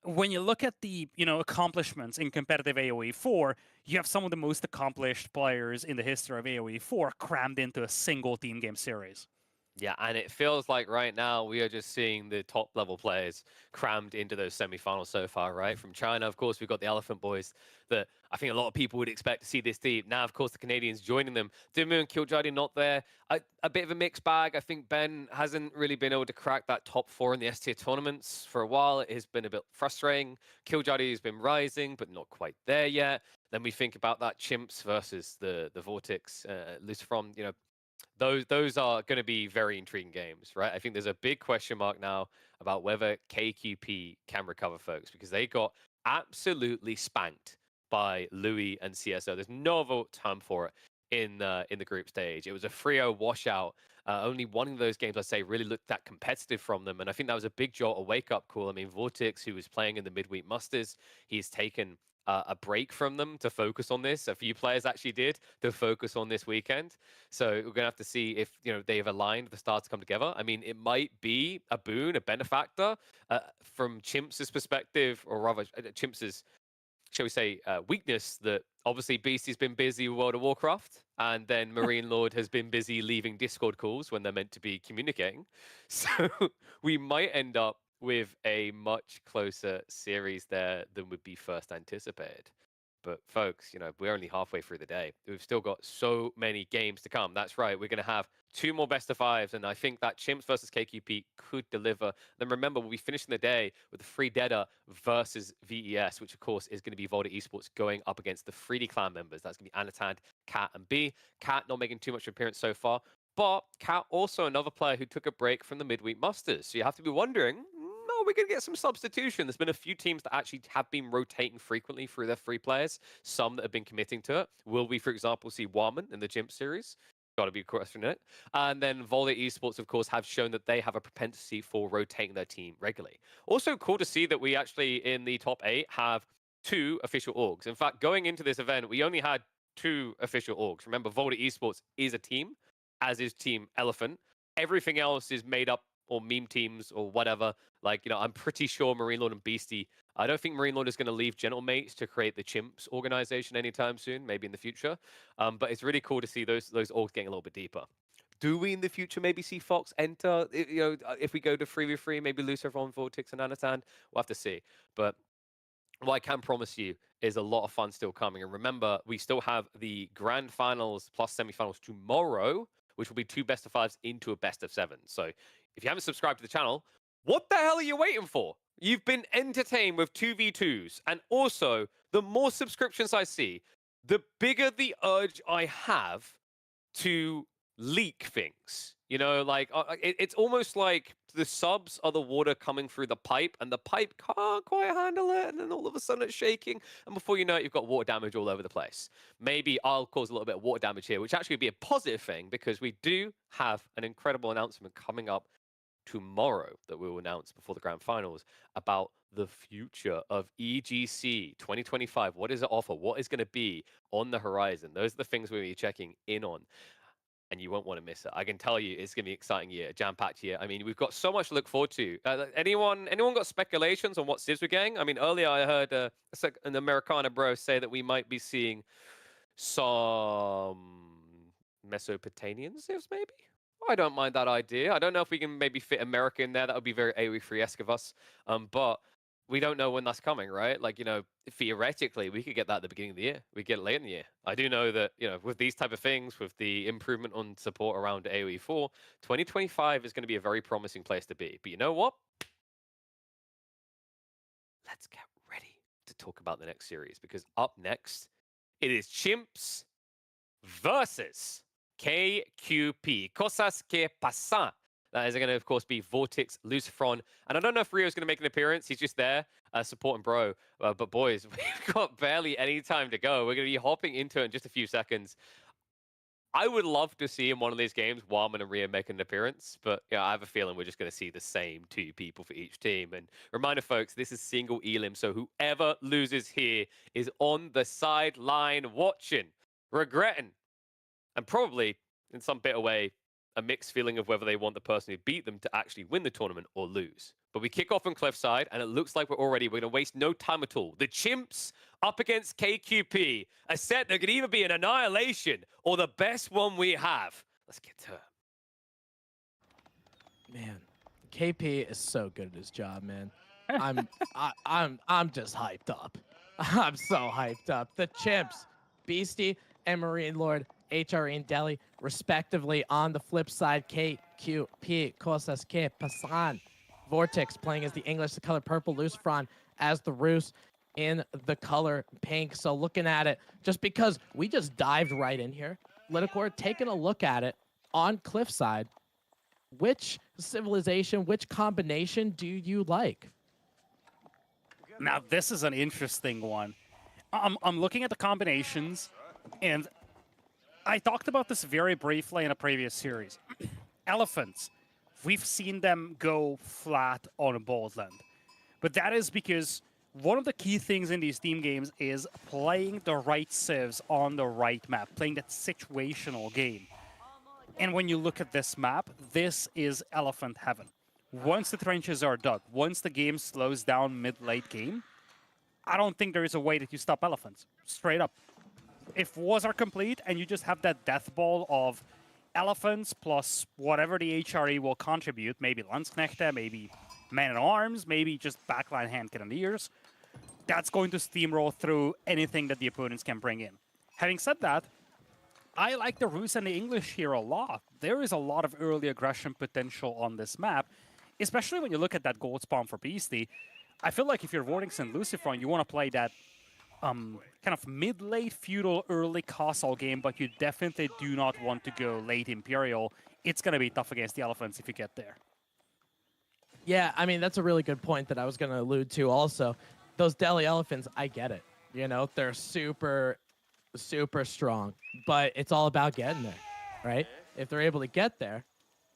When you look at the accomplishments in competitive AoE 4, you have some of the most accomplished players in the history of AoE 4 crammed into a single team game series. Yeah, and it feels like right now we are just seeing the top level players crammed into those semifinals so far, right? From China, of course, we've got the Elephant Boys that I think a lot of people would expect to see this deep. Now, of course, the Canadians joining them. Dimu and Kiljadi not there. A bit of a mixed bag. I think Ben hasn't really been able to crack that top 4 in the S tier tournaments for a while. It has been a bit frustrating. Kiljadi has been rising, but not quite there yet. Then we think about that Chimps versus the Vortex, Lucifron, those are going to be very intriguing games, right? I think there's a big question mark now about whether KQP can recover, folks, because they got absolutely spanked by Louis and CSO. There's no other term for it in the group stage. It was a 3-0 washout. Only one of those games, I'd say, really looked that competitive from them, and I think that was a big jolt, a wake-up call. I mean, Vortex, who was playing in the midweek musters, he's taken a break from them to focus on this. A few players actually did to focus on this weekend. So we're gonna have to see if they've aligned the stars to come together. I mean, it might be a boon, a benefactor from Chimps' perspective, or rather Chimps' shall we say, weakness that obviously Beastie's been busy with World of Warcraft, and then Marine Lord has been busy leaving Discord calls when they're meant to be communicating. So we might end up with a much closer series there than would be first anticipated. But folks, we're only halfway through the day. We've still got so many games to come. That's right. We're going to have 2 more best of 5s, and I think that Chimps versus KQP could deliver. Then remember, we'll be finishing the day with the Free Deader versus VES, which of course is going to be Volta Esports going up against the 3D Clan members. That's going to be Anatand, Cat, and B. Cat not making too much appearance so far, but Cat also another player who took a break from the midweek musters. So you have to be wondering, are we going to get some substitution? There's been a few teams that actually have been rotating frequently through their free players, some that have been committing to it. Will we, for example, see Warman in the Chimp series? Got to be a question in it. And then Volta Esports, of course, have shown that they have a propensity for rotating their team regularly. Also cool to see that we actually, in the top 8, have 2 official orgs. In fact, going into this event, we only had 2 official orgs. Remember, Volta Esports is a team, as is Team Elephant. Everything else is made up or meme teams or whatever. Like, I'm pretty sure Marine Lord and Beastie, I don't think Marine Lord is going to leave Gentle Mates to create the Chimps organization anytime soon, maybe in the future. But it's really cool to see those orgs getting a little bit deeper. Do we in the future maybe see Fox enter? If we go to 3v3, maybe Lucifer on Vortex and Anatan? We'll have to see. But what I can promise you is a lot of fun still coming. And remember, we still have the grand finals plus semifinals tomorrow, which will be 2 best of 5s into a best of 7. So if you haven't subscribed to the channel, what the hell are you waiting for? You've been entertained with 2v2s. And also, the more subscriptions I see, the bigger the urge I have to leak things. It's almost like the subs are the water coming through the pipe, and the pipe can't quite handle it, and then all of a sudden it's shaking, and before you know it, you've got water damage all over the place. Maybe I'll cause a little bit of water damage here, which actually would be a positive thing, because we do have an incredible announcement coming up tomorrow that we will announce before the grand finals about the future of EGC 2025. What does it offer? What is going to be on the horizon? Those are the things we'll be checking in on, and you won't want to miss it. I can tell you it's going to be an exciting year, jam-packed year. I mean, we've got so much to look forward to. Anyone got speculations on what Civs we're getting? I mean, earlier I heard an Americana bro say that we might be seeing some Mesopotamian Civs, maybe? I don't mind that idea. I don't know if we can maybe fit America in there. That would be very AoE3-esque of us. But we don't know when that's coming, right? Theoretically, we could get that at the beginning of the year. We get it late in the year. I do know that, with these type of things, with the improvement on support around AoE4, 2025 is going to be a very promising place to be. But you know what? Let's get ready to talk about the next series, because up next, it is Chimps versus KQP. Cosas que pasan. That is going to, of course, be Vortex, Lucifron. And I don't know if Rio's going to make an appearance. He's just there supporting bro. But boys, we've got barely any time to go. We're going to be hopping into it in just a few seconds. I would love to see in one of these games, Warman and Rio make an appearance. But I have a feeling we're just going to see the same 2 people for each team. And reminder, folks, this is single elim. So whoever loses here is on the sideline watching, regretting, and probably, in some bitter way, a mixed feeling of whether they want the person who beat them to actually win the tournament or lose. But we kick off on Cliffside, and it looks like we're going to waste no time at all. The Chimps up against KQP. A set that could either be an annihilation or the best one we have. Let's get to it. Man, KP is so good at his job, man. I'm just hyped up. I'm so hyped up. The Chimps, Beastie and Marine Lord, HRE and Delhi, respectively. On the flip side, KQP, Cosas que pasan. Vortex playing as the English, the color purple, Lucifron as the Roos in the color pink. So looking at it, just because we just dived right in here, Liticor, taking a look at it on Cliffside, which civilization, which combination do you like? Now, this is an interesting one. I'm looking at the combinations, and I talked about this very briefly in a previous series. Elephants, we've seen them go flat on a bold land. But that is because one of the key things in these team games is playing the right civs on the right map, playing that situational game. And when you look at this map, this is Elephant Heaven. Once the trenches are dug, once the game slows down mid-late game, I don't think there is a way that you stop Elephants, straight up. If wars are complete and you just have that death ball of Elephants plus whatever the HRE will contribute, maybe Landsknechte, maybe Man-at-Arms, maybe just backline hand cannoneers, that's going to steamroll through anything that the opponents can bring in. Having said that, I like the Rus and the English here a lot. There is a lot of early aggression potential on this map, especially when you look at that gold spawn for Beastie. I feel like if you're Vortex and Lucifron, you want to play that kind of mid-late feudal, early castle game, but you definitely do not want to go late Imperial. It's going to be tough against the Elephants if you get there. Yeah, I mean, that's a really good point that I was going to allude to also. Those Delhi Elephants, I get it. You know, they're super strong, but it's all about getting there, right? If they're able to get there,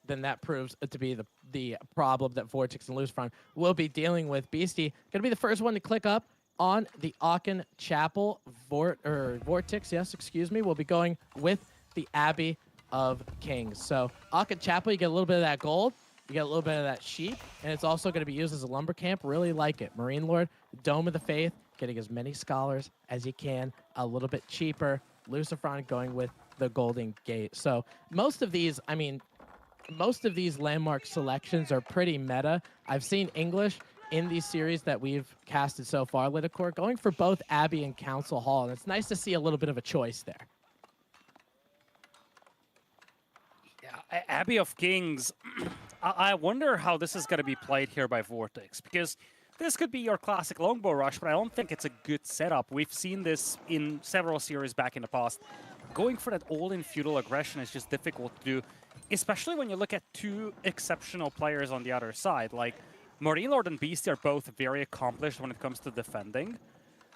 then that proves to be the problem that Vortex and Lucifron will be dealing with. Beastie gonna be the first one to click up on the Aachen Chapel. Vortex, yes, excuse me, will be going with the Abbey of Kings. So Aachen Chapel, you get a little bit of that gold, you get a little bit of that sheep, and it's also going to be used as a lumber camp. Really like it. Marine Lord, Dome of the Faith, getting as many scholars as you can, a little bit cheaper. Lucifron going with the Golden Gate. So most of these, I mean, most of these landmark selections are pretty meta. I've seen English in these series that we've casted so far, Liticor, going for both Abbey and Council Hall, and it's nice to see a little bit of a choice there. Yeah, Abbey of Kings, I wonder how this is going to be played here by Vortex, because this could be your classic longbow rush, but I don't think it's a good setup. We've seen this in several series back in the past. Going for that all-in feudal aggression is just difficult to do, especially when you look at two exceptional players on the other side. Like, Marine Lord and Beastie are both very accomplished when it comes to defending.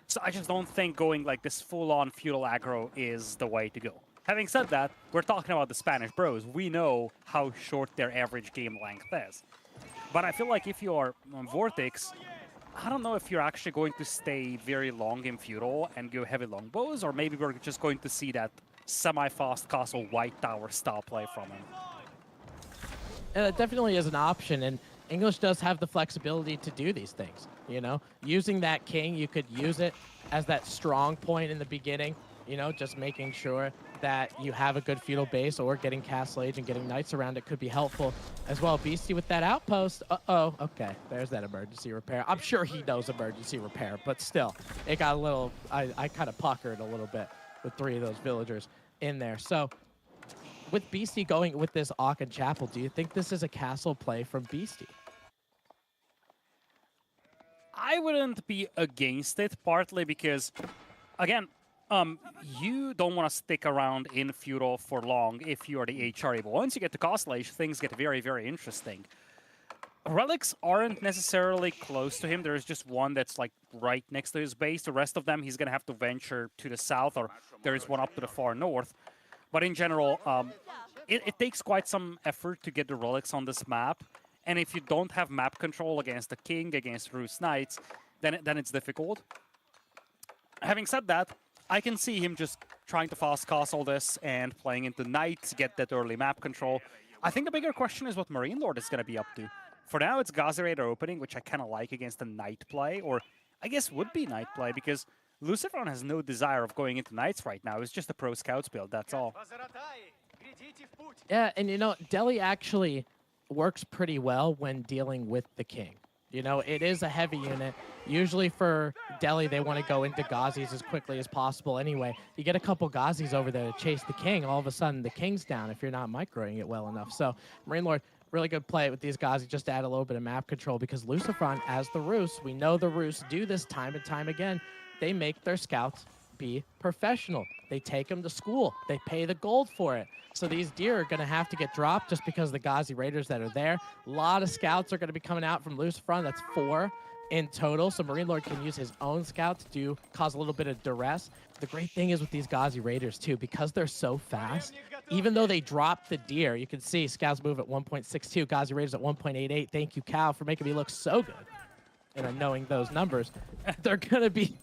So I just don't think going like this full-on feudal aggro is the way to go. Having said that, we're talking about the Spanish bros. We know how short their average game length is. But I feel like if you are on Vortex, I don't know if you're actually going to stay very long in feudal and go heavy longbows, or maybe we're just going to see that semi-fast castle white tower style play from him. And it definitely is an option, and English does have the flexibility to do these things. You know, using that king, you could use it as that strong point in the beginning. You know, just making sure that you have a good feudal base, or getting Castle Age and getting knights around it could be helpful as well. Beastie with that outpost. Uh-oh, okay, there's that emergency repair. I'm sure he knows emergency repair, but still, it got a little, I kind of puckered a little bit with 3 of those villagers in there. So with Beastie going with this Aachen Chapel, do you think this is a castle play from Beastie? I wouldn't be against it, partly because, again, you don't want to stick around in feudal for long if you are the HRE, but once you get to Castle Age, things get very, very interesting. Relics aren't necessarily close to him. There's just one that's like right next to his base. The rest of them, he's going to have to venture to the south, or there is one up to the far north. But in general, it takes quite some effort to get the relics on this map. And if you don't have map control against the king, against Rus Knights, then it's difficult. Having said that, I can see him just trying to fast castle this and playing into Knights, get that early map control. I think the bigger question is what Marine Lord is going to be up to. For now, it's Ghazi Raider opening, which I kind of like against the Knight play, or I guess would be Knight play, because Lucifron has no desire of going into Knights right now. It's just a pro scouts build, that's all. Yeah, and you know, Delhi actually works pretty well when dealing with the king. You know, it is a heavy unit. Usually for Delhi, they want to go into Ghazis as quickly as possible anyway. You get a couple Ghazis over there to chase the king, all of a sudden the king's down if you're not microing it well enough. So Marine Lord, really good play with these Ghazis just to add a little bit of map control, because Lucifron, as the Rus, we know the Rus do this time and time again. They make their scouts be professional. They take them to school. They pay the gold for it. So these deer are going to have to get dropped just because of the Ghazi Raiders that are there. A lot of scouts are going to be coming out from Lucifron. That's 4 in total. So Marine Lord can use his own scouts to cause a little bit of duress. The great thing is with these Ghazi Raiders too, because they're so fast, even though they drop the deer, you can see scouts move at 1.62, Ghazi Raiders at 1.88. Thank you, Cal, for making me look so good. And knowing those numbers, they're gonna be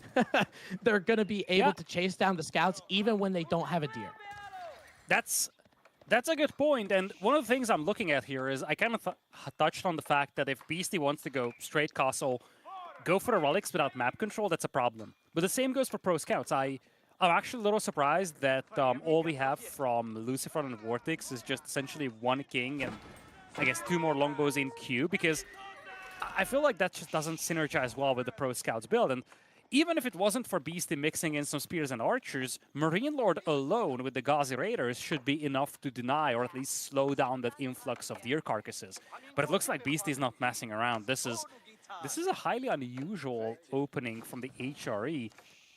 able to chase down the scouts even when they don't have a deer. That's a good point, and one of the things I'm looking at here is I kind of touched on the fact that if Beastie wants to go straight castle, go for the relics without map control, that's a problem. But the same goes for pro scouts. I'm actually a little surprised that all we have from Lucifron and Vortex is just essentially 1 king and I guess 2 more longbows in queue, because I feel like that just doesn't synergize well with the Pro Scouts build. And even if it wasn't for Beastie mixing in some spears and archers, Marine Lord alone with the Ghazi Raiders should be enough to deny or at least slow down that influx of deer carcasses. But it looks like Beastie's not messing around. This is a highly unusual opening from the HRE.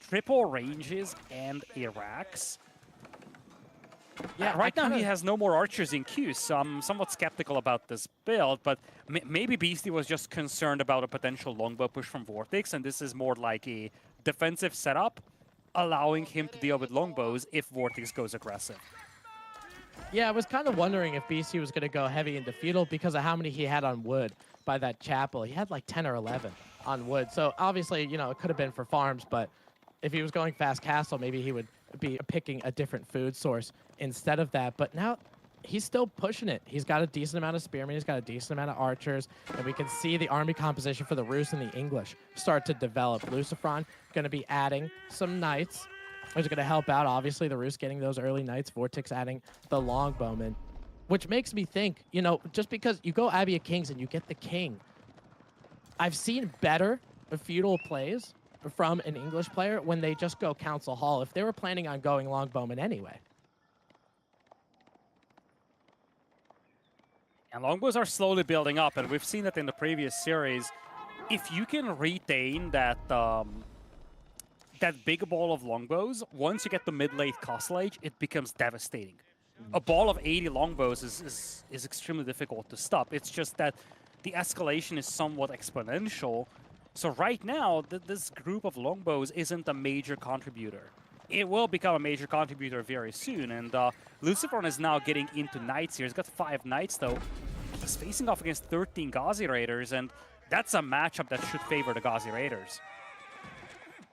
Triple ranges and Iraqs. Yeah, Right now he has no more archers in queue, so I'm somewhat skeptical about this build, but maybe Beastie was just concerned about a potential longbow push from Vortex, and this is more like a defensive setup, allowing him to deal with longbows if Vortex goes aggressive. Yeah, I was kind of wondering if BC was going to go heavy into feudal because of how many he had on wood by that chapel. He had like 10 or 11 on wood. So obviously, you know, it could have been for farms, but if he was going fast castle, maybe he would be picking a different food source instead of that. But now he's still pushing it. He's got a decent amount of spearmen. He's got a decent amount of archers. And we can see the army composition for the Rus and the English start to develop. Lucifron going to be adding some knights. Which is going to help out, obviously, the Rus getting those early knights. Vortex adding the longbowmen. Which makes me think, you know, just because you go Abbey of Kings and you get the king, I've seen better feudal plays from an English player when they just go Council Hall if they were planning on going longbowmen anyway. And longbows are slowly building up, and we've seen that in the previous series. If you can retain that that big ball of longbows, once you get to mid-late Castle Age, it becomes devastating. A ball of 80 longbows is extremely difficult to stop. It's just that the escalation is somewhat exponential. So right now, this group of longbows isn't a major contributor. It will become a major contributor very soon, and Lucifron is now getting into knights here. He's got 5 knights, though. He's facing off against 13 Ghazi Raiders, and that's a matchup that should favor the Ghazi Raiders.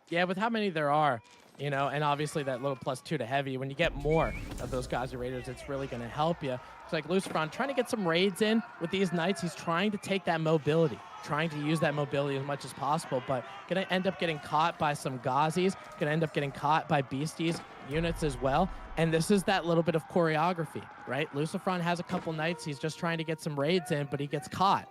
Yeah, with how many there are, you know, and obviously that little +2 to heavy, when you get more of those Ghazi Raiders, it's really going to help you. It's like Lucifron trying to get some raids in with these knights. He's trying to take that mobility, trying to use that mobility as much as possible, but going to end up getting caught by some Ghazis, going to end up getting caught by Beasties units as well. And this is that little bit of choreography, right? Lucifron has a couple knights. He's just trying to get some raids in, but he gets caught.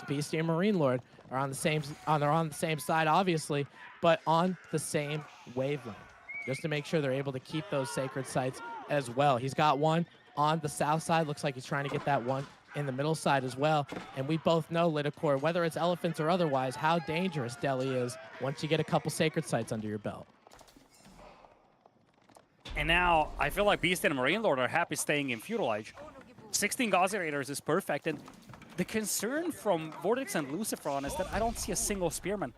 Beastie and Marine Lord are on the same side, obviously, but on the same wavelength, just to make sure they're able to keep those sacred sites as well. He's got one on the south side. Looks like he's trying to get that one in the middle side as well. And we both know, Lidicor, whether it's elephants or otherwise, how dangerous Delhi is once you get a couple sacred sites under your belt. And now, I feel like Beast and Marine Lord are happy staying in Feudal Age. 16 Ghazi Raiders is perfect, and the concern from Vortex and Lucifron is that I don't see a single spearman.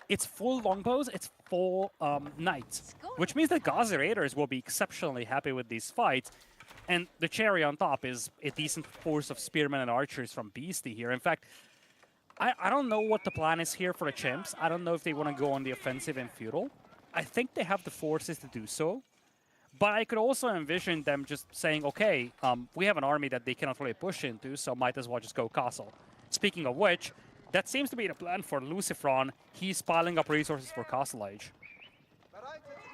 It's full longbows, it's full knights, which means that Ghazi Raiders will be exceptionally happy with these fights. And the cherry on top is a decent force of spearmen and archers from Beastie here. In fact, I don't know what the plan is here for the Chimps. I don't know if they want to go on the offensive in Feudal. I think they have the forces to do so. But I could also envision them just saying, okay, we have an army that they cannot really push into, so might as well just go castle. Speaking of which, that seems to be the plan for Lucifron. He's piling up resources for Castle Age.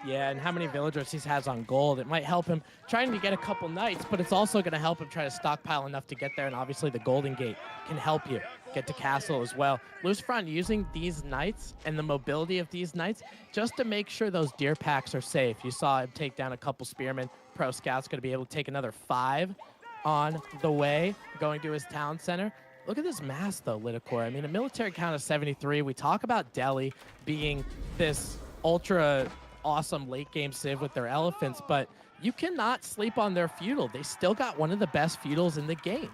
Yeah, and how many villagers he has on gold. It might help him trying to get a couple knights, but it's also going to help him try to stockpile enough to get there, and obviously the Golden Gate can help you get to castle as well. Lucifron using these knights and the mobility of these knights just to make sure those deer packs are safe. You saw him take down a couple spearmen. Pro Scout's going to be able to take another 5 on the way, going to his town center. Look at this mass, though, Lidicor. I mean, a military count of 73. We talk about Delhi being this ultra awesome late game civ with their elephants, but you cannot sleep on their feudal. They still got one of the best feudals in the game.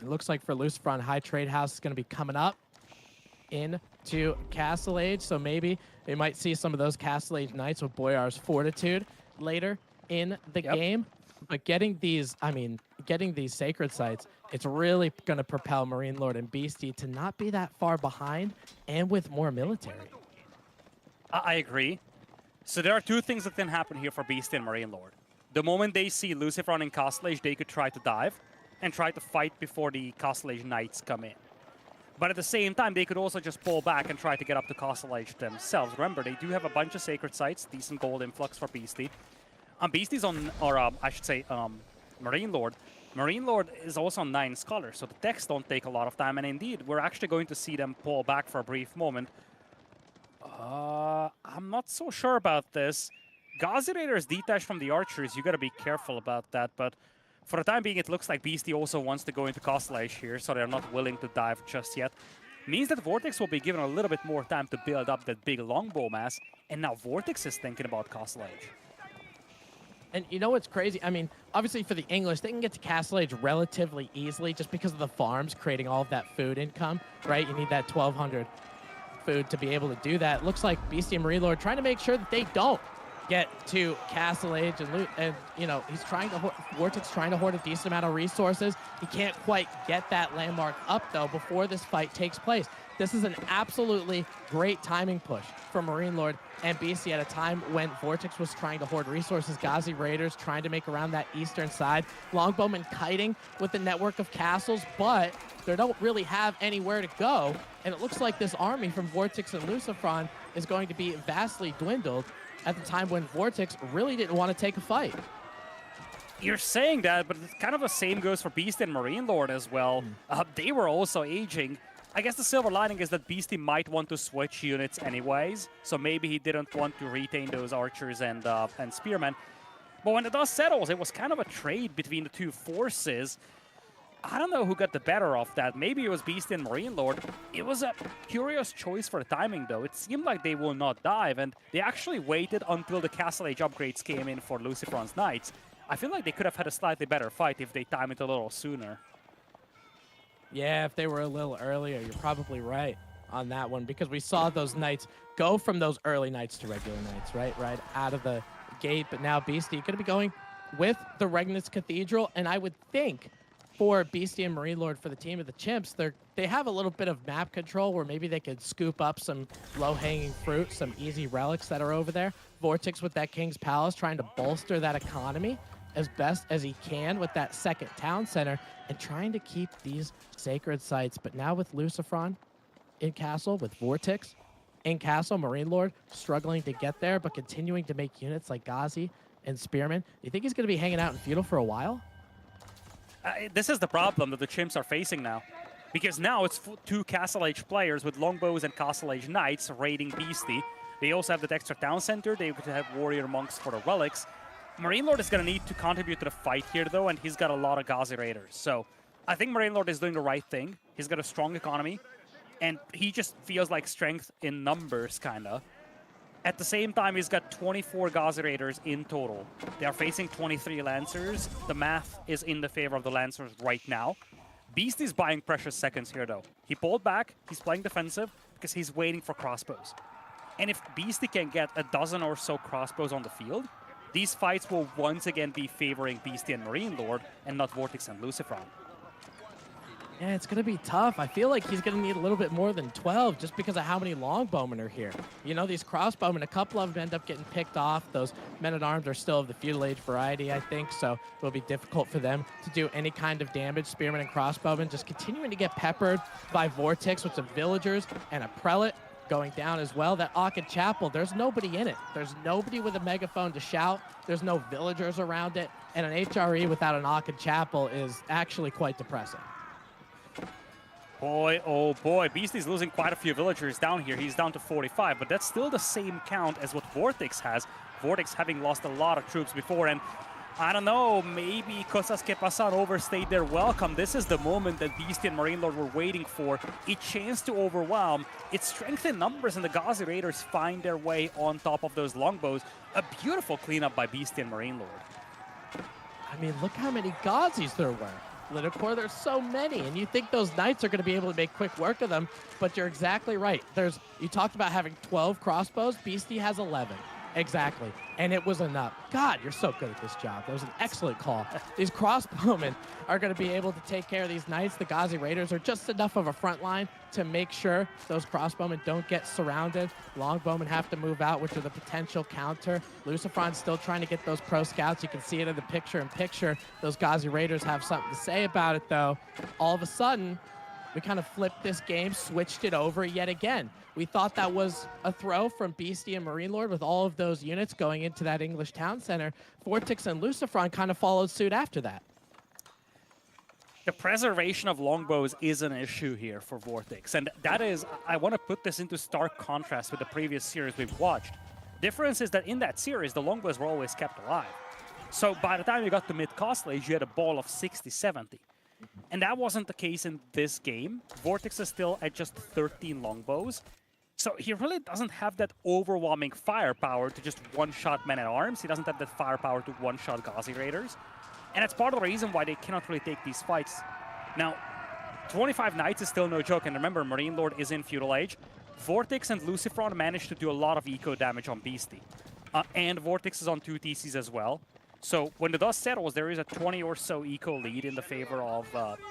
It looks like for Lucifron, High Trade House is going to be coming up into Castle Age, so maybe they might see some of those Castle Age knights with Boyar's Fortitude later in the game. But getting these, getting these sacred sites, it's really going to propel Marine Lord and Beastie to not be that far behind and with more military. I agree. So there are 2 things that can happen here for Beastie and Marine Lord. The moment they see Lucifron in Castle Age, they could try to dive and try to fight before the Castle Age Knights come in. But at the same time, they could also just pull back and try to get up to Castle Age themselves. Remember, they do have a bunch of sacred sites, decent gold influx for Beastie. Beastie's on, or I should say, Marine Lord Marine Lord is also on 9 Scholars, so the techs don't take a lot of time, and indeed, we're actually going to see them pull back for a brief moment. I'm not so sure about this. Ghazi Raiders detached from the archers, you gotta be careful about that, but for the time being, it looks like Beastie also wants to go into Castle Age here, so they're not willing to dive just yet. Means that Vortex will be given a little bit more time to build up that big longbow mass, and now Vortex is thinking about Castle Age. And you know what's crazy? I mean, obviously for the English, they can get to Castle Age relatively easily just because of the farms creating all of that food income, right? You need that 1,200 food to be able to do that. Looks like Beastie and Marine Lord trying to make sure that they don't get to Castle Age and loot. And, you know, he's trying to, Vortex trying to hoard a decent amount of resources. He can't quite get that landmark up, though, before this fight takes place. This is an absolutely great timing push for Marine Lord and BC at a time when Vortex was trying to hoard resources. Ghazi Raiders trying to make around that eastern side. Longbowmen kiting with the network of castles, but they don't really have anywhere to go. And it looks like this army from Vortex and Lucifron is going to be vastly dwindled at the time when Vortex really didn't want to take a fight. You're saying that, but kind of the same goes for Beast and Marine Lord as well. They were also aging. I guess the silver lining is that Beastie might want to switch units anyways, so maybe he didn't want to retain those archers and spearmen. But when the dust settles, it was kind of a trade between the two forces. I don't know who got the better of that. Maybe it was Beastie and Marine Lord. It was a curious choice for the timing, though. It seemed like they will not dive, and they actually waited until the Castle Age upgrades came in for Lucifron's Knights. I feel like they could have had a slightly better fight if they timed it a little sooner. Yeah, if they were a little earlier, you're probably right on that one, because we saw those knights go from those early knights to regular knights, right out of the gate. But now Beastie going to be going with the Regnitz Cathedral, and I would think for Beastie and Marine Lord, for the team of the Chimps, they have a little bit of map control where maybe they could scoop up some low-hanging fruit, some easy relics that are over there. Vortex with that King's Palace trying to bolster that economy as best as he can with that second town center and trying to keep these sacred sites. But now with Lucifron in castle, with Vortex in castle, Marine Lord struggling to get there, but continuing to make units like Ghazi and Spearman. Do you think he's going to be hanging out in Feudal for a while? This is the problem that the Chimps are facing now. Because now it's 2 Castle Age players with Longbows and Castle Age Knights raiding Beastie. They also have that extra town center. They could have Warrior Monks for the relics. Marine Lord is going to need to contribute to the fight here, though, and he's got a lot of Ghazi Raiders. So I think Marine Lord is doing the right thing. He's got a strong economy, and he just feels like strength in numbers, kind of. At the same time, he's got 24 Ghazi Raiders in total. They are facing 23 Lancers. The math is in the favor of the Lancers right now. Beast is buying precious seconds here, though. He pulled back. He's playing defensive because he's waiting for crossbows. And if Beastie can get a dozen or so crossbows on the field, these fights will once again be favoring Beastie and Marine Lord and not Vortex and Lucifron. Yeah, it's going to be tough. I feel like he's going to need a little bit more than 12 just because of how many longbowmen are here. You know, these crossbowmen, a couple of them end up getting picked off. Those men-at-arms are still of the feudal age variety, I think, so it'll be difficult for them to do any kind of damage. Spearmen and crossbowmen just continuing to get peppered by Vortex with some villagers and a prelate going down as well. That Occam Chapel, there's nobody in it. There's nobody with a megaphone to shout. There's no villagers around it. And an HRE without an Occam Chapel is actually quite depressing. Boy, oh boy, Beastie's losing quite a few villagers down here. He's down to 45, but that's still the same count as what Vortex has. Vortex having lost a lot of troops before, and I don't know, maybe Cosas que Pasan overstayed their welcome. This is the moment that Beastie and Marine Lord were waiting for. A chance to overwhelm. It's strength in numbers, and the Ghazi Raiders find their way on top of those longbows. A beautiful cleanup by Beastie and Marine Lord. I mean, look how many Ghazis there were. Littlecore, there's so many, and you think those knights are going to be able to make quick work of them, but you're exactly right. You talked about having 12 crossbows. Beastie has 11. Exactly. And it was enough. God, you're so good at this job. That was an excellent call. These crossbowmen are going to be able to take care of these knights. The Ghazi Raiders are just enough of a front line to make sure those crossbowmen don't get surrounded. Longbowmen have to move out, which are the potential counter. Lucifron's still trying to get those pro scouts. You can see it in the picture-in-picture. Those Ghazi Raiders have something to say about it, though. All of a sudden, we kind of flipped this game, switched it over yet again. We thought that was a throw from Beastie and Marine Lord with all of those units going into that English town center. Vortex and Lucifron kind of followed suit after that. the preservation of longbows is an issue here for Vortex. And that is, I want to put this into stark contrast with the previous series we've watched. Difference is that in that series, the longbows were always kept alive. So by the time you got to mid-cost age, you had a ball of 60, 70. And that wasn't the case in this game. Vortex is still at just 13 longbows. So he really doesn't have that overwhelming firepower to just one-shot men-at-arms. He doesn't have that firepower to one-shot Ghazi Raiders. And that's part of the reason why they cannot really take these fights. Now, 25 Knights is still no joke, and remember, Marine Lord is in Feudal Age. Vortex and Lucifron managed to do a lot of eco damage on Beastie. And Vortex is on 2 TCs as well. So when the dust settles, there is a 20 or so eco lead in the favor of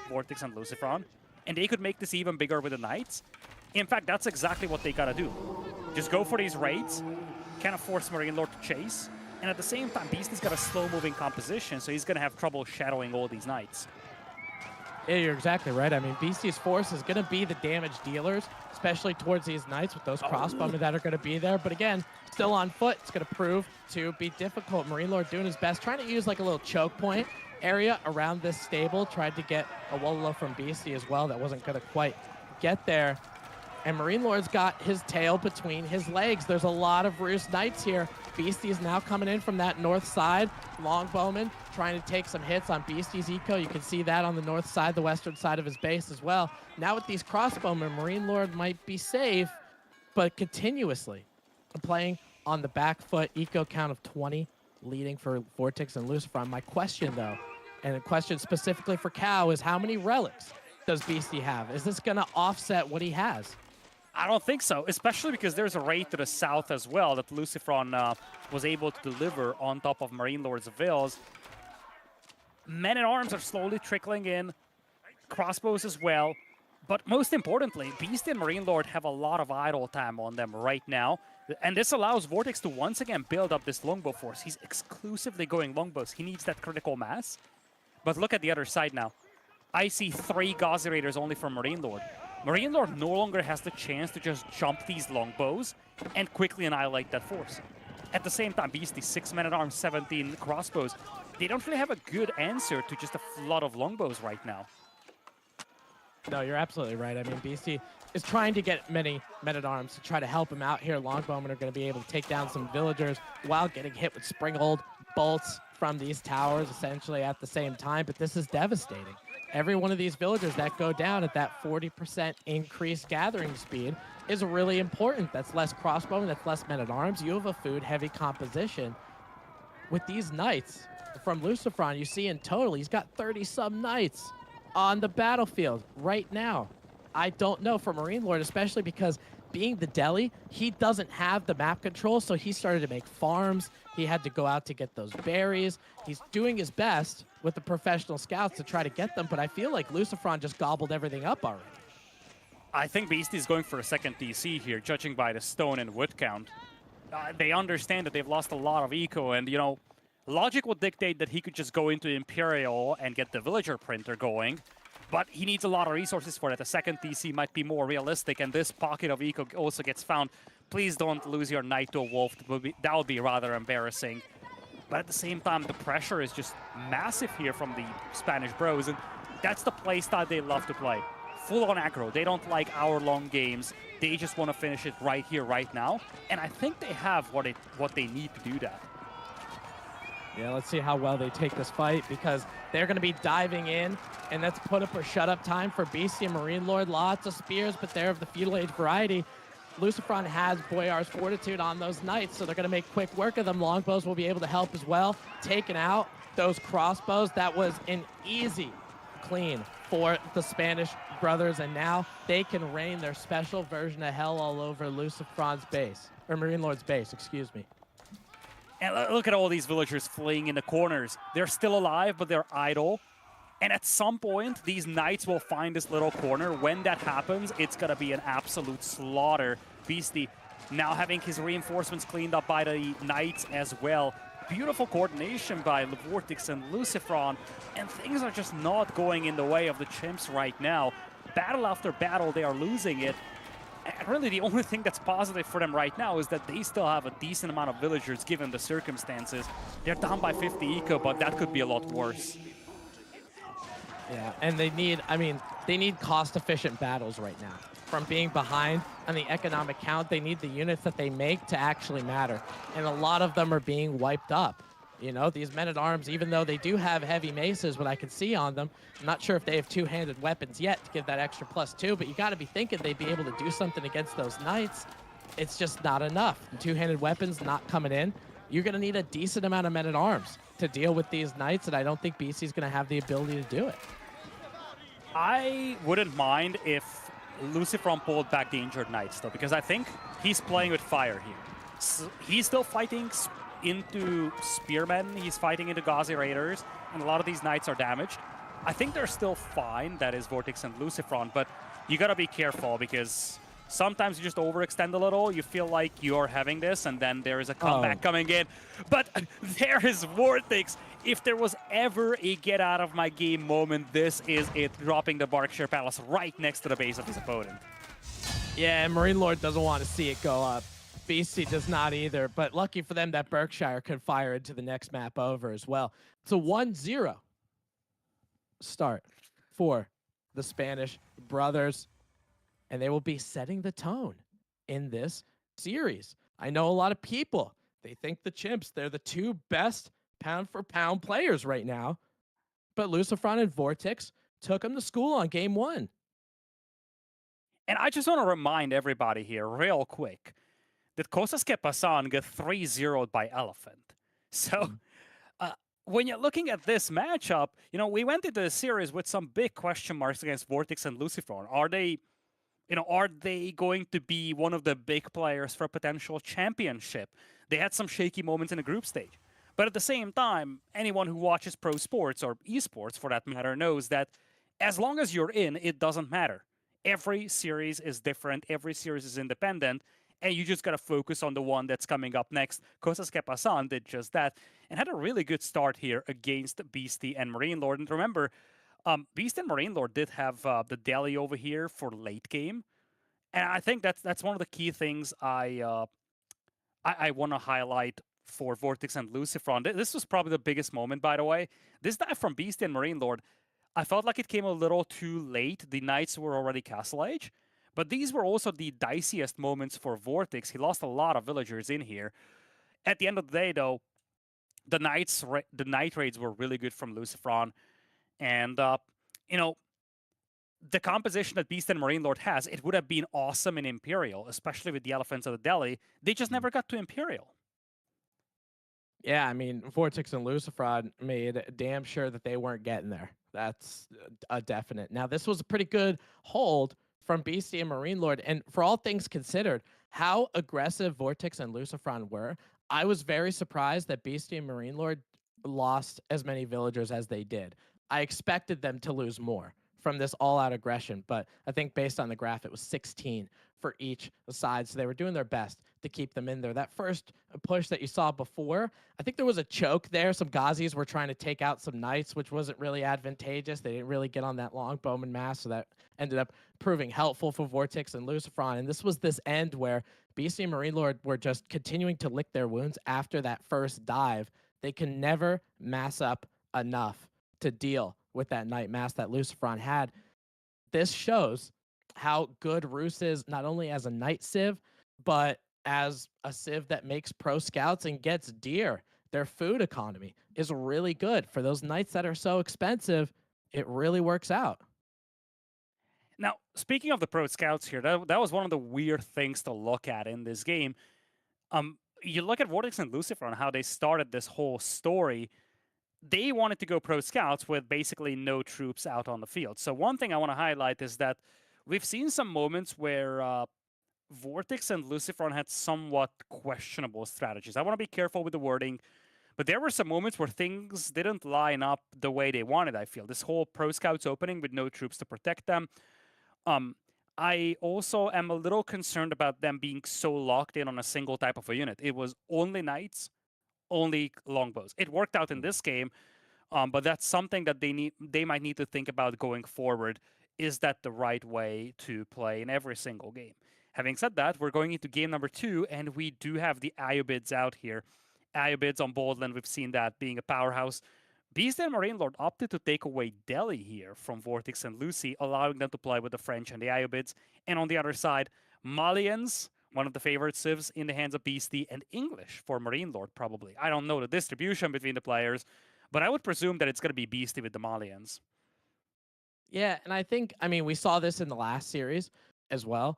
Vortex and Lucifron. And they could make this even bigger with the Knights. In fact, that's exactly what they gotta do. Just go for these raids, kind of force Marine Lord to chase. And at the same time, Beastie's got a slow-moving composition, so he's going to have trouble shadowing all these Knights. Yeah, you're exactly right. I mean, Beastie's force is going to be the damage dealers, especially towards these Knights with those crossbowmen that are going to be there. But again, still on foot, it's going to prove to be difficult. Marine Lord doing his best, trying to use like a little choke point area around this stable. Tried to get a Wololo from Beastie as well. That wasn't going to quite get there. And Marine Lord's got his tail between his legs. There's a lot of Roost Knights here. Beastie is now coming in from that north side. Longbowman trying to take some hits on Beastie's eco. You can see that on the north side, the western side of his base as well. Now with these crossbowmen, Marine Lord might be safe, but continuously playing on the back foot. Eco count of 20, leading for Vortex and Lucifron. My question, though, and a question specifically for Cow, is how many relics does Beastie have? Is this going to offset what he has? I don't think so, especially because there's a raid to the south as well that Lucifron was able to deliver on top of Marine Lord's Vills. Men-at-arms are slowly trickling in, crossbows as well, but most importantly, Beastie and Marine Lord have a lot of idle time on them right now, and this allows Vortex to once again build up this longbow force. He's exclusively going longbows. He needs that critical mass, but look at the other side now. I see 3 Ghazi Raiders only for Marine Lord. Marine Lord no longer has the chance to just jump these longbows and quickly annihilate that force. At the same time, Beastie, 6 men-at-arms, 17 crossbows. They don't really have a good answer to just a flood of longbows right now. No, you're absolutely right. I mean, Beastie is trying to get many men-at-arms to try to help him out here. Longbowmen are going to be able to take down some villagers while getting hit with springhold bolts from these towers essentially at the same time, but this is devastating. Every one of these villagers that go down at that 40% increased gathering speed is really important. That's less crossbowmen, that's less men-at-arms. You have a food-heavy composition. With these Knights from Lucifron, you see in total, he's got 30-some Knights on the battlefield right now. I don't know for Marine Lord, especially because being the deli, he doesn't have the map control, so he started to make farms. He had to go out to get those berries. He's doing his best with the professional scouts to try to get them, but I feel like Lucifron just gobbled everything up already. I think Beastie's going for a second DC here, judging by the stone and wood count. They understand that they've lost a lot of eco, and, you know, logic would dictate that he could just go into Imperial and get the villager printer going, but he needs a lot of resources for that. The second DC might be more realistic, and this pocket of eco also gets found. Please don't lose your knight to a wolf. That would be rather embarrassing. But at the same time, the pressure is just massive here from the Spanish bros, and that's the playstyle they love to play. Full-on aggro. They don't like hour-long games. They just want to finish it right here, right now. And I think they have what they need to do that. Yeah, let's see how well they take this fight, because they're going to be diving in, and that's put up or shut up time for Beastie and Marine Lord. Lots of spears, but they're of the feudal age variety. Lucifron has Boyar's Fortitude on those Knights, so they're going to make quick work of them. Longbows will be able to help as well. Taking out those crossbows. That was an easy clean for the Spanish brothers, and now they can rain their special version of hell all over Lucifron's base, or Marine Lord's base, excuse me. And look at all these villagers fleeing in the corners. They're still alive, but they're idle. And at some point, these Knights will find this little corner. When that happens, it's going to be an absolute slaughter. Beastie now having his reinforcements cleaned up by the Knights as well. Beautiful coordination by Vortex and Lucifron. And things are just not going in the way of the Chimps right now. Battle after battle, they are losing it. And really, the only thing that's positive for them right now is that they still have a decent amount of villagers given the circumstances. They're down by 50 eco, but that could be a lot worse. Yeah, and they need cost-efficient battles right now. From being behind on the economic count, they need the units that they make to actually matter. And a lot of them are being wiped up. You know, these men-at-arms, even though they do have heavy maces, what I can see on them, I'm not sure if they have two-handed weapons yet to give that extra +2, but you got to be thinking they'd be able to do something against those knights. It's just not enough. Two-handed weapons not coming in. You're going to need a decent amount of men-at-arms to deal with these knights, and I don't think BC's going to have the ability to do it. I wouldn't mind if Lucifron pulled back the injured knights, though, because I think he's playing with fire here. So he's still fighting into spearmen, he's fighting into Ghazi raiders, and a lot of these knights are damaged. I think they're still fine, that is Vortex and Lucifron, but you gotta be careful because sometimes you just overextend a little, you feel like you're having this, and then there is a comeback coming in. But there is Vortex. If there was ever a get out of my game moment, this is it, dropping the Berkshire Palace right next to the base of his opponent. Yeah, and Marine Lord doesn't want to see it go up. BC does not either, but lucky for them that Berkshire could fire into the next map over as well. It's a 1-0 start for the Spanish brothers, and they will be setting the tone in this series. I know a lot of people, they think the Chimps, they're the two best pound-for-pound players right now, but Lucifron and Vortex took them to school on game 1. And I just want to remind everybody here real quick that Cosas que Pasan got 3-0'd by Elephant. So when you're looking at this matchup, you know, we went into the series with some big question marks against Vortex and Lucifron. Are they going to be one of the big players for a potential championship? They had some shaky moments in the group stage. But at the same time, anyone who watches pro sports or esports for that matter knows that as long as you're in, it doesn't matter. Every series is different, every series is independent, and you just gotta focus on the one that's coming up next. Cosas que Pasan did just that and had a really good start here against Beastie and Marine Lord. And remember, Beast and Marine Lord did have the Delhi over here for late game, and I think that's one of the key things I want to highlight for Vortex and Lucifron. This was probably the biggest moment, by the way. This dive from Beast and Marine Lord, I felt like it came a little too late. The Knights were already Castle Age, but these were also the diciest moments for Vortex. He lost a lot of villagers in here. At the end of the day, though, the Night raids were really good from Lucifron, and you know, the composition that Beast and Marine Lord has, it would have been awesome in Imperial, especially with the Elephants of the Delhi. They just never got to Imperial. Yeah, I mean, Vortex and Lucifron made damn sure that they weren't getting there. That's a definite. Now, this was a pretty good hold from Beastie and Marine Lord, and for all things considered, how aggressive Vortex and Lucifron were, I was very surprised that Beastie and Marine Lord lost as many villagers as they did. I expected them to lose more from this all-out aggression, but I think based on the graph, it was 16 for each side, so they were doing their best to keep them in there. That first push that you saw before, I think there was a choke there. Some Ghazis were trying to take out some Knights, which wasn't really advantageous. They didn't really get on that long bowman mass, so that ended up proving helpful for Vortex and Lucifron. And this was this end where BC and Marine Lord were just continuing to lick their wounds after that first dive. They can never mass up enough to deal with that Knight mass that Lucifron had. This shows how good Roos is, not only as a Knight Civ, but as a Civ that makes pro scouts and gets deer. Their food economy is really good. For those Knights that are so expensive, it really works out. Now, speaking of the pro scouts here, that was one of the weird things to look at in this game. You look at Vortex and Lucifer and how they started this whole story. They wanted to go pro scouts with basically no troops out on the field. So one thing I want to highlight is that we've seen some moments where Vortex and Lucifer had somewhat questionable strategies. I want to be careful with the wording, but there were some moments where things didn't line up the way they wanted, I feel. This whole pro scouts opening with no troops to protect them. I also am a little concerned about them being so locked in on a single type of a unit. It was only knights, only longbows. It worked out in this game, but that's something that they might need to think about going forward. Is that the right way to play in every single game? Having said that, we're going into game number 2, and we do have the Iobids out here. Iobids on Boldland, we've seen that being a powerhouse. Beast and Marine Lord opted to take away Delhi here from Vortex and Lucy, allowing them to play with the French and the Iobids. And on the other side, Malians, one of the favorite civs in the hands of Beastie, and English for Marine Lord, probably. I don't know the distribution between the players, but I would presume that it's going to be Beastie with the Malians. Yeah, and I mean, we saw this in the last series as well.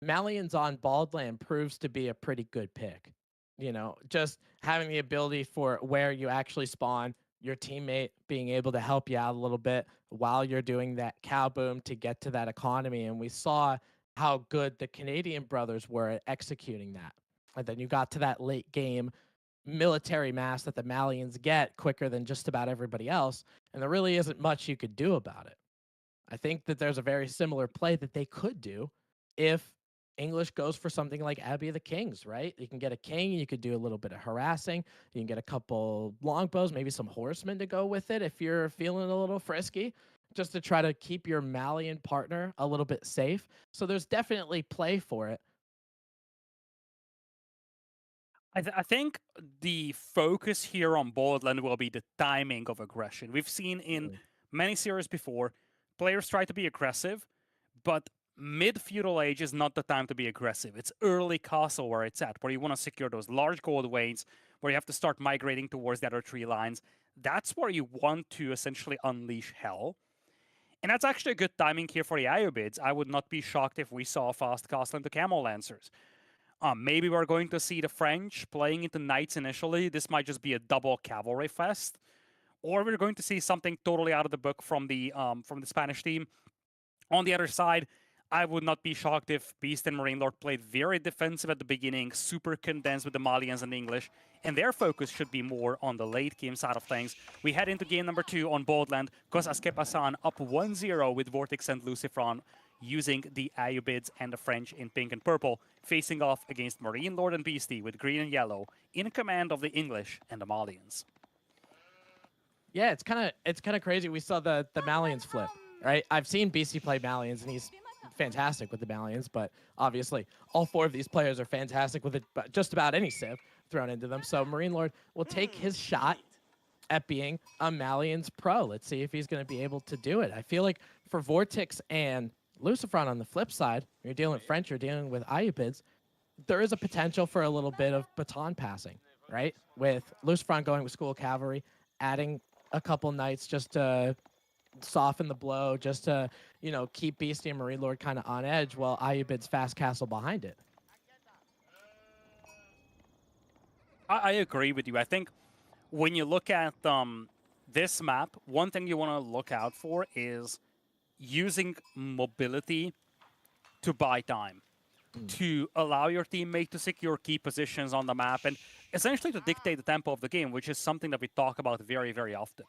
Malians on Baldland proves to be a pretty good pick. You know, just having the ability for where you actually spawn, your teammate being able to help you out a little bit while you're doing that cow boom to get to that economy. And we saw how good the Canadian brothers were at executing that. And then you got to that late game military mass that the Malians get quicker than just about everybody else. And there really isn't much you could do about it. I think that there's a very similar play that they could do if English goes for something like Abbey of the Kings, right? You can get a king, you could do a little bit of harassing, you can get a couple longbows, maybe some horsemen to go with it if you're feeling a little frisky, just to try to keep your Malian partner a little bit safe. So there's definitely play for it. I think the focus here on Baldland will be the timing of aggression. We've seen in many series before, players try to be aggressive, but mid-feudal age is not the time to be aggressive. It's early castle where it's at, where you want to secure those large gold veins, where you have to start migrating towards the other tree lines. That's where you want to essentially unleash hell. And that's actually a good timing here for the Iobids. I would not be shocked if we saw a fast castle into Camel Lancers. Maybe we're going to see the French playing into Knights initially. This might just be a double cavalry fest. Or we're going to see something totally out of the book from the Spanish team. On the other side, I would not be shocked if Beast and Marine Lord played very defensive at the beginning, super condensed with the Malians and the English, and their focus should be more on the late game side of things. We head into game number 2 on Baldland, because Askepasan up 1-0 with Vortex and Lucifron, using the Iobids and the French in pink and purple, facing off against Marine Lord and Beastie with green and yellow, in command of the English and the Malians. Yeah, it's kind of crazy. We saw the Malians flip, right? I've seen BC play Malians, and he's fantastic with the Malians, but obviously all 4 of these players are fantastic with it, just about any civ thrown into them. So Marine Lord will take his shot at being a Malians pro. Let's see if he's going to be able to do it. I feel like for Vortex and Lucifron on the flip side, you're dealing with French, you're dealing with Iobids, there is a potential for a little bit of baton passing, right? With Lucifron going with School Cavalry, adding a couple knights just to soften the blow, just to, you know, keep Beastie and Marine Lord kind of on edge while Iobids fast castle behind it. I agree with you. I think when you look at this map, one thing you want to look out for is using mobility to buy time, to allow your teammate to secure key positions on the map, and essentially to dictate the tempo of the game, which is something that we talk about very, very often.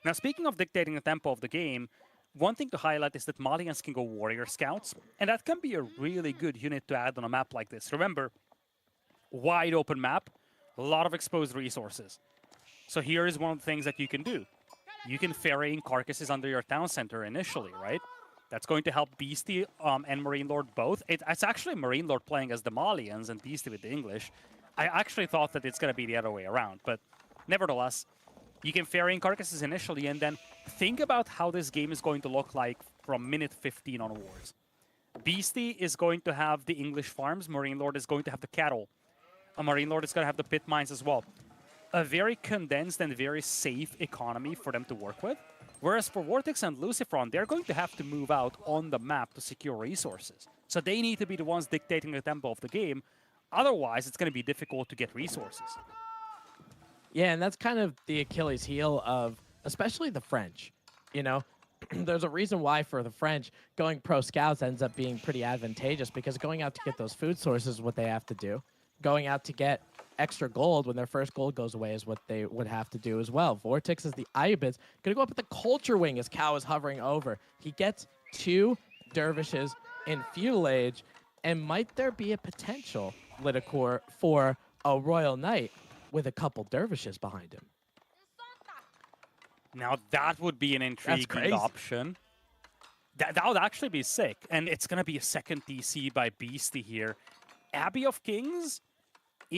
Now, speaking of dictating the tempo of the game, one thing to highlight is that Malians can go Warrior Scouts, and that can be a really good unit to add on a map like this. Remember, wide open map, a lot of exposed resources. So here is one of the things that you can do. You can ferry in carcasses under your town center initially, right? That's going to help Beastie and Marine Lord both. It's actually Marine Lord playing as the Malians and Beastie with the English. I actually thought that it's going to be the other way around, but nevertheless, you can ferry in carcasses initially, and then think about how this game is going to look like from minute 15 onwards. Beastie is going to have the English farms. Marine Lord is going to have the cattle. Marine Lord is going to have the pit mines as well. A very condensed and very safe economy for them to work with. Whereas for Vortex and Lucifron, they're going to have to move out on the map to secure resources. So they need to be the ones dictating the tempo of the game. Otherwise, it's going to be difficult to get resources. Yeah, and that's kind of the Achilles heel of especially the French. You know, there's a reason why for the French, going pro scouts ends up being pretty advantageous, because going out to get those food sources is what they have to do. Going out to get extra gold when their first gold goes away is what they would have to do as well. Vortex is the Iobids. Gonna go up with the Culture Wing as Cow is hovering over. He gets 2 dervishes in feudal age, and might there be a potential, Lidacor, for a Royal Knight with a couple dervishes behind him? Now that would be an intriguing option. That would actually be sick. And it's going to be a second DC by Beastie here. Abbey of Kings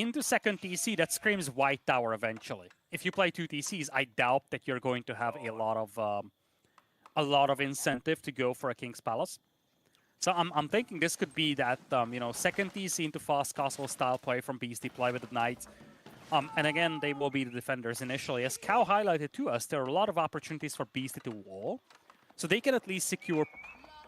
into second TC, that screams White Tower eventually. If you play 2 TCs, I doubt that you're going to have a lot of incentive to go for a King's Palace. So I'm thinking this could be that second TC into fast castle style play from Beastie, play with the Knights. And again, they will be the defenders initially. As Cow highlighted to us, there are a lot of opportunities for Beastie to wall, so they can at least secure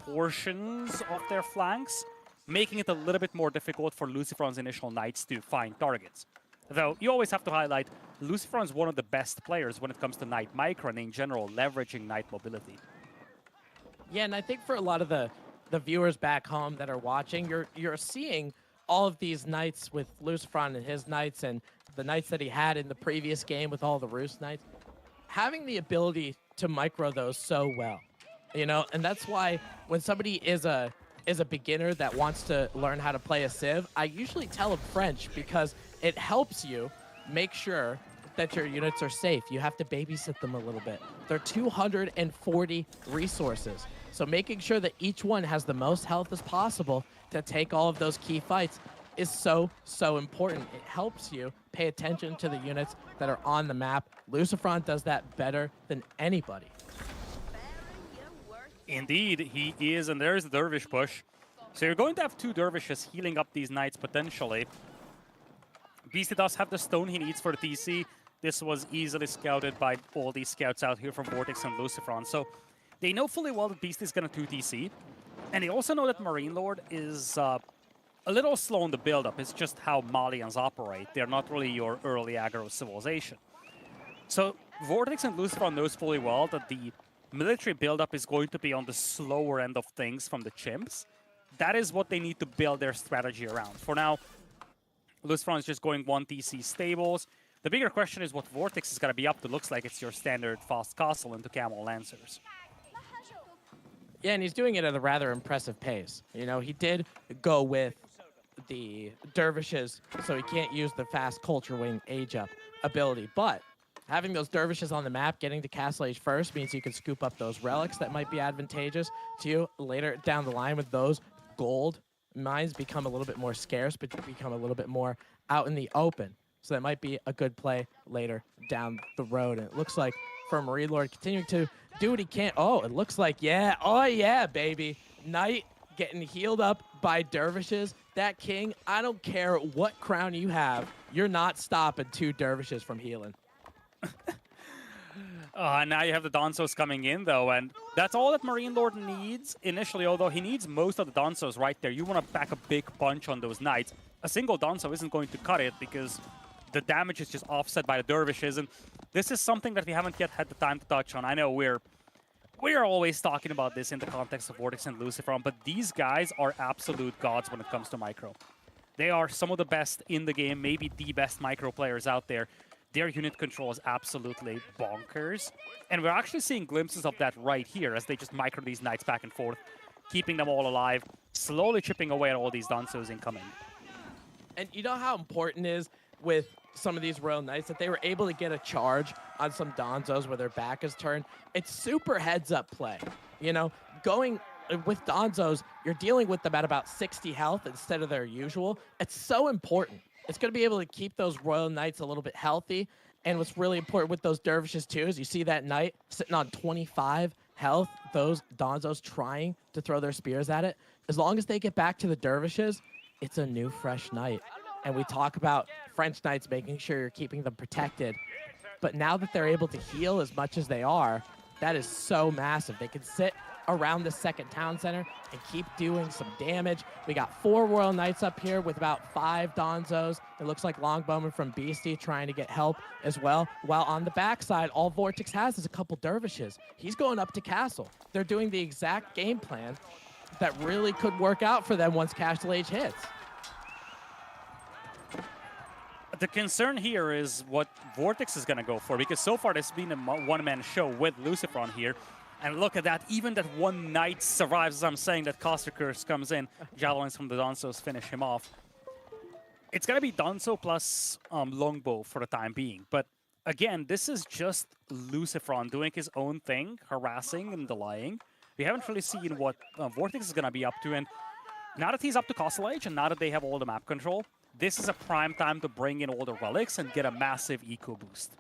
portions of their flanks, making it a little bit more difficult for Luciferon's initial Knights to find targets. Though, you always have to highlight, Luciferon is one of the best players when it comes to Knight micro and in general, leveraging Knight mobility. Yeah, and I think for a lot of the viewers back home that are watching, you're seeing all of these Knights with Luciferon and his Knights and the Knights that he had in the previous game with all the Roost Knights, having the ability to micro those so well, and that's why when somebody is a beginner that wants to learn how to play a Civ, I usually tell them French because it helps you make sure that your units are safe. You have to babysit them a little bit. They're 240 resources. So making sure that each one has the most health as possible to take all of those key fights is so, so important. It helps you pay attention to the units that are on the map. Luciferon does that better than anybody. Indeed, he is, and there's the Dervish push. So you're going to have 2 Dervishes healing up these Knights potentially. Beastie does have the stone he needs for the TC. This was easily scouted by all these scouts out here from Vortex and Luciferon. So they know fully well that Beastie is going to 2 TC. And they also know that Marine Lord is a little slow in the build-up. It's just how Malians operate. They're not really your early aggro civilization. So Vortex and Luciferon knows fully well that the military build-up is going to be on the slower end of things from the chimps. That is what they need to build their strategy around. For now, Luciferon is just going 1 TC stables. The bigger question is what Vortex is going to be up to. Looks like it's your standard fast castle into Camel Lancers. Yeah, and he's doing it at a rather impressive pace. He did go with the Dervishes, so he can't use the fast Culture Wing age-up ability. But having those Dervishes on the map, getting to Castle Age first, means you can scoop up those relics that might be advantageous to you later down the line with those gold mines become a little bit more scarce, but become a little bit more out in the open. So that might be a good play later down the road. And it looks like for Marine Lord continuing to do what he can. Oh, it looks like, yeah. Oh, yeah, baby. Knight getting healed up by Dervishes. That King, I don't care what crown you have, you're not stopping 2 Dervishes from healing. Now you have the Donsos coming in, though, and that's all that Marine Lord needs initially, although he needs most of the Donsos right there. You want to pack a big punch on those Knights. A single Donso isn't going to cut it because the damage is just offset by the Dervishes, and this is something that we haven't yet had the time to touch on. I know we're always talking about this in the context of Vortex and Luciferon, but these guys are absolute gods when it comes to micro. They are some of the best in the game, maybe the best micro players out there. Their unit control is absolutely bonkers. And we're actually seeing glimpses of that right here as they just micro these Knights back and forth, keeping them all alive, slowly chipping away at all these Donsos incoming. And you know how important it is with some of these Royal Knights that they were able to get a charge on some Donzos where their back is turned? It's super heads-up play. Going with Donzos, you're dealing with them at about 60 health instead of their usual. It's so important. It's going to be able to keep those Royal Knights a little bit healthy. And what's really important with those Dervishes, too, is you see that Knight sitting on 25 health, those Donzos trying to throw their spears at it. As long as they get back to the Dervishes, it's a new, fresh Knight. And we talk about French Knights making sure you're keeping them protected. But now that they're able to heal as much as they are, that is so massive. They can sit around the second town center and keep doing some damage. We got 4 Royal Knights up here with about 5 Donzos. It looks like Longbowman from Beastie trying to get help as well. While on the backside, all Vortex has is a couple Dervishes. He's going up to Castle. They're doing the exact game plan that really could work out for them once Castle Age hits. The concern here is what Vortex is going to go for, because so far there's been a one-man show with Luciferon here. And look at that, even that one Knight survives, as I'm saying, that Caster Curse comes in. Javelins from the Donsos finish him off. It's going to be Donso plus Longbow for the time being. But again, this is just Luciferon doing his own thing, harassing and delaying. We haven't really seen what Vortex is going to be up to. And now that he's up to Castle Age, and now that they have all the map control, this is a prime time to bring in all the relics and get a massive eco boost.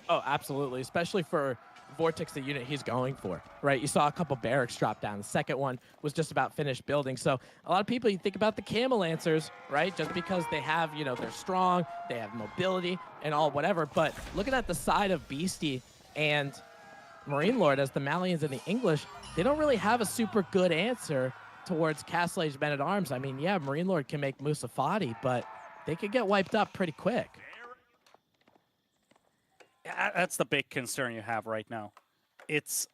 Oh, absolutely, especially for Vortex, the unit he's going for, right? You saw a couple barracks drop down. The second one was just about finished building. So a lot of people, you think about the Camel Lancers, right? Just because they have, they're strong, they have mobility and all whatever. But looking at the side of Beastie and Marine Lord as the Malians and the English, they don't really have a super good answer towards Castle Age Men-at-Arms. I mean, yeah, Marine Lord can make Musafati, but they could get wiped up pretty quick. That's the big concern you have right now. It's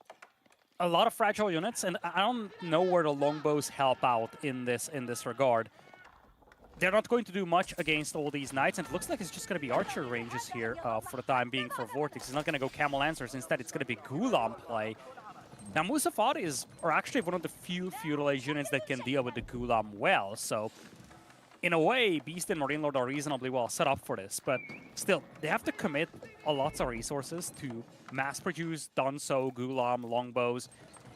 a lot of fragile units, and I don't know where the longbows help out in this regard. They're not going to do much against all these knights, and it looks like it's just going to be archer ranges here for the time being for Vortex. It's not going to go Camel Lancers. Instead, it's going to be Gulam play. Now, Musafatis are actually one of the few Feudal Age units that can deal with the Gulam well, so in a way, Beast and Marine Lord are reasonably well set up for this, but still, they have to commit a lot of resources to mass-produce Dunso, Gulam, Longbows,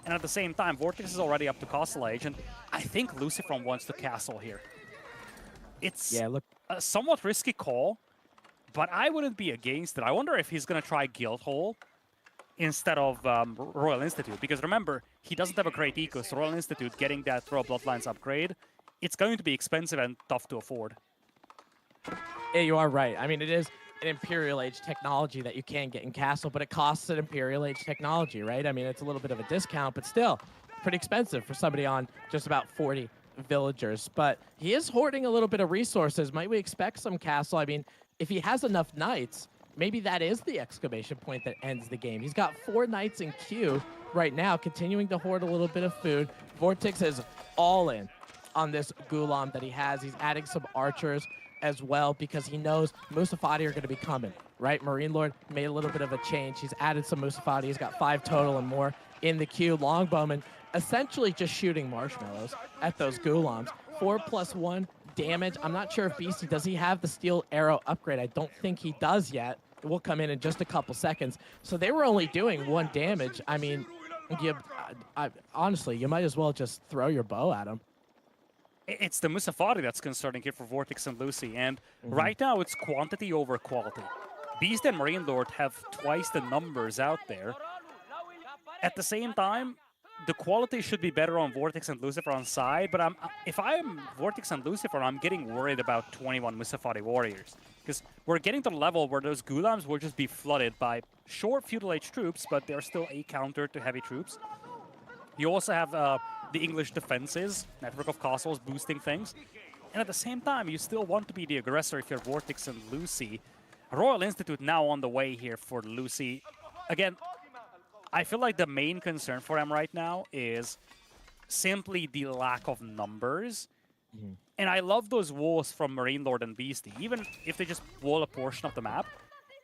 and at the same time, Vortex is already up to Castle Age, and I think Lucifer wants to castle here. It's a somewhat risky call, but I wouldn't be against it. I wonder if he's going to try Guildhall instead of Royal Institute, because remember, he doesn't have a great eco, so Royal Institute, getting that Royal Bloodlines upgrade, it's going to be expensive and tough to afford. Yeah, you are right. I mean, it is an Imperial Age technology that you can get in Castle, but it costs an Imperial Age technology, right? I mean, it's a little bit of a discount, but still pretty expensive for somebody on just about 40 villagers. But he is hoarding a little bit of resources. Might we expect some Castle? I mean, if he has enough knights, maybe that is the exclamation point that ends the game. He's got 4 knights in queue right now, continuing to hoard a little bit of food. Vortex is all in on this Gulam that he has. He's adding some archers as well because he knows Musafati are going to be coming, right? Marine Lord made a little bit of a change. He's added some Musafati. He's got 5 total and more in the queue. Longbowman essentially just shooting marshmallows at those Gulams. 4+1 damage. I'm not sure if Beastie, does he have the steel arrow upgrade? I don't think he does yet. It will come in just a couple seconds. So they were only doing 1 damage. I mean, honestly, you might as well just throw your bow at him. It's the Musafati that's concerning here for Vortex and Lucy, and right now it's quantity over quality. Beast and Marine Lord have twice the numbers out there. At the same time, the quality should be better on Vortex and Lucifer on side, but if I'm Vortex and Lucifer, I'm getting worried about 21 Musafati warriors. Because we're getting to the level where those Gulams will just be flooded by short Feudal Age troops, but they're still a counter to heavy troops. You also have the English defenses, network of castles boosting things. And at the same time, you still want to be the aggressor if you're Vortex and Lucy. Royal Institute now on the way here for Lucy. Again, I feel like the main concern for them right now is simply the lack of numbers. And I love those walls from Marine Lord and Beastie. Even if they just wall a portion of the map,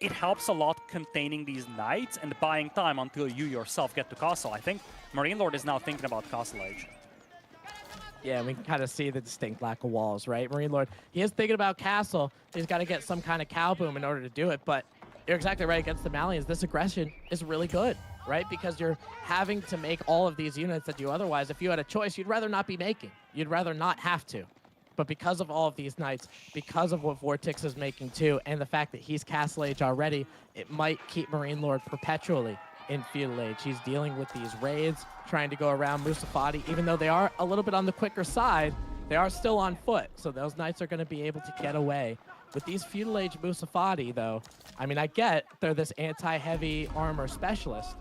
it helps a lot containing these knights and buying time until you yourself get to Castle. I think Marine Lord is now thinking about Castle Age. Yeah, we can kind of see the distinct lack of walls, right? Marine Lord, he is thinking about Castle. He's got to get some kind of cow boom in order to do it, but you're exactly right against the Malians. This aggression is really good, right? Because you're having to make all of these units that you otherwise, if you had a choice, you'd rather not be making. You'd rather not have to. But because of all of these knights, because of what Vortex is making too, and the fact that he's Castle Age already, it might keep Marine Lord perpetually in Feudal Age. He's dealing with these raids, trying to go around Musafati. Even though they are a little bit on the quicker side, they are still on foot. So those knights are going to be able to get away. With these Feudal Age Musafati, though, I mean, I get they're this anti-heavy armor specialist.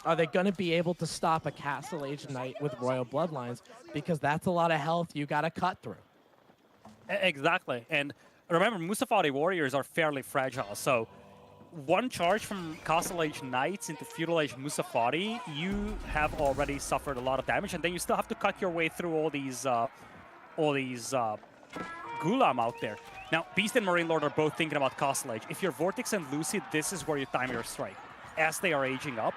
Are they going to be able to stop a Castle Age knight with Royal Bloodlines? Because that's a lot of health you got to cut through. Exactly. And remember, Musafati warriors are fairly fragile. So one charge from Castle Age Knights into Feudal Age Musafati, you have already suffered a lot of damage, and then you still have to cut your way through all these Gulam out there. Now, Beast and Marine Lord are both thinking about Castle Age. If you're Vortex and Lucy, this is where you time your strike, as they are aging up.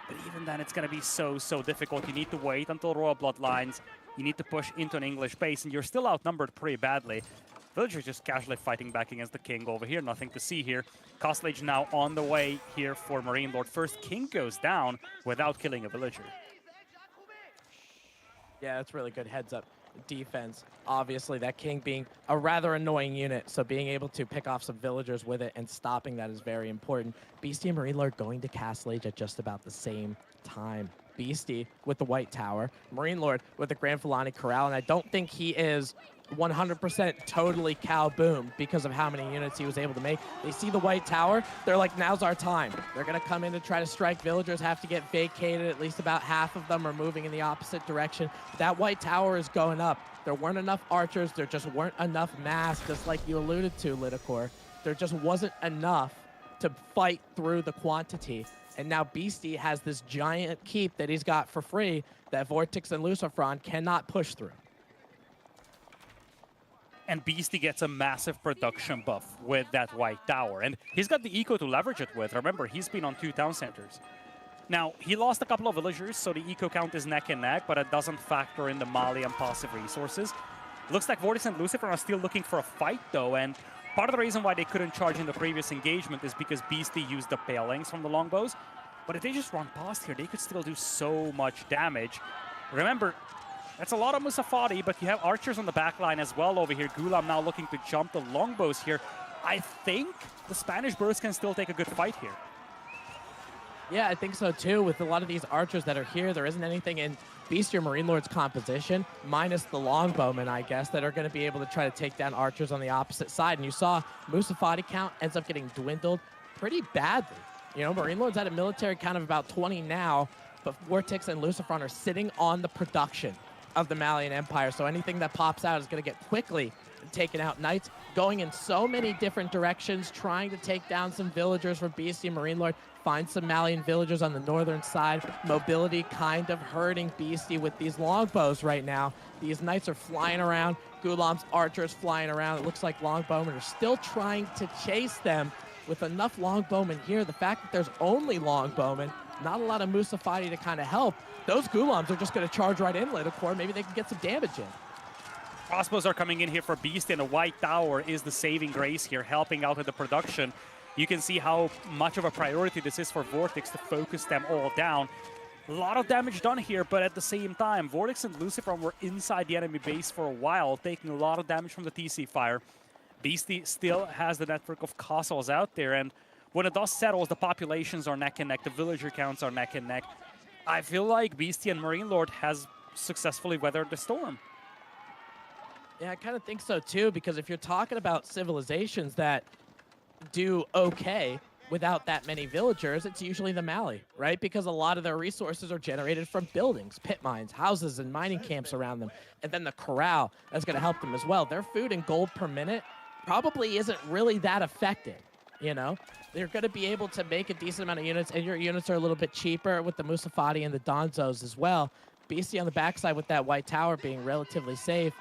But even then, it's going to be so difficult. You need to wait until Royal Bloodlines. You need to push into an English base, and you're still outnumbered pretty badly. Villagers just casually fighting back against the King over here. Nothing to see here. Castle Age now on the way here for Marine Lord. First King goes down without killing a villager. Yeah, that's really good heads up defense. Obviously, that King being a rather annoying unit, so being able to pick off some villagers with it and stopping that is very important. Beastie and Marine Lord going to Castle Age at just about the same time. Beastie with the White Tower, Marine Lord with the Grand Filani Corral, and I don't think he is 100% totally cow boom because of how many units he was able to make. They see the White Tower, they're like, now's our time. They're going to come in to try to strike. Villagers have to get vacated. At least about half of them are moving in the opposite direction. That White Tower is going up. There weren't enough archers. There just weren't enough mass, just like you alluded to, Lidicor. There just wasn't enough to fight through the quantity. And now Beastie has this giant keep that he's got for free that Vortex and Lucifron cannot push through. And Beastie gets a massive production buff with that White Tower. And he's got the eco to leverage it with. Remember, he's been on 2 town centers. Now, he lost a couple of villagers, so the eco count is neck and neck, but it doesn't factor in the Mali and passive resources. Looks like Vortex and Lucifer are still looking for a fight, though, and part of the reason why they couldn't charge in the previous engagement is because Beastie used the palings from the longbows. But if they just run past here, they could still do so much damage. Remember, that's a lot of Musafati, but you have archers on the back line as well over here. Gulam now looking to jump the longbows here. I think the Spanish birds can still take a good fight here. Yeah, I think so too. With a lot of these archers that are here, there isn't anything in Beastie or Marine Lord's composition, minus the longbowmen, I guess, that are going to be able to try to take down archers on the opposite side. And you saw Musafati count ends up getting dwindled pretty badly. You know, Marine Lord's at a military count of about 20 now, but Vortex and Lucifron are sitting on the production of the Malian Empire. So anything that pops out is going to get quickly taken out. Knights going in so many different directions, trying to take down some villagers for Beastie and Marine Lord, find some Malian villagers on the northern side. Mobility kind of hurting Beastie with these longbows right now. These knights are flying around. Gulam's archers flying around. It looks like longbowmen are still trying to chase them. With enough longbowmen here, the fact that there's only longbowmen, not a lot of Musafati to kind of help, those Gulams are just going to charge right in, Lidicor. Maybe they can get some damage in. Crossbows are coming in here for Beastie, and the White Tower is the saving grace here, helping out with the production. You can see how much of a priority this is for Vortex to focus them all down. A lot of damage done here, but at the same time, Vortex and Lucifer were inside the enemy base for a while, taking a lot of damage from the TC fire. Beastie still has the network of castles out there, and when the dust settles, the populations are neck and neck, the villager counts are neck and neck. I feel like Beastie and Marine Lord has successfully weathered the storm. Yeah, I kind of think so too, because if you're talking about civilizations that do okay without that many villagers, it's usually the Mali, right? Because a lot of their resources are generated from buildings, pit mines, houses, and mining camps around them. And then the corral is going to help them as well. Their food and gold per minute probably isn't really that affected, you know? They're going to be able to make a decent amount of units, and your units are a little bit cheaper with the Musafati and the Donzos as well. Beastie on the backside with that White Tower being relatively safe.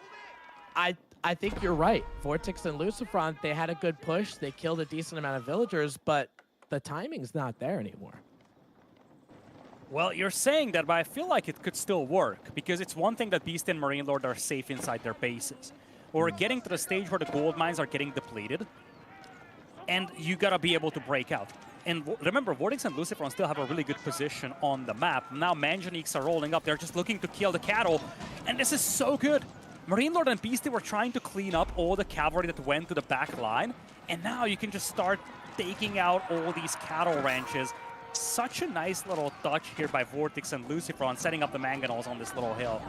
I think you're right. Vortex and Lucifron, they had a good push. They killed a decent amount of villagers, but the timing's not there anymore. Well, you're saying that, but I feel like it could still work, because it's one thing that Beast and Marine Lord are safe inside their bases. We're getting to the stage where the gold mines are getting depleted, and you gotta be able to break out. And remember, Vortex and Lucifron still have a really good position on the map. Now Manjaniques are rolling up. They're just looking to kill the cattle, and this is so good. Marine Lord and Beastie were trying to clean up all the cavalry that went to the back line, and now you can just start taking out all these cattle ranches. Such a nice little touch here by Vortex and Lucifron, setting up the mangonels on this little hill.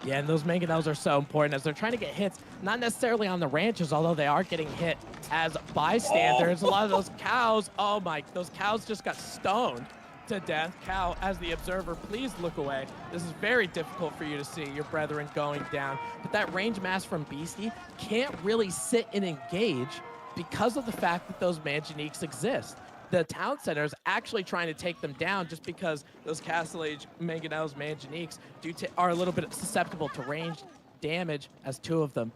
Yeah, and those mangonels are so important as they're trying to get hits, not necessarily on the ranches, although they are getting hit as bystanders. A lot of those cows, oh my, those cows just got stoned to death. Cow, as the observer, please look away. This is very difficult for you to see your brethren going down. But that range mass from Beastie can't really sit and engage because of the fact that those Manjaniques exist. The town center is actually trying to take them down just because those Castle Age Mangonels, Manjaniques are a little bit susceptible to ranged damage as two of them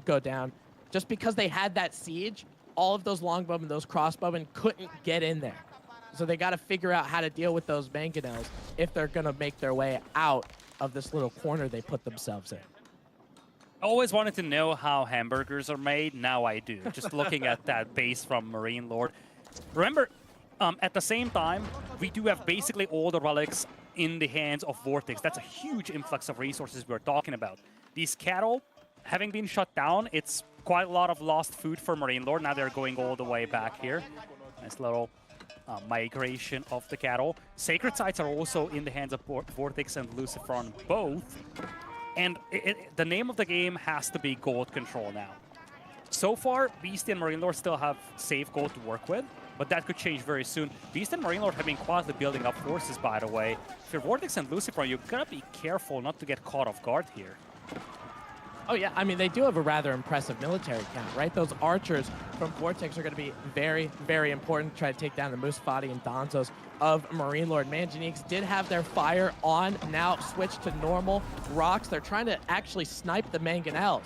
go down. Just because they had that siege, all of those longbowmen, those crossbowmen couldn't get in there. So they got to figure out how to deal with those mangonels if they're going to make their way out of this little corner they put themselves in. I always wanted to know how hamburgers are made. Now I do. Just looking at that base from Marine Lord. Remember, at the same time, we do have basically all the relics in the hands of Vortex. That's a huge influx of resources we're talking about. These cattle, having been shut down, it's quite a lot of lost food for Marine Lord. Now they're going all the way back here. Nice little migration of the cattle. Sacred Sites are also in the hands of Vortex and Lucifron both. And the name of the game has to be gold control now. So far, Beastie and Marine Lord still have safe gold to work with, but that could change very soon. Beast and Marine Lord have been quietly building up forces, by the way. If you're Vortex and Lucifron, you gotta be careful not to get caught off guard here. Oh, yeah. I mean, they do have a rather impressive military count, right? Those archers from Vortex are going to be very, very important to try to take down the Musfati and Donzos of Marine Lord. Manganiques did have their fire on, now switched to normal rocks. They're trying to actually snipe the Mangonels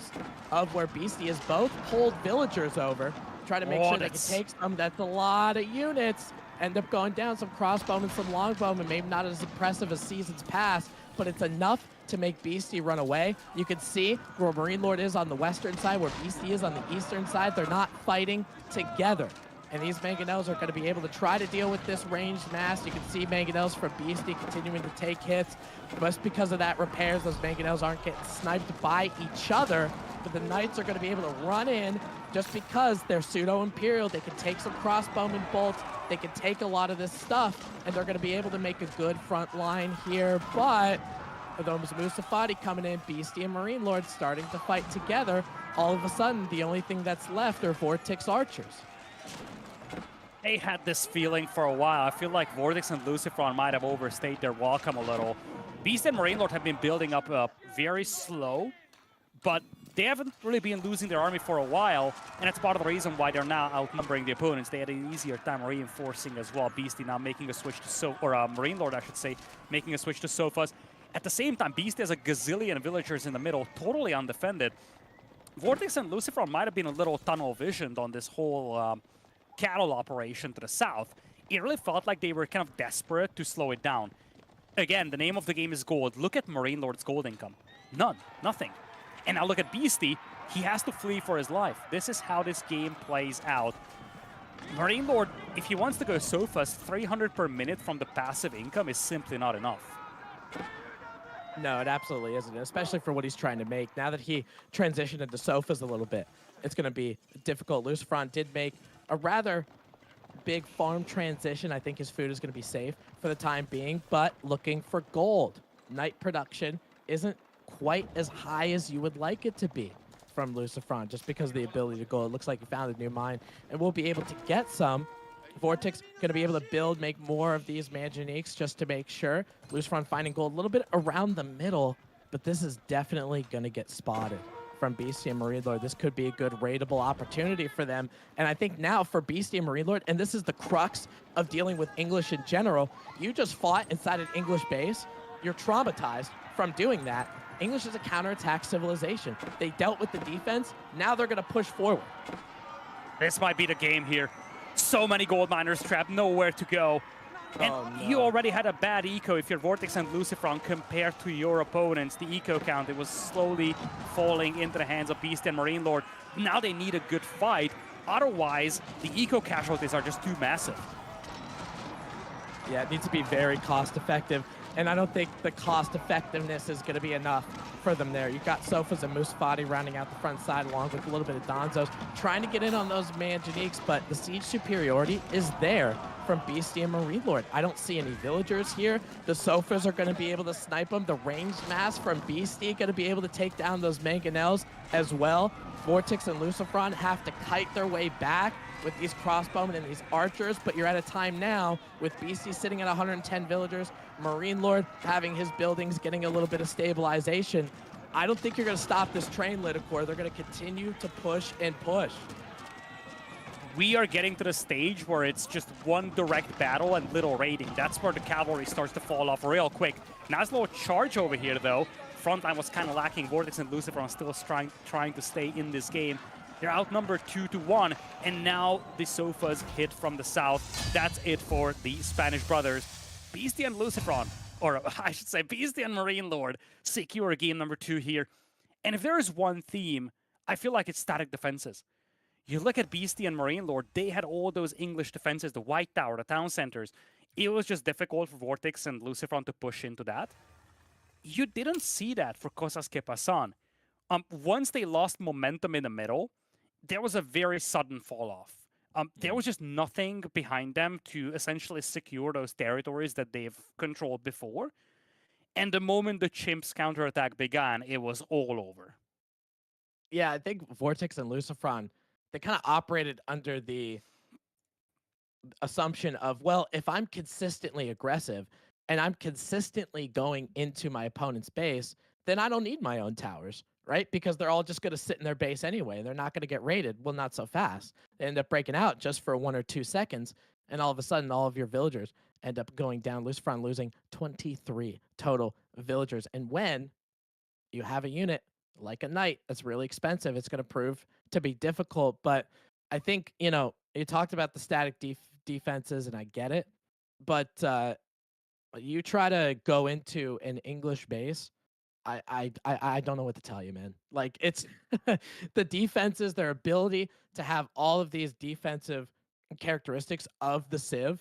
of where Beastie has both pulled villagers over, try to make sure they can take some. That's a lot of units. End up going down, some crossbowmen, some longbowmen, maybe not as impressive as seasons past, but it's enough to make Beastie run away. You can see where Marine Lord is on the western side, where Beastie is on the eastern side. They're not fighting together. And these Mangonels are going to be able to try to deal with this ranged mass. You can see Mangonels from Beastie continuing to take hits. Just because of that repairs, those Mangonels aren't getting sniped by each other. But the Knights are going to be able to run in just because they're pseudo-Imperial. They can take some crossbowmen bolts. They can take a lot of this stuff. And they're going to be able to make a good front line here. But those Musafati coming in, Beastie and Marine Lord starting to fight together. All of a sudden, the only thing that's left are Vortex archers. They had this feeling for a while. I feel like Vortex and Lucifron might have overstayed their welcome a little. Beast and Marine Lord have been building up very slow, but they haven't really been losing their army for a while, and that's part of the reason why they're now outnumbering the opponents. They had an easier time reinforcing as well. Beastie now making a switch to Marine Lord, I should say, making a switch to Sofas. At the same time, Beastie has a gazillion villagers in the middle, totally undefended. Vortex and Lucifron might have been a little tunnel visioned on this whole cattle operation to the south. It really felt like they were kind of desperate to slow it down. Again, the name of the game is gold. Look at Marine Lord's gold income. None. Nothing. And now look at Beastie. He has to flee for his life. This is how this game plays out. Marine Lord, if he wants to go Sofas, 300 per minute from the passive income is simply not enough. No, it absolutely isn't, especially for what he's trying to make. Now that he transitioned into Sofas a little bit, it's going to be difficult. Lucifron did make a rather big farm transition. I think his food is going to be safe for the time being, but looking for gold. Night production isn't quite as high as you would like it to be from Lucifron, just because of the ability to go. It looks like he found a new mine, and we'll be able to get some. Vortex going to be able to build, make more of these Manganiques just to make sure. Lucifron finding gold a little bit around the middle, but this is definitely going to get spotted from Beastie and Marine Lord. This could be a good raidable opportunity for them. And I think now for Beastie and Marine Lord, and this is the crux of dealing with English in general, you just fought inside an English base. You're traumatized from doing that. English is a counterattack civilization. They dealt with the defense. Now they're going to push forward. This might be the game here. So many gold miners trapped, nowhere to go. And you already had a bad eco if you're Vortex and Lucifron compared to your opponents. The eco count, it was slowly falling into the hands of Beast and Marine Lord. Now they need a good fight. Otherwise, the eco casualties are just too massive. Yeah, it needs to be very cost effective. And I don't think the cost effectiveness is going to be enough for them there. You've got Sofas and Musfati rounding out the front side along with a little bit of Donzos, trying to get in on those Manganiques, but the siege superiority is there from Beastie and Marine Lord. I don't see any villagers here. The Sofas are going to be able to snipe them. The ranged mass from Beastie going to be able to take down those Mangonels as well. Vortex and Lucifron have to kite their way back with these crossbowmen and these archers, but you're at a time now with Beastie sitting at 110 villagers, Marine Lord having his buildings getting a little bit of stabilization. I don't think you're going to stop this train, Lidacor. They're going to continue to push and push. We are getting to the stage where it's just one direct battle and little raiding. That's where the cavalry starts to fall off real quick. Nice little charge over here, though. Frontline was kind of lacking. Vortex and Lucifron still trying to stay in this game. They're outnumbered 2-1, and now the Sofas hit from the south. That's it for the Spanish brothers. Beastie and Lucifron, or I should say Beastie and Marine Lord, secure game number 2 here. And if there is one theme, I feel like it's static defenses. You look at Beastie and Marine Lord, they had all those English defenses, the White Tower, the town centers. it was just difficult for Vortex and Lucifron to push into that. You didn't see that for Cosas que Pasan. Once they lost momentum in the middle, there was a very sudden fall off. There was just nothing behind them to essentially secure those territories that they've controlled before. And the moment the Chimps counterattack began, it was all over. Yeah, I think Vortex and Lucifron, they kind of operated under the assumption of, well, if I'm consistently aggressive and I'm consistently going into my opponent's base, then I don't need my own towers, right? Because they're all just going to sit in their base anyway. They're not going to get raided. Well, not so fast. They end up breaking out just for 1 or 2 seconds, and all of a sudden, all of your villagers end up going down. Lucifron losing 23 total villagers. And when you have a unit like a knight that's really expensive, it's going to prove to be difficult. But I think, you talked about the static defenses, and I get it. But you try to go into an English base, I don't know what to tell you, man. Like, it's the defenses, their ability to have all of these defensive characteristics of the Civ,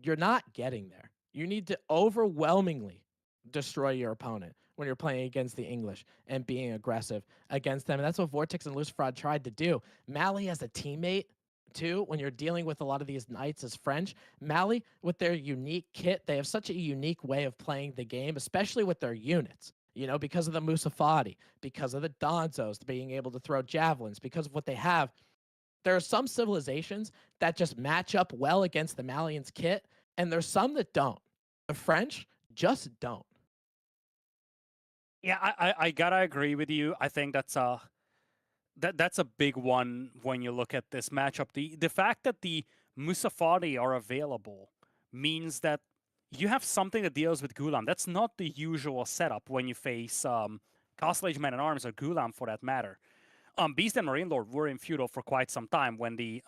you're not getting there. You need to overwhelmingly destroy your opponent when you're playing against the English and being aggressive against them. And that's what Vortex and Lucifrod tried to do. Mali as a teammate, too, when you're dealing with a lot of these knights as French, Mali, with their unique kit, they have such a unique way of playing the game, especially with their units. Because of the Musafati, because of the Donzos being able to throw javelins, because of what they have. There are some civilizations that just match up well against the Malians' kit, and there's some that don't. The French just don't. Yeah, I gotta agree with you. I think that's a big one when you look at this matchup. The fact that the Musafari are available means that you have something that deals with Gulam. That's not the usual setup when you face Castle Age Man at Arms or Gulam for that matter. Beast and Marine Lord were in feudal for quite some time when the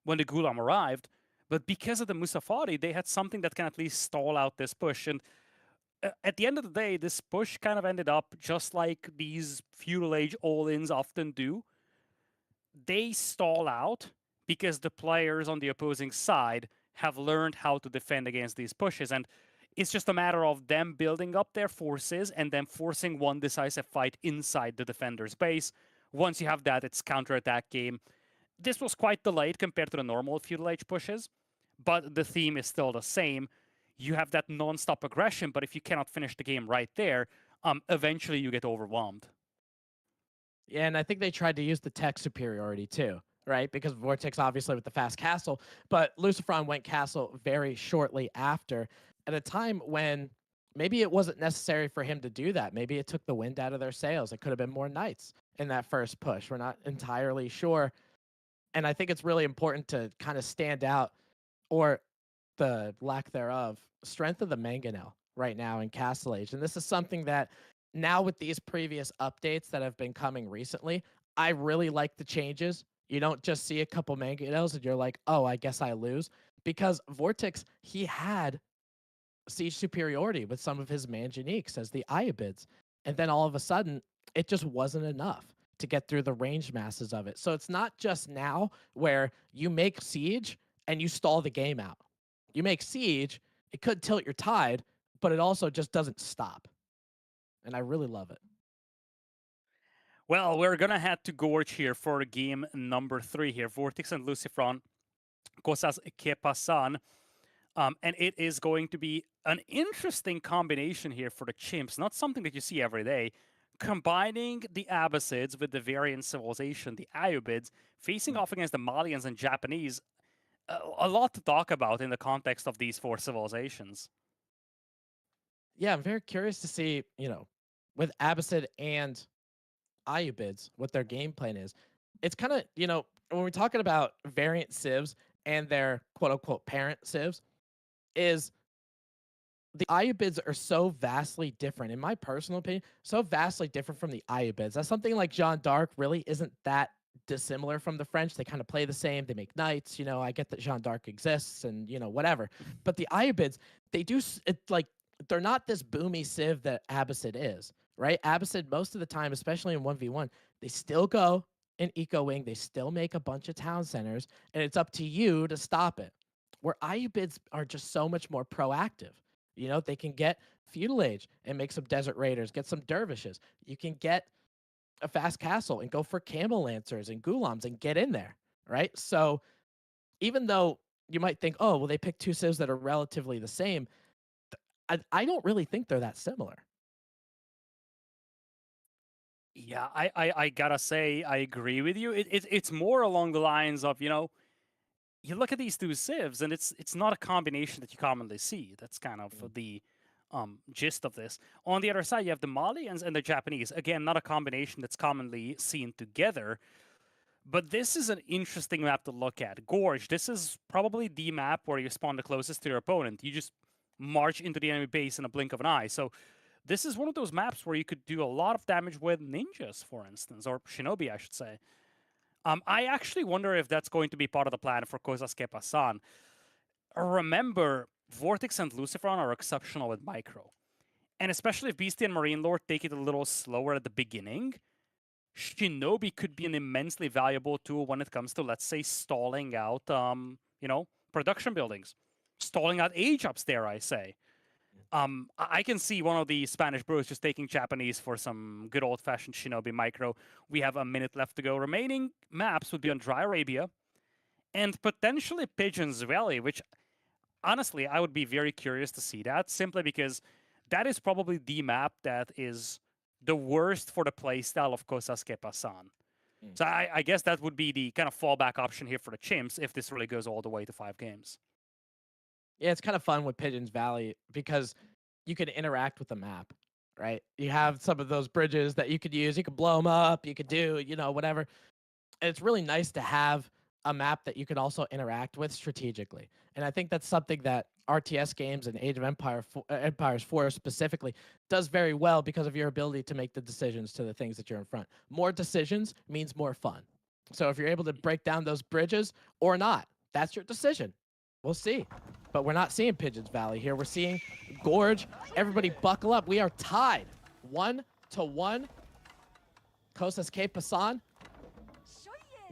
Gulam arrived, but because of the Musafari, they had something that can at least stall out this push. And at the end of the day, this push kind of ended up just like these feudal age all-ins often do. They stall out because the players on the opposing side have learned how to defend against these pushes. And it's just a matter of them building up their forces and then forcing one decisive fight inside the defender's base. Once you have that, it's counterattack game. This was quite delayed compared to the normal feudal age pushes, but the theme is still the same. You have that non-stop aggression, but if you cannot finish the game right there, eventually you get overwhelmed. Yeah, and I think they tried to use the tech superiority too, right? Because Vortex obviously with the fast castle, but Lucifron went castle very shortly after, at a time when maybe it wasn't necessary for him to do that. Maybe it took the wind out of their sails. It could have been more knights in that first push. We're not entirely sure. And I think it's really important to kind of stand out, or the lack thereof, strength of the mangonel right now in Castle Age. And this is something that now with these previous updates that have been coming recently, I really like the changes. You don't just see a couple mangonels and you're like, oh, I guess I lose. Because Vortex, he had siege superiority with some of his manganiques as the Iobids. And then all of a sudden, it just wasn't enough to get through the range masses of it. So it's not just now where you make siege and you stall the game out. You make siege, it could tilt your tide, but it also just doesn't stop. And I really love it. Well, we're gonna head to Gorge here for game number 3 here. Vortex and Lucifron, Cosas que Pasan. And it is going to be an interesting combination here for the Chimps. Not something that you see every day. Combining the Abbasids with the variant civilization, the Iobids, facing off against the Malians and Japanese. A lot to talk about in the context of these 4 civilizations. Yeah, I'm very curious to see, with Abbasid and Iobids, what their game plan is. It's kind of, when we're talking about variant civs and their quote unquote parent civs, is the Iobids are so vastly different, in my personal opinion, so vastly different from the Iobids. That's something like Jeanne d'Arc really isn't that dissimilar from the French. They kind of play the same. They make knights. I get that Jeanne d'Arc exists and, whatever. But the Iobids, they do, it's like, they're not this boomy civ that Abbasid is, right? Abbasid, most of the time, especially in 1v1, they still go in Eco Wing. They still make a bunch of town centers, and it's up to you to stop it. where IU bids are just so much more proactive. You know, they can get Feudal Age and make some Desert Raiders, get some Dervishes. You can get a fast castle and go for Camel Lancers and Gulams and get in there, right? So even though you might think, oh, well, they picked two civs that are relatively the same, I don't really think they're that similar. Yeah, I gotta say I agree with you. It's more along the lines of, you know, you look at these two civs and it's not a combination that you commonly see. That's kind of the gist of this. On the other side, you have the Malians and the Japanese. Again, not a combination that's commonly seen together. But this is an interesting map to look at. Gorge, this is probably the map where you spawn the closest to your opponent. You just march into the enemy base in a blink of an eye. So this is one of those maps where you could do a lot of damage with ninjas, for instance, or shinobi, I should say. I actually wonder if that's going to be part of the plan for Kozasuke Pasan. Remember, Vortex and Lucifron are exceptional with micro. And especially if Beastie and Marine Lord take it a little slower at the beginning, Shinobi could be an immensely valuable tool when it comes to, let's say, stalling out, you know, production buildings. Stalling out age ups, dare I say. I can see one of the Spanish bros just taking Japanese for some good old-fashioned Shinobi micro. We have a minute left to go. Remaining maps would be on Dry Arabia and potentially Pigeons Valley, which, honestly, I would be very curious to see that, simply because that is probably the map that is the worst for the playstyle of Kozasuke Pasan. So I guess that would be the kind of fallback option here for the Chimps if this really goes all the way to 5 games. Yeah, it's kind of fun with Pigeons Valley because you can interact with the map, right? You have some of those bridges that you could use. You could blow them up. You could do, you know, whatever. And it's really nice to have a map that you can also interact with strategically. And I think that's something that RTS games and Age of Empires 4 specifically does very well because of your ability to make the decisions to the things that you're in front. More decisions means more fun. So if you're able to break down those bridges or not, that's your decision. We'll see. But we're not seeing Pigeons Valley here. We're seeing Gorge. Everybody buckle up. We are tied 1-1. Kozasuke Pasan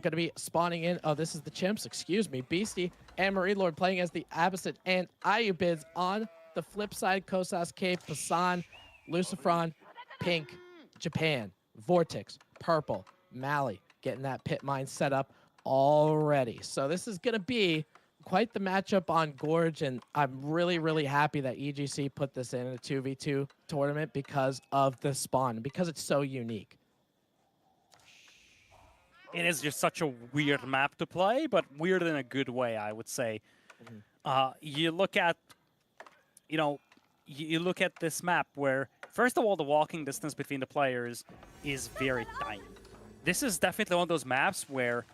going to be spawning in. Oh, this is the Chimps. Excuse me. Beastie and Marine Lord playing as the Abyssite and IU bids on the flip side. Kozasuke Pasan, Lucifron, pink, Japan, Vortex, purple, Mali getting that pit mine set up already. So this is going to be quite the matchup on Gorge, and I'm really, really happy that EGC put this in a 2v2 tournament because of the spawn, because it's so unique. It is just such a weird map to play, but weird in a good way, I would say. You look at, you know, you look at this map where, first of all, the walking distance between the players is very tiny. This is definitely one of those maps where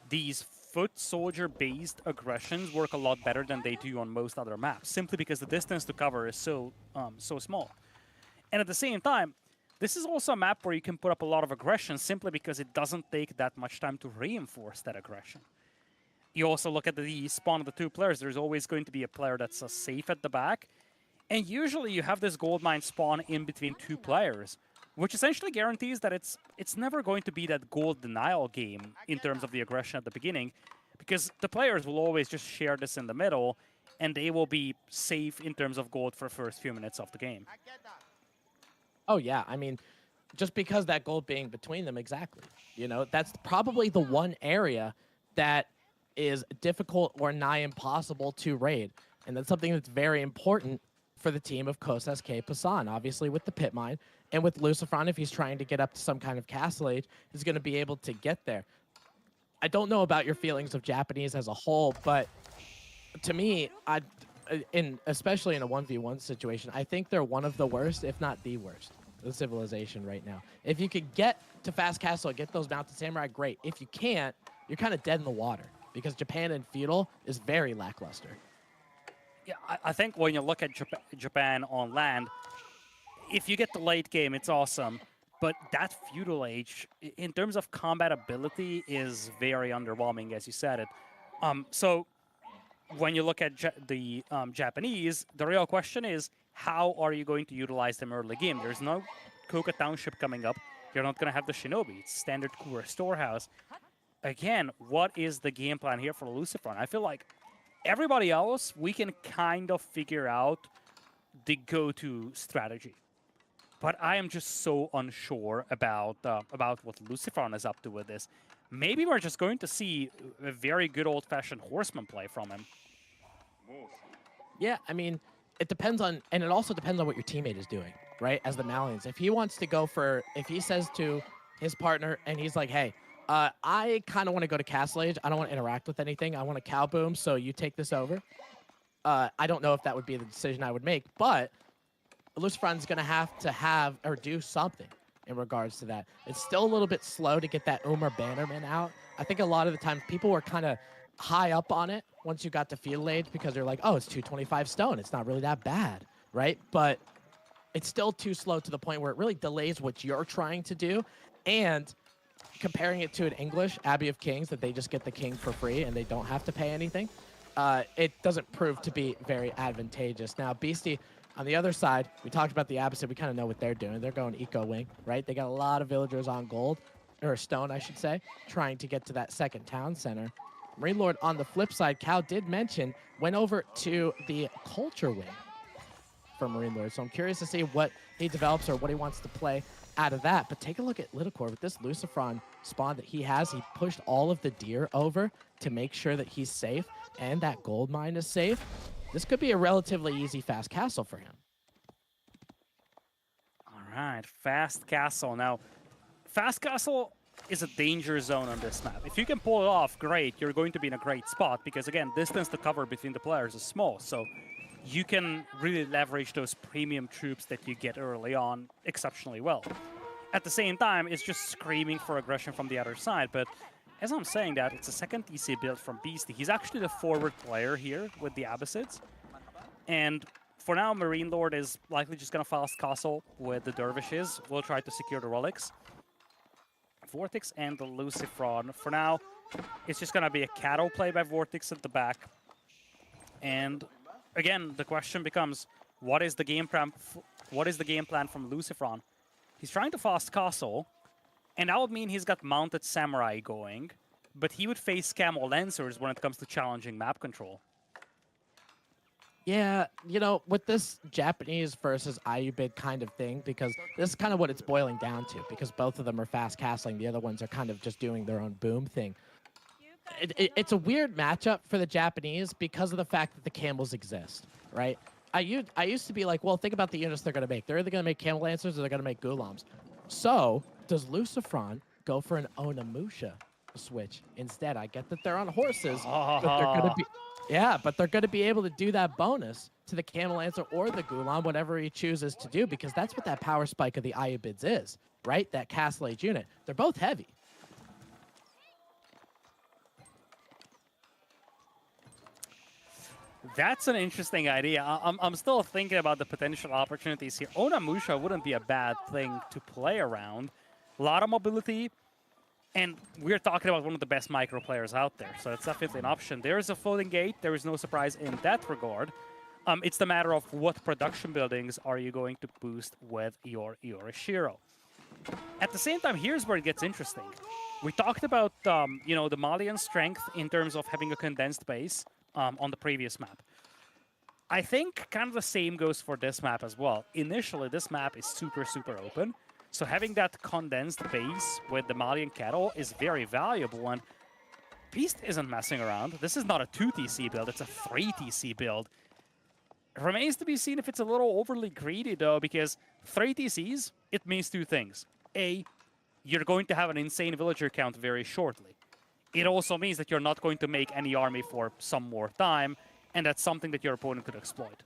these foot soldier-based aggressions work a lot better than they do on most other maps, simply because the distance to cover is so small. And at the same time, this is also a map where you can put up a lot of aggression simply because it doesn't take that much time to reinforce that aggression. You also look at the spawn of the two players. There's always going to be a player that's safe at the back. And usually you have this gold mine spawn in between two players, which essentially guarantees that it's never going to be that gold denial game in terms of the aggression at the beginning, because the players will always just share this in the middle, and they will be safe in terms of gold for the first few minutes of the game. Oh, yeah. I mean, just because that gold being between them, exactly. You know, that's probably the one area that is difficult or nigh impossible to raid. And that's something that's very important for the team of Kozasuke Pasan, obviously with the pit mine. And with Lucifron, if he's trying to get up to some kind of castle age, he's going to be able to get there. I don't know about your feelings of Japanese as a whole, but to me, especially in a 1v1 situation, I think they're one of the worst, if not the worst, the civilization right now. If you could get to Fast Castle and get those Mounted Samurai, great. If you can't, you're kind of dead in the water because Japan and Feudal is very lackluster. Yeah, I think when you look at Japan on land, if you get the late game, it's awesome. But that Feudal Age, in terms of combat ability, is very underwhelming, as you said it. So when you look at the Japanese, the real question is, how are you going to utilize them early game? There's no Koka Township coming up. You're not going to have the Shinobi. It's standard Kura Storehouse. Again, what is the game plan here for Lucifron? I feel like Everybody else, we can kind of figure out the go-to strategy. But I am just so unsure about what Lucifron is up to with this. Maybe we're just going to see a very good old-fashioned horseman play from him. Yeah, I mean, it depends on, and it also depends on what your teammate is doing, right? As the Malians, if he wants to go for, if he says to his partner and he's like, hey, I kind of want to go to Castle Age. I don't want to interact with anything. I want to cow boom, so you take this over. I don't know if that would be the decision I would make, but Lucifron's going to have or do something in regards to that. It's still a little bit slow to get that Umar Bannerman out. I think a lot of the times people were kind of high up on it once you got to Feudal Age because they're like, oh, it's 225 stone. It's not really that bad, right? But it's still too slow to the point where it really delays what you're trying to do. And comparing it to an English Abbey of Kings that they just get the king for free and they don't have to pay anything, it doesn't prove to be very advantageous. Now, Beastie, on the other side, we talked about the opposite. We kind of know what they're doing. They're going eco wing, right? They got a lot of villagers on gold, or stone, I should say, trying to get to that second town center. Marine Lord, on the flip side, Cal did mention, went over to the culture wing for Marine Lord. So I'm curious to see what he develops or what he wants to play out of that. But take a look at Lidicor with this Lucifron spawn that he has. He pushed all of the deer over to make sure that he's safe and that gold mine is safe. This could be a relatively easy fast castle for him. All right, fast castle. Now, fast castle is a danger zone on this map. If you can pull it off, great. You're going to be in a great spot because, again, distance to cover between the players is small. So you can really leverage those premium troops that you get early on exceptionally well. At the same time, it's just screaming for aggression from the other side. But as I'm saying that, it's a second TC build from Beastie. He's actually the forward player here with the Abbasids. And for now, Marine Lord is likely just going to fast castle with the Dervishes. We'll try to secure the relics. Vortex and the Lucifron. For now, it's just going to be a cattle play by Vortex at the back. And again, the question becomes, what is the game plan from Lucifron? He's trying to fast castle, and that would mean he's got mounted samurai going, but he would face camel lancers when it comes to challenging map control. Yeah, you know, with this Japanese versus Ayubid kind of thing, because this is kind of what it's boiling down to, because both of them are fast castling, the other ones are kind of just doing their own boom thing. It's a weird matchup for the Japanese because of the fact that the camels exist, right? I used to be like, well, think about the units they're going to make. They're either going to make camel lancers or they're going to make gulams. So does Lucifron go for an Onimusha switch instead? I get that they're on horses, but they're going to be... Yeah, but they're going to be able to do that bonus to the Camel Lancer or the Gulam, whatever he chooses to do, because that's what that power spike of the Ayubids is, right? That Castle Age unit. They're both heavy. That's an interesting idea. I'm still thinking about the potential opportunities here. Onimusha wouldn't be a bad thing to play around. A lot of mobility. And we're talking about one of the best micro players out there, so it's definitely an option. There is a floating gate. There is no surprise in that regard. It's the matter of what production buildings are you going to boost with your Yorishiro. At the same time, here's where it gets interesting. We talked about you know, the Malian strength in terms of having a condensed base on the previous map. I think kind of the same goes for this map as well. Initially, this map is super, super open. So having that condensed base with the Malian cattle is very valuable, and Beast isn't messing around. This is not a 2 TC build, it's a 3 TC build. It remains to be seen if it's a little overly greedy though, because 3 TCs, it means two things. A, you're going to have an insane villager count very shortly. It also means that you're not going to make any army for some more time, and that's something that your opponent could exploit.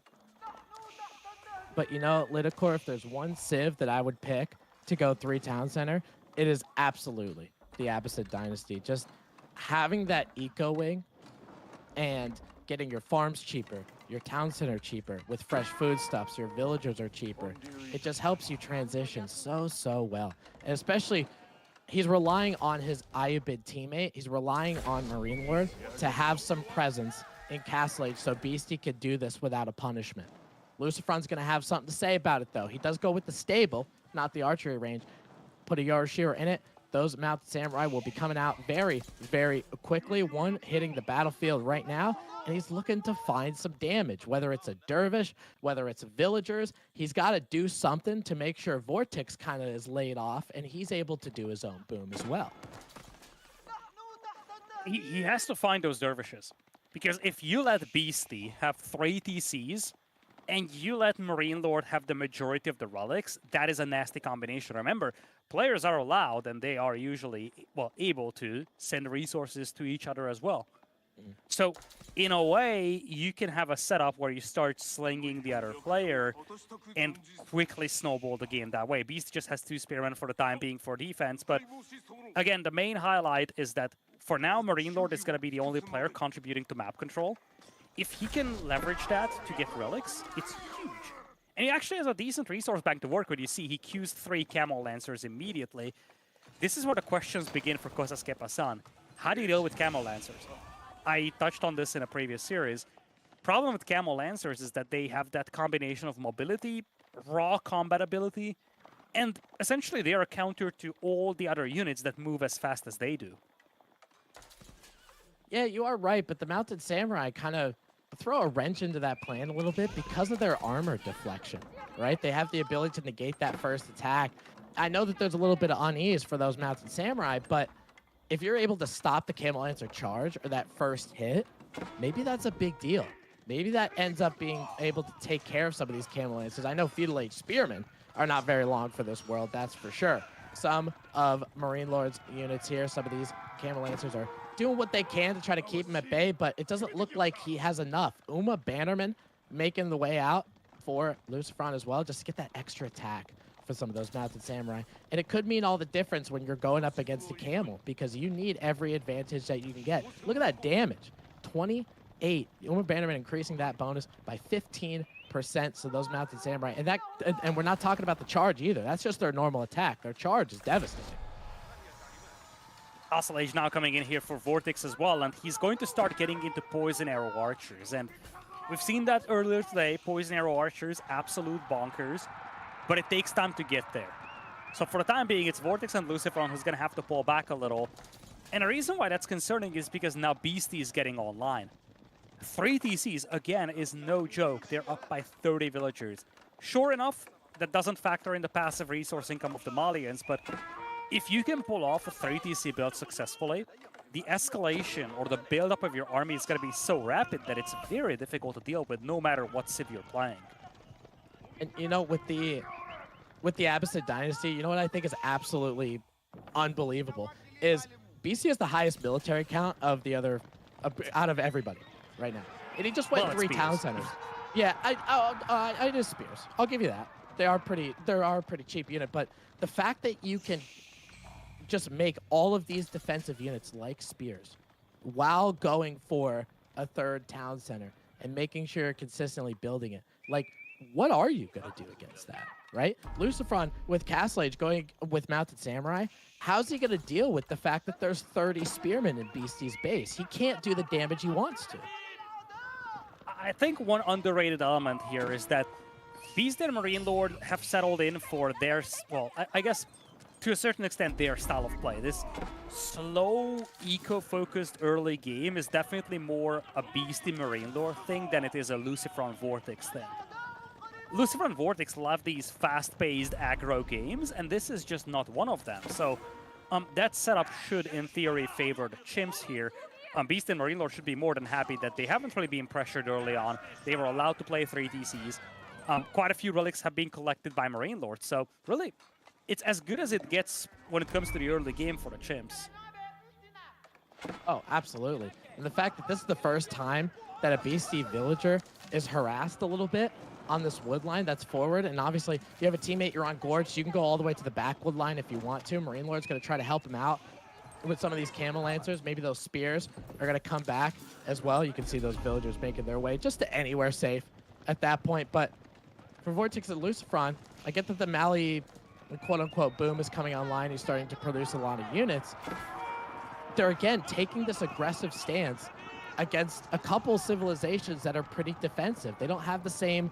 But you know, Lidicor, if there's one civ that I would pick to go 3 town center, it is absolutely the Abbasid Dynasty. Just having that eco wing and getting your farms cheaper, your town center cheaper, with fresh foodstuffs, your villagers are cheaper. It just helps you transition so well. And especially, he's relying on his Ayubid teammate. He's relying on Marine Lord to have some presence in Castle Age so Beastie could do this without a punishment. Lucifron's going to have something to say about it, though. He does go with the stable, not the archery range. Put a Yorishiro in it. those Mounted Samurai will be coming out very, very quickly. One hitting the battlefield right now, and he's looking to find some damage, whether it's a dervish, whether it's villagers. He's got to do something to make sure Vortex kind of is laid off, and he's able to do his own boom as well. He has to find those dervishes. Because if you let Beastie have 3 TCs, and you let Marine Lord have the majority of the relics, that is a nasty combination. Remember, players are allowed, and they are usually, well, able to send resources to each other as well. So, in a way, you can have a setup where you start slinging the other player and quickly snowball the game that way. Beast just has 2 spearmen for the time being for defense, but again, the main highlight is that for now, Marine Lord is going to be the only player contributing to map control. If he can leverage that to get relics, it's huge. And he actually has a decent resource bank to work with. You see, he queues 3 Camel Lancers immediately. This is where the questions begin for Kostas Kepasan. How do you deal with Camel Lancers? I touched on this in a previous series. Problem with Camel Lancers is that they have that combination of mobility, raw combat ability, and essentially they are a counter to all the other units that move as fast as they do. Yeah, you are right, but the Mounted Samurai kind of throw a wrench into that plan a little bit because of their armor deflection, right? They have the ability to negate that first attack. I know that there's a little bit of unease for those Mounted Samurai, but if you're able to stop the Camel Lancer charge or that first hit, maybe that's a big deal. Maybe that ends up being able to take care of some of these Camel Lancers. I know Feudal Age Spearmen are not very long for this world, that's for sure. Some of Marine Lord's units here, some of these Camel Lancers are doing what they can to try to keep him at bay, but it doesn't look like he has enough. Uma Bannerman making the way out for Lucifron as well, just to get that extra attack for some of those Mounted Samurai. And it could mean all the difference when you're going up against a Camel, because you need every advantage that you can get. Look at that damage, 28. Uma Bannerman increasing that bonus by 15%, so those Mounted Samurai. And we're not talking about the charge either. That's just their normal attack. Their charge is devastating. Hostile Age now coming in here for Vortex as well, and he's going to start getting into Poison Arrow Archers. And we've seen that earlier today, Poison Arrow Archers, absolute bonkers, but it takes time to get there. So for the time being, it's Vortex and Lucifron who's going to have to pull back a little. And the reason why that's concerning is because now Beastie is getting online. 3 TCs, again, is no joke. They're up by 30 villagers. Sure enough, that doesn't factor in the passive resource income of the Malians, but if you can pull off a 3 TC build successfully, the escalation or the build-up of your army is going to be so rapid that it's very difficult to deal with no matter what civ you're playing. And you know, with the Abbasid Dynasty, you know what I think is absolutely unbelievable is BC has the highest military count of the other out of everybody right now, and he just went 3 town centers. Yeah, I just Spears. I'll give you that. They are a pretty cheap unit, but the fact that you can just make all of these defensive units like Spears while going for a 3rd town center and making sure you're consistently building it, like, what are you going to do against that, right? Lucifron with Castle Age going with Mounted Samurai, how's he going to deal with the fact that there's 30 spearmen in Beastie's base? He can't do the damage he wants to. I think one underrated element here is that Beast and Marine Lord have settled in for their, well, I guess to a certain extent, their style of play. This slow, eco-focused early game is definitely more a Beastie Marine Lord thing than it is a Lucifron Vortex thing. Lucifron Vortex love these fast-paced aggro games, and this is just not one of them. So that setup should, in theory, favor the chimps here. Beast and Marine Lord should be more than happy that they haven't really been pressured early on. They were allowed to play 3 TCs. Quite a few relics have been collected by Marine Lord, so really, it's as good as it gets when it comes to the early game for the chimps. Oh, absolutely. And the fact that this is the first time that a Beastie villager is harassed a little bit on this wood line that's forward, and obviously you have a teammate, you're on Gorge, you can go all the way to the back wood line if you want to. Marine Lord's going to try to help him out with some of these Camel Lancers. Maybe those spears are going to come back as well. You can see those villagers making their way just to anywhere safe at that point. But for Vortex and Lucifron, I get that the Mali quote-unquote boom is coming online. He's starting to produce a lot of units. They're, again, taking this aggressive stance against a couple civilizations that are pretty defensive. They don't have the same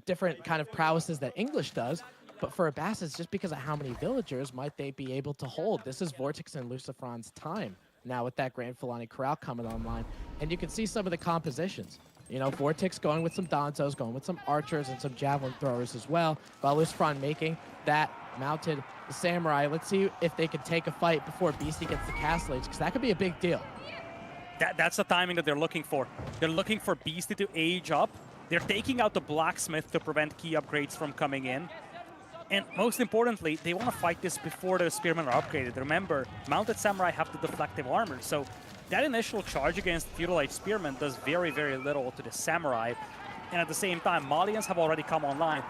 different kind of prowesses that English does, But for Abbasis, just because of how many villagers might they be able to hold? This is Vortex and Lucifron's time now with that Grand Filani Corral coming online. And you can see some of the compositions. You know, Vortex going with some Dantos, going with some archers and some javelin throwers as well, while Lucifron making that mounted samurai. Let's see if they can take a fight before Beastie gets the castle age, because that could be a big deal. That's the timing that they're looking for. They're looking for Beastie to age up. They're taking out the blacksmith to prevent key upgrades from coming in. And most importantly, they want to fight this before the spearmen are upgraded. Remember, mounted samurai have the deflective armor, so that initial charge against feudal age spearmen does very, very little to the samurai. And at the same time, Malians have already come online.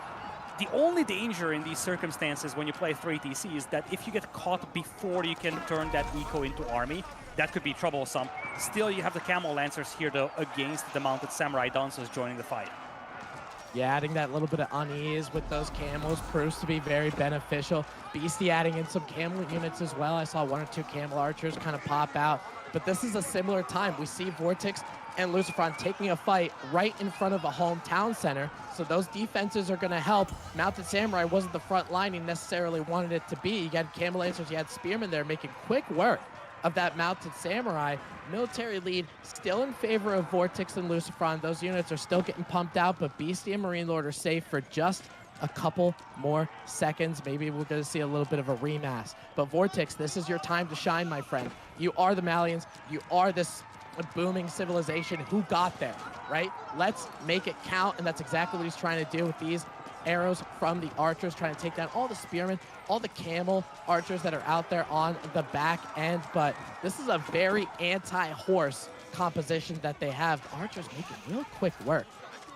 The only danger in these circumstances when you play 3TC is that if you get caught before you can turn that eco into army, that could be troublesome. Still, you have the Camel Lancers here, though, against the mounted Samurai Dansos joining the fight. Yeah, adding that little bit of unease with those camels proves to be very beneficial. Beastie adding in some camel units as well. I saw 1 or 2 camel archers kind of pop out. But this is a similar time. We see Vortex and Lucifron taking a fight right in front of a hometown center. So those defenses are going to help. Mounted Samurai wasn't the front line he necessarily wanted it to be. You had Camel Lancers, you had Spearmen there making quick work of that mounted samurai. Military lead still in favor of Vortex and Lucifron. Those units are still getting pumped out, but Beastie and Marine Lord are safe for just a couple more seconds. Maybe we're going to see a little bit of a rematch. But Vortex, this is your time to shine, my friend. You are the Malians. You are this booming civilization. Who got there, right? Let's make it count, and that's exactly what he's trying to do with these arrows from the archers, trying to take down all the spearmen, all the camel archers that are out there on the back end. But this is a very anti-horse composition that they have. The archers making real quick work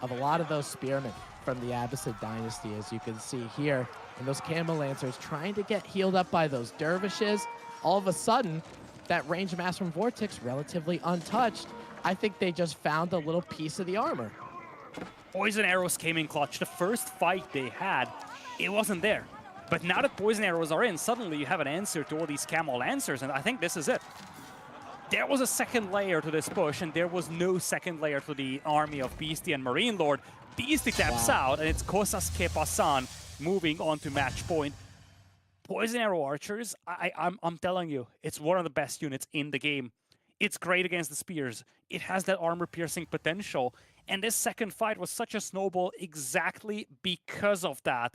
of a lot of those spearmen from the Abbasid dynasty, as you can see here. And those camel lancers trying to get healed up by those dervishes. All of a sudden, that range mass from Vortex relatively untouched. I think they just found a little piece of the armor. Poison arrows came in clutch. The first fight they had, it wasn't there. But now that poison arrows are in, suddenly you have an answer to all these camel lancers, and I think this is it. There was a second layer to this push, and there was no second layer to the army of Beastie and Marine Lord. Beastie taps out, and it's Kosas Kepasan moving on to match point. Poison arrow archers, I'm telling you, it's one of the best units in the game. It's great against the spears. It has that armor-piercing potential. And this second fight was such a snowball exactly because of that.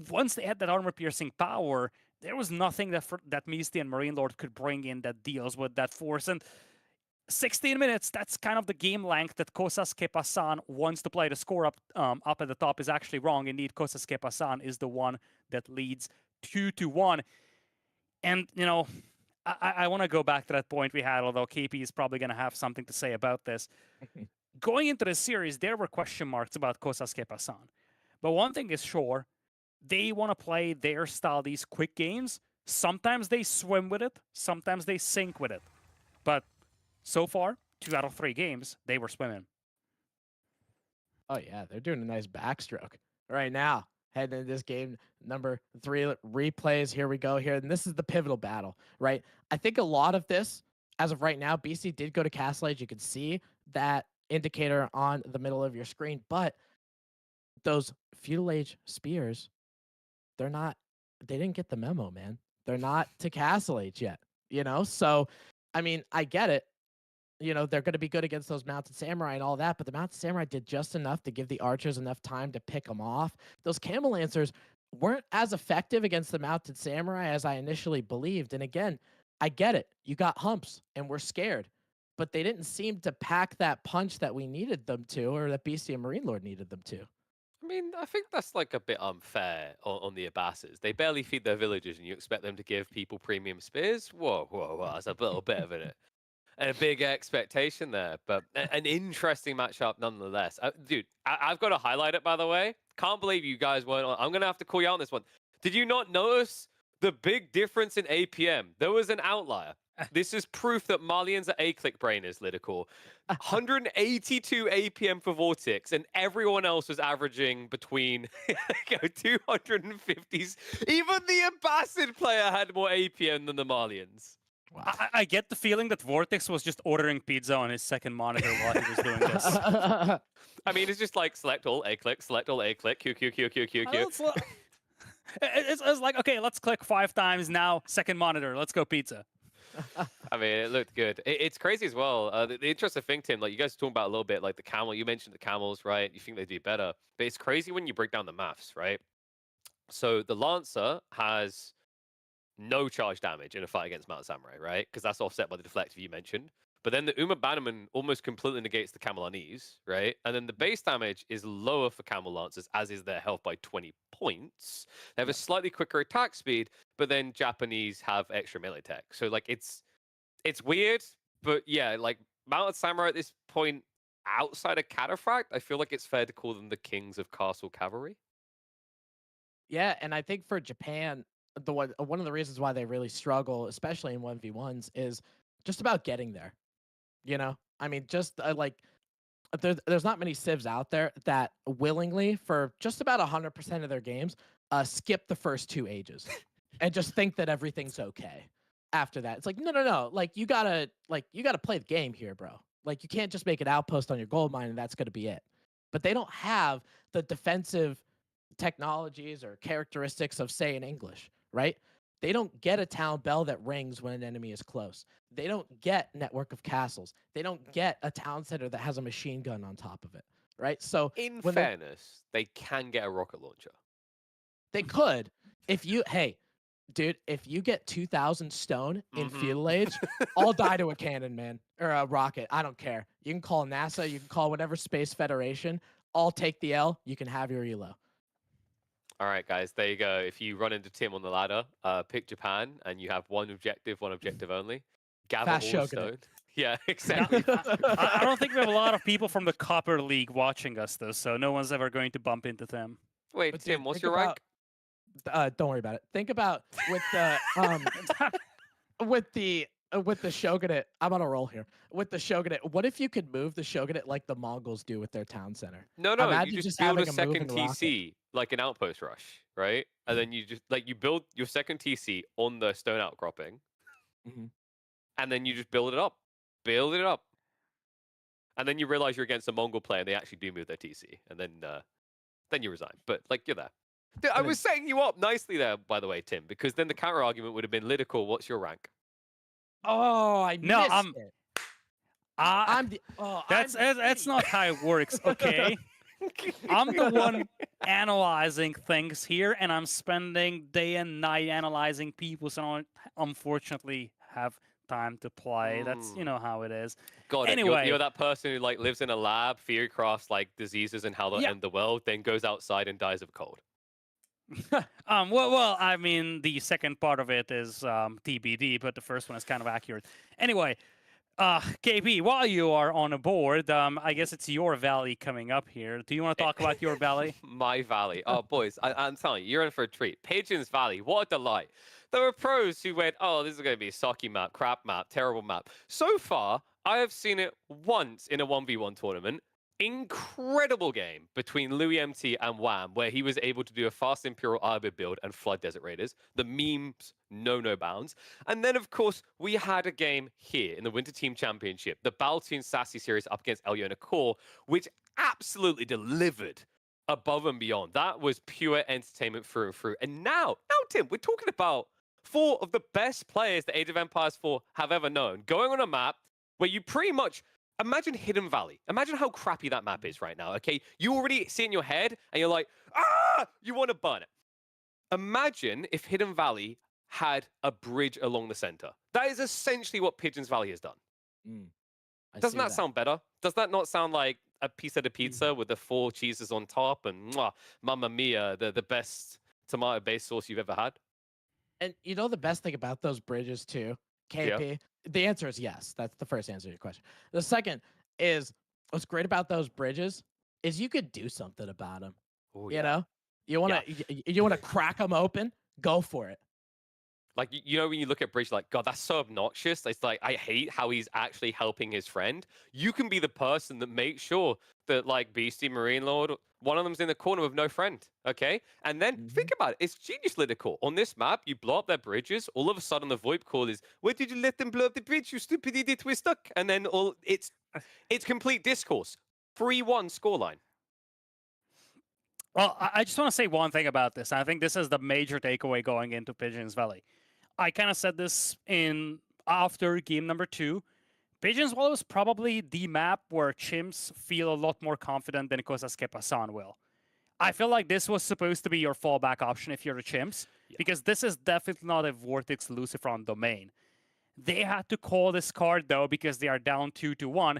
Once they had that armor-piercing power, there was nothing that Beastie and Marine Lord could bring in that deals with that force. And 16 minutes, that's kind of the game length that Kosas Kepasan wants to play. The score up at the top is actually wrong. Indeed, Kosas Kepasan is the one that leads 2-1. And, you know, I want to go back to that point we had, although KP is probably going to have something to say about this. Going into the series, there were question marks about Kosas Kepasan. But one thing is sure, they want to play their style, these quick games. Sometimes they swim with it, sometimes they sink with it. But so far, 2 out of 3 games, they were swimming. Oh, yeah, they're doing a nice backstroke right now. Heading into this game, number 3 replays. Here we go here. And this is the pivotal battle, right? I think a lot of this, as of right now, BC did go to Castle Age. You can see that indicator on the middle of your screen. But those feudal age spears, they didn't get the memo, man. They're not to Castle Age yet, you know? So, I mean, I get it. You know, they're going to be good against those mounted samurai and all that, but the mounted samurai did just enough to give the archers enough time to pick them off. Those camel lancers weren't as effective against the mounted samurai as I initially believed. And again, I get it. You got humps and we're scared, but they didn't seem to pack that punch that we needed them to, or that Beastie and Marine Lord needed them to. I mean, I think that's like a bit unfair on the Abbasis. They barely feed their villagers, and you expect them to give people premium spears? Whoa, that's a little bit of it. And a big expectation there, but an interesting matchup nonetheless. Dude, I've got to highlight it, by the way. Can't believe you guys weren't on. I'm going to have to call you out on this one. Did you not notice the big difference in APM? There was an outlier. This is proof that Malians are A-click brainers, Lidicor. 182 APM for Vortex, and everyone else was averaging between 250s. Even the Abbasid player had more APM than the Malians. Wow. I get the feeling that Vortex was just ordering pizza on his second monitor while he was doing this. I mean, it's just like select all A-click, select all A-click, Q, Q, Q, Q, Q, Q. It's like, okay, let's click 5 times now. Second monitor, let's go pizza. I mean, it looked good. It's crazy as well. The interesting thing, Tim, like you guys talking about a little bit, like the camel. You mentioned the camels, right? You think they do better, but it's crazy when you break down the maths, right? So the Lancer has no charge damage in a fight against Mount Samurai, right? Because that's offset by the deflective you mentioned. But then the Uma Bannerman almost completely negates the Camel Unease, right? And then the base damage is lower for Camel Lancers, as is their health by 20 points. They have a slightly quicker attack speed, but then Japanese have extra melee tech. So like it's weird, but yeah, like Mounted Samurai at this point, outside of Cataphract, I feel like it's fair to call them the kings of Castle Cavalry. Yeah, and I think for Japan, one of the reasons why they really struggle, especially in 1v1s, is just about getting there. You know, I mean, just like there's not many civs out there that willingly, for just about 100% of their games, skip the first 2 ages and just think that everything's okay after that. It's like, no, no, no. Like you gotta play the game here, bro. Like you can't just make an outpost on your gold mine and that's gonna be it. But they don't have the defensive technologies or characteristics of, say, in English, right? They don't get a town bell that rings when an enemy is close. They don't get network of castles. They don't get a town center that has a machine gun on top of it, right? So In when fairness, they can get a rocket launcher. they could, if you, hey, dude, if you get 2,000 stone in feudal age, I'll die to a cannon, man, or a rocket. I don't care. You can call NASA. You can call whatever space federation. I'll take the L. You can have your elo. All right, guys, there you go. If you run into Tim on the ladder, pick Japan, and you have one objective only. Gather Fast all the shogunate. stone. Yeah, exactly. I don't think we have a lot of people from the Copper League watching us, though, so no one's ever going to bump into them. Wait, But Tim, dude, what's think your rank? don't worry about it. Think about with the with the shogunate. I'm on a roll here. With the shogunate, what if you could move the shogunate like the Mongols do with their town center? No, you Imagine just just build a having a second moving rocket. TC, like an outpost rush, right? And then you just you build your second TC on the stone outcropping, Mhm. and then you just build it up, and then you realize you're against a Mongol player, and they actually do move their TC, and then you resign. But like you're there. Dude, I And was setting you up nicely there, by the way, Tim, because then the counter argument would have been Lidical, what's your rank? Oh, I No, missed I'm- it. I, I'm the. Oh, that's I'm the that's idiot. not how it works, okay? I'm the one analyzing things here, and I'm spending day and night analyzing people, so I don't unfortunately have time to play. That's how it is. Got it. Anyway. You're that person who like lives in a lab, theory crafts like diseases and how they'll Yeah. end the world, then goes outside and dies of cold. Well, I mean, the second part of it is TBD, but the first one is kind of accurate. Anyway, KP, while you are on a board, I guess it's your valley coming up here. Do you want to talk about your valley? My valley. Oh, boys, I'm telling you, you're in for a treat. Pigeons Valley, what a delight. There were pros who went, oh, this is going to be a socky map, crap map, terrible map. So far, I have seen it once in a 1v1 tournament. Incredible game between Louis MT and Wham, where he was able to do a fast Imperial Arbor build and flood Desert Raiders. The memes, no bounds. And then, of course, we had a game here in the Winter Team Championship, the Baltoon Sassy series up against Eliona Core, which absolutely delivered above and beyond. That was pure entertainment through and through. And now, Tim, we're talking about 4 of the best players that Age of Empires 4 have ever known, going on a map where you pretty much imagine Hidden Valley. Imagine how crappy that map is right now, okay? You already see it in your head, and you're like, you want to burn it. Imagine if Hidden Valley had a bridge along the center. That is essentially what Pigeons Valley has done. Doesn't that sound better? Does that not sound like a piece of the pizza with the 4 cheeses on top and mamma mia, the best tomato-based sauce you've ever had? And you know the best thing about those bridges too, KP? The answer is yes. That's the first answer to your question. The second is what's great about those bridges is you could do something about them. Oh, You know, you want to you want to crack them open, go for it. Like, you know, when you look at Bridge, like, God, that's so obnoxious. It's like, I hate how he's actually helping his friend. You can be the person that makes sure that, like, Beastie, Marine Lord, one of them's in the corner with no friend, okay? And then think about it. It's genius Lidical. On this map, you blow up their bridges. All of a sudden, the VoIP call is, where did you let them blow up the bridge, you stupid idiot, we're stuck. And then it's complete discourse. 3-1 scoreline. Well, I just want to say one thing about this. I think this is the major takeaway going into Pigeons Valley. I kind of said this in after game number 2. Pigeons Valley was probably the map where chimps feel a lot more confident than Cosas que Pasan will. I feel like this was supposed to be your fallback option if you're the chimps, because this is definitely not a Vortex Lucifron domain. They had to call this card, though, because they are down 2-1.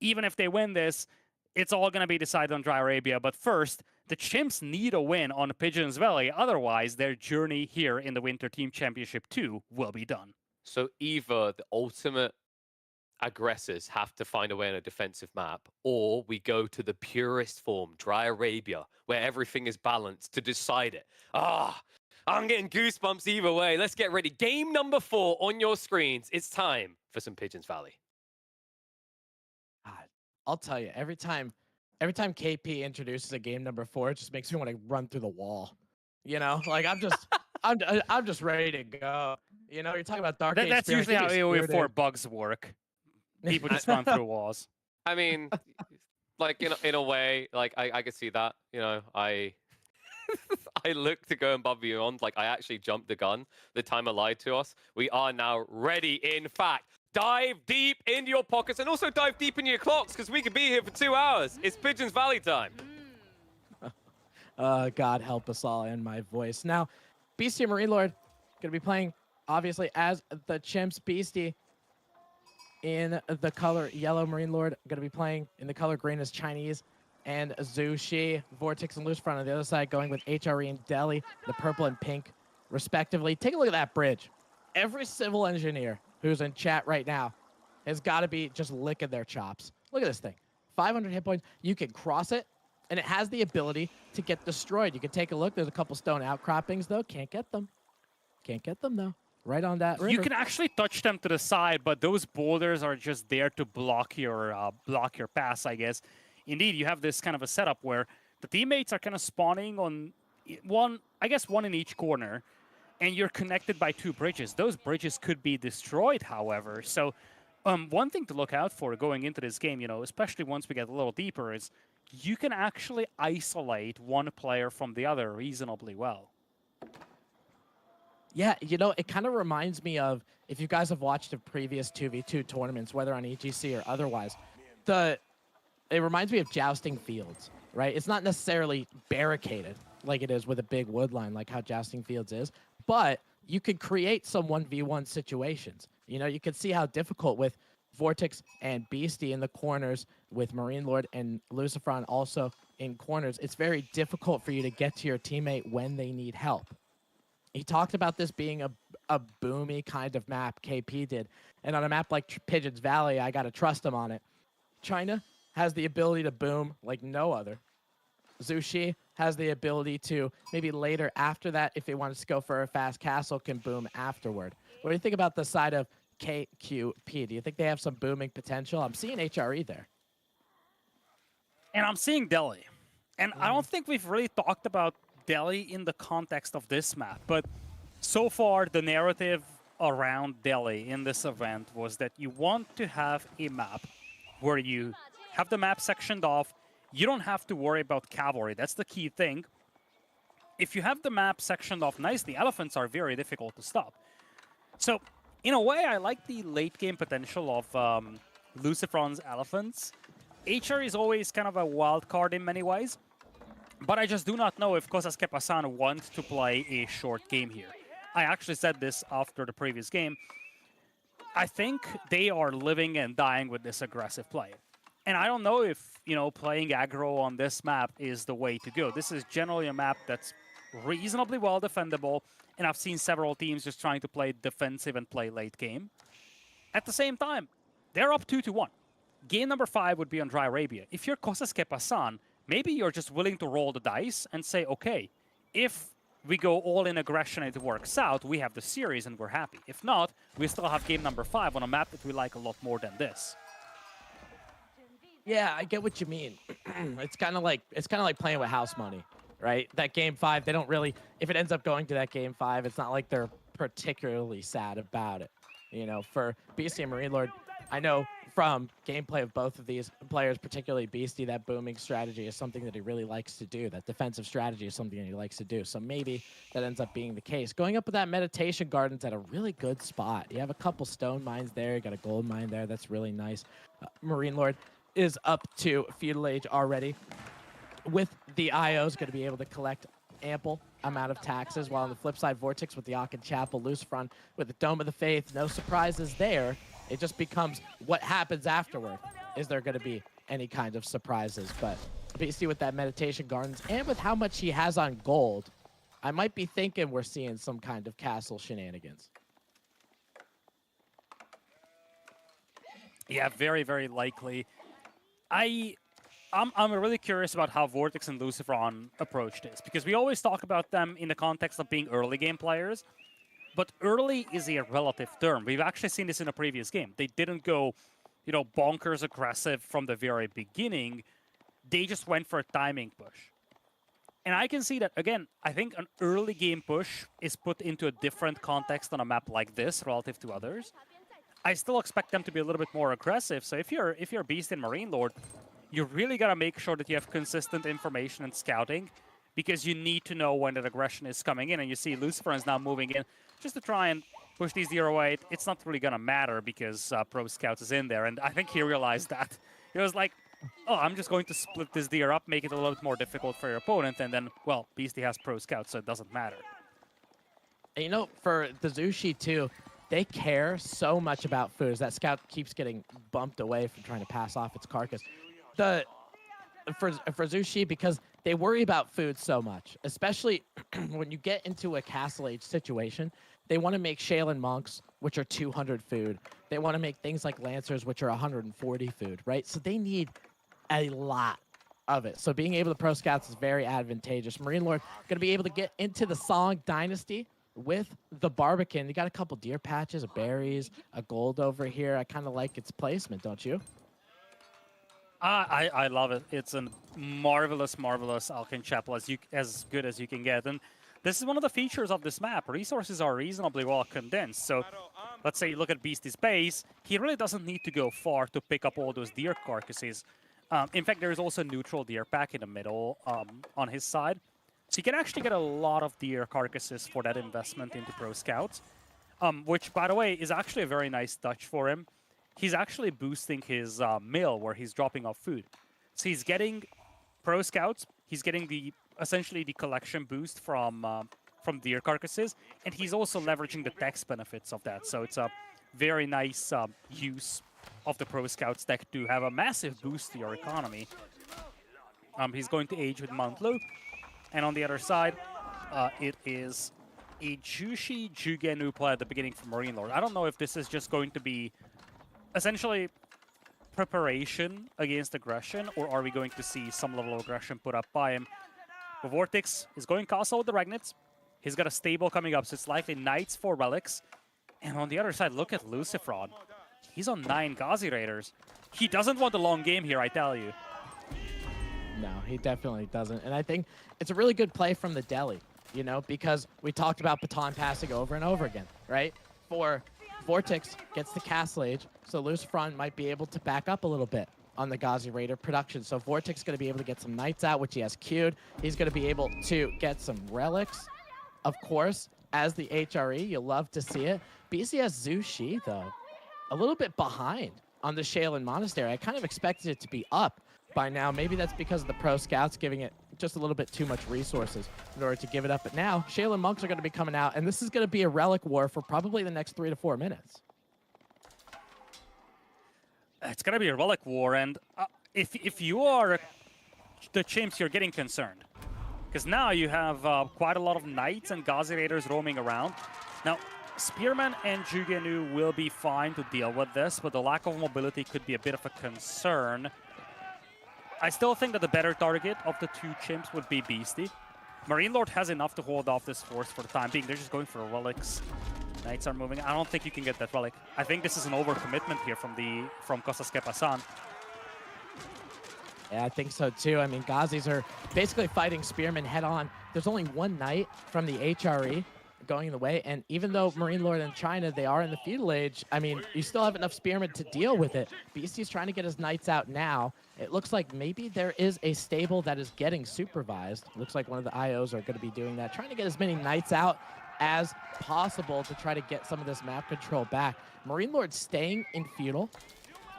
Even if they win this, it's all going to be decided on Dry Arabia. But first, the Chimps need a win on Pigeons Valley. Otherwise, their journey here in the Winter Team Championship 2 will be done. So either the ultimate aggressors have to find a way on a defensive map, or we go to the purest form, Dry Arabia, where everything is balanced to decide it. I'm getting goosebumps either way. Let's get ready. Game number 4 on your screens. It's time for some Pigeons Valley. God, I'll tell you, every time KP introduces a game number 4, it just makes me want to run through the wall. You know, like I'm just ready to go. You know, you're talking about Dark Age. That's Spirit, usually how give me AoE 4 Spirited. bugs work. People just run through walls. I mean, like in a way, like I could see that. You know, I look to go above and beyond. Like I actually jumped the gun. The timer lied to us. We are now ready. In fact, dive deep into your pockets and also dive deep into your clocks because we could be here for 2 hours. It's Pigeons Valley time. God help us all and my voice. Now, Beastie and Marine Lord gonna be playing obviously as the Chimps. Beastie in the color yellow, Marine Lord gonna be playing in the color green as Chinese, and Zhu Shi, Vortex and Lucifron on the other side going with HRE and Delhi, the purple and pink respectively. Take a look at that bridge. Every civil engineer who's in chat right now has got to be just licking their chops. Look at this thing. 500 hit points. You can cross it, and it has the ability to get destroyed. You can take a look. There's a couple stone outcroppings, though. Can't get them. Can't get them, though. Right on that river. You can actually touch them to the side, but those boulders are just there to block your pass, I guess. Indeed, you have this kind of a setup where the teammates are kind of spawning on one in each corner, and you're connected by 2 bridges. Those bridges could be destroyed, however. So one thing to look out for going into this game, you know, especially once we get a little deeper, is you can actually isolate one player from the other reasonably well. Yeah, you know, it kind of reminds me of, if you guys have watched the previous 2v2 tournaments, whether on EGC or otherwise, it reminds me of Jousting Fields, right? It's not necessarily barricaded like it is with a big wood line, like how Jousting Fields is, but you could create some 1v1 situations. You know, you can see how difficult with Vortex and Beastie in the corners, with Marine Lord and Lucifron also in corners. It's very difficult for you to get to your teammate when they need help. He talked about this being a boomy kind of map, KP did. And on a map like Pigeons Valley, I got to trust him on it. China has the ability to boom like no other. Zhu Shi has the ability to, maybe later after that, if he wants to go for a fast castle, can boom afterward. What do you think about the side of KQP? Do you think they have some booming potential? I'm seeing HRE there. And I'm seeing Delhi. And I don't think we've really talked about Delhi in the context of this map, but so far the narrative around Delhi in this event was that you want to have a map where you have the map sectioned off. You don't have to worry about cavalry. That's the key thing. If you have the map sectioned off nicely, elephants are very difficult to stop. So, in a way, I like the late game potential of Lucifron's elephants. HR is always kind of a wild card in many ways, but I just do not know if Cosas que Pasan wants to play a short game here. I actually said this after the previous game. I think they are living and dying with this aggressive play. And I don't know if, you know, playing aggro on this map is the way to go. This is generally a map that's reasonably well defendable, and I've seen several teams just trying to play defensive and play late game. At the same time, they're up 2-1. Game number 5 would be on Dry Arabia. If you're Cosas que Pasan, maybe you're just willing to roll the dice and say, okay, if we go all in aggression and it works out, we have the series and we're happy. If not, we still have game number 5 on a map that we like a lot more than this. Yeah, I get what you mean. It's kind of like playing with house money, right? That game 5, they don't really, if it ends up going to that game 5, it's not like they're particularly sad about it. You know, for BC and Marine Lord, I know from gameplay of both of these players, particularly Beastie, that booming strategy is something that he really likes to do. That defensive strategy is something that he likes to do. So maybe that ends up being the case. Going up with that meditation garden's at a really good spot. You have a couple stone mines there. You got a gold mine there. That's really nice. Marine Lord is up to feudal age already. With the IOs, going to be able to collect ample amount of taxes, while on the flip side, Vortex with the Akin Chapel, Luciferon with the Dome of the Faith, no surprises there. It just becomes what happens afterward. Is there going to be any kind of surprises? But BC with that Meditation Gardens and with how much he has on gold, I might be thinking we're seeing some kind of castle shenanigans. Yeah, very, very likely. I'm really curious about how Vortex and Luciferon approach this, because we always talk about them in the context of being early game players, but early is a relative term. We've actually seen this in a previous game. They didn't go, you know, bonkers aggressive from the very beginning. They just went for a timing push. And I can see that, again, I think an early game push is put into a different context on a map like this relative to others. I still expect them to be a little bit more aggressive, so if you're Beast and Marine Lord, you really got to make sure that you have consistent information and scouting, because you need to know when that aggression is coming in. And you see Lucifer is now moving in just to try and push these deer away. It's not really going to matter because Pro Scouts is in there. And I think he realized that. He was like, oh, I'm just going to split this deer up, make it a little bit more difficult for your opponent. And then, well, Beastie has Pro Scouts, so it doesn't matter. And you know, for the Zushi too, they care so much about food as that scout keeps getting bumped away from trying to pass off its carcass. For Zushi, because they worry about food so much, especially when you get into a castle age situation. They want to make Shaolin monks, which are 200 food. They want to make things like lancers, which are 140 food, right? So they need a lot of it. So being able to pro scouts is very advantageous. Marine Lord going to be able to get into the Song Dynasty with the Barbican. You got a couple deer patches, berries, a gold over here. I kind of like its placement, don't you? I love it. It's a marvelous, marvelous Akin Chapel, as good as you can get. And this is one of the features of this map. Resources are reasonably well condensed. So let's say you look at Beastie's base, he really doesn't need to go far to pick up all those deer carcasses. In fact, there's also a neutral deer pack in the middle on his side. So you can actually get a lot of deer carcasses for that investment into Pro Scouts, which, by the way, is actually a very nice touch for him. He's actually boosting his mill where he's dropping off food. So he's getting Pro Scouts, he's getting essentially the collection boost from deer carcasses, and he's also leveraging the tax benefits of that. So it's a very nice use of the Pro Scouts deck to have a massive boost to your economy. He's going to age with Mount Lu, and on the other side, it is a Jushi Jugenu play at the beginning for Marine Lord. I don't know if this is just going to be essentially preparation against aggression, or are we going to see some level of aggression put up by him? The Vortex is going castle with the Regnits. He's got a stable coming up, so it's likely Knights for Relics. And on the other side, look at Luciferon. He's on 9 Ghazi Raiders. He doesn't want a long game here, I tell you. No, he definitely doesn't. And I think it's a really good play from the Deli, you know, because we talked about baton passing over and over again, right? For Vortex gets the Castle Age, so Luciferon might be able to back up a little bit on the Ghazi Raider production. So Vortex is going to be able to get some Knights out, which he has queued. He's going to be able to get some Relics, of course, as the HRE. You'll love to see it. BCS Zushi, though, a little bit behind on the Shaolin Monastery. I kind of expected it to be up by now. Maybe that's because of the Pro Scouts giving it just a little bit too much resources in order to give it up. But now, Shaolin Monks are going to be coming out, and this is going to be a relic war for probably the next 3 to 4 minutes. It's going to be a relic war, and if you are the chimps, you're getting concerned. Because now you have quite a lot of Knights and Ghazi Raiders roaming around. Now, Spearman and Jugenu will be fine to deal with this, but the lack of mobility could be a bit of a concern. I still think that the better target of the 2 chimps would be Beastie. Marine Lord has enough to hold off this force for the time being. They're just going for relics. Knights are moving. I don't think you can get that relic. I think this is an overcommitment here from Costas Kepasan. Yeah, I think so too. I mean, Ghazis are basically fighting Spearman head on. There's only 1 Knight from the HRE going the way. And even though Marine Lord and China, they are in the feudal age, I mean, you still have enough spearmen to deal with it. Beastie's trying to get his knights out now. It looks like maybe there is a stable that is getting supervised. Looks like one of the IOs are going to be doing that, trying to get as many knights out as possible to try to get some of this map control back. Marine Lord staying in feudal,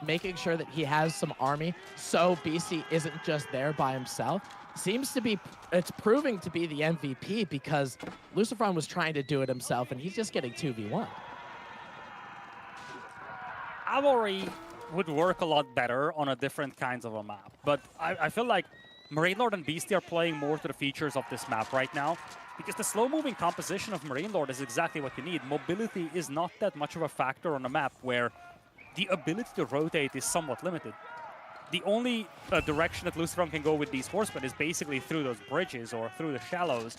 making sure that he has some army so Beastie isn't just there by himself. Seems to be, it's proving to be the MVP because Lucifron was trying to do it himself and he's just getting 2v1. Cavalry would work a lot better on a different kinds of a map, but I feel like Marine Lord and Beastie are playing more to the features of this map right now because the slow-moving composition of Marine Lord is exactly what you need. Mobility is not that much of a factor on a map where the ability to rotate is somewhat limited. The only direction that Lucifron can go with these horsemen is basically through those bridges or through the shallows.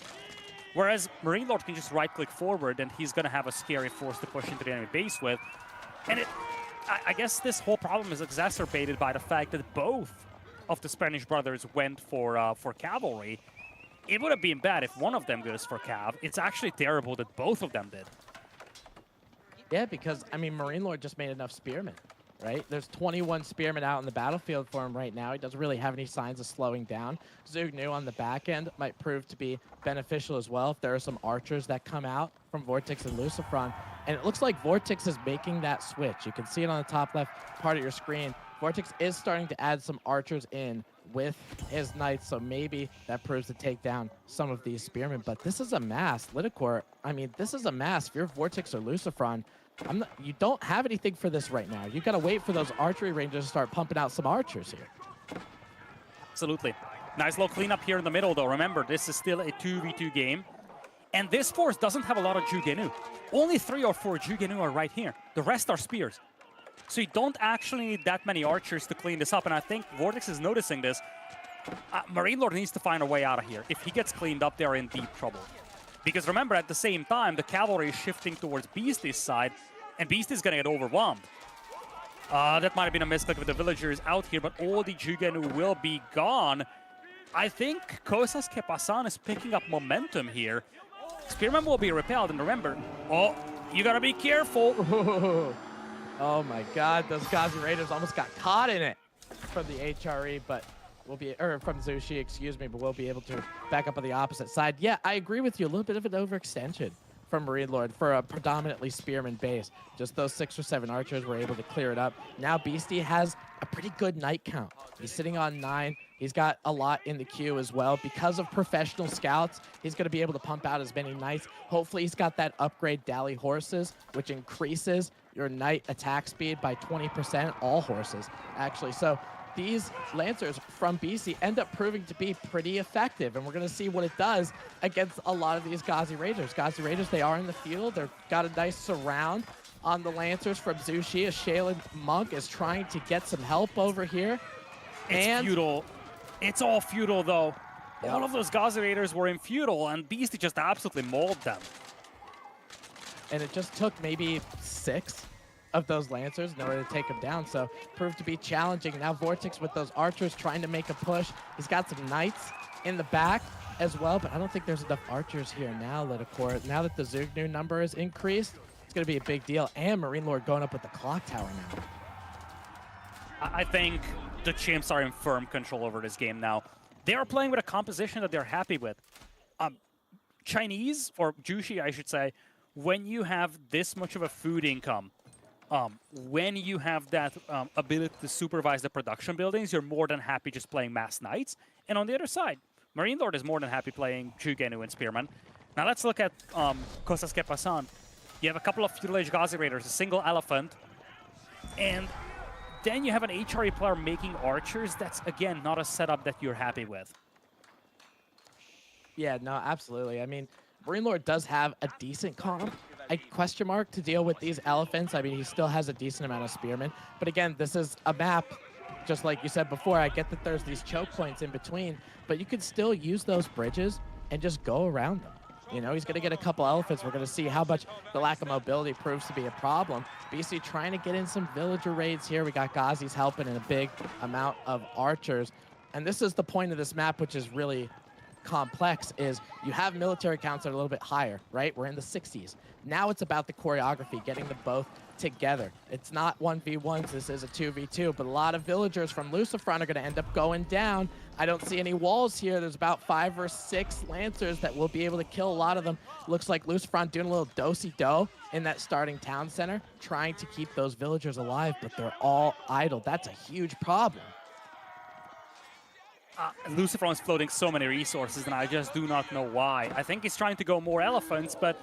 Whereas Marine Lord can just right-click forward and he's going to have a scary force to push into the enemy base with. And I guess this whole problem is exacerbated by the fact that both of the Spanish brothers went for cavalry. It would have been bad if one of them goes for cav. It's actually terrible that both of them did. Yeah, because, I mean, Marine Lord just made enough spearmen, right? There's 21 spearmen out in the battlefield for him right now. He doesn't really have any signs of slowing down. Zugnu on the back end might prove to be beneficial as well if there are some archers that come out from Vortex and Lucifron. And it looks like Vortex is making that switch. You can see it on the top left part of your screen. Vortex is starting to add some archers in with his knights, so maybe that proves to take down some of these spearmen. But this is a mass. Lidicor, I mean, this is a mass. If you're Vortex or Lucifron, you don't have anything for this right now. You got to wait for those archery rangers to start pumping out some archers here. Absolutely. Nice little cleanup here in the middle, though. Remember, this is still a 2v2 game. And this force doesn't have a lot of Jugenu. Only 3 or 4 Jugenu are right here. The rest are spears. So you don't actually need that many archers to clean this up. And I think Vortex is noticing this. Marine Lord needs to find a way out of here. If he gets cleaned up, they're in deep trouble. Because remember, at the same time, the cavalry is shifting towards Beastie's side, and Beastie's going to get overwhelmed. That might have been a misclick with the villagers out here, but all the Jugenu will be gone. I think Cosas que Pasan is picking up momentum here. Spearman will be repelled, and remember, oh, you got to be careful. Oh my God, those Gazi Raiders almost got caught in it from the HRE, but we'll be, or from Zushi, excuse me, but we'll be able to back up on the opposite side. Yeah, I agree with you. A little bit of an overextension from Marine Lord for a predominantly spearman base. Just those 6 or 7 archers were able to clear it up. Now Beastie has a pretty good knight count. He's sitting on 9. He's got a lot in the queue as well. Because of professional scouts, he's going to be able to pump out as many knights. Hopefully he's got that upgrade Dally horses, which increases your knight attack speed by 20%. All horses, actually. So these Lancers from BC end up proving to be pretty effective, and we're going to see what it does against a lot of these Gazi Raiders. Gazi Raiders, they are in the field. They've got a nice surround on the Lancers from Zushi. As Shaylin Monk is trying to get some help over here. It's feudal. It's all feudal, though. Yep. All of those Gazi Raiders were in feudal, and Beastie just absolutely mauled them. And it just took maybe 6 of those Lancers in order to take him down, so proved to be challenging. Now Vortex with those archers trying to make a push. He's got some knights in the back as well, but I don't think there's enough archers here now, Lidicor. Now that the Zugnu number is increased, it's going to be a big deal. And Marine Lord going up with the clock tower now. I think the Chimps are in firm control over this game now. They are playing with a composition that they're happy with. Chinese, or Jushi, I should say, when you have this much of a food income, when you have that ability to supervise the production buildings, you're more than happy just playing Mass Knights. And on the other side, Marine Lord is more than happy playing Jugenu and Spearman. Now let's look at Cosas que Pasan. You have a couple of Feudal Age Gazi Raiders, a single elephant, and then you have an HRE player making archers. That's, again, not a setup that you're happy with. Yeah, no, absolutely. I mean, Marine Lord does have a decent comp, a question mark, to deal with these elephants. I mean, he still has a decent amount of spearmen. But again, this is a map, just like you said before. I get that there's these choke points in between, but you could still use those bridges and just go around them. You know, he's going to get a couple elephants. We're going to see how much the lack of mobility proves to be a problem. BC trying to get in some villager raids here. We got Gazis helping and a big amount of archers. And this is the point of this map, which is really complex is you have military counts that are a little bit higher, right? We're in the 60s. Now it's about the choreography, getting them both together. It's not 1v1s, this is a 2v2, but a lot of villagers from Lucifron are going to end up going down. I don't see any walls here. There's about 5 or 6 Lancers that will be able to kill a lot of them. Looks like Lucifron doing a little do-si-do in that starting town center, trying to keep those villagers alive, but they're all idle. That's a huge problem. Lucifron is floating so many resources, and I just do not know why. I think he's trying to go more elephants, but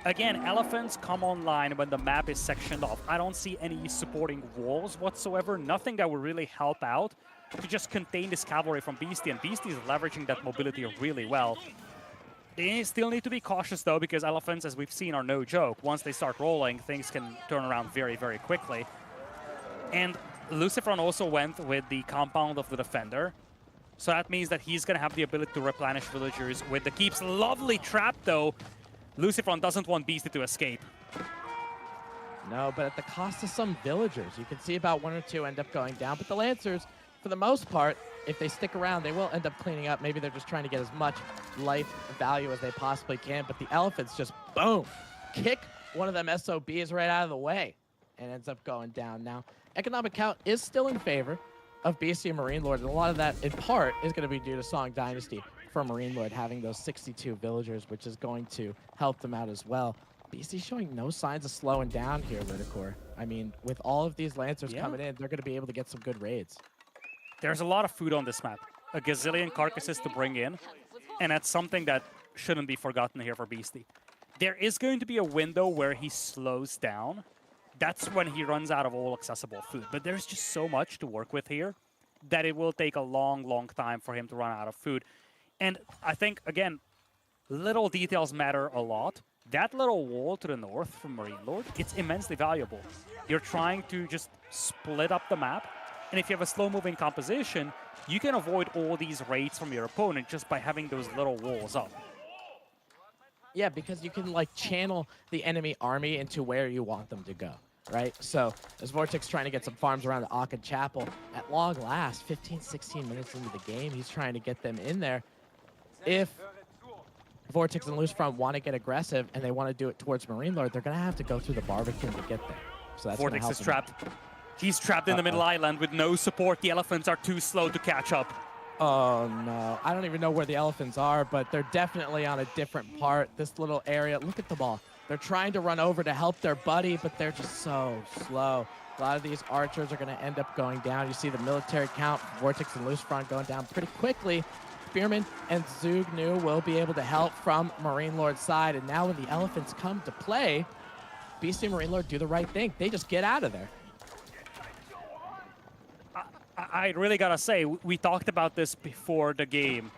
again, elephants come online when the map is sectioned off. I don't see any supporting walls whatsoever, nothing that would really help out to just contain this cavalry from Beastie, and Beastie is leveraging that mobility really well. They still need to be cautious, though, because elephants, as we've seen, are no joke. Once they start rolling, things can turn around very, very quickly. And Lucifron also went with the compound of the defender, so that means that he's going to have the ability to replenish villagers with the keeps. Lovely trap, though. Lucifron doesn't want Beastie to escape. No, but at the cost of some villagers. You can see about 1 or 2 end up going down, but the Lancers, for the most part, if they stick around, they will end up cleaning up. Maybe they're just trying to get as much life value as they possibly can, but the Elephants just, boom, kick one of them SOBs right out of the way and ends up going down. Now, economic count is still in favor of Beastie and Marine Lord, and a lot of that, in part, is going to be due to Song Dynasty for Marine Lord having those 62 villagers, which is going to help them out as well. Beastie's showing no signs of slowing down here, Lidicor. I mean, with all of these Lancers coming in, they're going to be able to get some good raids. There's a lot of food on this map. A gazillion carcasses to bring in, and that's something that shouldn't be forgotten here for Beastie. There is going to be a window where he slows down. That's when he runs out of all accessible food. But there's just so much to work with here that it will take a long, long time for him to run out of food. And I think, again, little details matter a lot. That little wall to the north from Marine Lord, it's immensely valuable. You're trying to just split up the map, and if you have a slow-moving composition, you can avoid all these raids from your opponent just by having those little walls up. Yeah, because you can, like, channel the enemy army into where you want them to go, right? So, as Vortex trying to get some farms around the Akka Chapel, at long last, 15, 16 minutes into the game, he's trying to get them in there. If Vortex and Lucifron want to get aggressive and they want to do it towards Marine Lord, they're going to have to go through the Barbican to get there. So that's Vortex is trapped. He's trapped in the middle island with no support. The elephants are too slow to catch up. Oh, no. I don't even know where the elephants are, but they're definitely on a different part. This little area. Look at them all. They're trying to run over to help their buddy, but they're just so slow. A lot of these archers are going to end up going down. You see the military count, Vortex and Lucifron going down pretty quickly. Spearman and Zugnu will be able to help from Marine Lord's side. And now when the elephants come to play, Beastie and Marine Lord do the right thing. They just get out of there. I really gotta say, we talked about this before the game.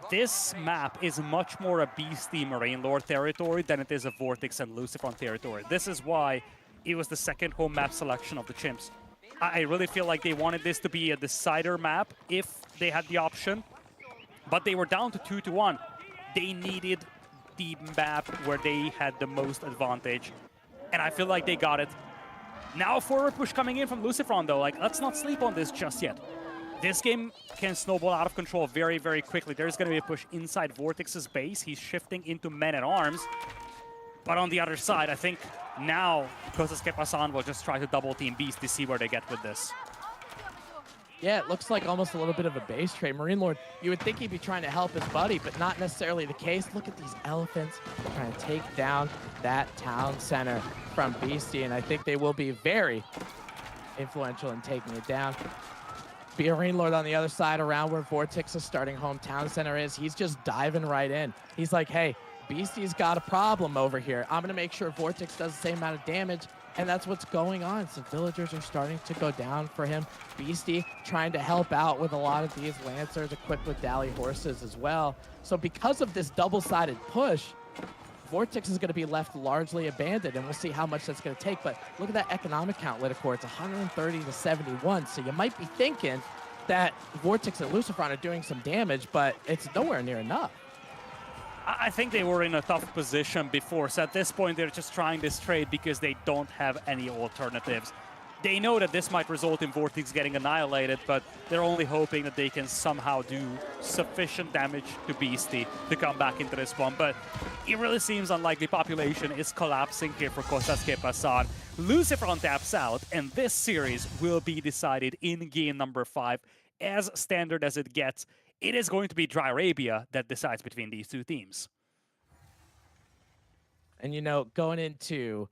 This map is much more a Beastie Marine Lord territory than it is a Vortex and Lucifron territory. This is why it was the second home map selection of the Chimps. I really feel like they wanted this to be a decider map if they had the option, but they were down to 2-1. They needed the map where they had the most advantage, and I feel like they got it. Now a forward push coming in from Lucifron, though. Like, let's not sleep on this just yet. This game can snowball out of control very, very quickly. There's going to be a push inside Vortex's base. He's shifting into men-at-arms. But on the other side, I think now Kostas Kepasan will just try to double-team Beast to see where they get with this. Yeah, it looks like almost a little bit of a base trade. Marine Lord, you would think he'd be trying to help his buddy, but not necessarily the case. Look at these elephants trying to take down that town center from Beastie, and I think they will be very influential in taking it down. Marine Lord on the other side around where Vortex's starting hometown center is, he's just diving right in. He's like, hey, Beastie's got a problem over here. I'm going to make sure Vortex does the same amount of damage. And that's what's going on. Some villagers are starting to go down for him. Beastie trying to help out with a lot of these Lancers equipped with Dally horses as well. So because of this double-sided push, Vortex is going to be left largely abandoned, and we'll see how much that's going to take. But look at that economic count, Lidicor. It's 130 to 71. So you might be thinking that Vortex and Lucifron are doing some damage, but it's nowhere near enough. I think they were in a tough position before, so at this point they're just trying this trade because they don't have any alternatives. They know that this might result in Vortex getting annihilated, but they're only hoping that they can somehow do sufficient damage to Beastie to come back into this one. But it really seems unlikely. Population is collapsing here for Costas Kepasan. Lucifer taps out, and this series will be decided in game number 5. As standard as it gets, it is going to be Dry Arabia that decides between these two teams. And you know, going into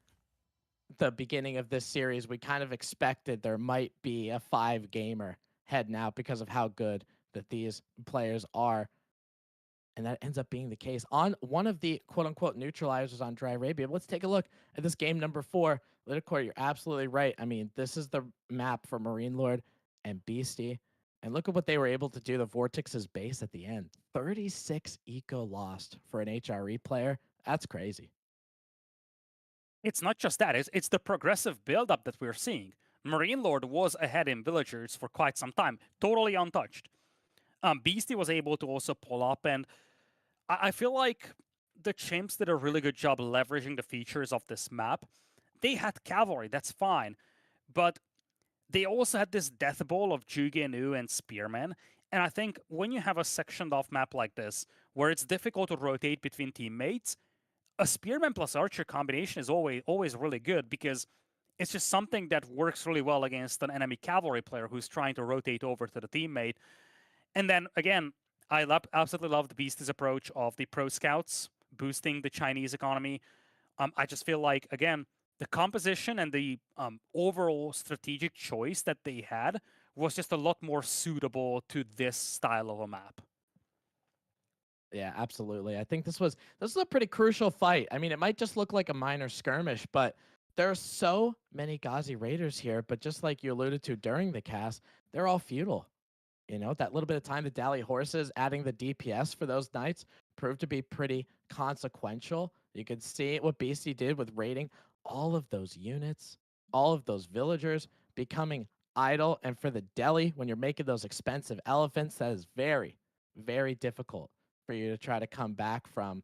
the beginning of this series, we kind of expected there might be a 5-gamer heading out because of how good that these players are. And that ends up being the case. On one of the quote-unquote neutralizers on Dry Arabia, let's take a look at this game number 4. Lidicor, you're absolutely right. I mean, this is the map for Marine Lord and Beastie. And look at what they were able to do. The Vortex's base at the end. 36 eco lost for an HRE player. That's crazy. It's not just that, it's the progressive build-up that we're seeing. Marine Lord was ahead in villagers for quite some time, totally untouched. Beastie was able to also pull up, and I feel like the Chimps did a really good job leveraging the features of this map. They had cavalry, that's fine, but they also had this death ball of Jugenu and Spearmen, and I think when you have a sectioned off map like this, where it's difficult to rotate between teammates, a Spearman plus Archer combination is always really good because it's just something that works really well against an enemy cavalry player who's trying to rotate over to the teammate. And then again, I absolutely love the Beast's approach of the pro scouts boosting the Chinese economy. I just feel like, again, the composition and the overall strategic choice that they had was just a lot more suitable to this style of a map. Yeah, absolutely. I think this was a pretty crucial fight. I mean, it might just look like a minor skirmish, but there are so many Ghazi Raiders here. But just like you alluded to during the cast, they're all feudal. You know, that little bit of time the Dally horses adding the DPS for those knights proved to be pretty consequential. You could see what BC did with raiding all of those units, all of those villagers becoming idle. And for the Delhi, when you're making those expensive elephants, that is very, very difficult for you to try to come back from.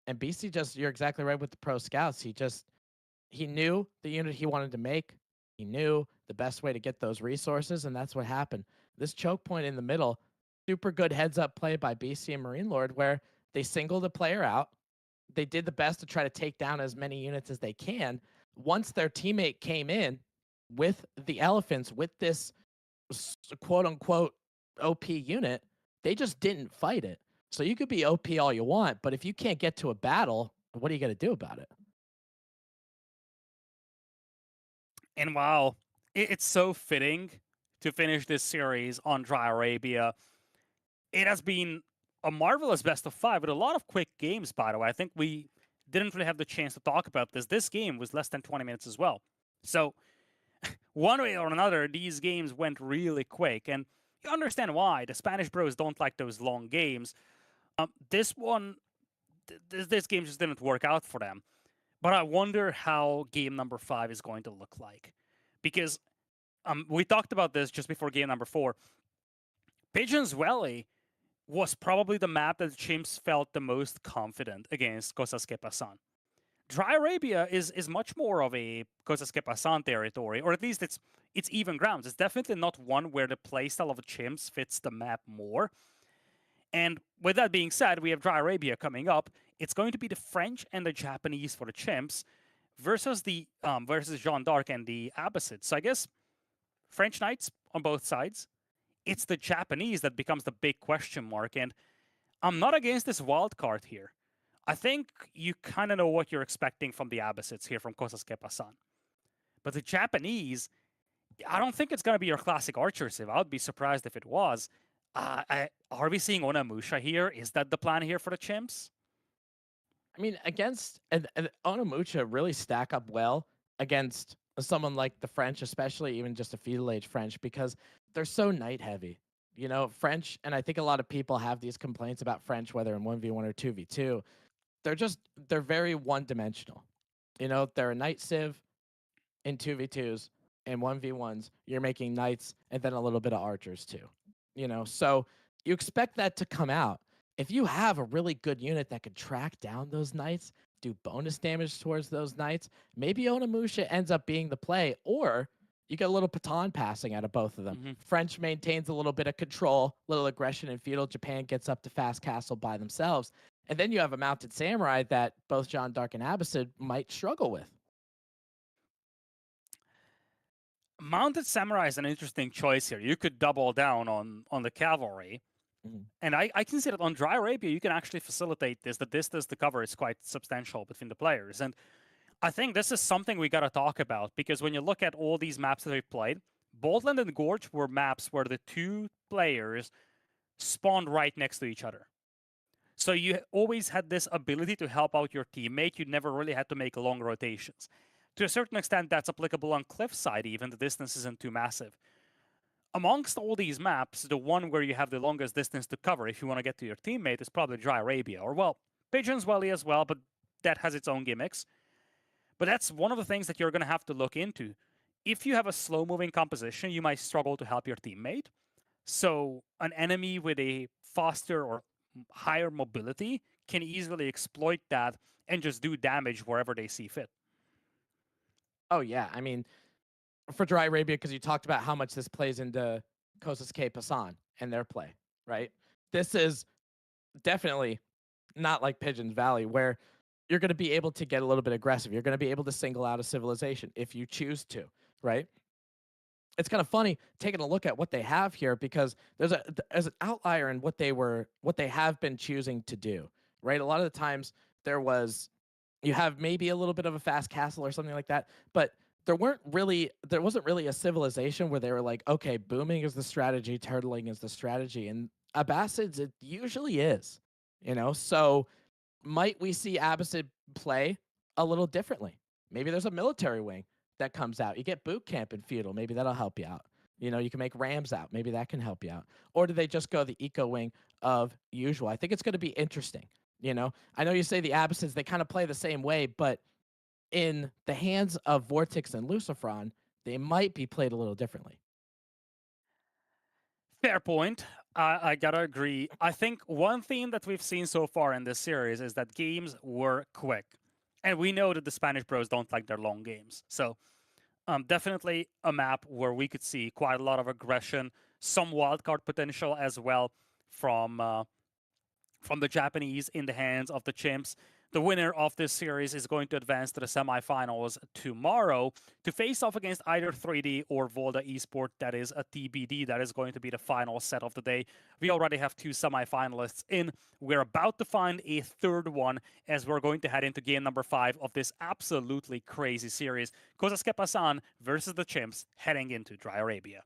And BC just, you're exactly right with the pro scouts. He knew the unit he wanted to make. He knew the best way to get those resources, and that's what happened. This choke point in the middle, super good heads up play by BC and Marine Lord, where they singled a player out. They did the best to try to take down as many units as they can. Once their teammate came in with the elephants, with this quote unquote OP unit, they just didn't fight it. So you could be OP all you want, but if you can't get to a battle, what are you going to do about it? And wow, it's so fitting to finish this series on Dry Arabia. It has been a marvelous best of 5 with a lot of quick games, by the way. I think we didn't really have the chance to talk about this. This game was less than 20 minutes as well. So one way or another, these games went really quick. And you understand why. The Spanish bros don't like those long games. This game just didn't work out for them. But I wonder how game number 5 is going to look like. Because we talked about this just before game number 4. Pigeons Valley was probably the map that the Chimps felt the most confident against Costas Kepasan. Dry Arabia is much more of a Costas Kepasan territory, or at least it's even grounds. It's definitely not one where the playstyle of the Chimps fits the map more. And with that being said, we have Dry Arabia coming up. It's going to be the French and the Japanese for the Chimps versus the versus Jeanne d'Arc and the Abbasids. So I guess French Knights on both sides. It's the Japanese that becomes the big question mark. And I'm not against this wild card here. I think you kind of know what you're expecting from the Abbasids here from Costas Kepasan. But the Japanese, I don't think it's going to be your classic archer civ. I would be surprised if it was. Are we seeing Onamusha here? Is that the plan here for the Chimps? I mean, against and Onamucha really stack up well against someone like the French, especially even just a feudal age French, because they're so knight heavy. You know, French, and I think a lot of people have these complaints about French, whether in 1v1 or 2v2. They're very one dimensional. You know, they're a knight civ in 2v2s and 1v1s. You're making knights and then a little bit of archers too. You know, so you expect that to come out. If you have a really good unit that could track down those knights, do bonus damage towards those knights, maybe Onamusha ends up being the play. Or you get a little baton passing out of both of them. Mhm. French maintains a little bit of control, little aggression and feudal. Japan gets up to fast castle by themselves. And then you have a mounted samurai that both Jeanne d'Arc and Abbasid might struggle with. Mounted Samurai is an interesting choice here. You could double down on the cavalry. Mhm. And I can see that on Dry Arabia, you can actually facilitate this. The distance to cover is quite substantial between the players. And I think this is something we got to talk about, because when you look at all these maps that we've played, Boltland and Gorge were maps where the two players spawned right next to each other. So you always had this ability to help out your teammate. You never really had to make long rotations. To a certain extent, that's applicable on Cliffside, even. The distance isn't too massive. Amongst all these maps, the one where you have the longest distance to cover if you want to get to your teammate is probably Dry Arabia, or, well, Pigeons Valley as well, but that has its own gimmicks. But that's one of the things that you're going to have to look into. If you have a slow-moving composition, you might struggle to help your teammate. So an enemy with a faster or higher mobility can easily exploit that and just do damage wherever they see fit. Oh, yeah. I mean, for Dry Arabia, because you talked about how much this plays into Kosas K. Pasan and their play, right? This is definitely not like Pigeons Valley, where you're going to be able to get a little bit aggressive. You're going to be able to single out a civilization if you choose to, right? It's kind of funny taking a look at what they have here, because there's an outlier in what they have been choosing to do, right? A lot of the times you have maybe a little bit of a fast castle or something like that, but there wasn't really a civilization where they were like, okay, booming is the strategy, turtling is the strategy, and Abbasids it usually is, So might we see Abbasid play a little differently? Maybe there's a military wing that comes out. You get boot camp in feudal. Maybe that'll help you out. You can make rams out. Maybe that can help you out. Or do they just go the eco wing of usual? I think it's going to be interesting. I know you say the Abbasids, they kind of play the same way, but in the hands of Vortex and Lucifron, they might be played a little differently. Fair point. I gotta agree. I think one theme that we've seen so far in this series is that games were quick. And we know that the Spanish bros don't like their long games. So definitely a map where we could see quite a lot of aggression, some wildcard potential as well from the Japanese in the hands of the Chimps. The winner of this series is going to advance to the semifinals tomorrow to face off against either 3D or Volta Esport. That is a TBD. That is going to be the final set of the day. We already have 2 semifinalists in. We're about to find a third one as we're going to head into game number 5 of this absolutely crazy series. Kosas K. Pasan versus the Chimps heading into Dry Arabia.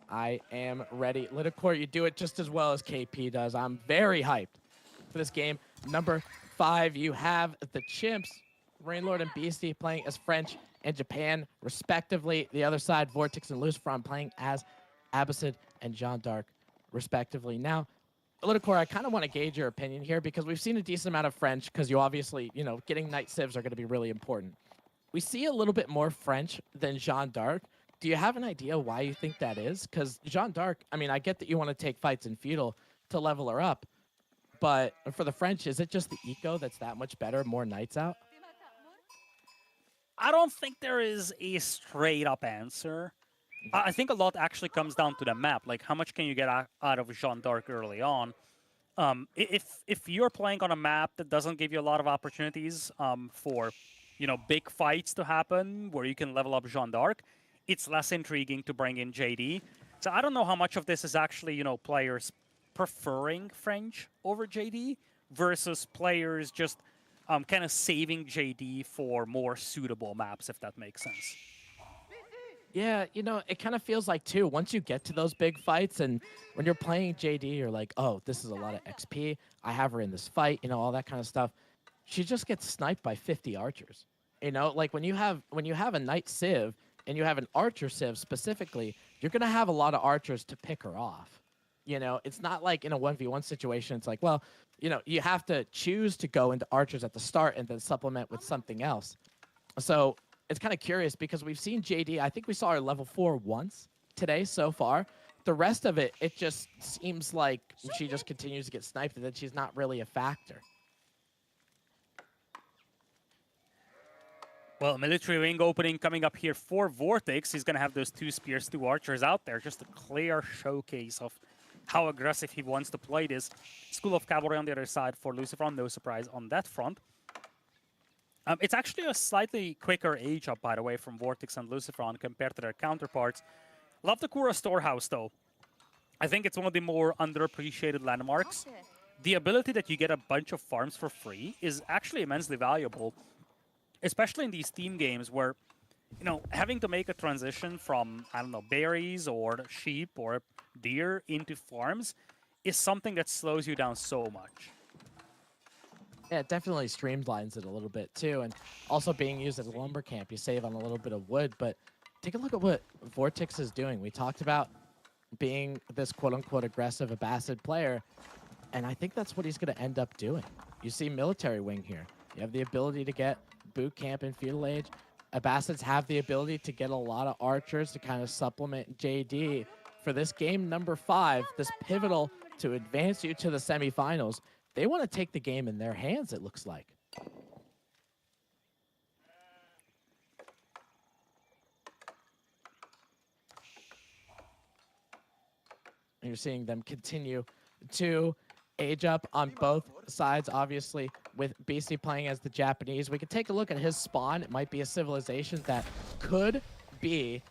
I am ready. Lidicor, you do it just as well as KP does. I'm very hyped for this game. Number 5, you have the Chimps, Rainlord and Beastie playing as French and Japan, respectively. The other side, Vortex and Lucifron playing as Abbasid and Jeanne d'Arc, respectively. Now, Lidicor, I kind of want to gauge your opinion here, because we've seen a decent amount of French, because you obviously, getting Knight Civs are going to be really important. We see a little bit more French than Jeanne d'Arc. Do you have an idea why you think that is? Because Jeanne d'Arc, I mean, I get that you want to take fights in feudal to level her up, but for the French, is it just the eco that's that much better, more knights out? I don't think there is a straight up answer. I think a lot actually comes down to the map. Like, how much can you get out of Jeanne d'Arc early on? If you're playing on a map that doesn't give you a lot of opportunities for, big fights to happen where you can level up Jeanne d'Arc, it's less intriguing to bring in JD. So I don't know how much of this is actually, players preferring French over JD versus players just kind of saving JD for more suitable maps, if that makes sense. Yeah, it kind of feels like, too, once you get to those big fights and when you're playing JD, you're like, oh, this is a lot of XP. I have her in this fight, all that kind of stuff. She just gets sniped by 50 archers. Like when you have a Knight Civ and you have an Archer Civ specifically, you're going to have a lot of archers to pick her off. It's not like in a 1v1 situation, it's like, well, you have to choose to go into archers at the start and then supplement with something else. So it's kind of curious, because we've seen JD, I think we saw her level 4 once today so far. The rest of it, it just seems like she just continues to get sniped and that she's not really a factor. Well, military wing opening coming up here for Vortex. He's going to have those 2 spears, 2 archers out there. Just a clear showcase of how aggressive he wants to play this. School of Cavalry on the other side for Lucifer. No surprise on that front. It's actually a slightly quicker age up, by the way, from Vortex and Lucifron compared to their counterparts. Love the Kura Storehouse, though. I think it's one of the more underappreciated landmarks. The ability that you get a bunch of farms for free is actually immensely valuable, especially in these team games where, you know, having to make a transition from, I don't know, berries or sheep or deer into farms is something that slows you down so much. Yeah, it definitely streamlines it a little bit too. And also being used as a lumber camp, you save on a little bit of wood. But take a look at what Vortex is doing. We talked about being this quote-unquote aggressive Abbasid player, and I think that's what he's going to end up doing. You see military wing here. You have the ability to get boot camp in feudal age. Abbasids have the ability to get a lot of archers to kind of supplement JD. For this game number 5, this pivotal to advance you to the semifinals, they want to take the game in their hands, it looks like. And you're seeing them continue to age up on both sides, obviously, with Beastie playing as the Japanese. We could take a look at his spawn. It might be a civilization that could be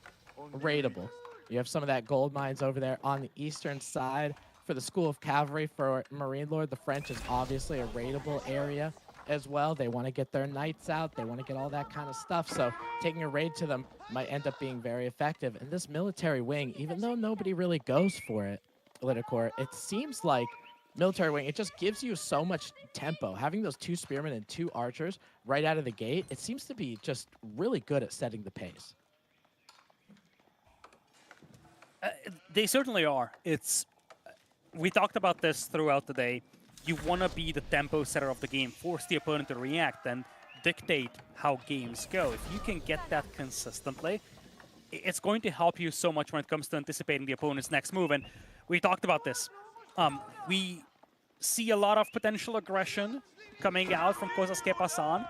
raidable. You have some of that gold mines over there on the eastern side. For the School of Cavalry, for Marine Lord, the French is obviously a raidable area as well. They want to get their knights out. They want to get all that kind of stuff. So taking a raid to them might end up being very effective. And this military wing, even though nobody really goes for it, Liticor, it seems like military wing, it just gives you so much tempo. Having those 2 spearmen and 2 archers right out of the gate, it seems to be just really good at setting the pace. They certainly are. We talked about this throughout the day. You want to be the tempo setter of the game, force the opponent to react, and dictate how games go. If you can get that consistently, it's going to help you so much when it comes to anticipating the opponent's next move. And we talked about this. We see a lot of potential aggression coming out from Kozas Kepasan.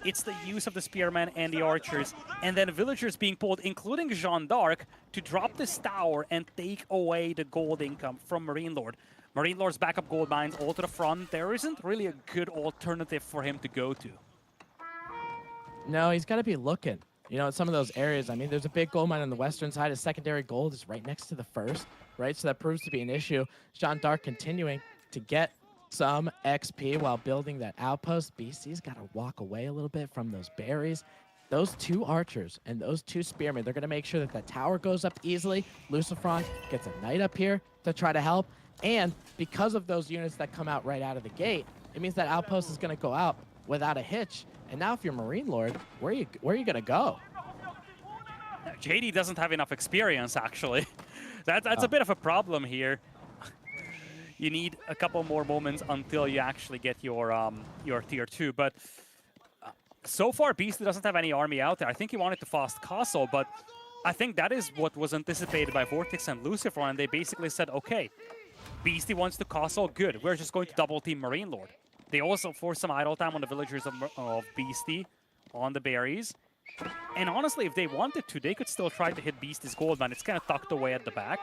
It's the use of the spearmen and the archers, and then villagers being pulled, including Jeanne d'Arc, to drop this tower and take away the gold income from Marine Lord. Marine Lord's backup gold mines all to the front. There isn't really a good alternative for him to go to. No, he's got to be looking. You know, at some of those areas, I mean, there's a big gold mine on the western side. His secondary gold is right next to the first, right? So that proves to be an issue. Jeanne d'Arc continuing to get some XP while building that outpost. BC's got to walk away a little bit from those berries. Those 2 archers and those 2 spearmen, they're going to make sure that that tower goes up easily. Lucifron gets a knight up here to try to help. And because of those units that come out right out of the gate, it means that outpost is going to go out without a hitch. And now if you're Marine Lord, where are you going to go? JD doesn't have enough experience, actually. That's a bit of a problem here. You need a couple more moments until you actually get your tier 2. But so far, Beastie doesn't have any army out there. I think he wanted to fast castle, but I think that is what was anticipated by Vortex and Lucifer, and they basically said, okay, Beastie wants to castle, good. We're just going to double team Marine Lord. They also forced some idle time on the villagers of Beastie on the berries. And honestly, if they wanted to, they could still try to hit Beastie's gold mine. It's kind of tucked away at the back.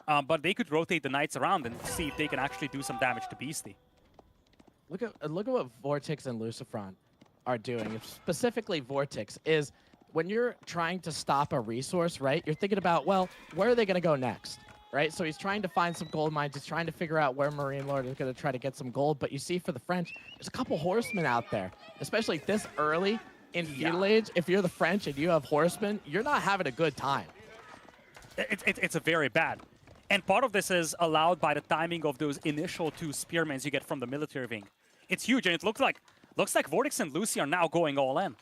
But they could rotate the knights around and see if they can actually do some damage to Beastie. Look at what Vortex and Lucifron are doing. Specifically, Vortex is when you're trying to stop a resource, right? You're thinking about, well, where are they going to go next, right? So he's trying to find some gold mines. He's trying to figure out where Marine Lord is going to try to get some gold. But you see, for the French, there's a couple horsemen out there, especially this early in feudal age. If you're the French and you have horsemen, you're not having a good time. It's a very bad. And part of this is allowed by the timing of those initial 2 spearmen you get from the military wing. It's huge, and it looks like Vortex and Lucy are now going all in.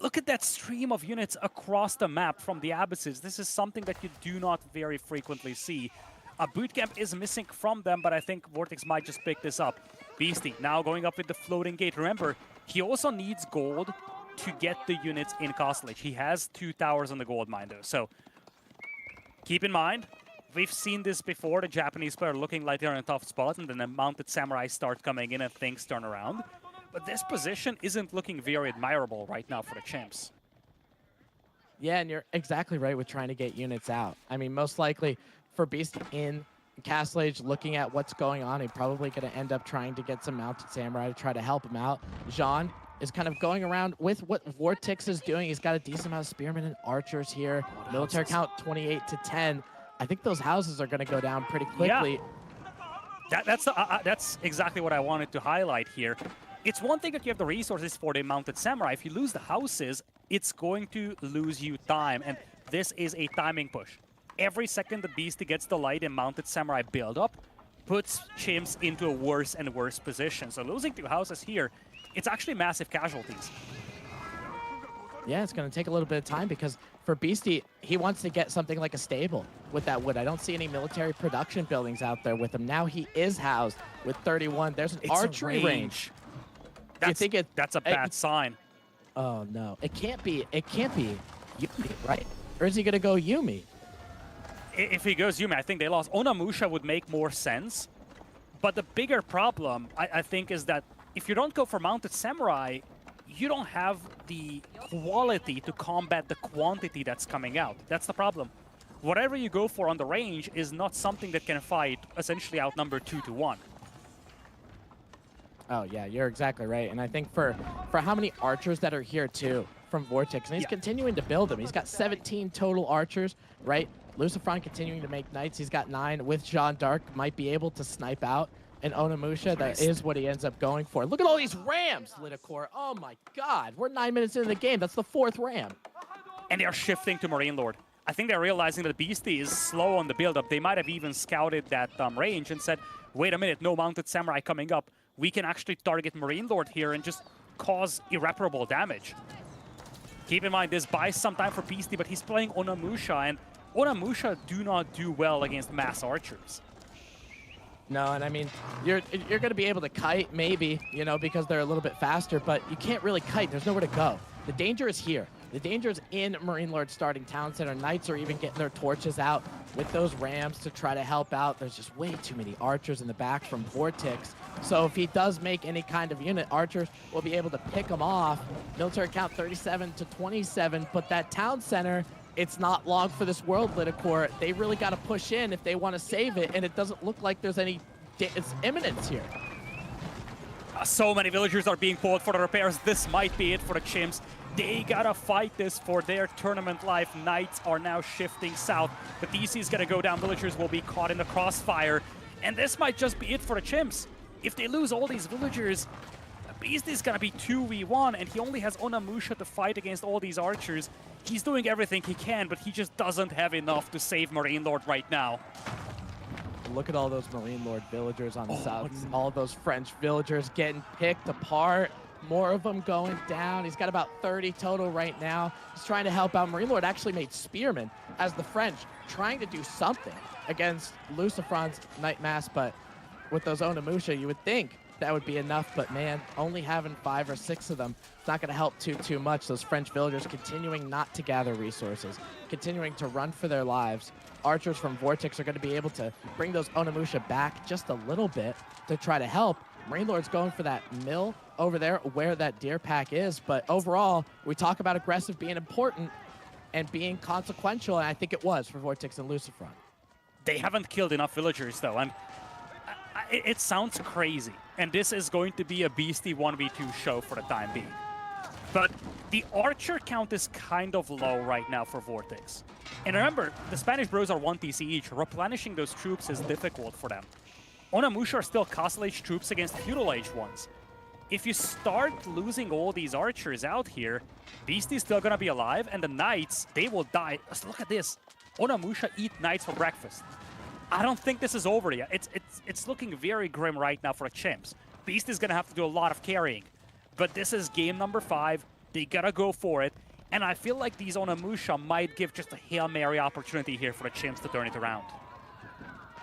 Look at that stream of units across the map from the Abysses. This is something that you do not very frequently see. A bootcamp is missing from them, but I think Vortex might just pick this up. Beastie now going up with the floating gate. Remember, he also needs gold to get the units in Castle Age. He has 2 towers on the gold mine, though, so keep in mind, we've seen this before, the Japanese player looking like they're in a tough spot, and then the mounted samurai start coming in and things turn around. But this position isn't looking very admirable right now for the Chimps. Yeah, and you're exactly right with trying to get units out. I mean, most likely for Beast in Castle Age, looking at what's going on, he's probably going to end up trying to get some Mounted Samurai to try to help him out. Jean is kind of going around with what Vortex is doing. He's got a decent amount of Spearmen and Archers here. Military count 28 to 10. I think those houses are going to go down pretty quickly. Yeah. That's exactly what I wanted to highlight here. It's one thing that you have the resources for the Mounted Samurai. If you lose the houses, it's going to lose you time, and this is a timing push. Every second the Beastie gets the light and Mounted Samurai build up puts Chimps into a worse and worse position. So losing 2 houses here, it's actually massive casualties. Yeah, it's going to take a little bit of time because for Beastie, he wants to get something like a stable with that wood. I don't see any military production buildings out there with him. Now he is housed with 31. There's an archery range. That's a bad sign. Oh no, it can't be Yumi, right? Or is he gonna go Yumi? If he goes Yumi, I think they lost. Onamusha would make more sense. But the bigger problem, I think, is that if you don't go for Mounted Samurai, you don't have the quality to combat the quantity that's coming out. That's the problem. Whatever you go for on the range is not something that can fight essentially outnumbered 2 to 1. Oh yeah, you're exactly right. And I think for how many archers that are here too from Vortex, and he's continuing to build them. He's got 17 total archers, right? Lucifron continuing to make knights. He's got 9 with Jean d'Arc, might be able to snipe out an Onamusha. That is what he ends up going for. Look at all these rams, Lidacor. Oh my God, we're 9 minutes into the game. That's the 4th ram. And they're shifting to Marine Lord. I think they're realizing that Beastie is slow on the build-up. They might have even scouted that range and said, wait a minute, no Mounted Samurai coming up. We can actually target Marine Lord here and just cause irreparable damage. Keep in mind, this buys some time for Beastie, but he's playing Onamusha, and Onamusha do not do well against mass archers. No, and I mean, you're going to be able to kite, maybe, you know, because they're a little bit faster, but you can't really kite. There's nowhere to go. The danger is here. The danger is in Marine Lord starting town center. Knights are even getting their torches out with those rams to try to help out. There's just way too many archers in the back from Vortex. So if he does make any kind of unit, archers will be able to pick them off. Military count 37 to 27, but that town center, it's not long for this world, Lidacor. They really got to push in if they want to save it, and it doesn't look like there's any imminence here. So many villagers are being pulled for the repairs. This might be it for the Chimps. They gotta fight this for their tournament life. Knights are now shifting south. The DC is gonna go down. Villagers will be caught in the crossfire. And this might just be it for the Chimps. If they lose all these villagers, Beast is gonna be 2v1, and he only has Onamusha to fight against all these archers. He's doing everything he can, but he just doesn't have enough to save Marine Lord right now. Look at all those Marine Lord villagers on the south. All those French villagers getting picked apart. More of them going down. He's got about 30 total right now. He's trying to help out. Marine Lord actually made Spearmen as the French, trying to do something against Lucifron's Knight Mass, but with those Onamusha, you would think that would be enough, but man, only having 5 or 6 of them, it's not going to help too much. Those French villagers continuing not to gather resources, continuing to run for their lives. Archers from Vortex are going to be able to bring those Onamusha back just a little bit to try to help. Marine Lord's going for that mill over there where that deer pack is, but overall, we talk about aggressive being important and being consequential, and I think it was for Vortex and Lucifron. They haven't killed enough villagers, though, and it sounds crazy, and this is going to be a beastie 1v2 show for the time being. But the archer count is kind of low right now for Vortex. And remember, the Spanish bros are 1 TC each. Replenishing those troops is difficult for them. Onamusha are still Castle Age troops against Feudal Age ones. If you start losing all these archers out here, Beastie's still gonna be alive, and the Knights, they will die. Just look at this. Onamusha eat Knights for breakfast. I don't think this is over yet. It's looking very grim right now for the Chimps. Beast is gonna have to do a lot of carrying. But this is game number 5. They gotta go for it. And I feel like these Onamusha might give just a Hail Mary opportunity here for the Chimps to turn it around.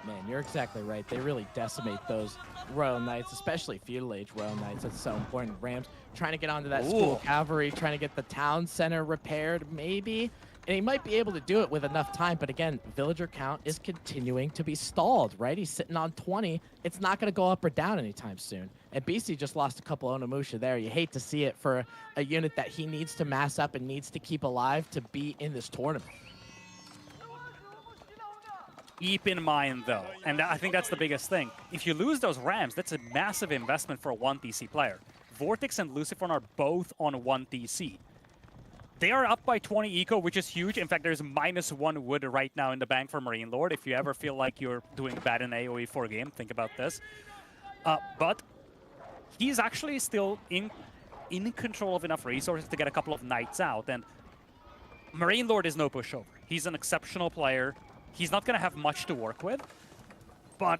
Man, you're exactly right. They really decimate those Royal Knights, especially Feudal Age Royal Knights. That's so important. Rams trying to get onto that school cavalry, trying to get the town center repaired, maybe. And he might be able to do it with enough time, but again, villager count is continuing to be stalled, right? He's sitting on 20. It's not going to go up or down anytime soon. And BC just lost a couple Onimusha there. You hate to see it for a unit that he needs to mass up and needs to keep alive to be in this tournament. Keep in mind, though, and I think that's the biggest thing, if you lose those Rams, that's a massive investment for a 1 TC player. Vortex and Lucifer are both on 1 TC. They are up by 20 eco, which is huge. In fact, there's -1 wood right now in the bank for Marine Lord. If you ever feel like you're doing bad in AoE for a game, think about this. But he's actually still in control of enough resources to get a couple of knights out. And Marine Lord is no pushover. He's an exceptional player. He's not going to have much to work with. But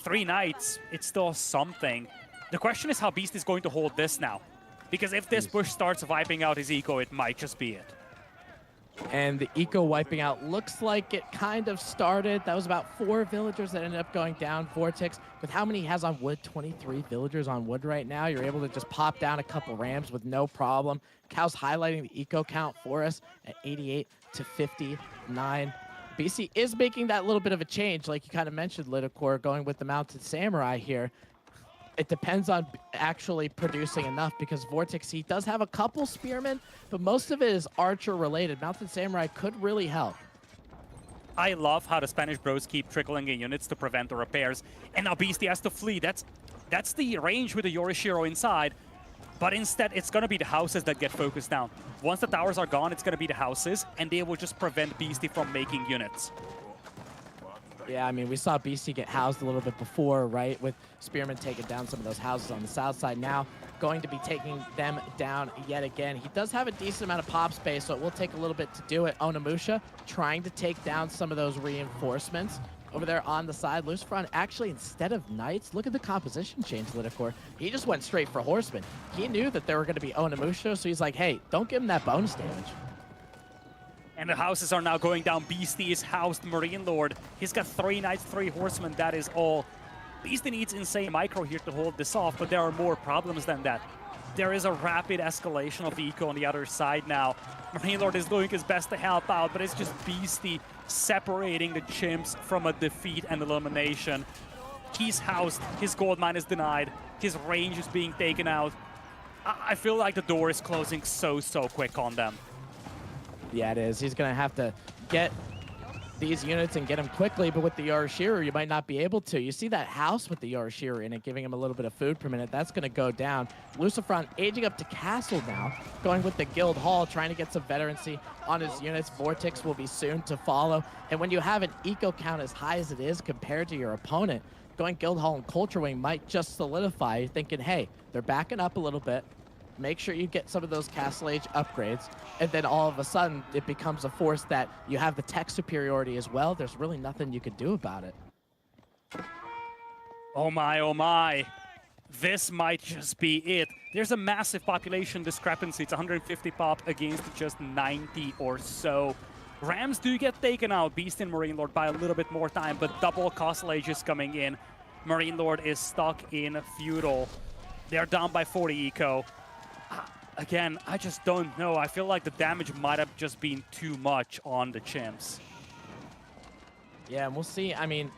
3 knights, it's still something. The question is how Beast is going to hold this now. Because if this bush starts wiping out his eco, it might just be it. And the eco wiping out looks like it kind of started. That was about 4 villagers that ended up going down. Vortex, with how many he has on wood? 23 villagers on wood right now. You're able to just pop down a couple Rams with no problem. Cal's highlighting the eco count for us at 88 to 59. BC is making that little bit of a change, like you kind of mentioned, Lidacor, going with the Mounted Samurai here. It depends on actually producing enough because Vortex, he does have a couple spearmen, but most of it is archer related. Mounted Samurai could really help. I love how the Spanish bros keep trickling in units to prevent the repairs. And now Beastie has to flee. That's the range with the Yorishiro inside. But instead, it's going to be the houses that get focused down. Once the towers are gone, it's going to be the houses, and they will just prevent Beastie from making units. Yeah, I mean, we saw BC get housed a little bit before, right? With Spearman taking down some of those houses on the south side. Now going to be taking them down yet again. He does have a decent amount of pop space, so it will take a little bit to do it. Onimusha trying to take down some of those reinforcements over there on the side. Lucifer, actually, instead of knights, look at the composition change, Lidacor. He just went straight for horsemen. He knew that there were going to be Onimusha, so he's like, hey, don't give him that bonus damage. And the houses are now going down. Beastie is housed Marine Lord. He's got 3 knights, 3 horsemen. That is all. Beastie needs insane micro here to hold this off, but there are more problems than that. There is a rapid escalation of eco on the other side now. Marine Lord is doing his best to help out, but it's just Beastie separating the chimps from a defeat and elimination. He's housed. His gold mine is denied. His range is being taken out. I feel like the door is closing so quick on them. Yeah, it is. He's going to have to get these units and get them quickly, but with the Yorishiro, you might not be able to. You see that house with the Yorishiro in it, giving him a little bit of food per minute. That's going to go down. Lucifron aging up to Castle now, going with the Guild Hall, trying to get some veterancy on his units. Vortex will be soon to follow. And when you have an eco count as high as it is compared to your opponent, going Guild Hall and Culture Wing might just solidify. You're thinking, hey, they're backing up a little bit. Make sure you get some of those Castle Age upgrades, and then all of a sudden it becomes a force that you have the tech superiority as well. There's really nothing you could do about it. Oh my. This might just be it. There's a massive population discrepancy. It's 150 pop against just 90 or so. Rams do get taken out, Beast and Marine Lord, by a little bit more time, but double Castle Age is coming in. Marine Lord is stuck in Feudal. They're down by 40 eco. Again, I just don't know. I feel like the damage might have just been too much on the chimps. Yeah, and we'll see. I mean,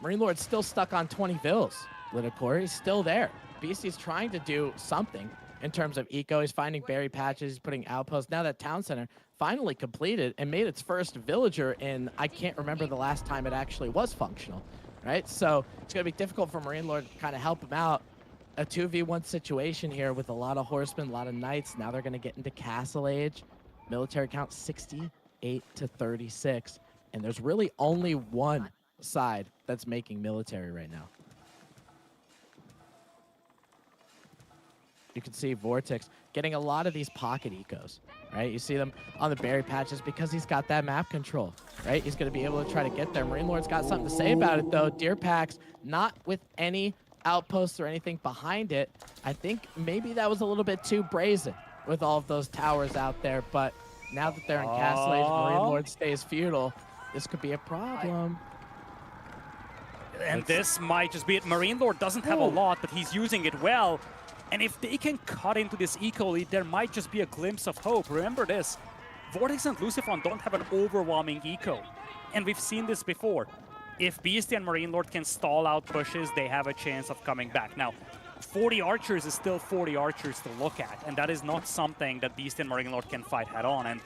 Marine Lord's still stuck on 20 vills. Lidacor, he's still there. BC's trying to do something in terms of eco. He's finding berry patches, he's putting outposts. Now that town center finally completed and made its first villager in, I can't remember the last time it actually was functional, right? So it's going to be difficult for Marine Lord to kind of help him out. A 2v1 situation here with a lot of horsemen, a lot of knights. Now they're going to get into Castle Age. Military count 68 to 36. And there's really only one side that's making military right now. You can see Vortex getting a lot of these pocket ecos, right? You see them on the berry patches because he's got that map control, right? He's going to be able to try to get there. Marine Lord's got something to say about it, though. Deer packs, not with any outposts or anything behind it. I think maybe that was a little bit too brazen with all of those towers out there, but now that they're in Castle Age, Marine Lord stays feudal. This could be a problem. And this might just be it. Marine Lord doesn't have a lot, but he's using it well. And if they can cut into this eco lead, there might just be a glimpse of hope. Remember this. Vortex and Lucifron don't have an overwhelming eco. And we've seen this before. If Beastie and Marine Lord can stall out pushes, they have a chance of coming back. Now, 40 archers is still 40 archers to look at, and that is not something that Beastie and Marine Lord can fight head-on. And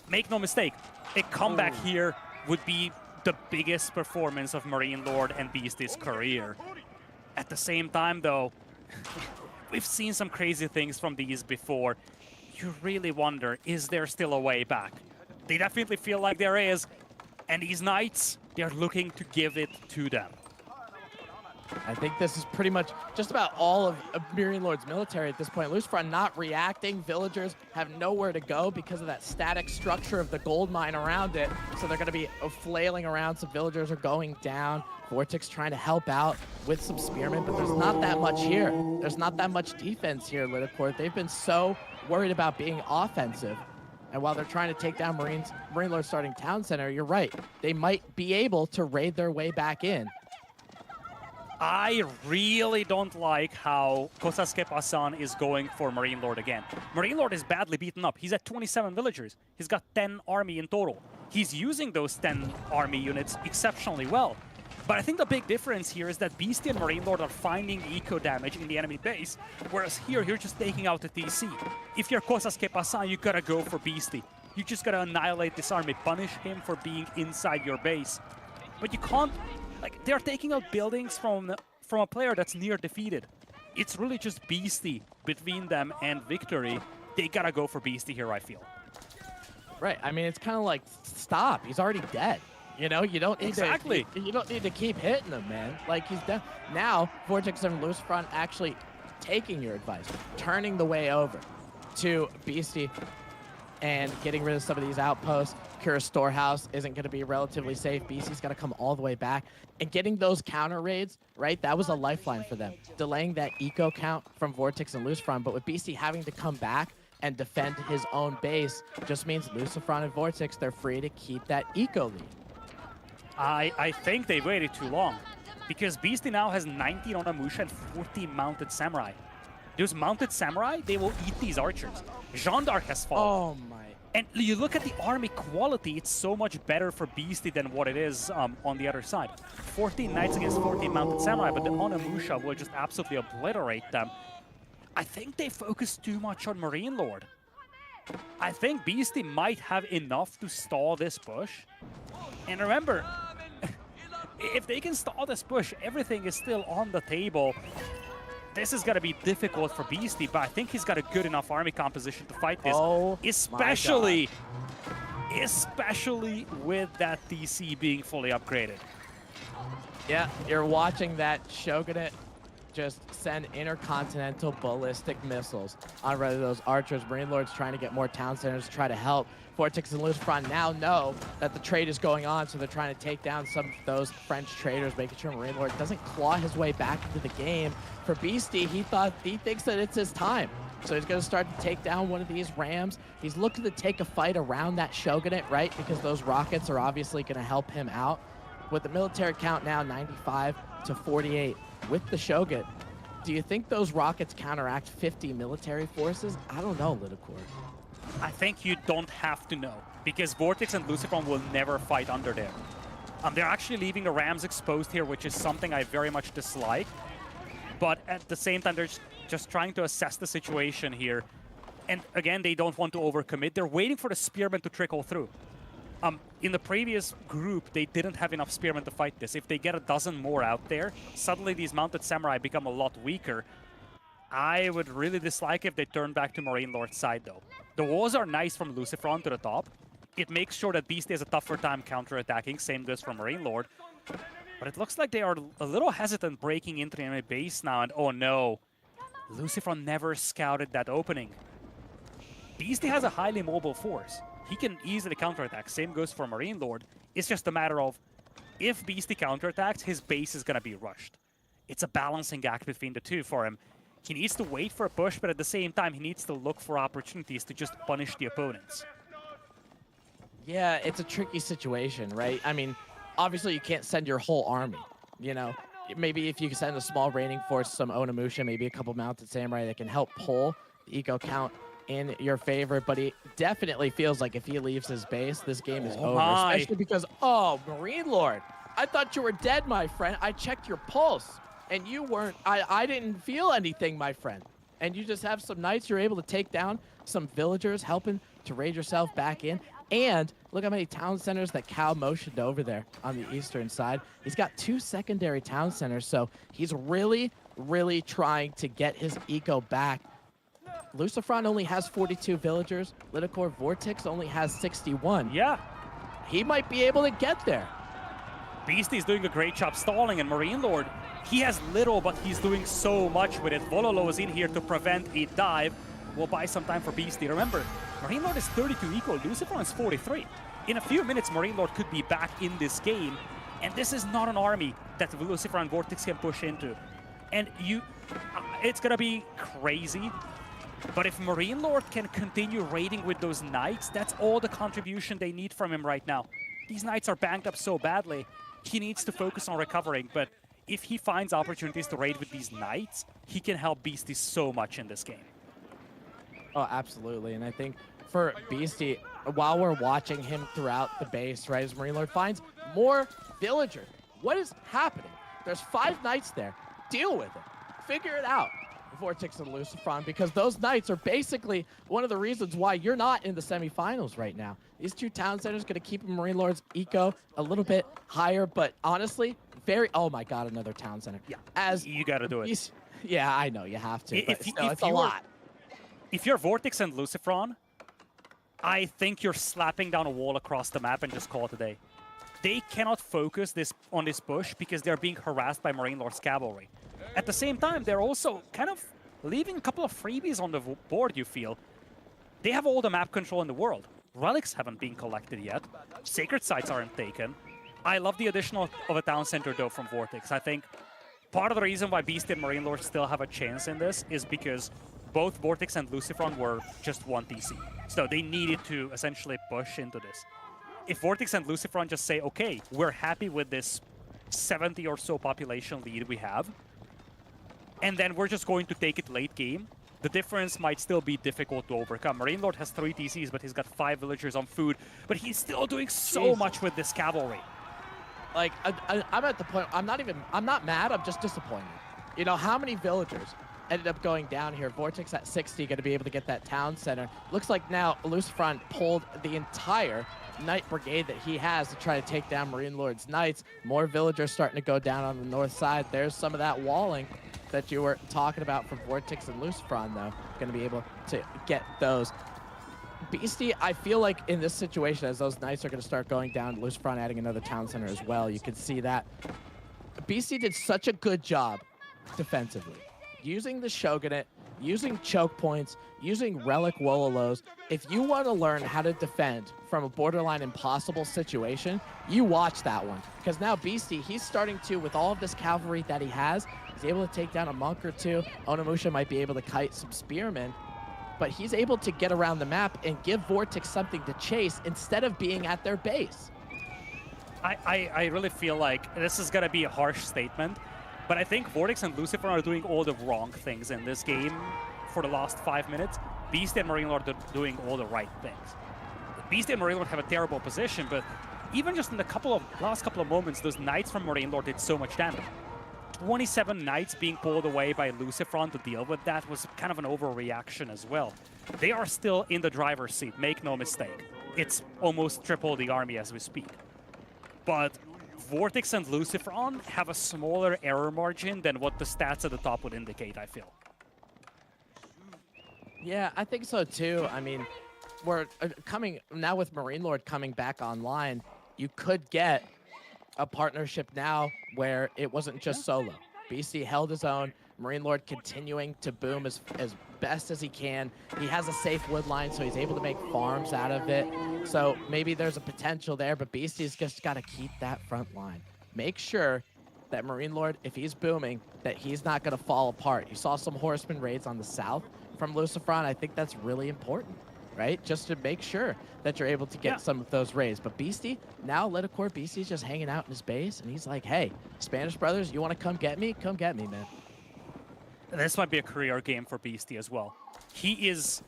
make no mistake, a comeback here would be the biggest performance of Marine Lord and Beastie's career. At the same time, though, we've seen some crazy things from these before. You really wonder, is there still a way back? They definitely feel like there is, and these Knights, they're looking to give it to them. I think this is pretty much just about all of Marine Lord's military at this point. Lucifron not reacting. Villagers have nowhere to go because of that static structure of the gold mine around it. So they're going to be flailing around. Some villagers are going down. Vortex trying to help out with some spearmen, but there's not that much here. There's not that much defense here, Lidicor. They've been so worried about being offensive. And while they're trying to take down Marine Lord starting town center, you're right. They might be able to raid their way back in. I really don't like how Kosasuke Pasan is going for Marine Lord again. Marine Lord is badly beaten up. He's at 27 villagers. He's got 10 army in total. He's using those 10 army units exceptionally well. But I think the big difference here is that Beastie and Marine Lord are finding eco damage in the enemy base, whereas here you're just taking out the TC. If you're Kosasuke Pasan, you gotta go for Beastie. You just gotta annihilate this army, punish him for being inside your base. But you can't, like, they're taking out buildings from a player that's near defeated. It's really just Beastie between them and victory. They gotta go for Beastie here, I feel. Right. I mean, it's kind of like, stop. He's already dead. You know, you don't need exactly. You don't need to keep hitting him, man. Like, he's dead. Now, Vortex and Lucifron actually taking your advice, turning the way over to Beastie and getting rid of some of these outposts. Kura's storehouse isn't going to be relatively safe. Beastie's got to come all the way back. And getting those counter raids, right, that was a lifeline for them. Delaying that eco count from Vortex and Lucifron, but with Beastie having to come back and defend his own base just means Lucifron and Vortex, they're free to keep that eco lead. I think they waited too long, because Beastie now has 19 on Amusha and 14 mounted samurai. Those mounted samurai, they will eat these archers. Jeanne d'Arc has fallen. Oh my. And you look at the army quality, it's so much better for Beastie than what it is on the other side. 14 knights against 14 mounted samurai, but the Onimusha will just absolutely obliterate them. I think they focus too much on Marine Lord. I think Beastie might have enough to stall this push. And remember, if they can stall this push, everything is still on the table. This is going to be difficult for Beastie, but I think he's got a good enough army composition to fight this. Oh, especially with that DC being fully upgraded. Yeah, you're watching that Shogunate just send intercontinental ballistic missiles on rather those archers. Marine Lord's trying to get more town centers to try to help. Vortex and Lucifron now know that the trade is going on, so they're trying to take down some of those French traders, making sure Marine Lord doesn't claw his way back into the game. For Beastie, he thinks that it's his time. So he's going to start to take down one of these rams. He's looking to take a fight around that Shogunate, right? Because those rockets are obviously going to help him out. With the military count now 95 to 48 with the Shogun, do you think those rockets counteract 50 military forces? I don't know, Lidicor. I think you don't have to know, because Vortex and Lucifron will never fight under there. They're actually leaving the rams exposed here, which is something I very much dislike. But at the same time, they're just trying to assess the situation here. And again, they don't want to overcommit. They're waiting for the spearmen to trickle through. In the previous group, they didn't have enough spearmen to fight this. If they get a dozen more out there, suddenly these mounted samurai become a lot weaker. I would really dislike if they turn back to Marine Lord's side, though. The walls are nice from Lucifron to the top. It makes sure that Beastie has a tougher time counterattacking. Same goes for Marine Lord. But it looks like they are a little hesitant breaking into the enemy base now. And oh no, Lucifron never scouted that opening. Beastie has a highly mobile force. He can easily counterattack. Same goes for Marine Lord. It's just a matter of, if Beastie counterattacks, his base is going to be rushed. It's a balancing act between the two for him. He needs to wait for a push, but at the same time, he needs to look for opportunities to just punish the opponents. Yeah, it's a tricky situation, right? I mean, obviously you can't send your whole army, you know? Maybe if you send a small raiding force, some Onimusha, maybe a couple mounted samurai that can help pull the eco count in your favor, but he definitely feels like if he leaves his base, this game is over. My. Especially because, oh, Marine Lord, I thought you were dead, my friend. I checked your pulse, and you weren't. I didn't feel anything, my friend. And you just have some knights you're able to take down, some villagers helping to raid yourself back in. And look how many town centers that Cal motioned over there on the eastern side. He's got 2 secondary town centers, so he's really, really trying to get his eco back. Lucifron only has 42 villagers. Lidacor Vortex only has 61. Yeah. He might be able to get there. Beastie's doing a great job stalling, and Marine Lord, he has little, but he's doing so much with it. Vololo is in here to prevent a dive. We'll buy some time for Beastie. Remember, Marine Lord is 32 eco, Lucifron is 43. In a few minutes, Marine Lord could be back in this game, and this is not an army that Lucifron Vortex can push into. And it's gonna be crazy, but if Marine Lord can continue raiding with those knights, that's all the contribution they need from him right now. These knights are banged up so badly, he needs to focus on recovering, but if he finds opportunities to raid with these knights, he can help Beastie so much in this game. Oh, absolutely. And I think for Beastie, while we're watching him throughout the base, right, as Marine Lord finds more villagers, what is happening? There's 5 knights there. Deal with it. Figure it out, Vortex and Lucifron, because those knights are basically one of the reasons why you're not in the semifinals right now. These 2 town centers going to keep Marine Lord's eco a little bit higher, but honestly, oh my God, another town center. Yeah, as you got to do it. Yeah, I know, you have to, but still, it's a you're- lot. If you're Vortex and Lucifron, I think you're slapping down a wall across the map and just call it a day. They cannot focus on this push because they're being harassed by Marine Lord's cavalry. At the same time, they're also kind of leaving a couple of freebies on the board, you feel. They have all the map control in the world. Relics haven't been collected yet. Sacred sites aren't taken. I love the addition of a town center, though, from Vortex. I think part of the reason why Beast and Marine Lord still have a chance in this is because both Vortex and Lucifron were just 1 TC. So they needed to essentially push into this. If Vortex and Lucifron just say, okay, we're happy with this 70 or so population lead we have, and then we're just going to take it late game, the difference might still be difficult to overcome. Marine Lord has 3 TCs, but he's got 5 villagers on food, but he's still doing so much with this cavalry. Like, I'm at the point, I'm not mad, I'm just disappointed. You know, how many villagers ended up going down here? Vortex at 60, going to be able to get that town center. Looks like now Lucifron pulled the entire Knight Brigade that he has to try to take down Marine Lord's Knights. More villagers starting to go down on the north side. There's some of that walling that you were talking about from Vortex and Lucifron, though. Going to be able to get those. Beastie, I feel like in this situation, as those Knights are going to start going down, Lucifron adding another town center as well, you can see that. Beastie did such a good job defensively. Using the Shogunate, using choke points, using Relic Wololos. If you want to learn how to defend from a borderline impossible situation, you watch that one. Because now Beastie, he's starting to, with all of this cavalry that he has, he's able to take down a monk or 2. Onamusha might be able to kite some spearmen, but he's able to get around the map and give Vortex something to chase instead of being at their base. I really feel like this is going to be a harsh statement, but I think Vortex and Lucifron are doing all the wrong things in this game for the last 5 minutes. Beast and Marine Lord are doing all the right things. Beast and Marine Lord have a terrible position, but even just in the last couple of moments, those Knights from Marine Lord did so much damage. 27 Knights being pulled away by Lucifron to deal with that was kind of an overreaction as well. They are still in the driver's seat, make no mistake. It's almost triple the army as we speak. But Vortex and Lucifron have a smaller error margin than what the stats at the top would indicate, I feel. Yeah, I think so too. I mean, we're coming now with Marine Lord coming back online. You could get a partnership now where it wasn't just solo. BC held his own. Marine Lord continuing to boom as best as he can. He has a safe wood line, so he's able to make farms out of it. So maybe there's a potential there, but BC's just got to keep that front line. Make sure that Marine Lord, if he's booming, that he's not going to fall apart. You saw some horseman raids on the south from Lucifron. I think that's really important, right? Just to make sure that you're able to get some of those raids. But Beastie, now Lidacor Beastie's just hanging out in his base, and he's like, hey, Spanish brothers, you want to come get me? Come get me, man. This might be a career game for Beastie as well. He is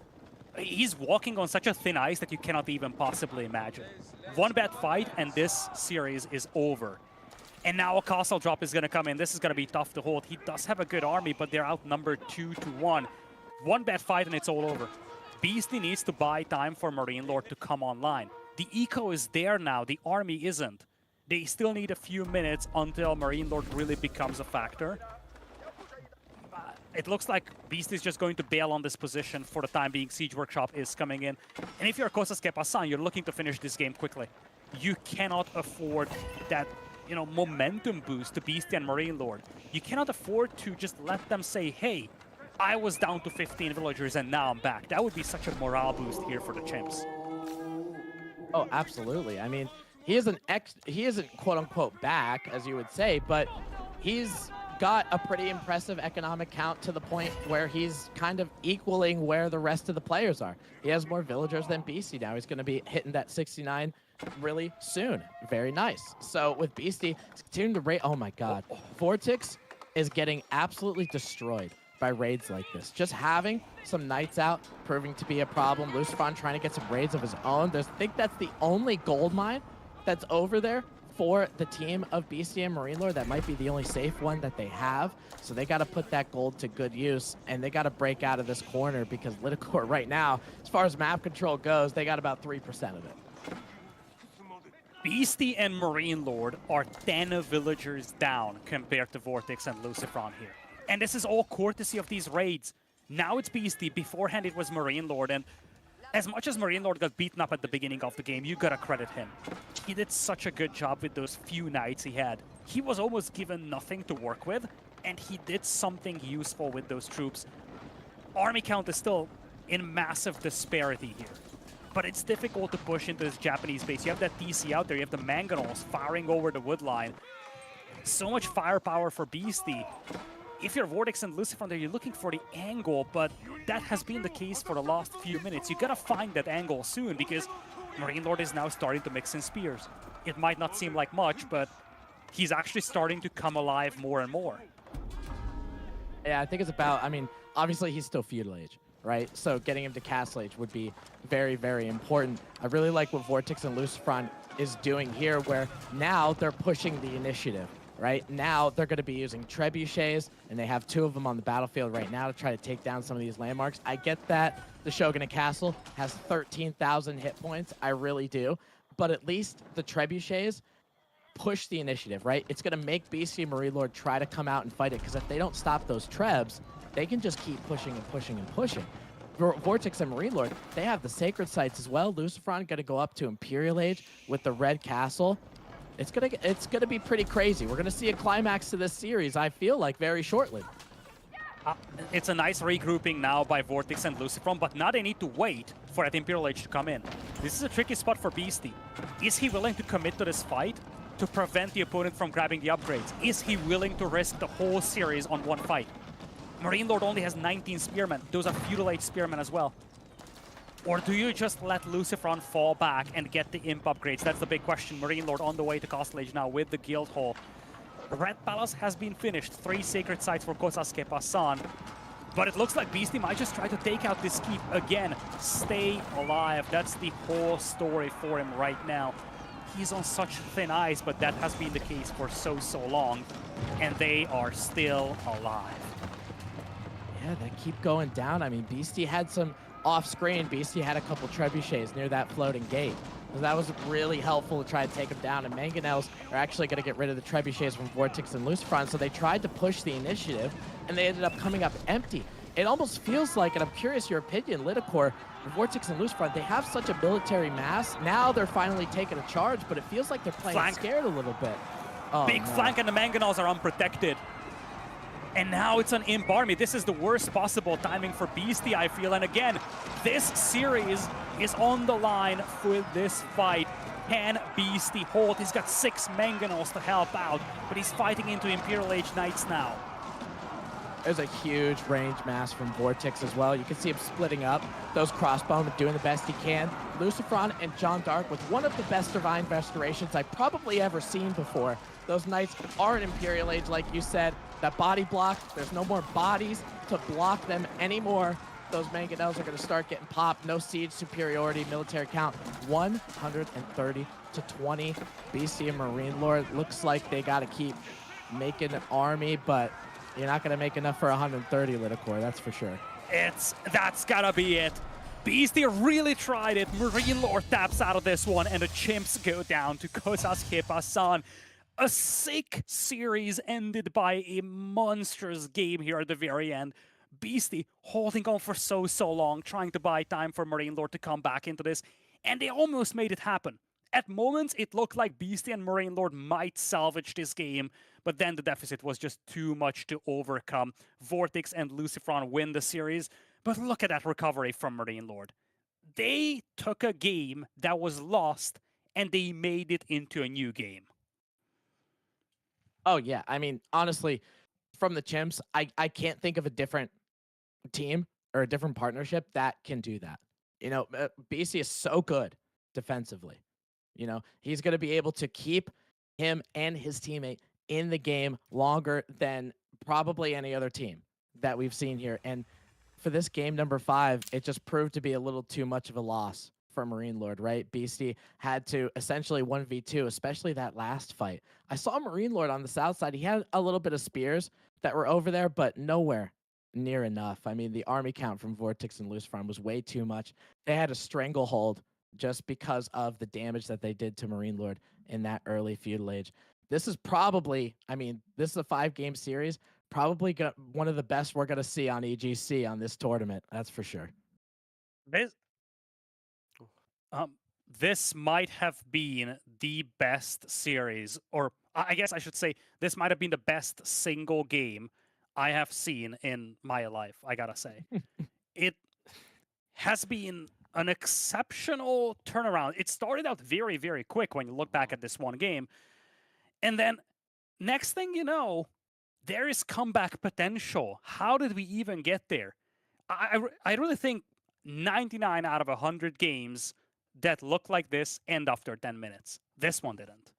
He's walking on such a thin ice that you cannot even possibly imagine. One bad fight and this series is over. And now a castle drop is going to come in. This is going to be tough to hold. He does have a good army, but they're outnumbered 2-1. One bad fight and it's all over. Beastie needs to buy time for Marine Lord to come online. The eco is there now. The army isn't. They still need a few minutes until Marine Lord really becomes a factor. It looks like Beast is just going to bail on this position for the time being. Siege Workshop is coming in. And if you're Kostas Kepasan, you're looking to finish this game quickly. You cannot afford that, you know, momentum boost to Beastie and Marine Lord. You cannot afford to just let them say, hey, I was down to 15 villagers and now I'm back. That would be such a morale boost here for the Chimps. Oh, absolutely. I mean, he isn't quote unquote back, as you would say, but he's got a pretty impressive economic count to the point where he's kind of equaling where the rest of the players are. He has more villagers than Beastie now. He's going to be hitting that 69 really soon. Very nice. So with Beastie, he's continuing to rate. Oh my God. Vortex is getting absolutely destroyed by raids like this. Just having some knights out proving to be a problem. Lucifron trying to get some raids of his own. I think that's the only gold mine that's over there for the team of Beastie and Marine Lord. That might be the only safe one that they have. So they got to put that gold to good use, and they got to break out of this corner because Lidicore right now, as far as map control goes, they got about 3% of it. Beastie and Marine Lord are 10 villagers down compared to Vortex and Lucifron here. And this is all courtesy of these raids. Now it's Beastie. Beforehand it was Marine Lord, and as much as Marine Lord got beaten up at the beginning of the game, you gotta credit him. He did such a good job with those few knights he had. He was almost given nothing to work with, and he did something useful with those troops. Army count is still in massive disparity here, but it's difficult to push into this Japanese base. You have that DC out there, you have the Mangonels firing over the wood line. So much firepower for Beastie. If you're Vortex and Lucifron there, you're looking for the angle, but that has been the case for the last few minutes. You gotta find that angle soon because Marine Lord is now starting to mix in spears. It might not seem like much, but he's actually starting to come alive more and more. Yeah, I think it's about, I mean, obviously he's still feudal age, right? So getting him to castle age would be very, very important. I really like what Vortex and Lucifron is doing here, where now they're pushing the initiative. Right now, they're going to be using trebuchets, and they have 2 of them on the battlefield right now to try to take down some of these landmarks. I get that the Shogunate Castle has 13,000 hit points. I really do. But at least the trebuchets push the initiative, right? It's going to make Beastie and Marine Lord try to come out and fight it, because if they don't stop those trebs, they can just keep pushing and pushing and pushing. Vortex and Marine Lord, they have the sacred sites as well. Lucifron going to go up to Imperial Age with the Red Castle. It's gonna be pretty crazy. We're gonna see a climax to this series, I feel like, very shortly. It's a nice regrouping now by Vortex and Lucifron, but now they need to wait for that Imperial Age to come in. This is a tricky spot for Beastie. Is he willing to commit to this fight to prevent the opponent from grabbing the upgrades? Is he willing to risk the whole series on one fight? Marine Lord only has 19 spearmen. Those are feudal age spearmen as well. Or do you just let Lucifron fall back and get the imp upgrades? That's the big question. Marine Lord on the way to Castle Age now with the Guild Hall. Red Palace has been finished. 3 sacred sites for Kostas Kepasan. But it looks like Beastie might just try to take out this keep again. Stay alive. That's the whole story for him right now. He's on such thin ice, but that has been the case for so long. And they are still alive. Yeah, they keep going down. I mean, Beastie had some off-screen. Beastie had a couple trebuchets near that floating gate. So that was really helpful to try to take him down. And Mangonels are actually going to get rid of the trebuchets from Vortex and Lucifron. So they tried to push the initiative, and they ended up coming up empty. It almost feels like, and I'm curious your opinion, Lidicore, Vortex and Lucifron, they have such a military mass. Now they're finally taking a charge, but it feels like they're playing scared a little bit. Oh, Big flank, and the Mangonels are unprotected. And now it's an imp army. This is the worst possible timing for Beastie, I feel. And again, this series is on the line for this fight. Can Beastie hold? He's got 6 Mangonels to help out, but he's fighting into Imperial Age Knights now. There's a huge range mass from Vortex as well. You can see him splitting up those crossbowmen, doing the best he can. Lucifron and John Dark with one of the best Divine Restorations I've probably ever seen before. Those knights are an Imperial Age, like you said. That body block, there's no more bodies to block them anymore. those mangonels are going to start getting popped. No siege superiority, military count 130 to 20. BC and Marine Lord looks like they got to keep making an army, but you're not going to make enough for 130, Lidacor, that's for sure. That's gotta be it. Beastie really tried it. Marine Lord taps out of this one, and the chimps go down to Kozas Kepa-san. A sick series ended by a monstrous game here at the very end. Beastie holding on for so long, trying to buy time for Marine Lord to come back into this, and they almost made it happen. At moments, it looked like Beastie and Marine Lord might salvage this game, but then the deficit was just too much to overcome. Vortex and Lucifron win the series, but look at that recovery from Marine Lord. They took a game that was lost, and they made it into a new game. Oh, yeah. I mean, honestly, from the chimps, I can't think of a different team or a different partnership that can do that. You know, BC is so good defensively. You know, he's going to be able to keep him and his teammate in the game longer than probably any other team that we've seen here. And for this game number 5, it just proved to be a little too much of a loss for Marine Lord, right? Beastie had to essentially 1v2, especially that last fight. I saw Marine Lord on the south side. He had a little bit of spears that were over there, but nowhere near enough. I mean, the army count from Vortex and Lucifron was way too much. They had a stranglehold just because of the damage that they did to Marine Lord in that early feudal age. This is probably, I mean, this is a 5-game series. Probably one of the best we're going to see on EGC on this tournament. That's for sure. This might have been the best series, or I guess I should say this might have been the best single game I have seen in my life, I gotta say. It has been an exceptional turnaround. It started out very, very quick when you look back at this one game. And then next thing you know, there is comeback potential. How did we even get there? I really think 99 out of 100 games that look like this end after 10 minutes. This one didn't.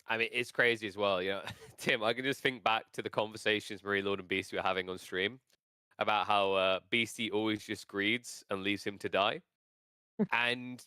I mean, it's crazy as well. You know, Tim, I can just think back to the conversations Marine Lord and Beastie were having on stream about how Beastie always just greeds and leaves him to die. And,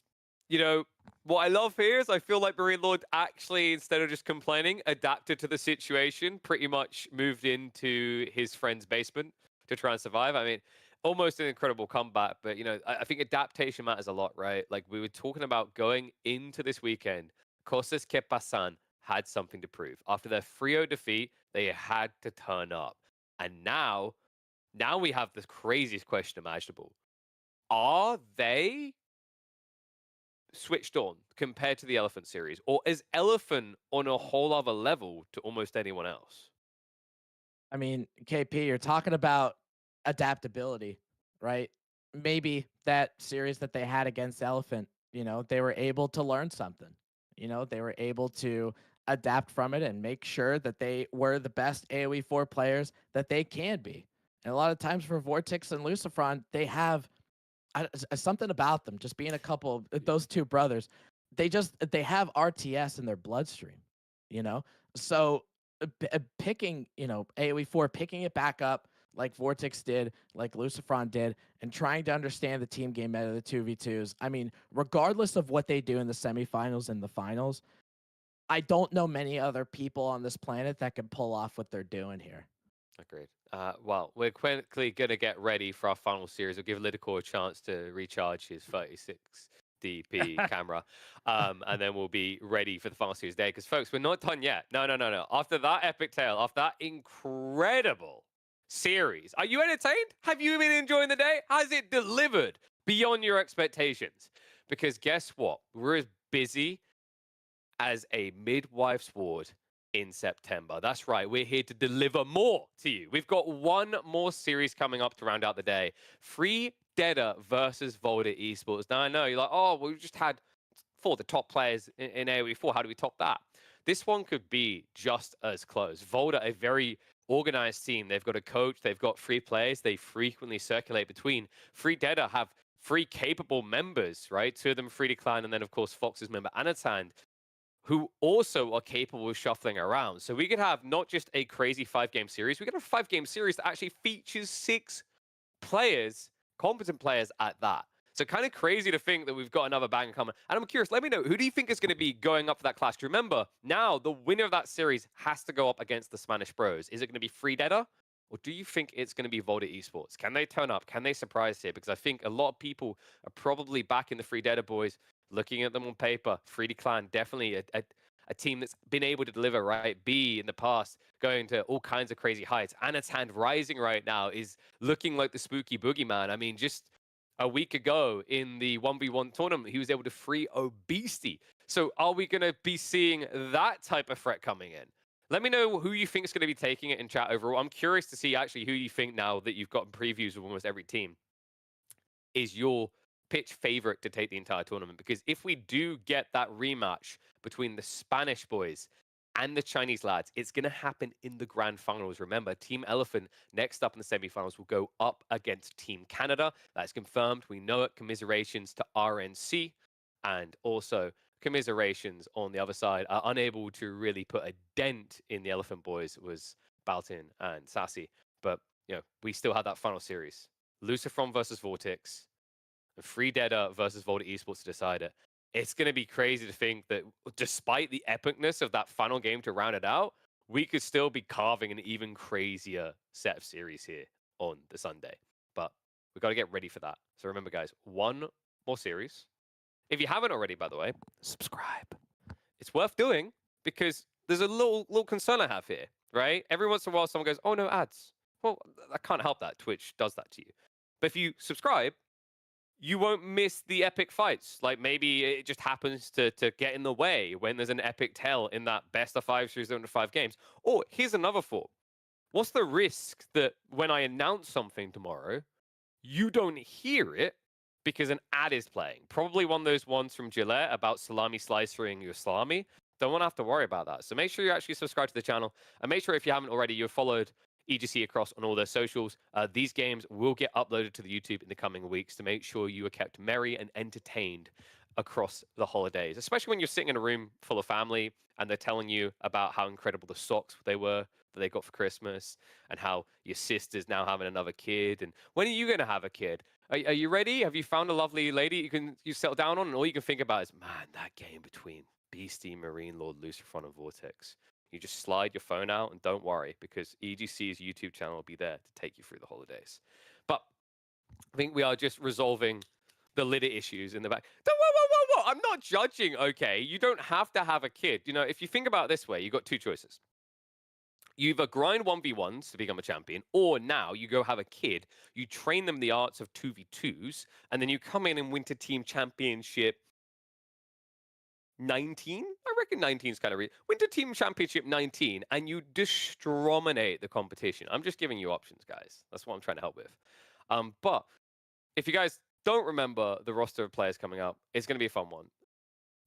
you know, what I love here is I feel like Marine Lord actually, instead of just complaining, adapted to the situation, pretty much moved into his friend's basement to try and survive. I mean, almost an incredible comeback, but, you know, I think adaptation matters a lot, right? Like we were talking about going into this weekend, Cosas que Pasan had something to prove. After their 3-0 defeat, they had to turn up. And now we have the craziest question imaginable. Are they switched on compared to the Elephant series? Or is Elephant on a whole other level to almost anyone else? I mean, KP, you're talking about adaptability, right? Maybe that series that they had against Elephant, you know, they were able to learn something. You know, they were able to adapt from it and make sure that they were the best AoE4 players that they can be. And a lot of times for Vortex and Lucifron, they have something about them, just being a couple of those two brothers. They have RTS in their bloodstream, you know? So picking, you know, AoE4, picking it back up like Vortex did, like Lucifron did, and trying to understand the team game meta, the 2v2s. I mean, regardless of what they do in the semifinals and the finals, I don't know many other people on this planet that can pull off what they're doing here. Agreed. Well, we're quickly going to get ready for our final series. We'll give Lidacor a chance to recharge his 36 DP camera. And then we'll be ready for the final series day. Because, folks, we're not done yet. No. After that epic tale, after that incredible series, are you entertained? Have you been enjoying the day? Has it delivered beyond your expectations? Because guess what? We're as busy as a midwife's ward in September. That's right. We're here to deliver more to you. We've got one more series coming up to round out the day. Free Deader versus Volda Esports. Now, I know you're like, oh, well, we just had 4 of the top players in AoE4. How do we top that? This one could be just as close. Volda, a very organized team. They've got a coach. They've got 3 players. They frequently circulate between. Free Deader have 3 capable members, right? 2 of them free decline, and then, of course, Fox's member Anatand, who also are capable of shuffling around. So we could have not just a crazy 5-game series, we could have a 5-game series that actually features 6 players competent players at that. So kind of crazy to think that we've got another banger coming. And I'm curious, let me know, who do you think is going to be going up for that clash? Remember, now the winner of that series has to go up against the Spanish Bros. Is it going to be Free Deader? Or do you think it's going to be Volta Esports? Can they turn up? Can they surprise here? Because I think a lot of people are probably backing the Free Deader boys, looking at them on paper. 3D Clan, definitely a team that's been able to deliver, right? B in the past, going to all kinds of crazy heights. Anatan Rising right now is looking like the spooky boogeyman. I mean, just a week ago in the 1v1 tournament, he was able to free Obesity. So are we going to be seeing that type of threat coming in? Let me know who you think is going to be taking it in chat overall. I'm curious to see actually who you think, now that you've got previews of almost every team, is your pitch favorite to take the entire tournament. Because if we do get that rematch between the Spanish boys and the Chinese lads, it's going to happen in the grand finals. Remember, Team Elephant next up in the semifinals will go up against Team Canada. That's confirmed. We know it. Commiserations to RNC, and also commiserations on the other side are unable to really put a dent in the Elephant boys. It was Baltin and Sassy, but we still had that final series. Lucifron versus Vortex, and Free Deader versus Volta Esports to decide it. It's going to be crazy to think that despite the epicness of that final game to round it out, we could still be carving an even crazier set of series here on the Sunday. But we've got to get ready for that. So remember, guys, one more series. If you haven't already, by the way, subscribe. It's worth doing because there's a little concern I have here, right? Every once in a while, someone goes, "Oh, no, ads." Well, I can't help that. Twitch does that to you. But if you subscribe, you won't miss the epic fights. Like maybe it just happens to get in the way when there's an epic tell in that best of 5 series under 5 games. Or here's another thought. What's the risk that when I announce something tomorrow, you don't hear it because an ad is playing? Probably one of those ones from Gillette about salami slicing your salami. Don't want to have to worry about that. So make sure you actually subscribe to the channel, and make sure if you haven't already, you've followed EGC across on all their socials. These games will get uploaded to the YouTube in the coming weeks to make sure you are kept merry and entertained across the holidays, especially when you're sitting in a room full of family and they're telling you about how incredible the socks they were that they got for Christmas, and how your sister's now having another kid, and when are you going to have a kid? Are you ready? Have you found a lovely lady you settle down on? And all you can think about is, man, that game between Beastie, Marine Lord, Lucifron, and Vortex. You just slide your phone out and don't worry, because EGC's YouTube channel will be there to take you through the holidays. But I think we are just resolving the litter issues in the back. Whoa. I'm not judging, okay? You don't have to have a kid. If you think about it this way, you've got two choices. You either grind 1v1s to become a champion, or now you go have a kid, you train them the arts of 2v2s, and then you come in and Winter Team Championship 19? I reckon 19 is kind of Winter Team Championship 19, and you destrominate the competition. I'm just giving you options, guys. That's what I'm trying to help with. But if you guys don't remember the roster of players coming up, it's going to be a fun one.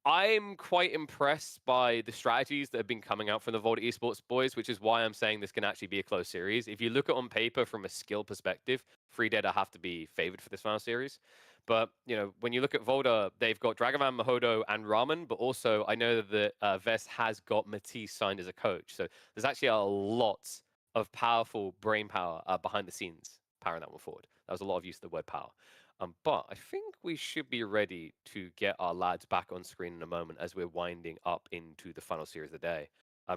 I'm quite impressed by the strategies that have been coming out from the Volta Esports boys, which is why I'm saying this can actually be a close series. If you look at on paper from a skill perspective, Free Dead have to be favored for this final series. But, when you look at Volta, they've got Dragovan, Mahodo, and Ramen, but also I know that Vest has got Matisse signed as a coach. So there's actually a lot of powerful brain power behind the scenes powering that one forward. That was a lot of use of the word power. But I think we should be ready to get our lads back on screen in a moment as we're winding up into the final series of the day.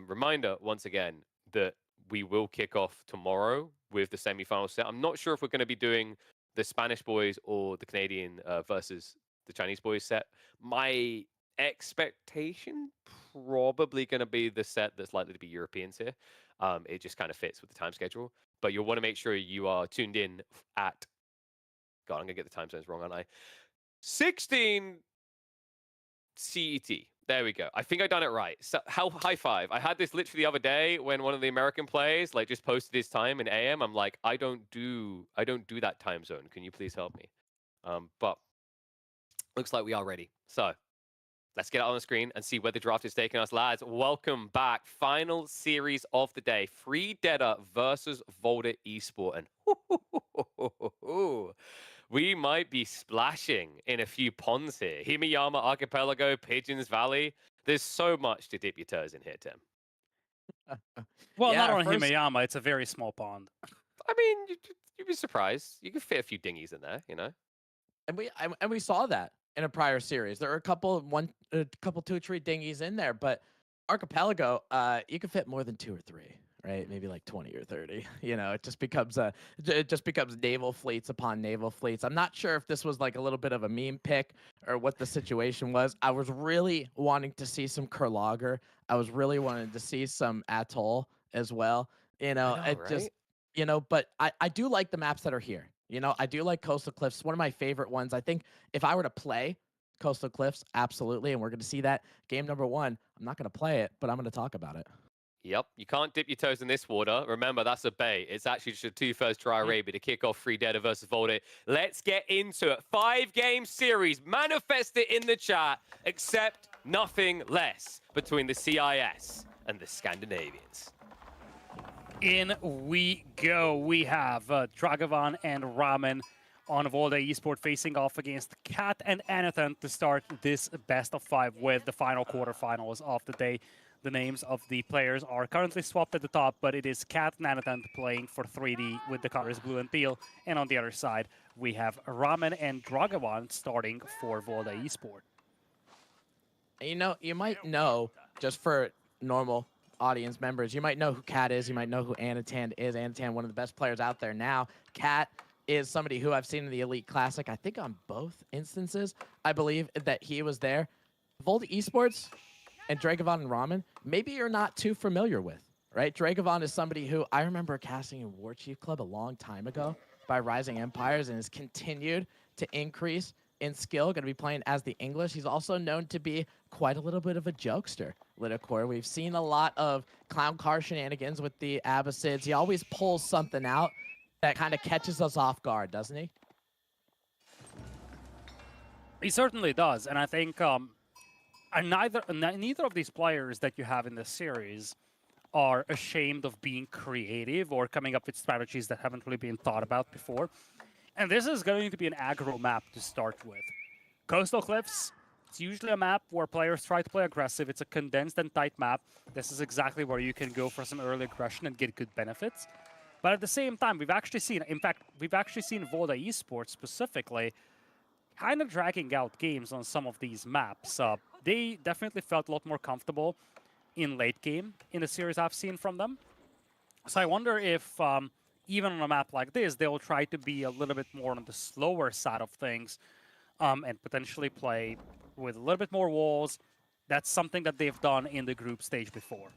Reminder, once again, that we will kick off tomorrow with the semi-final set. I'm not sure if we're going to be doing the Spanish boys or the Canadian versus the Chinese boys set. My expectation, probably going to be the set that's likely to be Europeans here. It just kind of fits with the time schedule. But you'll want to make sure you are tuned in at... God, I'm going to get the time zones wrong, aren't I? 16 CET. There we go. I think I done it right. So, high five. I had this literally the other day when one of the American players just posted his time in AM. I'm like, I don't do that time zone. Can you please help me? But looks like we are ready. So let's get it on the screen and see where the draft is taking us, lads. Welcome back. Final series of the day. Free Deader versus Volta Esport. And we might be splashing in a few ponds here. Himiyama Archipelago, Pigeons Valley. There's so much to dip your toes in here, Tim. Well, Yeah, not on first- Himeyama. It's a very small pond. I mean, You'd be surprised. You could fit a few dinghies in there, you know? And we saw that in a prior series. There were a couple 2 or 3 dinghies in there, but archipelago, you can fit more than 2 or 3, right? Maybe like 20 or 30. You know, it just becomes naval fleets upon naval fleets. I'm not sure if this was like a little bit of a meme pick or what the situation was. I was really wanting to see some Kurlager. I was really wanting to see some Atoll as well. You know, I know, it just right? but I do like the maps that are here. You know, I do like Coastal Cliffs. One of my favorite ones. I think if I were to play Coastal Cliffs, absolutely, and we're going to see that game number 1. I'm not going to play it, but I'm going to talk about it. Yep, you can't dip your toes in this water. Remember, that's a bait. It's actually just a 2-1 try Arabia to kick off Free Dead versus Volde. Let's get into it. 5-game series. Manifest it in the chat. Accept nothing less between the CIS and the Scandinavians. In we go. We have Dragavan and Ramen on Volde Esport facing off against Cat and Anathan to start this best of 5 with the final quarterfinals of the day. The names of the players are currently swapped at the top, but it is Cat and Anathan playing for 3D with the colors blue and teal. And on the other side, we have Ramen and Dragavan starting for Volde Esport. You know, you might know, just for normal audience members, you might know who Cat is. You might know who Anatan is. Anatan, one of the best players out there now. Cat is somebody who I've seen in the Elite Classic, I think on both instances. I believe that he was there. Volde Esports and Dragavan and Ramen, maybe you're not too familiar with, right? Dragavan is somebody who I remember casting in War Chief Club a long time ago by Rising Empires and has continued to increase in skill, going to be playing as the English. He's also known to be quite a little bit of a jokester, Lidacor. We've seen a lot of clown car shenanigans with the Abbasids. He always pulls something out that kind of catches us off guard, doesn't he? He certainly does, and I think neither of these players that you have in this series are ashamed of being creative or coming up with strategies that haven't really been thought about before. And this is going to be an aggro map to start with. Coastal Cliffs, it's usually a map where players try to play aggressive. It's a condensed and tight map. This is exactly where you can go for some early aggression and get good benefits. But at the same time, we've actually seen Volde Esports specifically kind of dragging out games on some of these maps. They definitely felt a lot more comfortable in late game in the series I've seen from them. So I wonder if even on a map like this, they'll try to be a little bit more on the slower side of things and potentially play with a little bit more walls. That's something that they've done in the group stage before.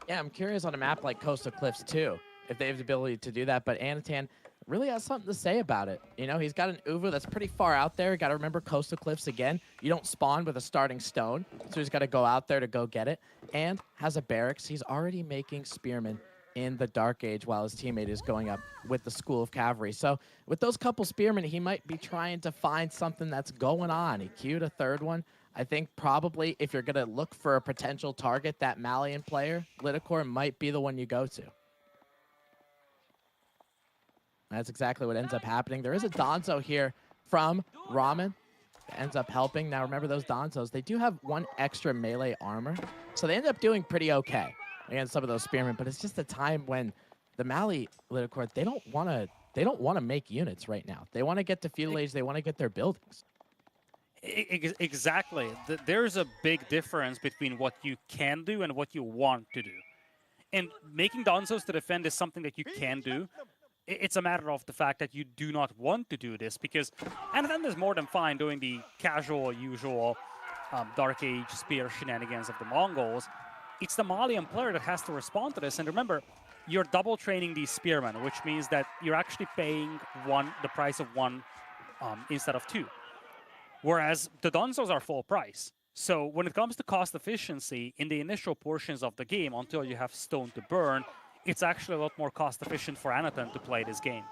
Yeah, I'm curious on a map like Coastal Cliffs too, if they have the ability to do that. But Anatan really has something to say about it. You know, he's got an Uvu that's pretty far out there. Got to remember Coastal Cliffs again. You don't spawn with a starting stone, so he's got to go out there to go get it. And has a barracks. He's already making spearmen in the Dark Age while his teammate is going up with the School of Cavalry. So with those couple spearmen, he might be trying to find something that's going on. He queued a third one. I think probably if you're going to look for a potential target, that Malian player, Lidacor, might be the one you go to. That's exactly what ends up happening. There is a Donzo here from Ramen that ends up helping. Now, remember those Donzos, they do have 1 extra melee armor, so they end up doing pretty okay against some of those spearmen, but it's just a time when the Mali Lidacor, they don't want to make units right now. They want to get to feudal age, they want to get their buildings. Exactly. There's a big difference between what you can do and what you want to do. And making Donzos to defend is something that you can do. It's a matter of the fact that you do not want to do this, because Anathan is more than fine doing the casual, usual Dark Age spear shenanigans of the Mongols. It's the Malian player that has to respond to this. And remember, you're double training these spearmen, which means that you're actually paying the price of 1 instead of 2. Whereas the Donzos are full price. So when it comes to cost efficiency in the initial portions of the game, until you have stone to burn, it's actually a lot more cost efficient for Anathan to play this game.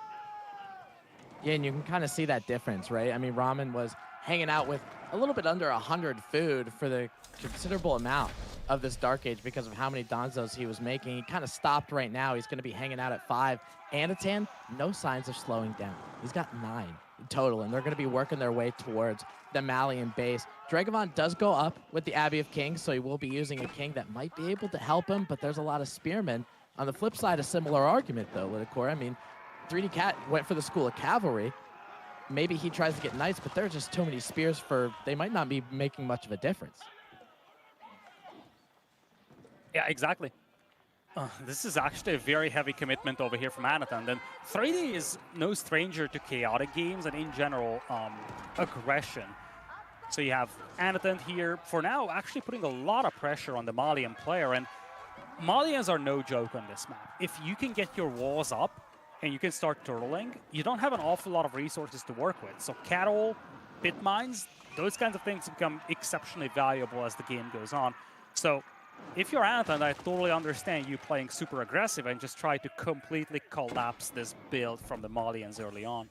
Yeah, and you can kind of see that difference, right? I mean, Ramen was hanging out with a little bit under 100 food for the considerable amount of this Dark Age because of how many Donzos he was making. He kind of stopped right now. He's going to be hanging out at 5. Anatan, no signs of slowing down. He's got 9 total, and they're going to be working their way towards the Malian base. Dragavan does go up with the Abbey of Kings, so he will be using a king that might be able to help him, but there's a lot of spearmen On the flip side, a similar argument, though, Lidakor. I mean, 3D Cat went for the School of Cavalry. Maybe he tries to get Knights, but there are just too many spears for... They might not be making much of a difference. Yeah, exactly. This is actually a very heavy commitment over here from Anatan. And 3D is no stranger to chaotic games and, in general, aggression. So you have Anatan here, for now, actually putting a lot of pressure on the Malian player. And Malians are no joke on this map. If you can get your walls up and you can start turtling, you don't have an awful lot of resources to work with. So cattle, pit mines, those kinds of things become exceptionally valuable as the game goes on. So if you're Anatan, I totally understand you playing super aggressive and just try to completely collapse this build from the Malians early on.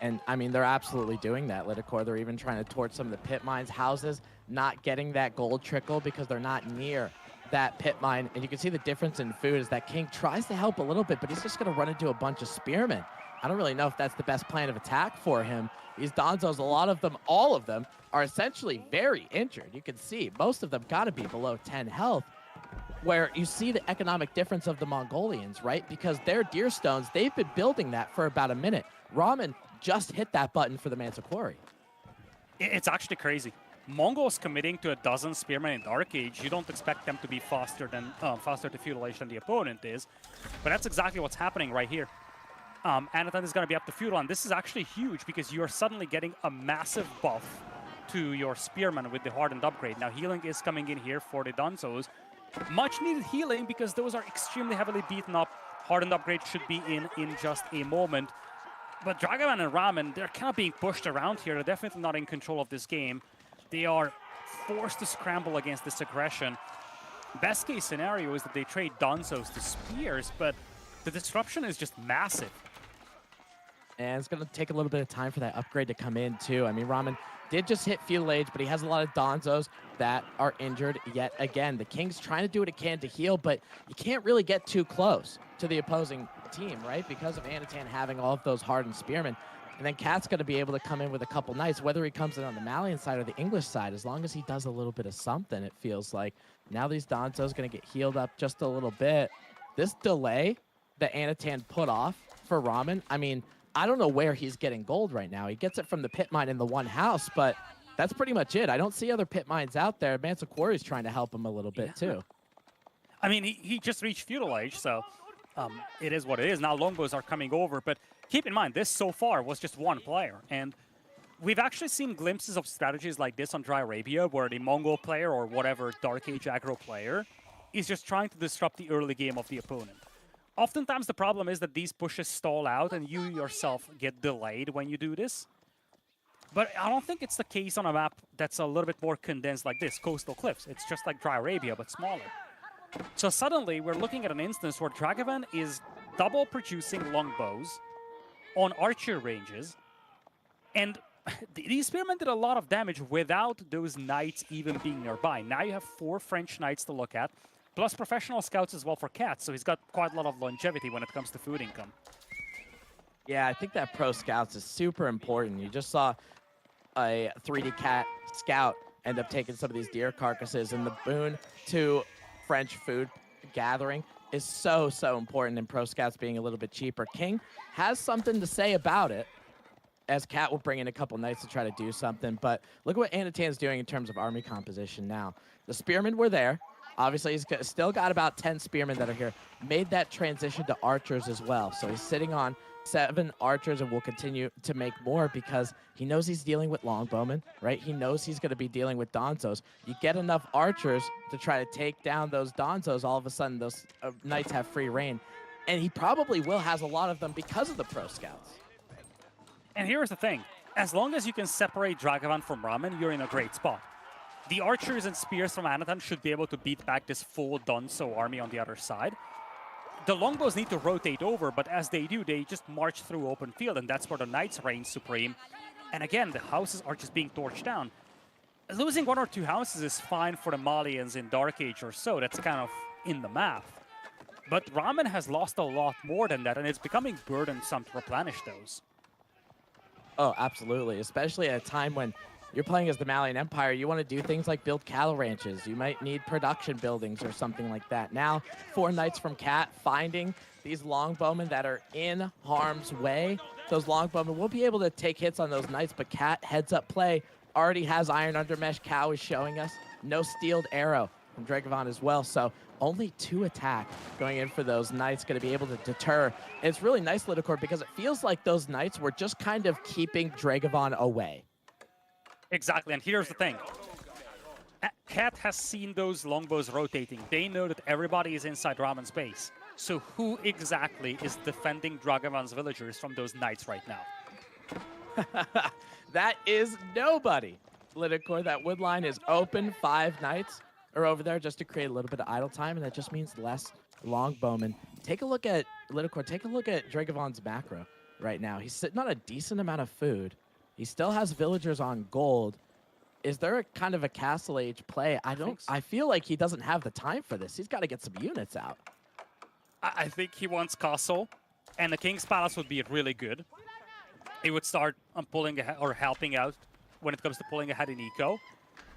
And, I mean, they're absolutely doing that, Lidakor. They're even trying to torch some of the pit mines houses, not getting that gold trickle because they're not near that pit mine. And you can see the difference in food is that King tries to help a little bit, but he's just going to run into a bunch of spearmen. I don't really know if that's the best plan of attack for him. These Donzos, a lot of them, all of them, are essentially very injured. You can see most of them got to be below 10 health, where you see the economic difference of the Mongolians, right? Because their deer stones, they've been building that for about a minute. Ramen just hit that button for the Manticore. It's actually crazy. Mongols committing to a dozen spearmen in Dark Age, you don't expect them to be faster to feudal age than the opponent is. But that's exactly what's happening right here. Anatan is going to be up to feudal, and this is actually huge because you are suddenly getting a massive buff to your spearmen with the hardened upgrade. Now healing is coming in here for the Donzos. Much needed healing because those are extremely heavily beaten up. Hardened upgrade should be in just a moment. But Dragavan and Ramen, they're kind of being pushed around here. They're definitely not in control of this game. They are forced to scramble against this aggression. Best case scenario is that they trade Donzos to spears, but the disruption is just massive. And it's going to take a little bit of time for that upgrade to come in, too. I mean, Ramen did just hit feudal age, but he has a lot of Donzos that are injured yet again. The King's trying to do what it can to heal, but you can't really get too close to the opposing team, right? Because of Anatan having all of those hardened spearmen. And then Cat's going to be able to come in with a couple Knights, whether he comes in on the Malian side or the English side, as long as he does a little bit of something, it feels like. Now these Donzos going to get healed up just a little bit. This delay that Anatan put off for Ramen, I mean, I don't know where he's getting gold right now. He gets it from the pit mine in the one house, but that's pretty much it. I don't see other pit mines out there. Manticore's trying to help him a little bit, too. I mean, he just reached feudal age, so it is what it is. Now longbows are coming over, but keep in mind, this so far was just one player. And we've actually seen glimpses of strategies like this on Dry Arabia, where the Mongol player or whatever Dark Age aggro player is just trying to disrupt the early game of the opponent. Oftentimes the problem is that these pushes stall out and you yourself get delayed when you do this. But I don't think it's the case on a map that's a little bit more condensed like this, Coastal Cliffs. It's just like Dry Arabia, but smaller. So suddenly we're looking at an instance where Dragavan is double producing longbows on archer ranges. And these spearmen did a lot of damage without those knights even being nearby. Now you have 4 French knights to look at, plus professional scouts as well for Cat, so he's got quite a lot of longevity when it comes to food income. Yeah, I think that pro scouts is super important. You just saw a 3D Cat scout end up taking some of these deer carcasses, and the boon to French food gathering is so important in pro scouts being a little bit cheaper. King has something to say about it, as Cat will bring in a couple knights to try to do something, but look at what Anatan's doing in terms of army composition now. The spearmen were there. Obviously, he's still got about 10 spearmen that are here. Made that transition to archers as well. So he's sitting on 7 archers and will continue to make more because he knows he's dealing with longbowmen, right? He knows he's going to be dealing with Donzos. You get enough archers to try to take down those Donzos, all of a sudden those knights have free reign. And he probably will has a lot of them because of the pro scouts. And here's the thing. As long as you can separate Dragavan from Ramen, you're in a great spot. The archers and spears from Anatan should be able to beat back this full Donzo army on the other side. The longbows need to rotate over, but as they do, they just march through open field, and that's where the knights reign supreme. And again, the houses are just being torched down. Losing 1 or 2 houses is fine for the Malians in Dark Age or so. That's kind of in the math. But Ramen has lost a lot more than that, and it's becoming burdensome to replenish those. Oh, absolutely. Especially at a time when you're playing as the Malian Empire, you want to do things like build cattle ranches. You might need production buildings or something like that. Now, 4 knights from Cat finding these longbowmen that are in harm's way. Those longbowmen will be able to take hits on those knights, but Cat heads up play already has Iron Undermesh. Cow is showing us no steeled arrow from Dragovon as well. So only 2 attack going in for those knights, going to be able to deter. And it's really nice, Lidicord, because it feels like those knights were just kind of keeping Dragovon away. Exactly, and here's the thing. Cat has seen those longbows rotating. They know that everybody is inside Ramen's base. So who exactly is defending Dragovon's villagers from those knights right now? That is nobody. Lidicord, that wood line is open. 5 knights are over there just to create a little bit of idle time, and that just means less longbowmen. Take a look at Lidicord. Take a look at Dragovon's macro right now. He's sitting on a decent amount of food. He still has villagers on gold. Is there a kind of a castle age play? I feel like he doesn't have the time for this. He's got to get some units out. I think he wants castle, and the King's Palace would be really good. He would start pulling ahead or helping out when it comes to pulling ahead in eco.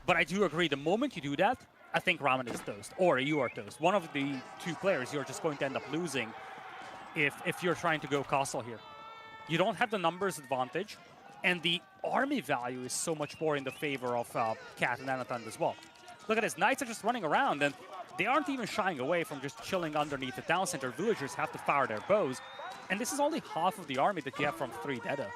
But I do agree, the moment you do that, I think Ramen is toast, or you are toast. One of the 2 players you're just going to end up losing if you're trying to go castle here. You don't have the numbers advantage, and the army value is so much more in the favor of Cat and Anatan as well. Look at this, knights are just running around, and they aren't even shying away from just chilling underneath the town center. Villagers have to fire their bows, and this is only half of the army that you have from 3 Deda.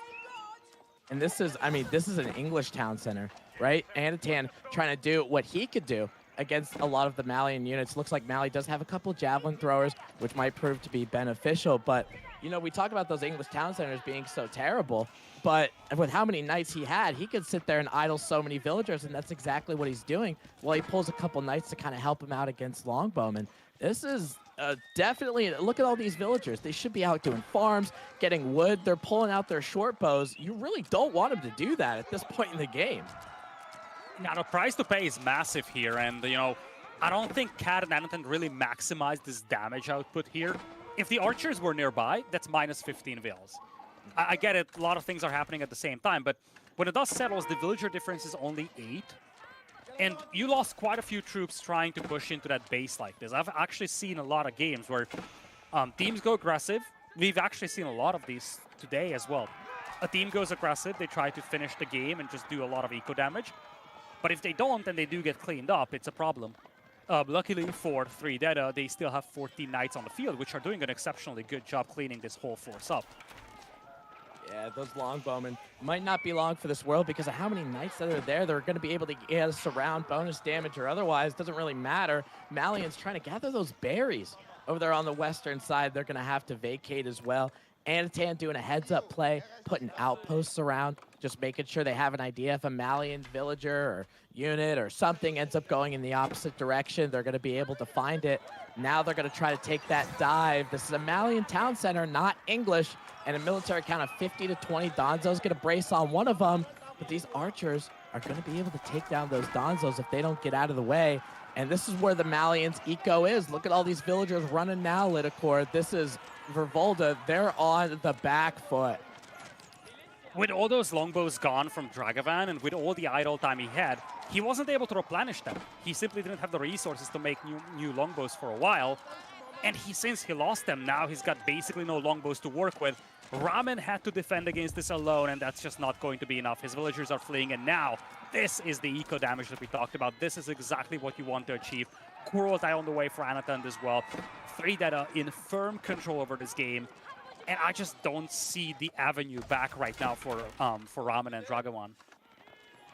And this is, I mean, this is an English town center, right? Anatan trying to do what he could do against a lot of the Malian units. Looks like Mali does have a couple javelin throwers, which might prove to be beneficial. But, you know, we talk about those English town centers being so terrible, but with how many knights he had, he could sit there and idle so many villagers, and that's exactly what he's doing. Well, he pulls a couple knights to kind of help him out against longbowmen. This is definitely, look at all these villagers. They should be out doing farms, getting wood. They're pulling out their short bows. You really don't want them to do that at this point in the game. Now, the price to pay is massive here, and, you know, I don't think Cat and Anatan really maximized this damage output here. If the archers were nearby, that's minus 15 vills. I get it, a lot of things are happening at the same time, but when the dust settles, the villager difference is only 8. And you lost quite a few troops trying to push into that base like this. I've actually seen a lot of games where teams go aggressive. We've actually seen a lot of these today as well. A team goes aggressive, they try to finish the game and just do a lot of eco damage. But if they don't and they do get cleaned up, it's a problem. Luckily for 3 Deda, they still have 14 knights on the field, which are doing an exceptionally good job cleaning this whole force up. Yeah, those longbowmen might not be long for this world because of how many knights that are there. They're going to be able to get a surround bonus damage or otherwise. Doesn't really matter. Malian's trying to gather those berries over there on the western side. They're going to have to vacate as well. Anatan doing a heads-up play, putting outposts around, just making sure they have an idea if a Malian villager or unit or something ends up going in the opposite direction, they're going to be able to find it. Now they're going to try to take that dive. This is a Malian town center, not English, and a military count of 50 to 20. Donzo's going to brace on one of them, but these archers are going to be able to take down those Donzos if they don't get out of the way. And this is where the Malians' eco is. Look at all these villagers running now, Lidicord. This is Vervolda. They're on the back foot. With all those longbows gone from Dragovon and with all the idle time he had, he wasn't able to replenish them. He simply didn't have the resources to make new longbows for a while. And since he lost them, now he's got basically no longbows to work with. Ramen had to defend against this alone, and that's just not going to be enough. His villagers are fleeing, and now this is the eco damage that we talked about. This is exactly what you want to achieve. Kurultai on the way for Anatan as well. 3 Deda in firm control over this game. And I just don't see the avenue back right now for Ramen and Dragovon.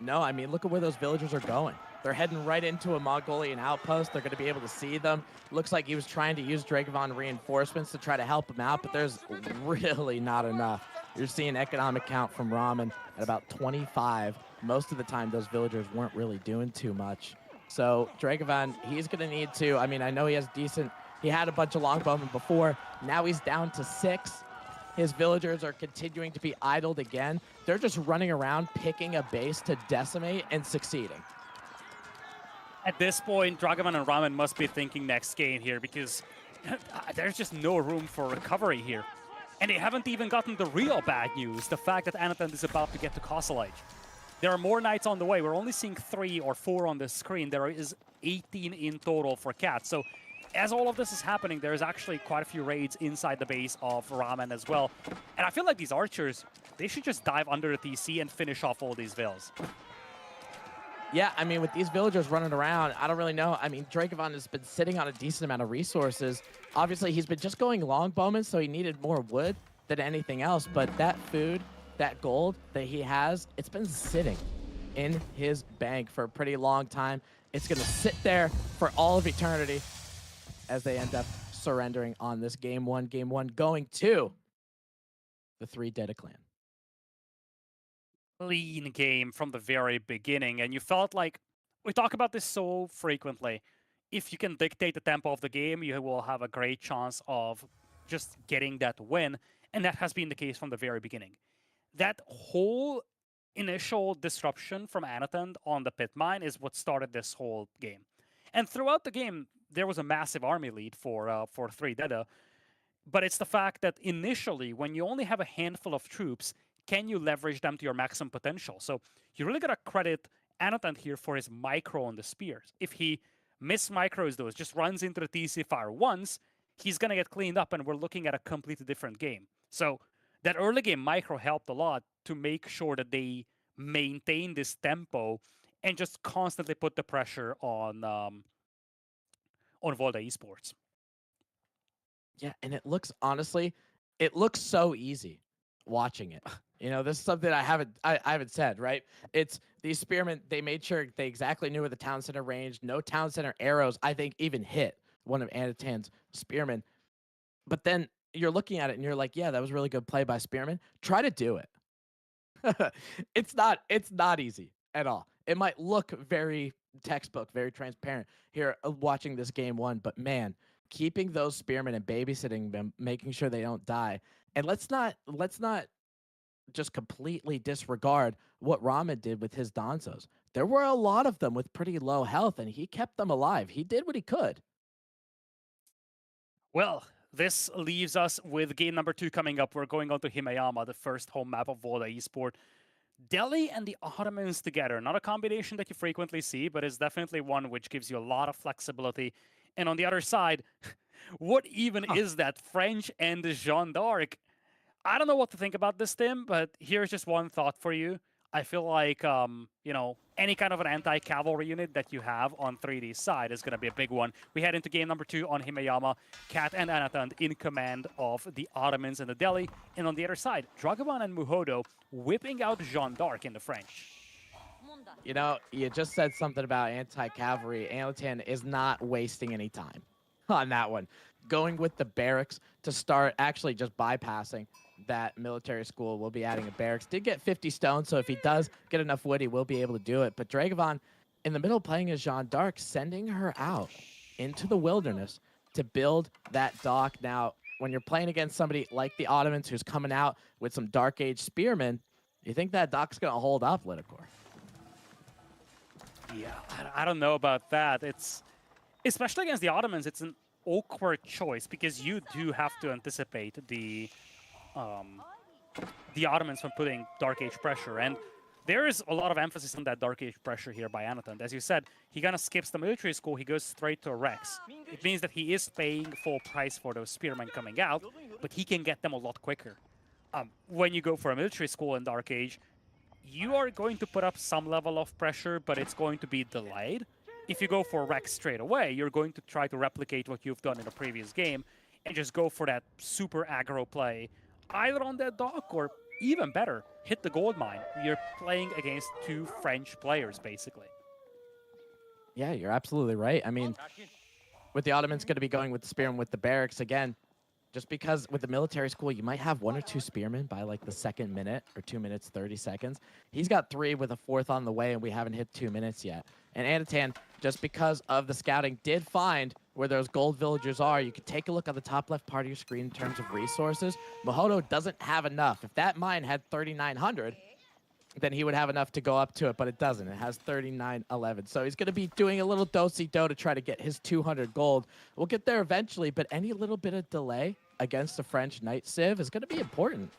No, I mean, look at where those villagers are going. They're heading right into a Mongolian outpost. They're going to be able to see them. Looks like he was trying to use Dragovon reinforcements to try to help him out, but there's really not enough. You're seeing economic count from Ramen at about 25. Most of the time, those villagers weren't really doing too much. So Dragovon, he's going to need to, I mean, I know he has decent, he had a bunch of longbowmen before. Now he's down to 6. His villagers are continuing to be idled again. They're just running around, picking a base to decimate and succeeding. At this point, Dragovon and Ramen must be thinking next game here because there's just no room for recovery here. And they haven't even gotten the real bad news, the fact that Anatan is about to get to Castle Age. There are more knights on the way. We're only seeing 3 or 4 on the screen. There is 18 in total for Cat. So as all of this is happening, there's actually quite a few raids inside the base of Ramen as well. And I feel like these archers, they should just dive under the TC and finish off all these vills. Yeah, I mean, with these villagers running around, I don't really know. I mean, Dragovon has been sitting on a decent amount of resources. Obviously, he's been just going longbowman, so he needed more wood than anything else. But that food, that gold that he has, it's been sitting in his bank for a pretty long time. It's going to sit there for all of eternity as they end up surrendering on this game one going to the 3 Data clan. Clean game from the very beginning, and you felt like, we talk about this so frequently, if you can dictate the tempo of the game, you will have a great chance of just getting that win, and that has been the case from the very beginning. That whole initial disruption from Anatan on the pit mine is what started this whole game. And throughout the game, there was a massive army lead for 3 Data, but it's the fact that initially, when you only have a handful of troops, can you leverage them to your maximum potential? So you really gotta credit Anatan here for his micro on the spears. If he micros those, just runs into the TC fire once, he's gonna get cleaned up and we're looking at a completely different game. So that early game micro helped a lot to make sure that they maintain this tempo and just constantly put the pressure on Volta Esports. Yeah, and it looks, honestly, it looks so easy watching it. You know, this is something I haven't said, right? It's these spearmen, they made sure they exactly knew where the town center ranged. No town center arrows, I think, even hit one of Anatan's spearmen. But then you're looking at it and you're like, yeah, that was really good play by Spearman. Try to do it. It's not easy at all. It might look very textbook, very transparent here watching this game one, but man, keeping those spearmen and babysitting them, making sure they don't die. And let's not just completely disregard what Ramen did with his Danzos. There were a lot of them with pretty low health, and he kept them alive. He did what he could. Well, this leaves us with game number 2 coming up. We're going on to Himayama, the first home map of Volta Esport. Delhi and the Ottomans together. Not a combination that you frequently see, but it's definitely one which gives you a lot of flexibility. And on the other side, what even is that? French and Jeanne d'Arc? I don't know what to think about this, Tim, but here's just one thought for you. I feel like, you know, any kind of an anti-cavalry unit that you have on 3D's side is going to be a big one. We head into game number 2 on Himayama. Kat and Anatan in command of the Ottomans and the Delhi. And on the other side, Dragovan and Muhodo whipping out Jeanne d'Arc in the French. You know, you just said something about anti-cavalry. Anatan is not wasting any time on that one. Going with the barracks to start actually just bypassing that military school. Will be adding a barracks. Did get 50 stone, so if he does get enough wood, he will be able to do it. But Dragovon, in the middle playing as Jeanne d'Arc, sending her out into the wilderness to build that dock. Now, when you're playing against somebody like the Ottomans who's coming out with some Dark Age spearmen, you think that dock's going to hold up, Lidakor? Yeah, I don't know about that. It's, especially against the Ottomans, it's an awkward choice because you do have to anticipate the Ottomans from putting Dark Age pressure, and there is a lot of emphasis on that Dark Age pressure here by Anatan. As you said, he kind of skips the military school, he goes straight to a Rex. It means that he is paying full price for those spearmen coming out, but he can get them a lot quicker. When you go for a military school in Dark Age, you are going to put up some level of pressure, but it's going to be delayed. If you go for Rex straight away, you're going to try to replicate what you've done in the previous game and just go for that super aggro play, either on that dock or even better, hit the gold mine. You're playing against 2 French players, basically. Yeah, you're absolutely right. I mean, with the Ottomans going to be going with the spearmen with the barracks again, just because with the military school, you might have 1 or 2 spearmen by like the 2nd minute or 2 minutes, 30 seconds. He's got 3 with a 4th on the way, and we haven't hit 2 minutes yet. And Anatan, just because of the scouting, did find where those gold villagers are. You can take a look on the top left part of your screen in terms of resources. Muhodo doesn't have enough. If that mine had 3,900, then he would have enough to go up to it, but it doesn't. It has 3911. So he's going to be doing a little do-si-do to try to get his 200 gold. We'll get there eventually, but any little bit of delay against the French Knight Civ is going to be important.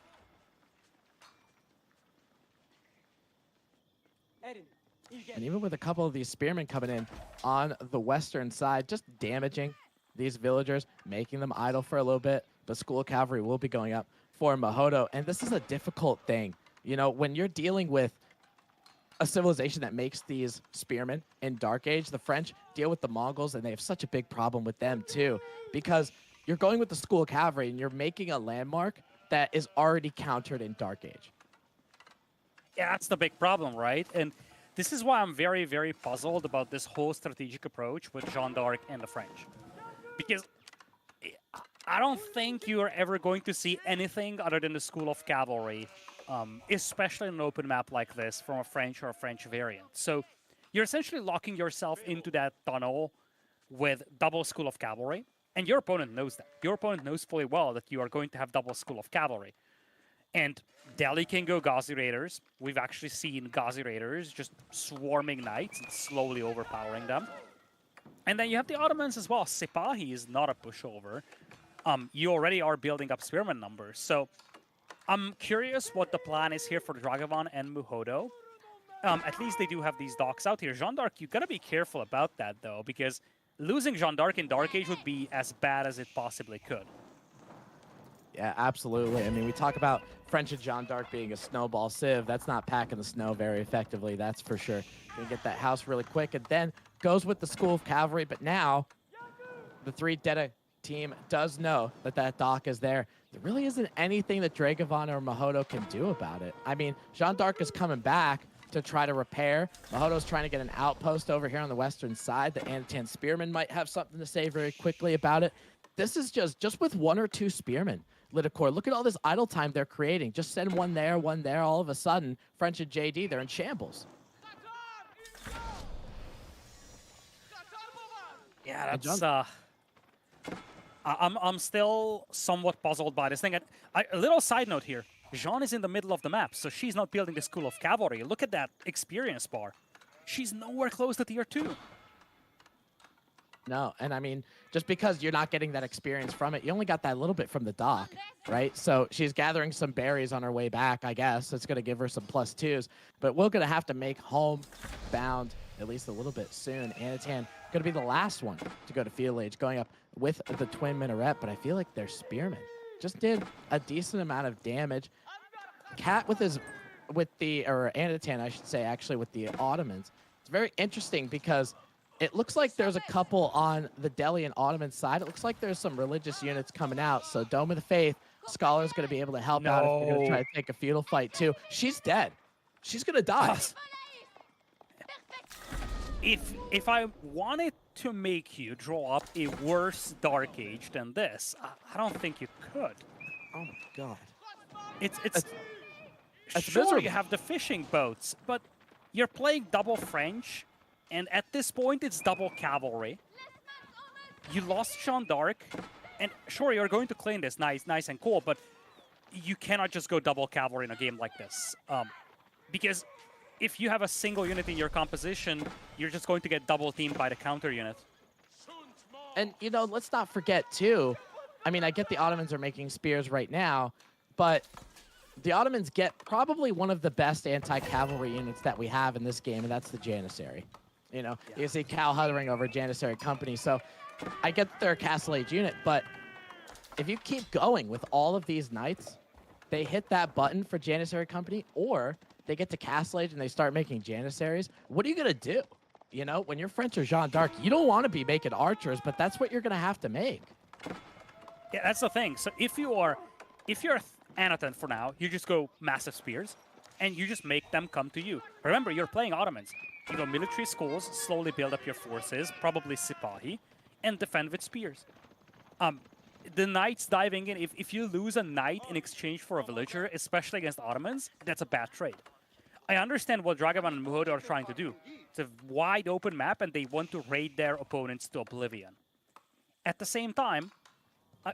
And even with a couple of these spearmen coming in on the western side, just damaging these villagers, making them idle for a little bit. But School of Cavalry will be going up for Mahodo. And this is a difficult thing. You know, when you're dealing with a civilization that makes these spearmen in Dark Age, the French deal with the Mongols, and they have such a big problem with them too, because you're going with the School of Cavalry and you're making a landmark that is already countered in Dark Age. Yeah, that's the big problem, right? And this is why I'm very, very puzzled about this whole strategic approach with Jeanne d'Arc and the French. Because I don't think you're ever going to see anything other than the School of Cavalry, especially in an open map like this from a French or a French variant. So you're essentially locking yourself into that tunnel with double School of Cavalry, and your opponent knows that. Your opponent knows fully well that you are going to have double School of Cavalry. And Delhi can go Ghazi Raiders. We've actually seen Ghazi Raiders just swarming knights and slowly overpowering them. And then you have the Ottomans as well. Sipahi is not a pushover. You already are building up spearman numbers. So I'm curious what the plan is here for Dragavan and Muhodo. At least they do have these docks out here. Jeanne d'Arc, you gotta be careful about that though, because losing Jeanne d'Arc in Dark Age would be as bad as it possibly could. Yeah, absolutely. I mean, we talk about French and Jeanne d'Arc being a snowball sieve. That's not packing the snow very effectively, that's for sure. Gonna get that house really quick, and then goes with the School of Cavalry. But now, the 3 Deta team does know that that dock is there. There really isn't anything that Dragavan or Mahodo can do about it. I mean, Jeanne d'Arc is coming back to try to repair. Mahodo's trying to get an outpost over here on the western side. The Anatan Spearmen might have something to say very quickly about it. This is just with 1 or 2 Spearmen. Lidacor, look at all this idle time they're creating. Just send one there, all of a sudden, French and JD, they're in shambles. Yeah, that's I'm still somewhat puzzled by this thing. A little side note here. Jeanne is in the middle of the map, so she's not building the School of Cavalry. Look at that experience bar. She's nowhere close to tier 2. No, and I mean, just because you're not getting that experience from it, you only got that little bit from the dock, right? So she's gathering some berries on her way back, I guess. It's going to give her some +2s, but we're going to have to make homebound at least a little bit soon. Anatan going to be the last one to go to Field Age, going up with the Twin Minaret, but I feel like their Spearmen just did a decent amount of damage. Cat with Anatan, I should say, actually, with the Ottomans. It's very interesting because it looks like there's a couple on the Delhi and Ottoman side. It looks like there's some religious units coming out. So Dome of the Faith, Scholar's going to be able to help out if they're going to try to take a feudal fight too. She's dead. She's going to die. If I wanted to make you draw up a worse Dark Age than this, I don't think you could. Oh my god. It's sure miserable. you have the fishing boats, but you're playing double French, and at this point it's double cavalry. You lost Jeanne d'Arc, and sure you're going to claim this nice and cool, but you cannot just go double cavalry in a game like this. Because if you have a single unit in your composition, you're just going to get double teamed by the counter unit. And, you know, let's not forget, too, I mean, I get the Ottomans are making spears right now, but the Ottomans get probably one of the best anti-cavalry units that we have in this game, and that's the Janissary. You know, you see Cal hovering over Janissary Company, so I get that they're a Castle Age unit, but if you keep going with all of these knights, they hit that button for Janissary Company, or they get to Castle Age and they start making Janissaries. What are you going to do? You know, when you're French or Jeanne d'Arc, you don't want to be making archers, but that's what you're going to have to make. Yeah, that's the thing. So if you're Anatan for now, you just go massive spears, and you just make them come to you. Remember, you're playing Ottomans. You go military schools, slowly build up your forces, probably Sipahi, and defend with spears. The knights diving in, if you lose a knight in exchange for a villager, especially against Ottomans, that's a bad trade. I understand what Dragavan and Muhodo are trying to do. It's a wide open map, and they want to raid their opponents to oblivion. At the same time,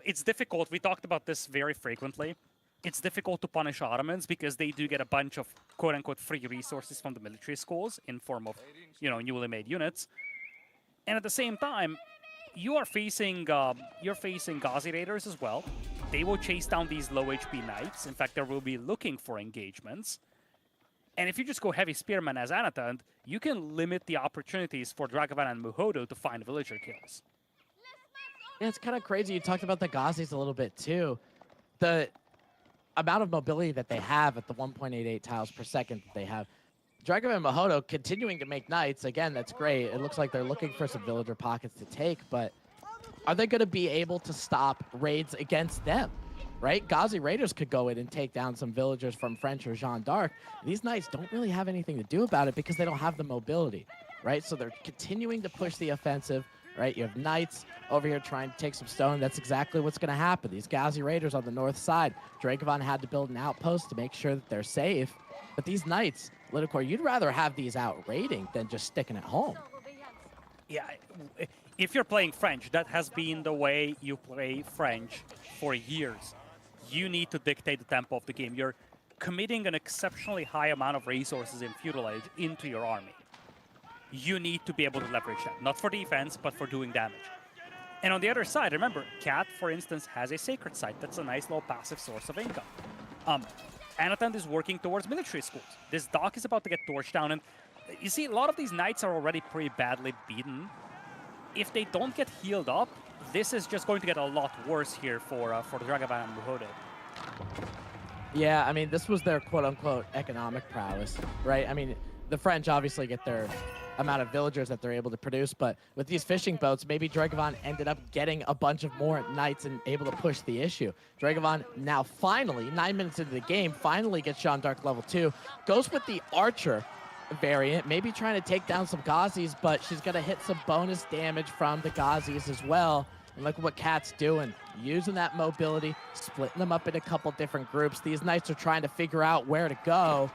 it's difficult. We talked about this very frequently. It's difficult to punish Ottomans because they do get a bunch of quote-unquote free resources from the military schools in form of, you know, newly made units. And at the same time, you're facing Ghazi Raiders as well. They will chase down these low HP knights. In fact, they will be looking for engagements. And if you just go heavy Spearman as Anathand, you can limit the opportunities for Dragavan and Muhodo to find villager kills. Yeah, it's kind of crazy. You talked about the Gazis a little bit too. The amount of mobility that they have at the 1.88 tiles per second that they have. Dragovan and Muhodo continuing to make knights. Again, that's great. It looks like they're looking for some villager pockets to take, but are they going to be able to stop raids against them? Right? Ghazi Raiders could go in and take down some villagers from French or Jeanne d'Arc. These knights don't really have anything to do about it because they don't have the mobility, right? So they're continuing to push the offensive, right? You have knights over here trying to take some stone. That's exactly what's going to happen. These Ghazi Raiders on the north side, Dragovon had to build an outpost to make sure that they're safe. But these knights, Lidicor, you'd rather have these out raiding than just sticking at home. Yeah, if you're playing French, that has been the way you play French for years. You need to dictate the tempo of the game. You're committing an exceptionally high amount of resources in Feudal Age into your army. You need to be able to leverage that, not for defense, but for doing damage. And on the other side, remember, Cat, for instance, has a sacred site. That's a nice little passive source of income. Anathand is working towards military schools. This dock is about to get torched down, and you see, a lot of these knights are already pretty badly beaten. If they don't get healed up, this is just going to get a lot worse here for Dragavan and Muhodo. Yeah, I mean, this was their quote-unquote economic prowess, right? I mean, the French obviously get their amount of villagers that they're able to produce, but with these fishing boats, maybe Dragovon ended up getting a bunch of more knights and able to push the issue. Dragovon now finally, 9 minutes into the game, finally gets Jeanne d'Arc level 2, goes with the Archer variant, maybe trying to take down some Gazis, but she's going to hit some bonus damage from the Gazis as well. And look what Cat's doing, using that mobility, splitting them up in a couple different groups. These knights are trying to figure out where to go,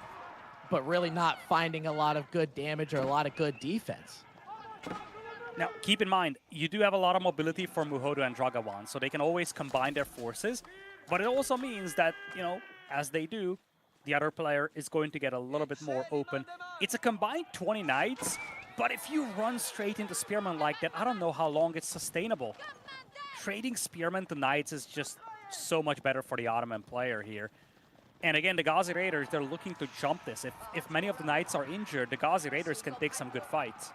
but really not finding a lot of good damage or a lot of good defense. Now, keep in mind, you do have a lot of mobility for Muhodo and Dragavan, so they can always combine their forces, but it also means that, you know, as they do, the other player is going to get a little bit more open. It's a combined 20 knights, but if you run straight into Spearmen like that, I don't know how long it's sustainable. Trading Spearmen to knights is just so much better for the Ottoman player here. And again, the Ghazi Raiders, they're looking to jump this. If many of the knights are injured, the Ghazi Raiders can take some good fights.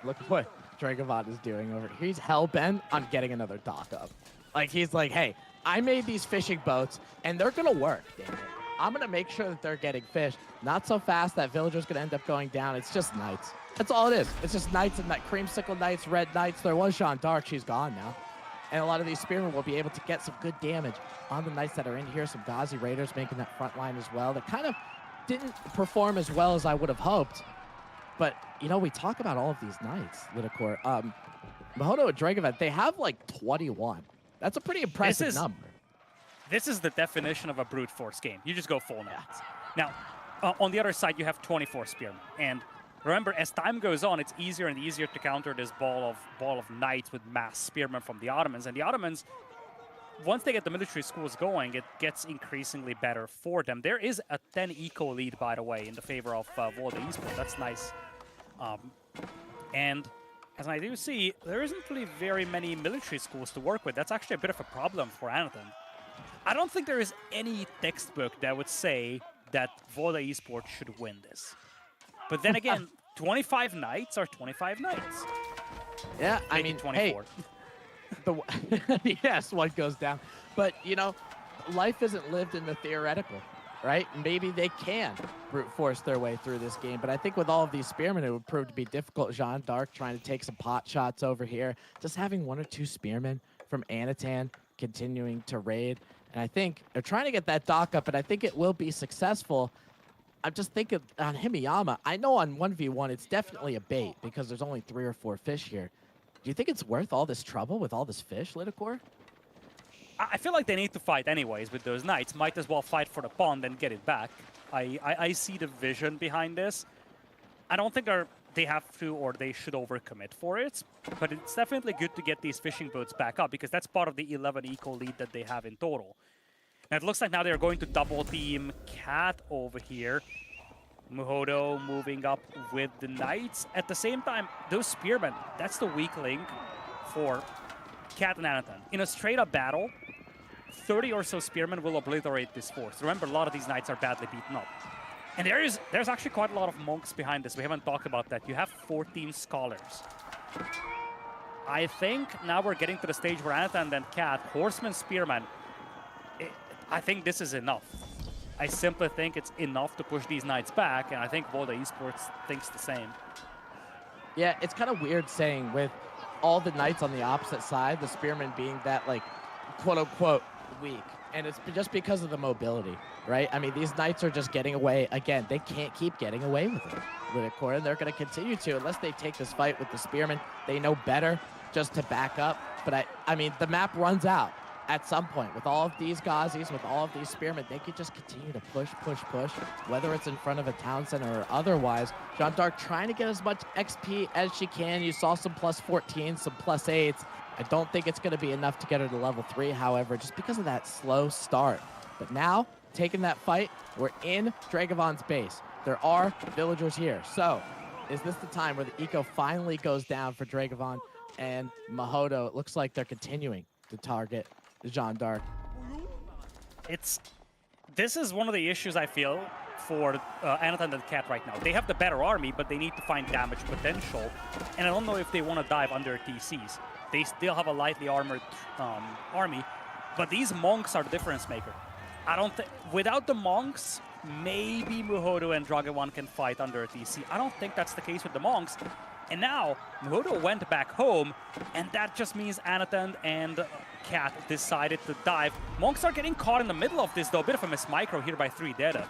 Look at what Dragovon is doing over here. He's hell-bent on getting another dock up. Like, he's like, hey, I made these fishing boats, and they're going to work, damn it. I'm going to make sure that they're getting fish. Not so fast that villager's going to end up going down. It's just knights. That's all it is. It's just knights and creamsicle knights, red knights. There was Jeanne d'Arc. She's gone now. And a lot of these spearmen will be able to get some good damage on the knights that are in here. Some Ghazi Raiders making that front line as well. That kind of didn't perform as well as I would have hoped. But, you know, we talk about all of these knights, Lidicor. Muhodo and Dragovon, they have like 21. That's a pretty impressive number. This is the definition of a brute force game. You just go full knights. Now, on the other side, you have 24 spearmen. And remember, as time goes on, it's easier and easier to counter this ball of knights with mass spearmen from the Ottomans. And the Ottomans, once they get the military schools going, it gets increasingly better for them. There is a 10 eco lead, by the way, in the favor of Volda Esport. That's nice. And as I do see, there isn't really very many military schools to work with. That's actually a bit of a problem for Anathand. I don't think there is any textbook that would say that Volda Esport should win this. But then again, 25 knights are 25 knights. Yeah, I Maybe mean, 24. Hey, yes, one goes down. But, you know, life isn't lived in the theoretical, right? Maybe they can brute force their way through this game. But I think with all of these spearmen, it would prove to be difficult. Jeanne d'Arc trying to take some pot shots over here. Just having 1 or 2 spearmen from Anatan continuing to raid. And I think they're trying to get that dock up, and I think it will be successful. I'm just thinking on Himiyama, I know on 1v1 it's definitely a bait because there's only 3 or 4 fish here. Do you think it's worth all this trouble with all this fish, Lidicor? I feel like they need to fight anyways with those knights. Might as well fight for the pond and get it back. I see the vision behind this. I don't think they have to or they should overcommit for it, but it's definitely good to get these fishing boats back up because that's part of the 11 eco lead that they have in total. And it looks like now they're going to double team Cat over here. Muhodo moving up with the knights. At the same time, those spearmen, that's the weak link for Cat and Anathand. In a straight up battle, 30 or so spearmen will obliterate this force. Remember, a lot of these knights are badly beaten up. And there's actually quite a lot of monks behind this. We haven't talked about that. You have 14 scholars. I think now we're getting to the stage where Anatan and Cat, Horseman, Spearman, I think this is enough. I simply think it's enough to push these knights back, and I think Volta Esports thinks the same. Yeah, it's kind of weird saying with all the knights on the opposite side, the Spearman being that, like, quote-unquote weak. And it's just because of the mobility, right? I mean, these knights are just getting away. Again, they can't keep getting away with it, Cora. They're going to continue to unless they take this fight with the Spearman. They know better just to back up. But, I mean, the map runs out at some point. With all of these Gazis, with all of these Spearmen, they could just continue to push, whether it's in front of a town center or otherwise. Jeanne d'Arc trying to get as much XP as she can. You saw some plus 14, some plus 8s. I don't think it's going to be enough to get her to level 3, however, just because of that slow start. But now, taking that fight, we're in Dragovan's base. There are villagers here. So, is this the time where the eco finally goes down for Dragavan and Mahodo? It looks like they're continuing to target Jeanne d'Arc. This is one of the issues I feel for Anatan and Cat right now. They have the better army, but they need to find damage potential. And I don't know if they want to dive under TCs. They still have a lightly armored army, but these monks are the difference maker. I don't think, without the monks, maybe Muhodo and Dragavan can fight under a TC. I don't think that's the case with the monks. And now, Muhodo went back home, and that just means Anatan and Cat decided to dive. Monks are getting caught in the middle of this, though. A bit of a miss micro here by 3 Data.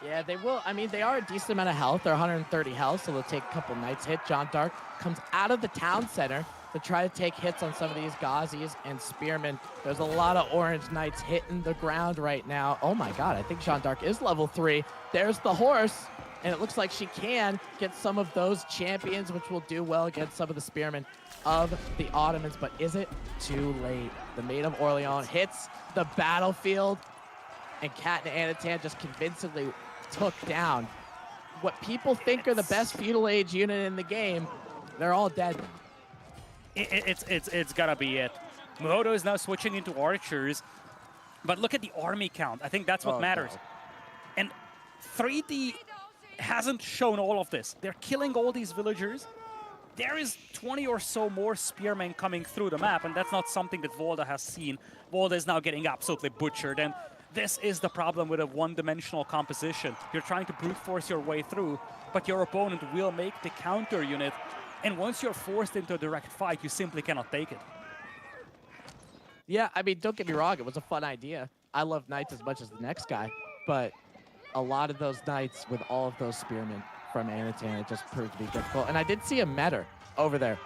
Yeah, they will. I mean, they are a decent amount of health. They're 130 health, so they'll take a couple knights hit. Jeanne d'Arc comes out of the town center to try to take hits on some of these Gazis and Spearmen. There's a lot of orange knights hitting the ground right now. Oh my god, I think Jeanne d'Arc is level 3. There's the horse, and it looks like she can get some of those champions, which will do well against some of the Spearmen of the Ottomans, but is it too late? The Maid of Orleans hits the battlefield, and Cat and Anatan just convincingly took down what people think are the best feudal age unit in the game. They're all dead. It's gotta be it. Muhodo is now switching into archers, but look at the army count. I think that's what matters. No. And 3D hasn't shown all of this. They're killing all these villagers. There is 20 or so more spearmen coming through the map, and that's not something that Volta has seen. Volta is now getting absolutely butchered, and this is the problem with a one-dimensional composition. You're trying to brute force your way through, but your opponent will make the counter unit, and once you're forced into a direct fight, you simply cannot take it. Yeah, I mean, don't get me wrong, it was a fun idea. I love knights as much as the next guy, but a lot of those knights with all of those spearmen from Anatan, it just proved to be difficult. And I did see a meter over there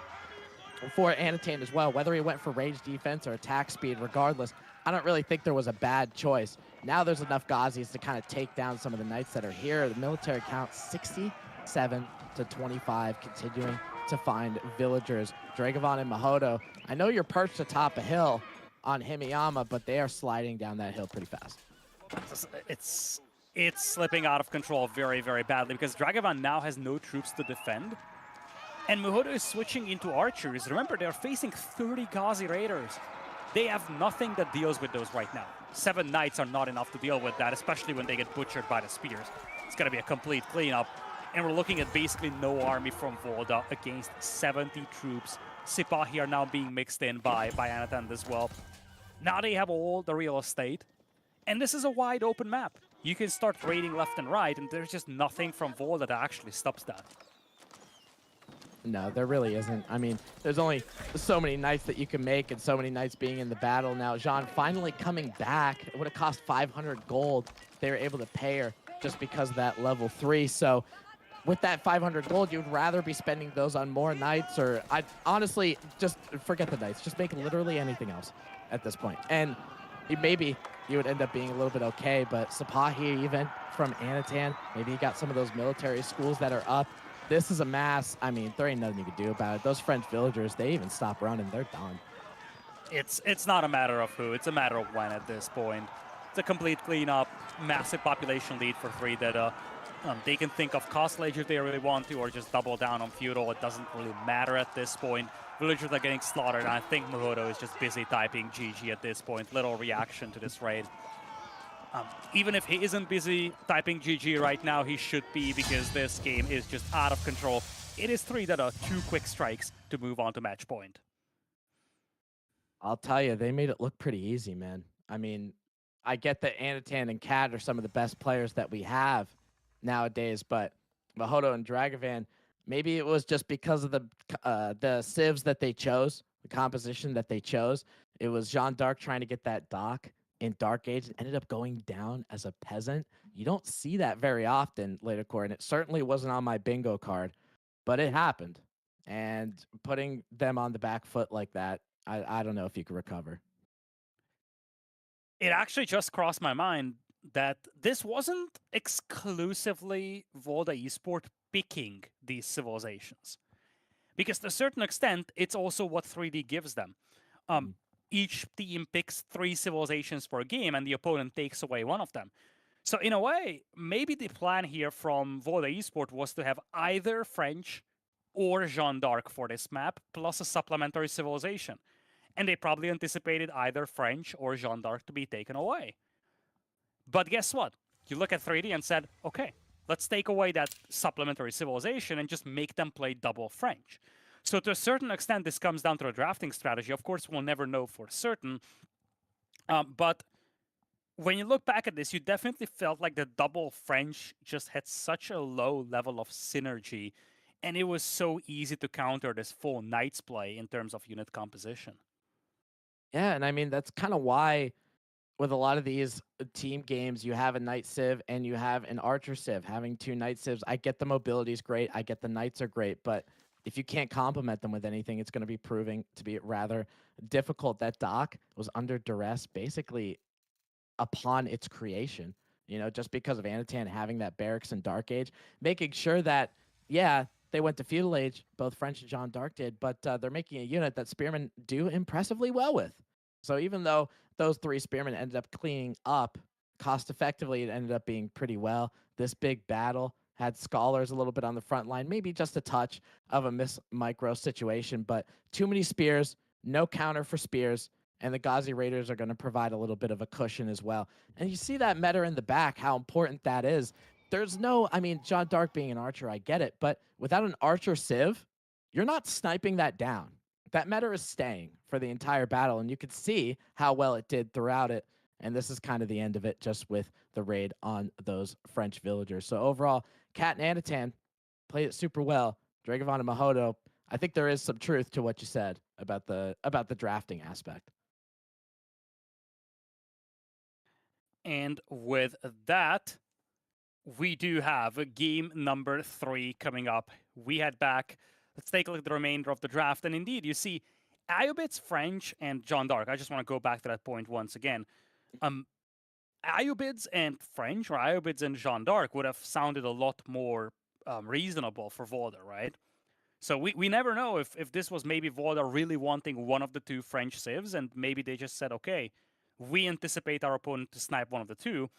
for Anatan as well, whether he went for range defense or attack speed, regardless. I don't really think there was a bad choice. Now there's enough Gazis to kind of take down some of the knights that are here. The military count 67 to 25, continuing to find villagers. Dragavan and Mahodo, I know you're perched atop a hill on Himiyama, but they are sliding down that hill pretty fast. It's slipping out of control very, very badly because Dragavan now has no troops to defend. And Muhodo is switching into archers. Remember, they're facing 30 Ghazi Raiders. They have nothing that deals with those right now. 7 knights are not enough to deal with that, especially when they get butchered by the spears. It's going to be a complete cleanup. And we're looking at basically no army from Volta against 70 troops. Sipahi are now being mixed in by Anatan as well. Now they have all the real estate. And this is a wide open map. You can start raiding left and right, and there's just nothing from Volta that actually stops that. No, there really isn't. I mean, there's only so many knights that you can make and so many knights being in the battle. Now, Jeanne finally coming back. It would have cost 500 gold. They were able to pay her just because of that level 3. So with that 500 gold, you'd rather be spending those on more knights, or I'd honestly just forget the knights. Just make literally anything else at this point. And maybe you would end up being a little bit okay, but Sipahi even from Anatan, maybe you got some of those military schools that are up. This is a mass. I mean, there ain't nothing you can do about it. Those French villagers, they even stop running. They're done. It's not a matter of who. It's a matter of when at this point. It's a complete cleanup, massive population lead for 3 Data. They can think of cost ledger if they really want to, or just double down on feudal. It doesn't really matter at this point. Villagers are getting slaughtered, and I think Muhodo is just busy typing GG at this point. Little reaction to this raid. Even if he isn't busy typing GG right now, he should be, because this game is just out of control. It is 3 that are 2 quick strikes to move on to match point. I'll tell you, they made it look pretty easy, man. I mean, I get that Anatan and Cat are some of the best players that we have nowadays, but Mahodo and Dragovan, maybe it was just because of the civs that they chose, the composition that they chose. It was Jean d'Arc trying to get that dock in Dark Age and ended up going down as a peasant. You don't see that very often, later core, and it certainly wasn't on my bingo card, but it happened. And putting them on the back foot like that, I don't know if you can recover. It actually just crossed my mind that this wasn't exclusively Voda Esport picking these civilizations. Because to a certain extent, it's also what 3D gives them. Each team picks 3 civilizations per game, and the opponent takes away one of them. So in a way, maybe the plan here from Voda Esport was to have either French or Jeanne d'Arc for this map, plus a supplementary civilization. And they probably anticipated either French or Jeanne d'Arc to be taken away. But guess what? You look at 3D and said, okay, let's take away that supplementary civilization and just make them play double French. So to a certain extent, this comes down to a drafting strategy. Of course, we'll never know for certain. But when you look back at this, you definitely felt like the double French just had such a low level of synergy, and it was so easy to counter this full Knights play in terms of unit composition. Yeah, and I mean, that's kind of why with a lot of these team games, you have a Knight Civ and you have an Archer Civ. Having 2 Knight Civs, I get the mobility is great. I get the Knights are great, but if you can't complement them with anything, it's going to be proving to be rather difficult. That dock was under duress basically upon its creation, just because of Anatan having that barracks in Dark Age, making sure that, yeah, they went to Feudal Age, both French and Jeanne d'Arc did, but they're making a unit that Spearmen do impressively well with. So even though those 3 Spearmen ended up cleaning up cost effectively, it ended up being pretty well. This big battle had Scholars a little bit on the front line, maybe just a touch of a miss micro situation, but too many spears, no counter for spears, and the Ghazi Raiders are going to provide a little bit of a cushion as well. And you see that meta in the back, how important that is. There's no, I mean, Jeanne d'Arc being an archer, I get it, but without an archer civ, you're not sniping that down. That meta is staying for the entire battle, and you could see how well it did throughout it. And this is kind of the end of it, just with the raid on those French villagers. So overall, Cat and Anatan played it super well. Dragovan and Mahodo, I think there is some truth to what you said about the drafting aspect. And with that, we do have game number 3 coming up. We head back. Let's take a look at the remainder of the draft. And indeed, you see Ayubit's French and Jeanne d'Arc. I just want to go back to that point once again. Ayubids and French, or Ayubids and Jeanne d'Arc, would have sounded a lot more reasonable for Voda, right? So we never know if this was maybe Voda really wanting one of the 2 French civs, and maybe they just said, okay, we anticipate our opponent to snipe one of the 2,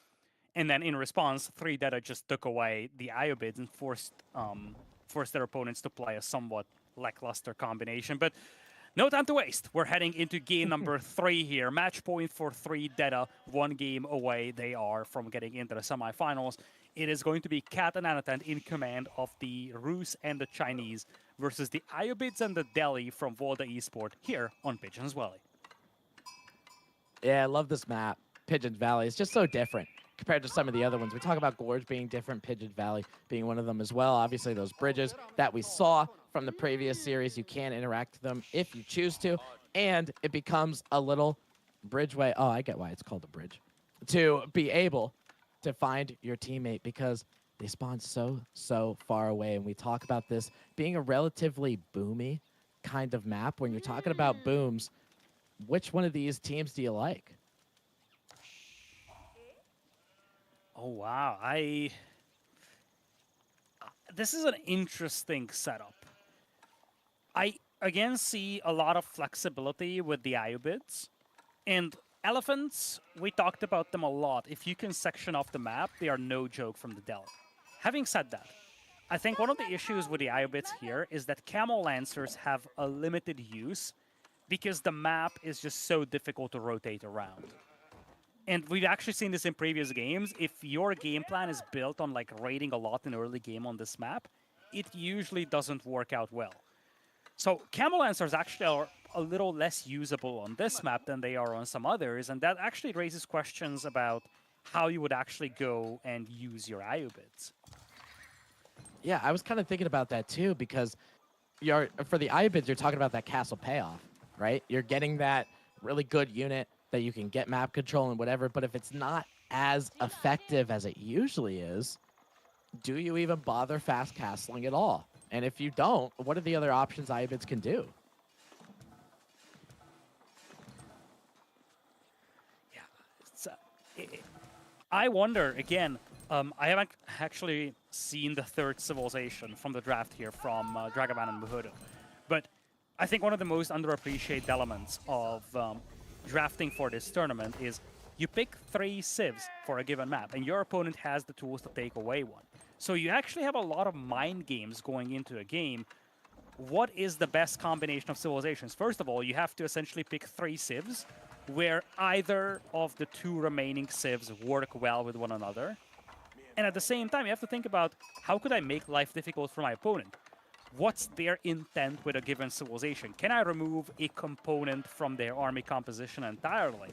and then in response, 3 Data just took away the Ayubids and forced their opponents to play a somewhat lackluster combination. But no time to waste. We're heading into game number 3 here. Match point for 3 Data. 1 game away they are from getting into the semifinals. It is going to be Cat and Anatan in command of the Rus and the Chinese versus the Ayubids and the Delhi from Voda Esport here on Pigeons Valley. Yeah, I love this map. Pigeons Valley. It's just so different compared to some of the other ones. We talk about Gorge being different, Pigeon Valley being one of them as well. Obviously, those bridges that we saw from the previous series, you can interact with them if you choose to, and it becomes a little bridgeway. Oh, I get why it's called a bridge. To be able to find your teammate, because they spawn so far away. And we talk about this being a relatively boomy kind of map. When you're talking about booms, which one of these teams do you like? Oh, wow. This is an interesting setup. I, again, see a lot of flexibility with the Ayubids. And elephants, we talked about them a lot. If you can section off the map, they are no joke from the Delhi. Having said that, I think one of the issues with the Ayubids here is that Camel Lancers have a limited use because the map is just so difficult to rotate around. And we've actually seen this in previous games. If your game plan is built on like raiding a lot in early game on this map, it usually doesn't work out well. So Camel Lancers actually are a little less usable on this map than they are on some others, and that actually raises questions about how you would actually go and use your Iubids. Yeah, I was kind of thinking about that too, because for the Iubids, you're talking about that castle payoff, right? You're getting that really good unit that you can get map control and whatever, but if it's not as effective as it usually is, do you even bother fast castling at all? And if you don't, what are the other options Iubids can do? Yeah, I wonder, again, I haven't actually seen the third civilization from the draft here from Dragavan and Muhudo. But I think one of the most underappreciated elements of drafting for this tournament is you pick 3 civs for a given map, and your opponent has the tools to take away one. So you actually have a lot of mind games going into a game. What is the best combination of civilizations? First of all, you have to essentially pick 3 civs where either of the 2 remaining civs work well with one another. And at the same time, you have to think about, how could I make life difficult for my opponent? What's their intent with a given civilization? Can I remove a component from their army composition entirely?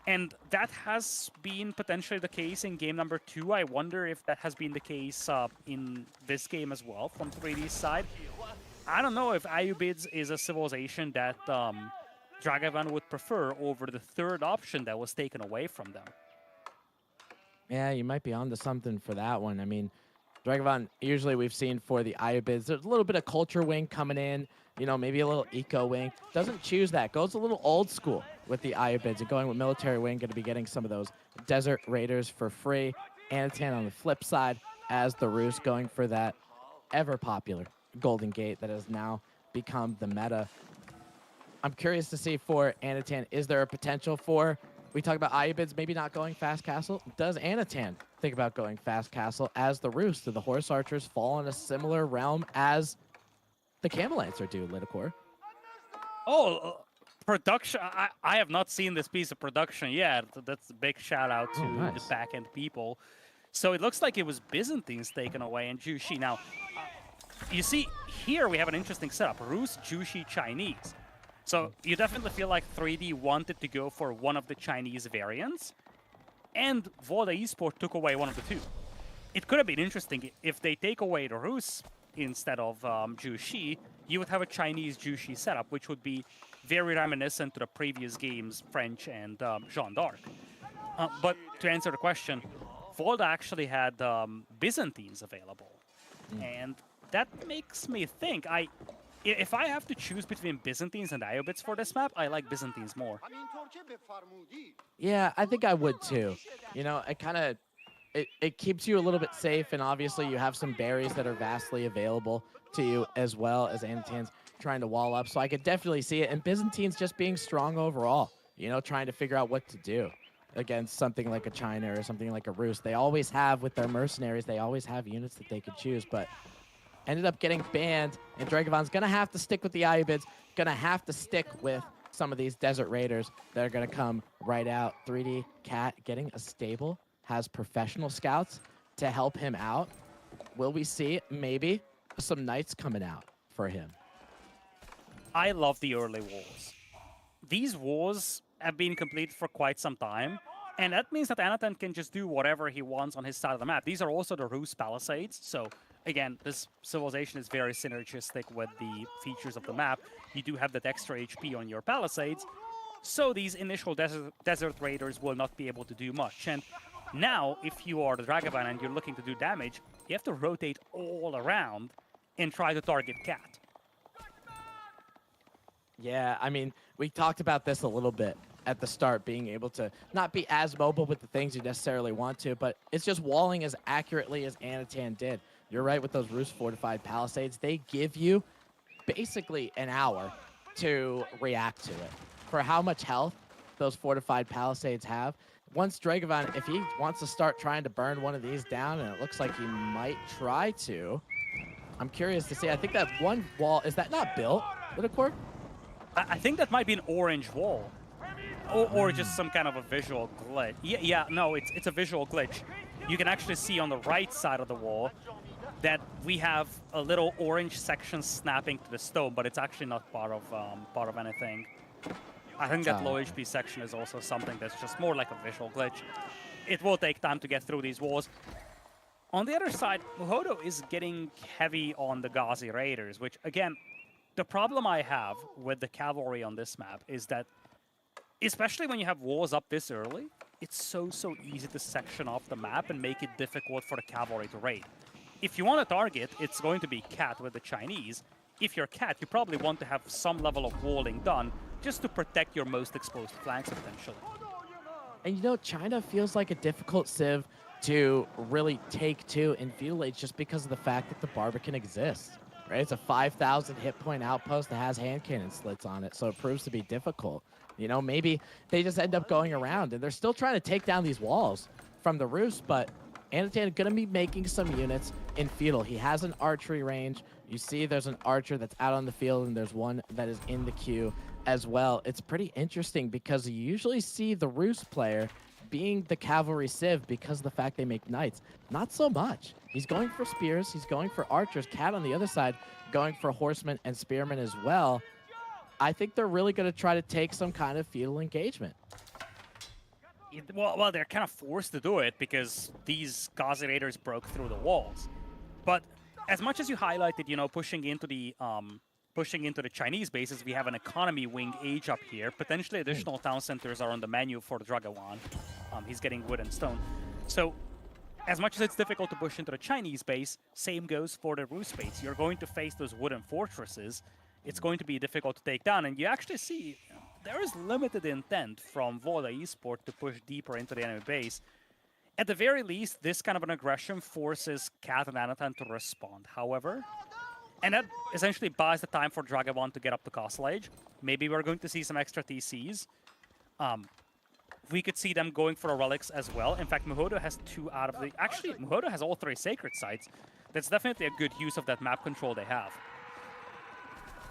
And that has been potentially the case in game number 2. I wonder if that has been the case in this game as well from 3D's side. I don't know if Iubids is a civilization that Dragavan would prefer over the third option that was taken away from them. Yeah, you might be onto something for that one. I mean, Dragavan, usually we've seen for the Iubids, there's a little bit of culture wing coming in, you know, maybe a little eco wing. Doesn't choose that. Goes a little old school with the Iubids and going with military wing, going to be getting some of those desert raiders for free. Anatan on the flip side as the Roost going for that ever popular Golden Gate that has now become the meta. I'm curious to see for Anatan, is there a potential for, we talk about Iubids maybe not going fast castle. Does Anatan think about going fast castle as the Roost? Do the Horse Archers fall in a similar realm as the Camel Lancer do, Lidakor? Oh, production. I have not seen this piece of production yet. That's a big shout out to nice. the back end people. So it looks like it was Byzantines taken away and Jushi. Now, you see, here we have an interesting setup. Rus, Jushi, Chinese. So you definitely feel like 3D wanted to go for one of the Chinese variants, and Voda Esport took away one of the 2. It could have been interesting if they take away the Rus instead of Jushi, you would have a Chinese Jushi setup, which would be very reminiscent to the previous games, French and Jeanne d'Arc. But to answer the question, Voda actually had Byzantines available, and that makes me think, if I have to choose between Byzantines and Iubids for this map, I like Byzantines more. Yeah, I think I would too. You know, it keeps you a little bit safe, and obviously you have some berries that are vastly available to you as well as Anatan's trying to wall up. So I could definitely see it. And Byzantines just being strong overall, you know, trying to figure out what to do against something like a China or something like a Rus. They always have, with their mercenaries, they always have units that they could choose, but ended up getting banned, and Dragavan's going to have to stick with the Iubids, going to have to stick with some of these Desert Raiders that are going to come right out. 3D Cat getting a stable, has professional scouts to help him out. Will we see maybe some Knights coming out for him? I love the early wars. These wars have been completed for quite some time, and that means that Anatan can just do whatever he wants on his side of the map. These are also the Rus Palisades, so again, this civilization is very synergistic with the features of the map. You do have that extra HP on your Palisades, so these initial desert raiders will not be able to do much. And now, if you are the Dragavan and you're looking to do damage, you have to rotate all around and try to target Cat. Yeah, I mean, we talked about this a little bit at the start, being able to not be as mobile with the things you necessarily want to, but it's just walling as accurately as Anatan did. You're right with those Rus fortified palisades. They give you basically an hour to react to it. For how much health those fortified palisades have, once Dragavan, if he wants to start trying to burn one of these down, and it looks like he might try to, I'm curious to see. I think that one wall, is that not built, Lidakor? I think that might be an orange wall. Or just some kind of a visual glitch. Yeah, no, it's a visual glitch. You can actually see on the right side of the wall that we have a little orange section snapping to the stone, but it's actually not part of anything. I think that low HP section is also something that's just more like a visual glitch. It will take time to get through these walls. On the other side, Muhodo is getting heavy on the Ghazi Raiders, which, again, the problem I have with the cavalry on this map is that, especially when you have walls up this early, it's so easy to section off the map and make it difficult for the cavalry to raid. If you want to target, it's going to be Cat with the Chinese. If you're Cat, you probably want to have some level of walling done just to protect your most exposed flanks potentially. And you know, China feels like a difficult civ to really take to in Feudal Age just because of the fact that the Barbican exists, right? It's a 5,000 hit point outpost that has hand cannon slits on it, so it proves to be difficult. You know, maybe they just end up going around, and they're still trying to take down these walls from the Rus, but Anatan going to be making some units in Feudal. He has an archery range. You see there's an archer that's out on the field, and there's one that is in the queue as well. It's pretty interesting because you usually see the Rus player being the cavalry civ because of the fact they make knights. Not so much. He's going for spears. He's going for archers. Cat on the other side going for horsemen and spearmen as well. I think they're really going to try to take some kind of feudal engagement. Well, they're kind of forced to do it because these Ghazi Raiders broke through the walls. But as much as you highlighted, you know, pushing into the Chinese bases, we have an economy wing age up here. Potentially additional town centers are on the menu for the Dragawan. He's getting wood and stone. So as much as it's difficult to push into the Chinese base, same goes for the Rus base. You're going to face those wooden fortresses. It's going to be difficult to take down. And you actually see there is limited intent from Voda Esport to push deeper into the enemy base. At the very least, this kind of an aggression forces Cat and Anatan to respond. However, and that essentially buys the time for Dragavan to get up to Castle Age. Maybe we're going to see some extra TCs. We could see them going for the relics as well. In fact, Muhodo has 2 out of the... Actually, Muhodo has all 3 sacred sites. That's definitely a good use of that map control they have.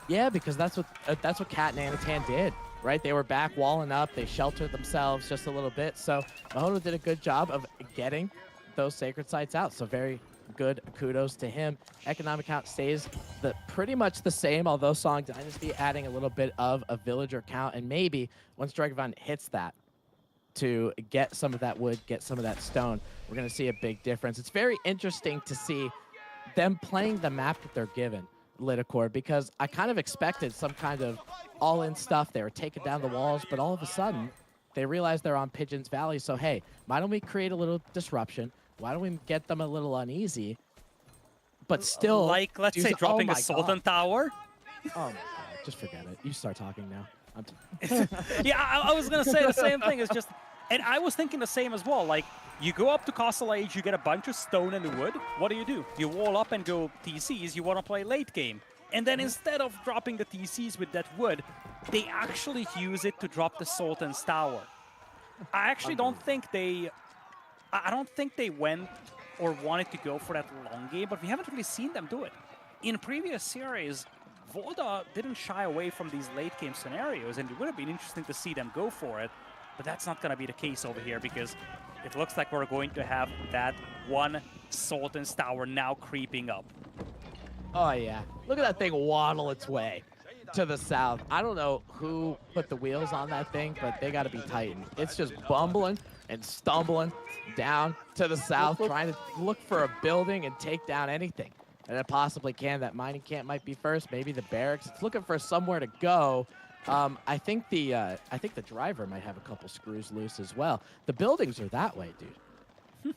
Yeah, because that's what Cat and Anatan did, right? They were back walling up. They sheltered themselves just a little bit. So Muhodo did a good job of getting those sacred sites out. So very good kudos to him. Economic count stays pretty much the same, although Song Dynasty adding a little bit of a villager count. And maybe once Dragavan hits that, to get some of that wood, get some of that stone, we're going to see a big difference. It's very interesting to see them playing the map that they're given, Lidacor, because I kind of expected some kind of all-in stuff. They were taking down the walls, but all of a sudden, they realized they're on Pigeons Valley. So, hey, why don't we create a little disruption? Why don't we get them a little uneasy? But still... Like, let's say, dropping a Sultan Tower? Oh, my God. Just forget it. You start talking now. Yeah, I was going to say the same thing. It's just... And I was thinking the same as well. Like, you go up to Castle Age, you get a bunch of stone and wood. What do? You wall up and go TCs. You want to play late game. And then instead of dropping the TCs with that wood, they actually use it to drop the Sultan's Tower. I actually don't think they... I don't think they went or wanted to go for that long game, but we haven't really seen them do it. In previous series, Voda didn't shy away from these late game scenarios, and it would have been interesting to see them go for it. But that's not going to be the case over here because it looks like we're going to have that one Sultan's Tower now creeping up. Oh, yeah. Look at that thing waddle its way to the south. I don't know who put the wheels on that thing, but they got to be tightened. It's just bumbling and stumbling down to the south, trying to look for a building and take down anything. And it possibly can. That mining camp might be first, maybe the barracks. It's looking for somewhere to go. I think the driver might have a couple screws loose as well. The buildings are that way, dude.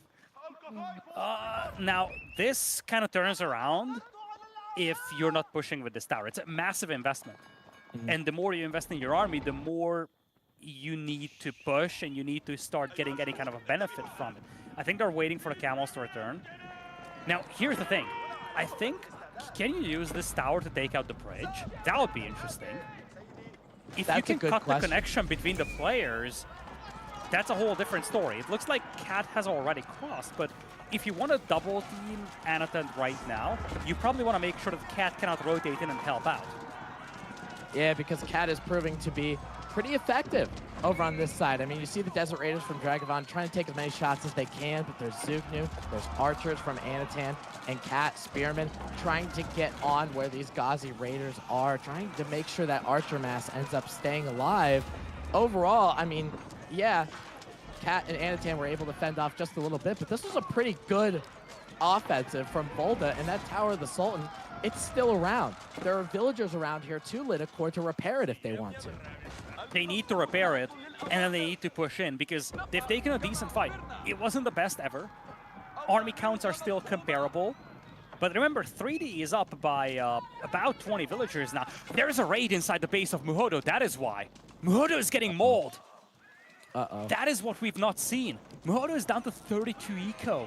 Now, this kind of turns around if you're not pushing with this tower. It's a massive investment. And the more you invest in your army, the more you need to push and you need to start getting any kind of a benefit from it. I think they're waiting for the camels to return. Now, here's the thing. I think, can you use this tower to take out the bridge? That would be interesting. If you can cut the connection between the players, that's a whole different story. It looks like Cat has already crossed, but if you want to double team Anatan right now, you probably want to make sure that Cat cannot rotate in and help out. Yeah, because Cat is proving to be pretty effective over on this side. I mean, you see the Desert Raiders from Dragavan trying to take as many shots as they can, but there's Zugnu, there's Archers from Anatan, and Cat Spearman trying to get on where these Ghazi Raiders are, trying to make sure that Archer mass ends up staying alive. Overall, I mean, yeah, Cat and Anatan were able to fend off just a little bit, but this was a pretty good offensive from Volda, and that Tower of the Sultan, it's still around. There are villagers around here too, Lidakor, to repair it if they want to. They need to repair it, and then they need to push in, because they've taken a decent fight. It wasn't the best ever. Army counts are still comparable. But remember, 3D is up by about 20 villagers now. There's a raid inside the base of Muhodo, that is why. Muhodo is getting mauled. Uh-oh. That is what we've not seen. Muhodo is down to 32 eco.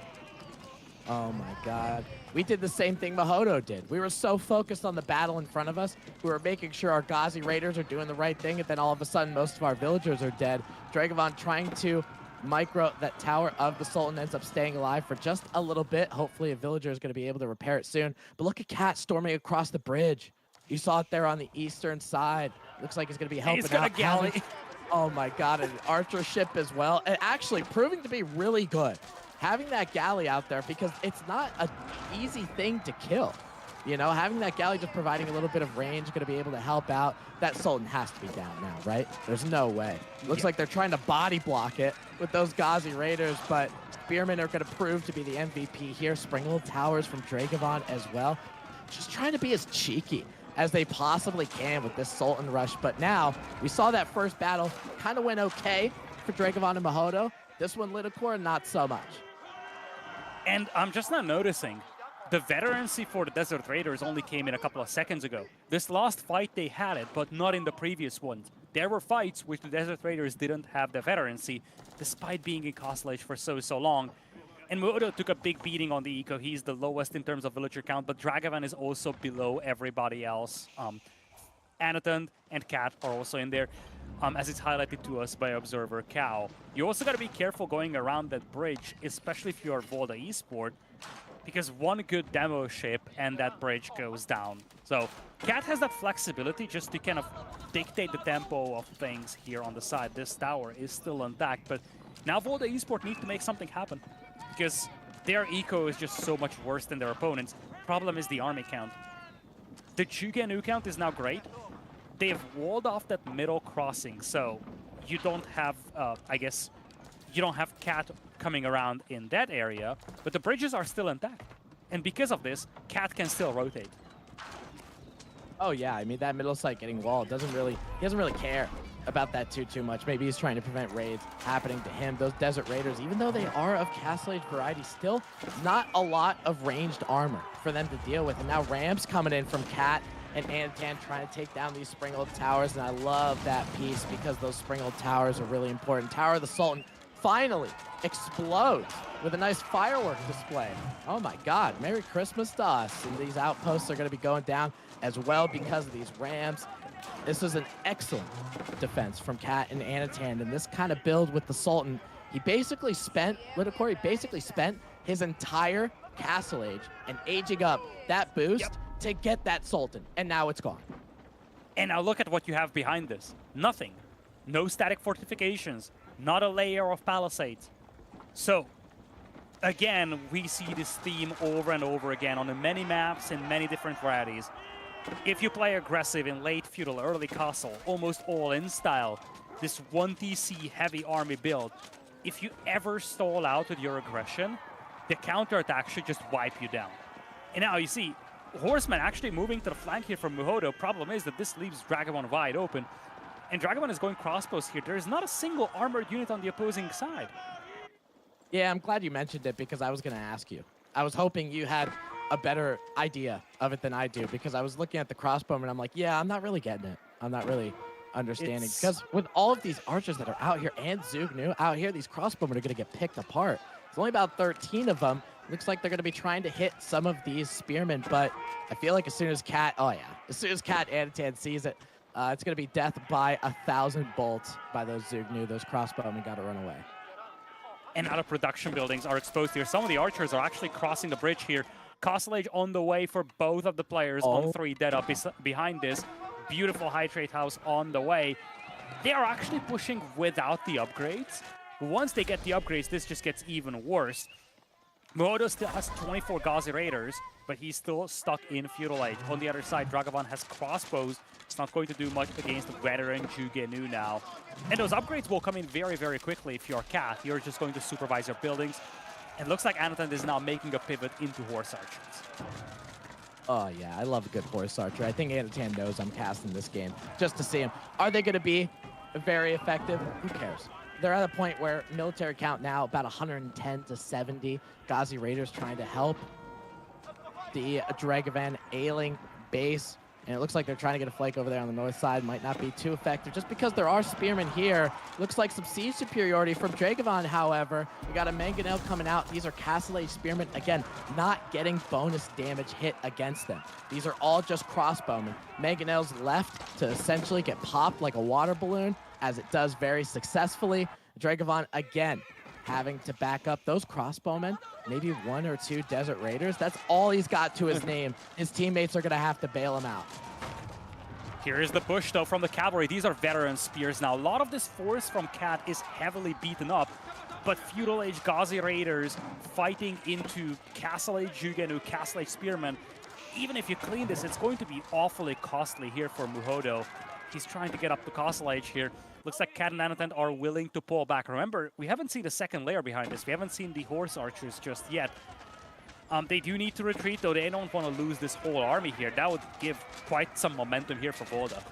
Oh my god. We did the same thing Mahodo did. We were so focused on the battle in front of us, we were making sure our Ghazi Raiders are doing the right thing, and then all of a sudden most of our villagers are dead. Dragavan trying to micro that Tower of the Sultan, ends up staying alive for just a little bit. Hopefully a villager is going to be able to repair it soon. But look at Cat storming across the bridge. You saw it there on the eastern side. Looks like he's going to be helping He's gonna out. galley. Oh my god, an archer ship as well. And actually proving to be really good. Having that galley out there, because it's not an easy thing to kill. You know, having that galley just providing a little bit of range, going to be able to help out. That Sultan has to be down now, right? There's no way. Looks like they're trying to body block it with those Ghazi Raiders, but Spearmen are going to prove to be the MVP here. Springle Towers from Dragavan as well. Just trying to be as cheeky as they possibly can with this Sultan rush. But now, we saw that first battle kind of went okay for Dragavan and Mahodo. This one, Lidakor, not so much. And I'm just not noticing. The veterancy for the Desert Raiders only came in a couple of seconds ago. This last fight they had it, but not in the previous ones. There were fights which the Desert Raiders didn't have the veterancy, despite being in Castle Age for so long. And Muhodo took a big beating on the eco. He's the lowest in terms of villager count, but Dragavan is also below everybody else. Anatan and Cat are also in there, as it's highlighted to us by Observer Cow. You also got to be careful going around that bridge, especially if you're Volda Esport, because one good demo ship and that bridge goes down. So Cat has that flexibility just to kind of dictate the tempo of things here on the side. This tower is still intact, but now Volda Esport need to make something happen, because their eco is just so much worse than their opponents. Problem is the army count. The Chuganu count is now great. They've walled off that middle crossing, so you don't have, I guess, you don't have Cat coming around in that area, but the bridges are still intact. And because of this, Cat can still rotate. Oh yeah, I mean, that middle site getting walled he doesn't really care about that too much. Maybe he's trying to prevent raids happening to him. Those Desert Raiders, even though they are of Castle Age variety, still not a lot of ranged armor for them to deal with. And now Rams coming in from Cat and Anatan trying to take down these Springled Towers, and I love that piece because those Springled Towers are really important. Tower of the Sultan finally explodes with a nice firework display. Oh my god, Merry Christmas to us. And these outposts are going to be going down as well because of these Rams. This was an excellent defense from Cat and Anatan, and this kind of build with the Sultan, he basically spent, Lidakor, he basically spent his entire Castle Age and aging up that boost to get that Sultan, and now it's gone. And now look at what you have behind this. Nothing. No static fortifications. Not a layer of palisades. So, again, we see this theme over and over again on the many maps in many different varieties. If you play aggressive in late feudal, early castle, almost all-in style, this 1TC heavy army build, if you ever stall out with your aggression, the counterattack should just wipe you down. And now you see, Horseman actually moving to the flank here from Muhodo. Problem is that this leaves Dragavan wide open. And Dragavan is going crossbows here. There is not a single armored unit on the opposing side. Yeah, I'm glad you mentioned it because I was going to ask you. I was hoping you had a better idea of it than I do, because I was looking at the crossbow and I'm like, yeah, I'm not really getting it. I'm not really understanding. Because with all of these archers that are out here and Zugnu out here, these crossbowmen are going to get picked apart. There's only about 13 of them. Looks like they're going to be trying to hit some of these spearmen, but I feel like as soon as Cat, as soon as Cat Anatan sees it, it's going to be death by 1,000 bolts by those Zugnu. Those crossbowmen got to run away. And other production buildings are exposed here. Some of the archers are actually crossing the bridge here. Castle Age on the way for both of the players on 3 dead up behind this. Beautiful hydrate house on the way. they are actually pushing without the upgrades. Once they get the upgrades, this just gets even worse. Muhodo still has 24 Gauzy Raiders, but he's still stuck in Feudal Age. On the other side, Dragavan has crossbows. It's not going to do much against the veteran Jugenu now. And those upgrades will come in very, very quickly if you're Cat. You're just going to supervise your buildings. It looks like Anatan is now making a pivot into Horse Archers. Oh, yeah, I love a good Horse Archer. I think Anatan knows I'm casting this game just to see him. Are they going to be very effective? Who cares? They're at a point where military count now about 110 to 70. Gauzy Raiders trying to help the Dragavan ailing base. And it looks like they're trying to get a flank over there on the north side. Might not be too effective just because there are spearmen here. Looks like some siege superiority from Dragavan, however. We got a Mangonel coming out. These are Castle Age spearmen. Again, not getting bonus damage hit against them. These are all just crossbowmen. Mangonel's left to essentially get popped like a water balloon, as it does very successfully. Dragavan, again, having to back up those crossbowmen, maybe 1 or 2 Desert Raiders. That's all he's got to his name. His teammates are going to have to bail him out. Here is the push, though, from the cavalry. These are veteran spears now. A lot of this force from Cat is heavily beaten up, but Feudal Age Gauzy Raiders fighting into Castle Age Jugenu, Castle Age Spearmen. Even if you clean this, it's going to be awfully costly here for Muhodo. He's trying to get up to Castle Age here. Looks like Cat and Anatan are willing to pull back. Remember, we haven't seen the second layer behind this. We haven't seen the Horse Archers just yet. They do need to retreat, though. They don't want to lose this whole army here. That would give quite some momentum here for Voda.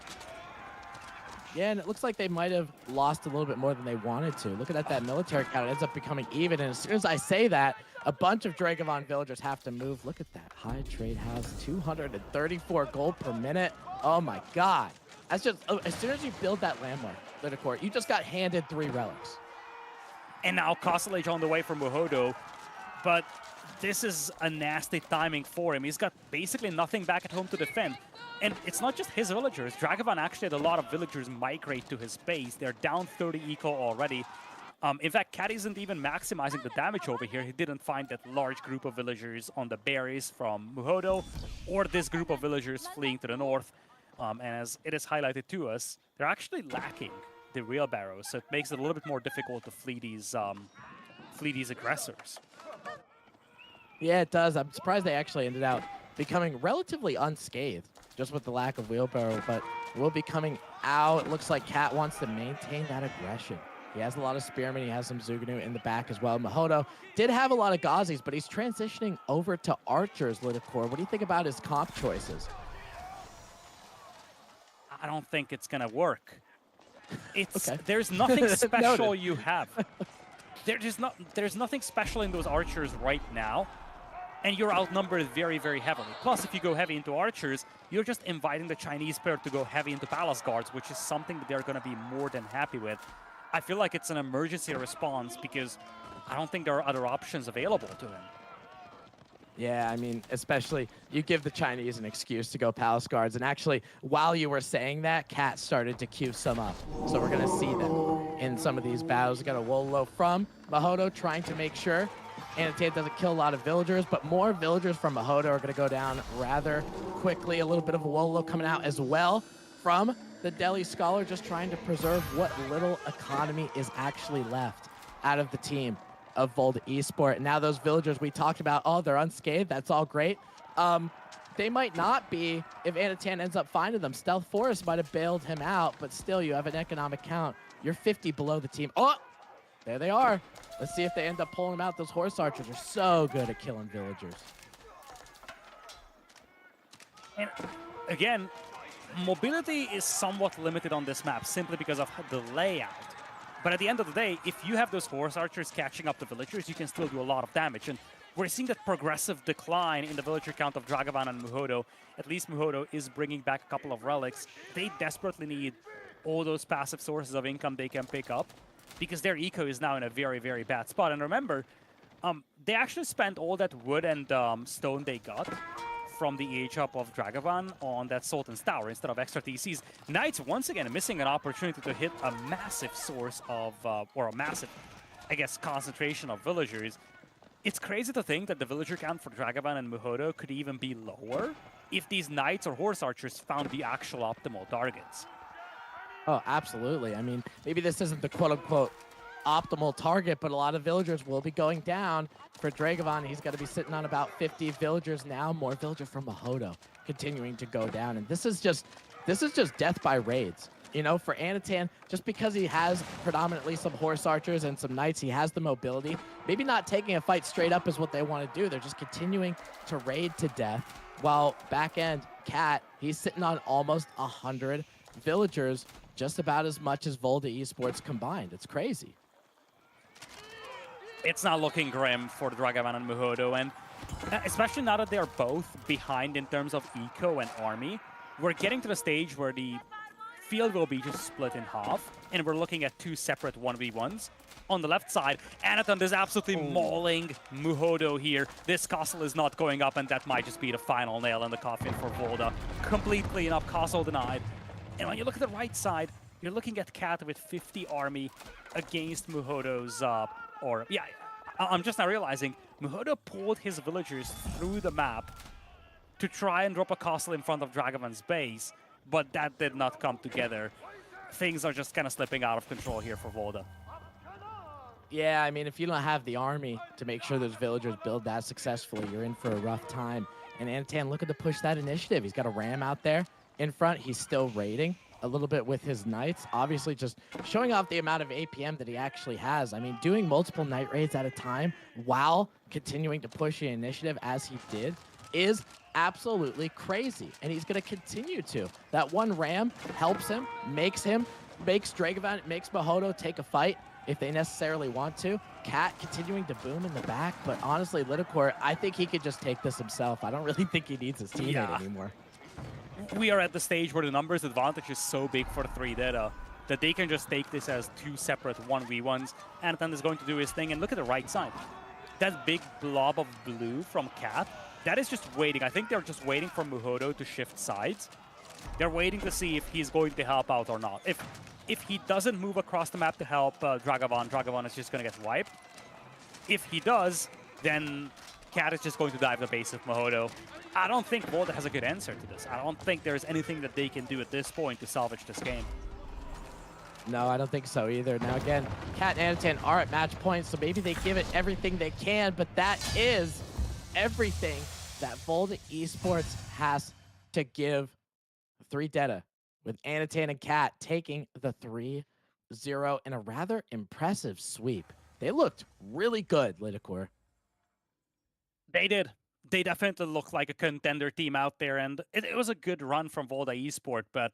Yeah, and it looks like they might have lost a little bit more than they wanted to. Looking at that military count, it ends up becoming even. And as soon as I say that, a bunch of Dragavan villagers have to move. Look at that. High trade house, 234 gold per minute. Oh my God. That's just, as soon as you build that landmark, Lidacor, you just got handed 3 relics. And now Castle Age on the way for Muhodo. But this is a nasty timing for him. He's got basically nothing back at home to defend. And it's not just his villagers. Dragavan actually had a lot of villagers migrate to his base. They're down 30 eco already. In fact, Cat isn't even maximizing the damage over here. He didn't find that large group of villagers on the berries from Muhodo, or this group of villagers fleeing to the north. And as it is highlighted to us, they're actually lacking the wheelbarrows, so it makes it a little bit more difficult to flee these aggressors. Yeah, it does. I'm surprised they actually ended up becoming relatively unscathed just with the lack of wheelbarrow, but will be coming out. It looks like Cat wants to maintain that aggression. He has a lot of spearmen. He has some Zuganu in the back as well. Muhodo did have a lot of Gauzies, but he's transitioning over to archers, Lidacor. What do you think about his comp choices? I don't think it's gonna work. It's Okay. There's nothing special Noted. you have. There's nothing special in those archers right now, and you're outnumbered very, very heavily. Plus, if you go heavy into archers, you're just inviting the Chinese player to go heavy into palace guards, which is something that they're gonna be more than happy with. I feel like it's an emergency response because I don't think there are other options available to him. Yeah, I mean, especially you give the Chinese an excuse to go palace guards. And actually, while you were saying that, Cat started to queue some up. So we're going to see them in some of these battles. We got a Wolo from Muhodo trying to make sure Anatan doesn't kill a lot of villagers, but more villagers from Muhodo are going to go down rather quickly. A little bit of a Wolo coming out as well from the Delhi Scholar, just trying to preserve what little economy is actually left out of the team of Volta Esport. And now those villagers we talked about, oh, they're unscathed. That's all great. They might not be if Anatan ends up finding them. Stealth Forest might have bailed him out, but still, you have an economic count. You're 50 below the team. Oh, there they are. Let's see if they end up pulling them out. Those horse archers are so good at killing villagers. And again, mobility is somewhat limited on this map simply because of the layout. But at the end of the day, if you have those horse archers catching up the villagers, you can still do a lot of damage. And we're seeing that progressive decline in the villager count of Dragavan and Muhodo. At least Muhodo is bringing back a couple of relics. They desperately need all those passive sources of income they can pick up because their eco is now in a very, very bad spot. And remember, they actually spent all that wood and stone they got from the EH-up of Dragavan on that Sultan's Tower instead of extra TCs. Knights, once again, missing an opportunity to hit a massive source of, or a massive, I guess, concentration of villagers. It's crazy to think that the villager count for Dragavan and Muhodo could even be lower if these Knights or Horse Archers found the actual optimal targets. Oh, absolutely. I mean, maybe this isn't the quote unquote optimal target, but a lot of villagers will be going down. For Dragovon, he's going to be sitting on about 50 villagers now. More villagers from Mahodo continuing to go down. And this is just death by raids. You know, for Anatan, just because he has predominantly some horse archers and some knights, he has the mobility. Maybe not taking a fight straight up is what they want to do. They're just continuing to raid to death. While back end, Cat, he's sitting on almost 100 villagers, just about as much as Volta Esports combined. It's crazy. It's not looking grim for the Dragavan and Muhodo, and especially now that they're both behind in terms of eco and army, we're getting to the stage where the field will be just split in half, and we're looking at two separate 1v1s. On the left side, Anatan is absolutely mauling Muhodo here. This castle is not going up, and that might just be the final nail in the coffin for Volta. Complete cleanup, castle denied. And when you look at the right side, you're looking at Cat with 50 army against Muhodo's I'm just now realizing Muhodo pulled his villagers through the map to try and drop a castle in front of Dragovan's base, but that did not come together. Things are just kind of slipping out of control here for Volta. Yeah, I mean, if you don't have the army to make sure those villagers build that successfully, you're in for a rough time. And Anatan looking to push that initiative. He's got a ram out there in front. He's still raiding a little bit with his knights. Obviously, just showing off the amount of APM that he actually has. I mean, doing multiple night raids at a time while continuing to push the initiative as he did is absolutely crazy. And he's going to continue to. That one ram helps him, makes Dragovon, makes Mahodo take a fight if they necessarily want to. Cat continuing to boom in the back, but honestly, Lidakor, I think he could just take this himself. I don't really think he needs his teammate anymore. We are at the stage where the numbers advantage is so big for the 3 Data that they can just take this as two separate 1v1s. Anatan is going to do his thing, and look at the right side. That big blob of blue from Cat, that is just waiting. I think they're just waiting for Muhodo to shift sides. They're waiting to see if he's going to help out or not. If he doesn't move across the map to help Dragovon is just going to get wiped. If he does, then Cat is just going to dive the base of Mahodo. I don't think Volta has a good answer to this. I don't think there's anything that they can do at this point to salvage this game. No, I don't think so either. Now, again, Cat and Anatan are at match point, so maybe they give it everything they can, but that is everything that Volta Esports has to give 3 Deta, with Anatan and Cat taking the 3-0 in a rather impressive sweep. They looked really good, Lidakor. They did. They definitely look like a contender team out there, and it was a good run from Volta Esport, but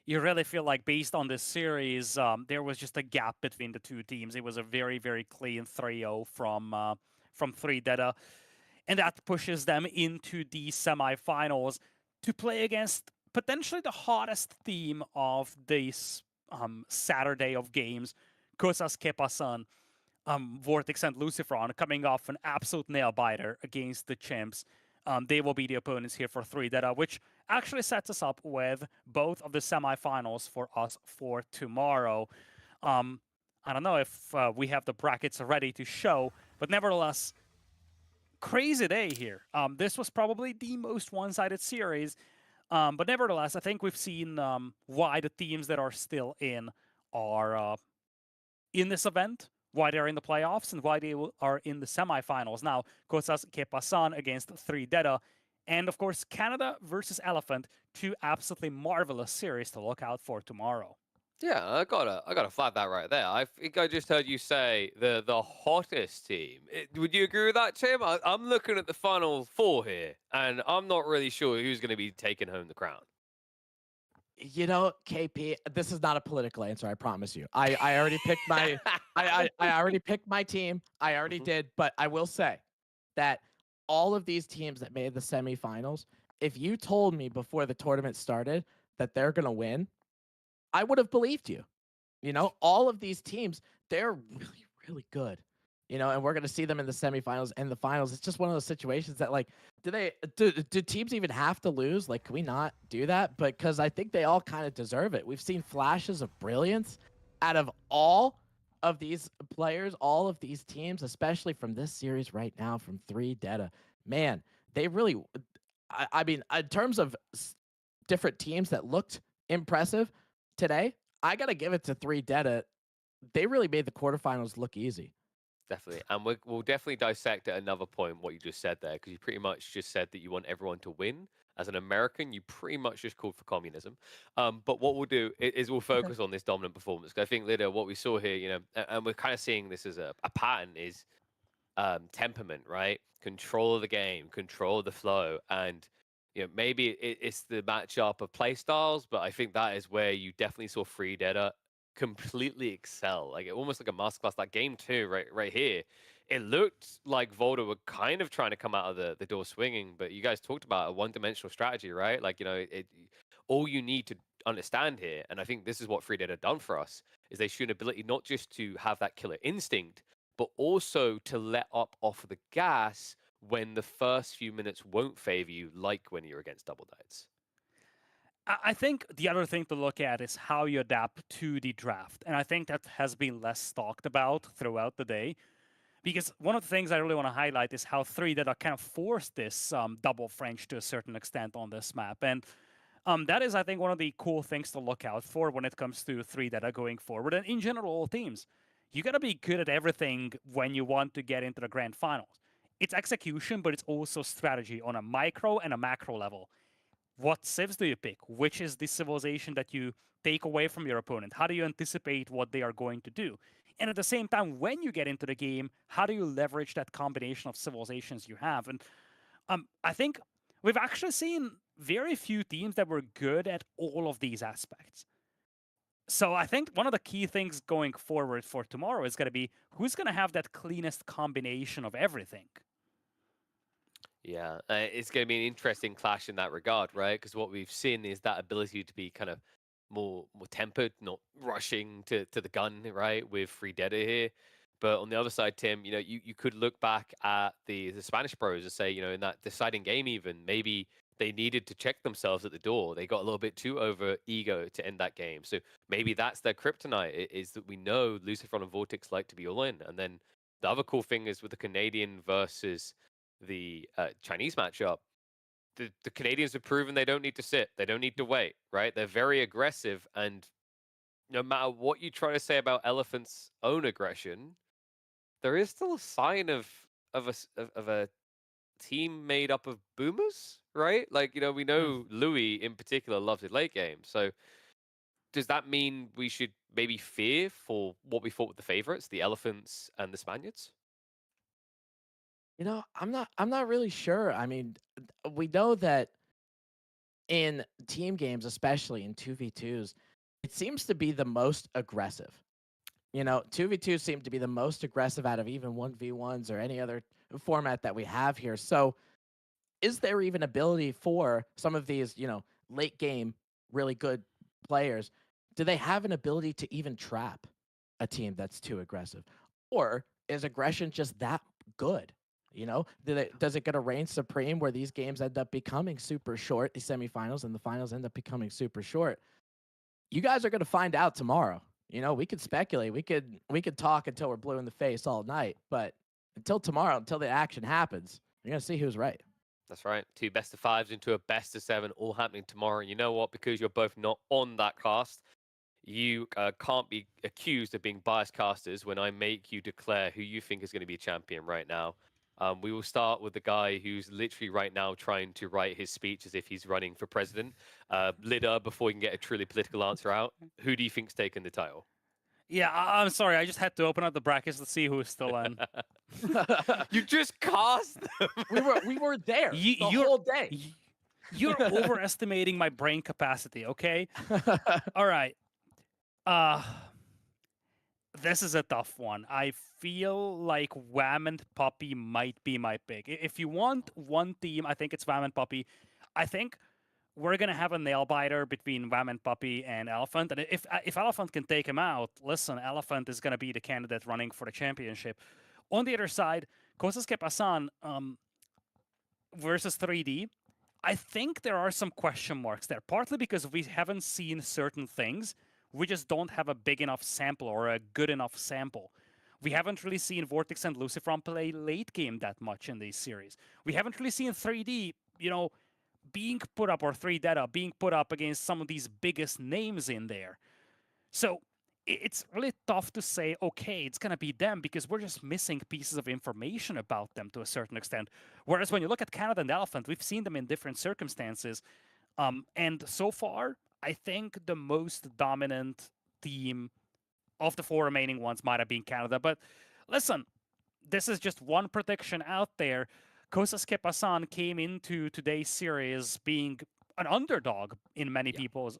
you really feel like based on this series, there was just a gap between the two teams. It was a very, very clean 3-0 from 3 Deta, and that pushes them into the semifinals to play against potentially the hottest team of this Saturday of games, Kosas Kepasan. Vortex and Luciferon coming off an absolute nail-biter against the Chimps. They will be the opponents here for 3 Deta, which actually sets us up with both of the semifinals for us for tomorrow. I don't know if we have the brackets ready to show, but nevertheless, crazy day here. This was probably the most one-sided series, but nevertheless, I think we've seen why the teams that are still in are in this event, why they're in the playoffs, and why they are in the semifinals. Now, Kosas Kepasan against 3 Deta, and of course, Canada versus Elephant, two absolutely marvelous series to look out for tomorrow. Yeah, I gotta flag that right there. I think I just heard you say the hottest team. Would you agree with that, Tim? I'm looking at the final 4 here, and I'm not really sure who's going to be taking home the crown. You know, KP, this is not a political answer, I promise you. I already picked my I already picked my team. I already did, but I will say that all of these teams that made the semifinals, if you told me before the tournament started that they're going to win, I would have believed you. You know, all of these teams, they're really, really good. You know, and we're going to see them in the semifinals and the finals. It's just one of those situations that, like, do teams even have to lose? Like, can we not do that? But because I think they all kind of deserve it. We've seen flashes of brilliance out of all of these players, all of these teams, especially from this series right now from 3 Deta. Man, they really, I mean, in terms of different teams that looked impressive today, I gotta give it to 3 Detta. They really made the quarterfinals look easy. Definitely. And we'll definitely dissect at another point what you just said there, because you pretty much just said that you want everyone to win. As an American, you pretty much just called for communism. But what we'll do is we'll focus on this dominant performance. 'Cause I think, Lydia, what we saw here, and we're kind of seeing this as a pattern, is temperament, right? Control of the game, control of the flow. And maybe it's the matchup of play styles, but I think that is where you definitely saw Free Data completely excel, like almost like a masterclass. That game too, right here, it looked like Volta were kind of trying to come out of the door swinging, but you guys talked about a one-dimensional strategy, right? Like all you need to understand here, and I think this is what Free Data done for us, is they show an ability not just to have that killer instinct, but also to let up off the gas when the first few minutes won't favor you, like when you're against double knights. I think the other thing to look at is how you adapt to the draft. And I think that has been less talked about throughout the day. Because one of the things I really want to highlight is how 3 that are kind of forced this double French to a certain extent on this map. And that is, I think, one of the cool things to look out for when it comes to 3 that are going forward. And in general, all teams, you got to be good at everything when you want to get into the grand finals. It's execution, but it's also strategy on a micro and a macro level. What civs do you pick? Which is the civilization that you take away from your opponent? How do you anticipate what they are going to do? And at the same time, when you get into the game, how do you leverage that combination of civilizations you have? And I think we've actually seen very few teams that were good at all of these aspects. So I think one of the key things going forward for tomorrow is going to be who's going to have that cleanest combination of everything. Yeah, it's going to be an interesting clash in that regard, right? Because what we've seen is that ability to be kind of more tempered, not rushing to the gun, right? With Free Data here. But on the other side, Tim, you could look back at the Spanish pros and say, in that deciding game, even maybe they needed to check themselves at the door. They got a little bit too over ego to end that game. So maybe that's their kryptonite, is that we know Lucifer and Vortex like to be all in. And then the other cool thing is with the Canadian versus the Chinese matchup, the Canadians have proven they don't need to sit. They don't need to wait, right? They're very aggressive. And no matter what you try to say about Elephant's own aggression, there is still a sign of a team made up of boomers, right? Like, we know Louis in particular loves his late game. So does that mean we should maybe fear for what we thought with the favorites, the Elephants and the Spaniards? I'm not really sure. I mean, we know that in team games, especially in 2v2s, it seems to be the most aggressive. 2v2 seem to be the most aggressive out of even 1v1s or any other format that we have here. So, is there even ability for some of these, late game, really good players? Do they have an ability to even trap a team that's too aggressive? Or is aggression just that good? Does it get to reign supreme where these games end up becoming super short, the semifinals and the finals end up becoming super short? You guys are going to find out tomorrow. We could speculate. We could talk until we're blue in the face all night, but until tomorrow, until the action happens, you're going to see who's right. That's right. 2 best of 5s into a best of 7, all happening tomorrow. And you know what? Because you're both not on that cast, you can't be accused of being biased casters when I make you declare who you think is going to be a champion right now. We will start with the guy who's literally right now trying to write his speech as if he's running for president. Lida, before we can get a truly political answer out, who do you think's taken the title? Yeah, I'm sorry. I just had to open up the brackets to see who's still in. You just cast them. we were there the whole day. You're overestimating my brain capacity, okay? All right. This is a tough one. I feel like Wham and Puppy might be my pick. If you want one team, I think it's Wham and Puppy. I think we're gonna have a nail biter between Wham and Puppy and Elephant. And if Elephant can take him out, listen, Elephant is gonna be the candidate running for the championship. On the other side, Cosas que Pasan versus 3D. I think there are some question marks there, partly because we haven't seen certain things. We just don't have a big enough sample or a good enough sample. We haven't really seen Vortex and Lucifer play late game that much in these series. We haven't really seen 3D, being put up, or 3 Data being put up against some of these biggest names in there. So it's really tough to say, okay, it's going to be them, because we're just missing pieces of information about them to a certain extent. Whereas when you look at Canada and Elephant, we've seen them in different circumstances. And so far, I think the most dominant team of the 4 remaining ones might have been Canada. But listen, this is just one prediction out there. Kosa Skip-Hassan came into today's series being an underdog in many people's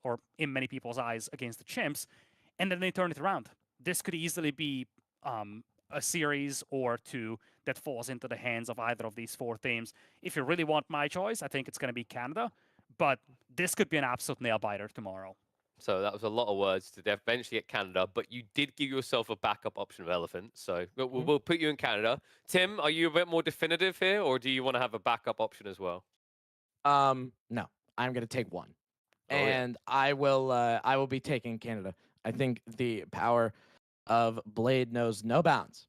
eyes against the Chimps, and then they turn it around. This could easily be a series or two that falls into the hands of either of these 4 teams. If you really want my choice, I think it's going to be Canada, but this could be an absolute nail-biter tomorrow. So that was a lot of words to eventually get Canada, but you did give yourself a backup option of Elephant. So we'll put you in Canada. Tim, are you a bit more definitive here, or do you want to have a backup option as well? No, I'm gonna take one, and I will be taking Canada. I think the power of Blade knows no bounds,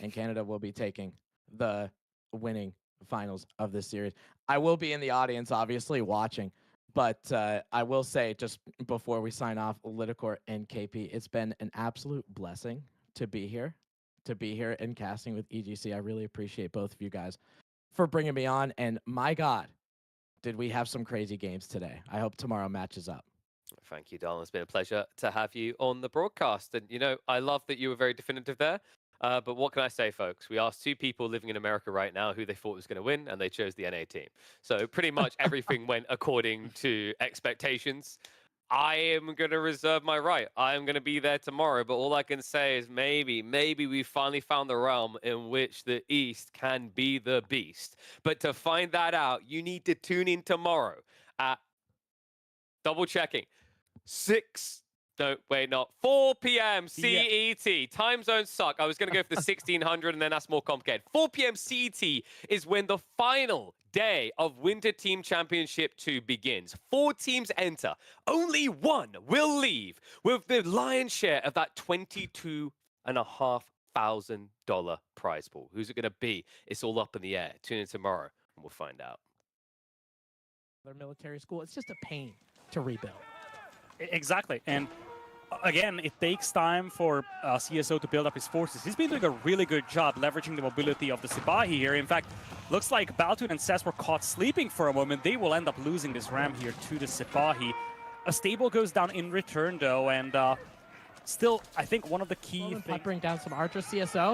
and Canada will be taking the winning finals of this series. I will be in the audience, obviously, watching. But I will say, just before we sign off, Lidicor and KP, it's been an absolute blessing to be here and casting with EGC. I really appreciate both of you guys for bringing me on. And my God, did we have some crazy games today. I hope tomorrow matches up. Thank you, Darlan. It's been a pleasure to have you on the broadcast. And, I love that you were very definitive there. But what can I say, folks? We asked 2 people living in America right now who they thought was going to win, and they chose the NA team. So pretty much everything went according to expectations. I am going to reserve my right. I am going to be there tomorrow. But all I can say is maybe we finally found the realm in which the East can be the beast. But to find that out, you need to tune in tomorrow at double checking 4 p.m. CET. Time zones suck. I was going to go for the 1600, and then that's more complicated. 4 p.m. CET is when the final day of Winter Team Championship 2 begins. 4 teams enter. Only 1 will leave with the lion's share of that $22,500 prize pool. Who's it going to be? It's all up in the air. Tune in tomorrow, and we'll find out. Their military school, it's just a pain to rebuild. Exactly. And again, it takes time for CSO to build up his forces. He's been doing a really good job leveraging the mobility of the Sipahi here. In fact, looks like Baltun and Cess were caught sleeping for a moment. They will end up losing this ram here to the Sipahi. A stable goes down in return, though, and still, I think one of the key things... Bring down some Archer CSO.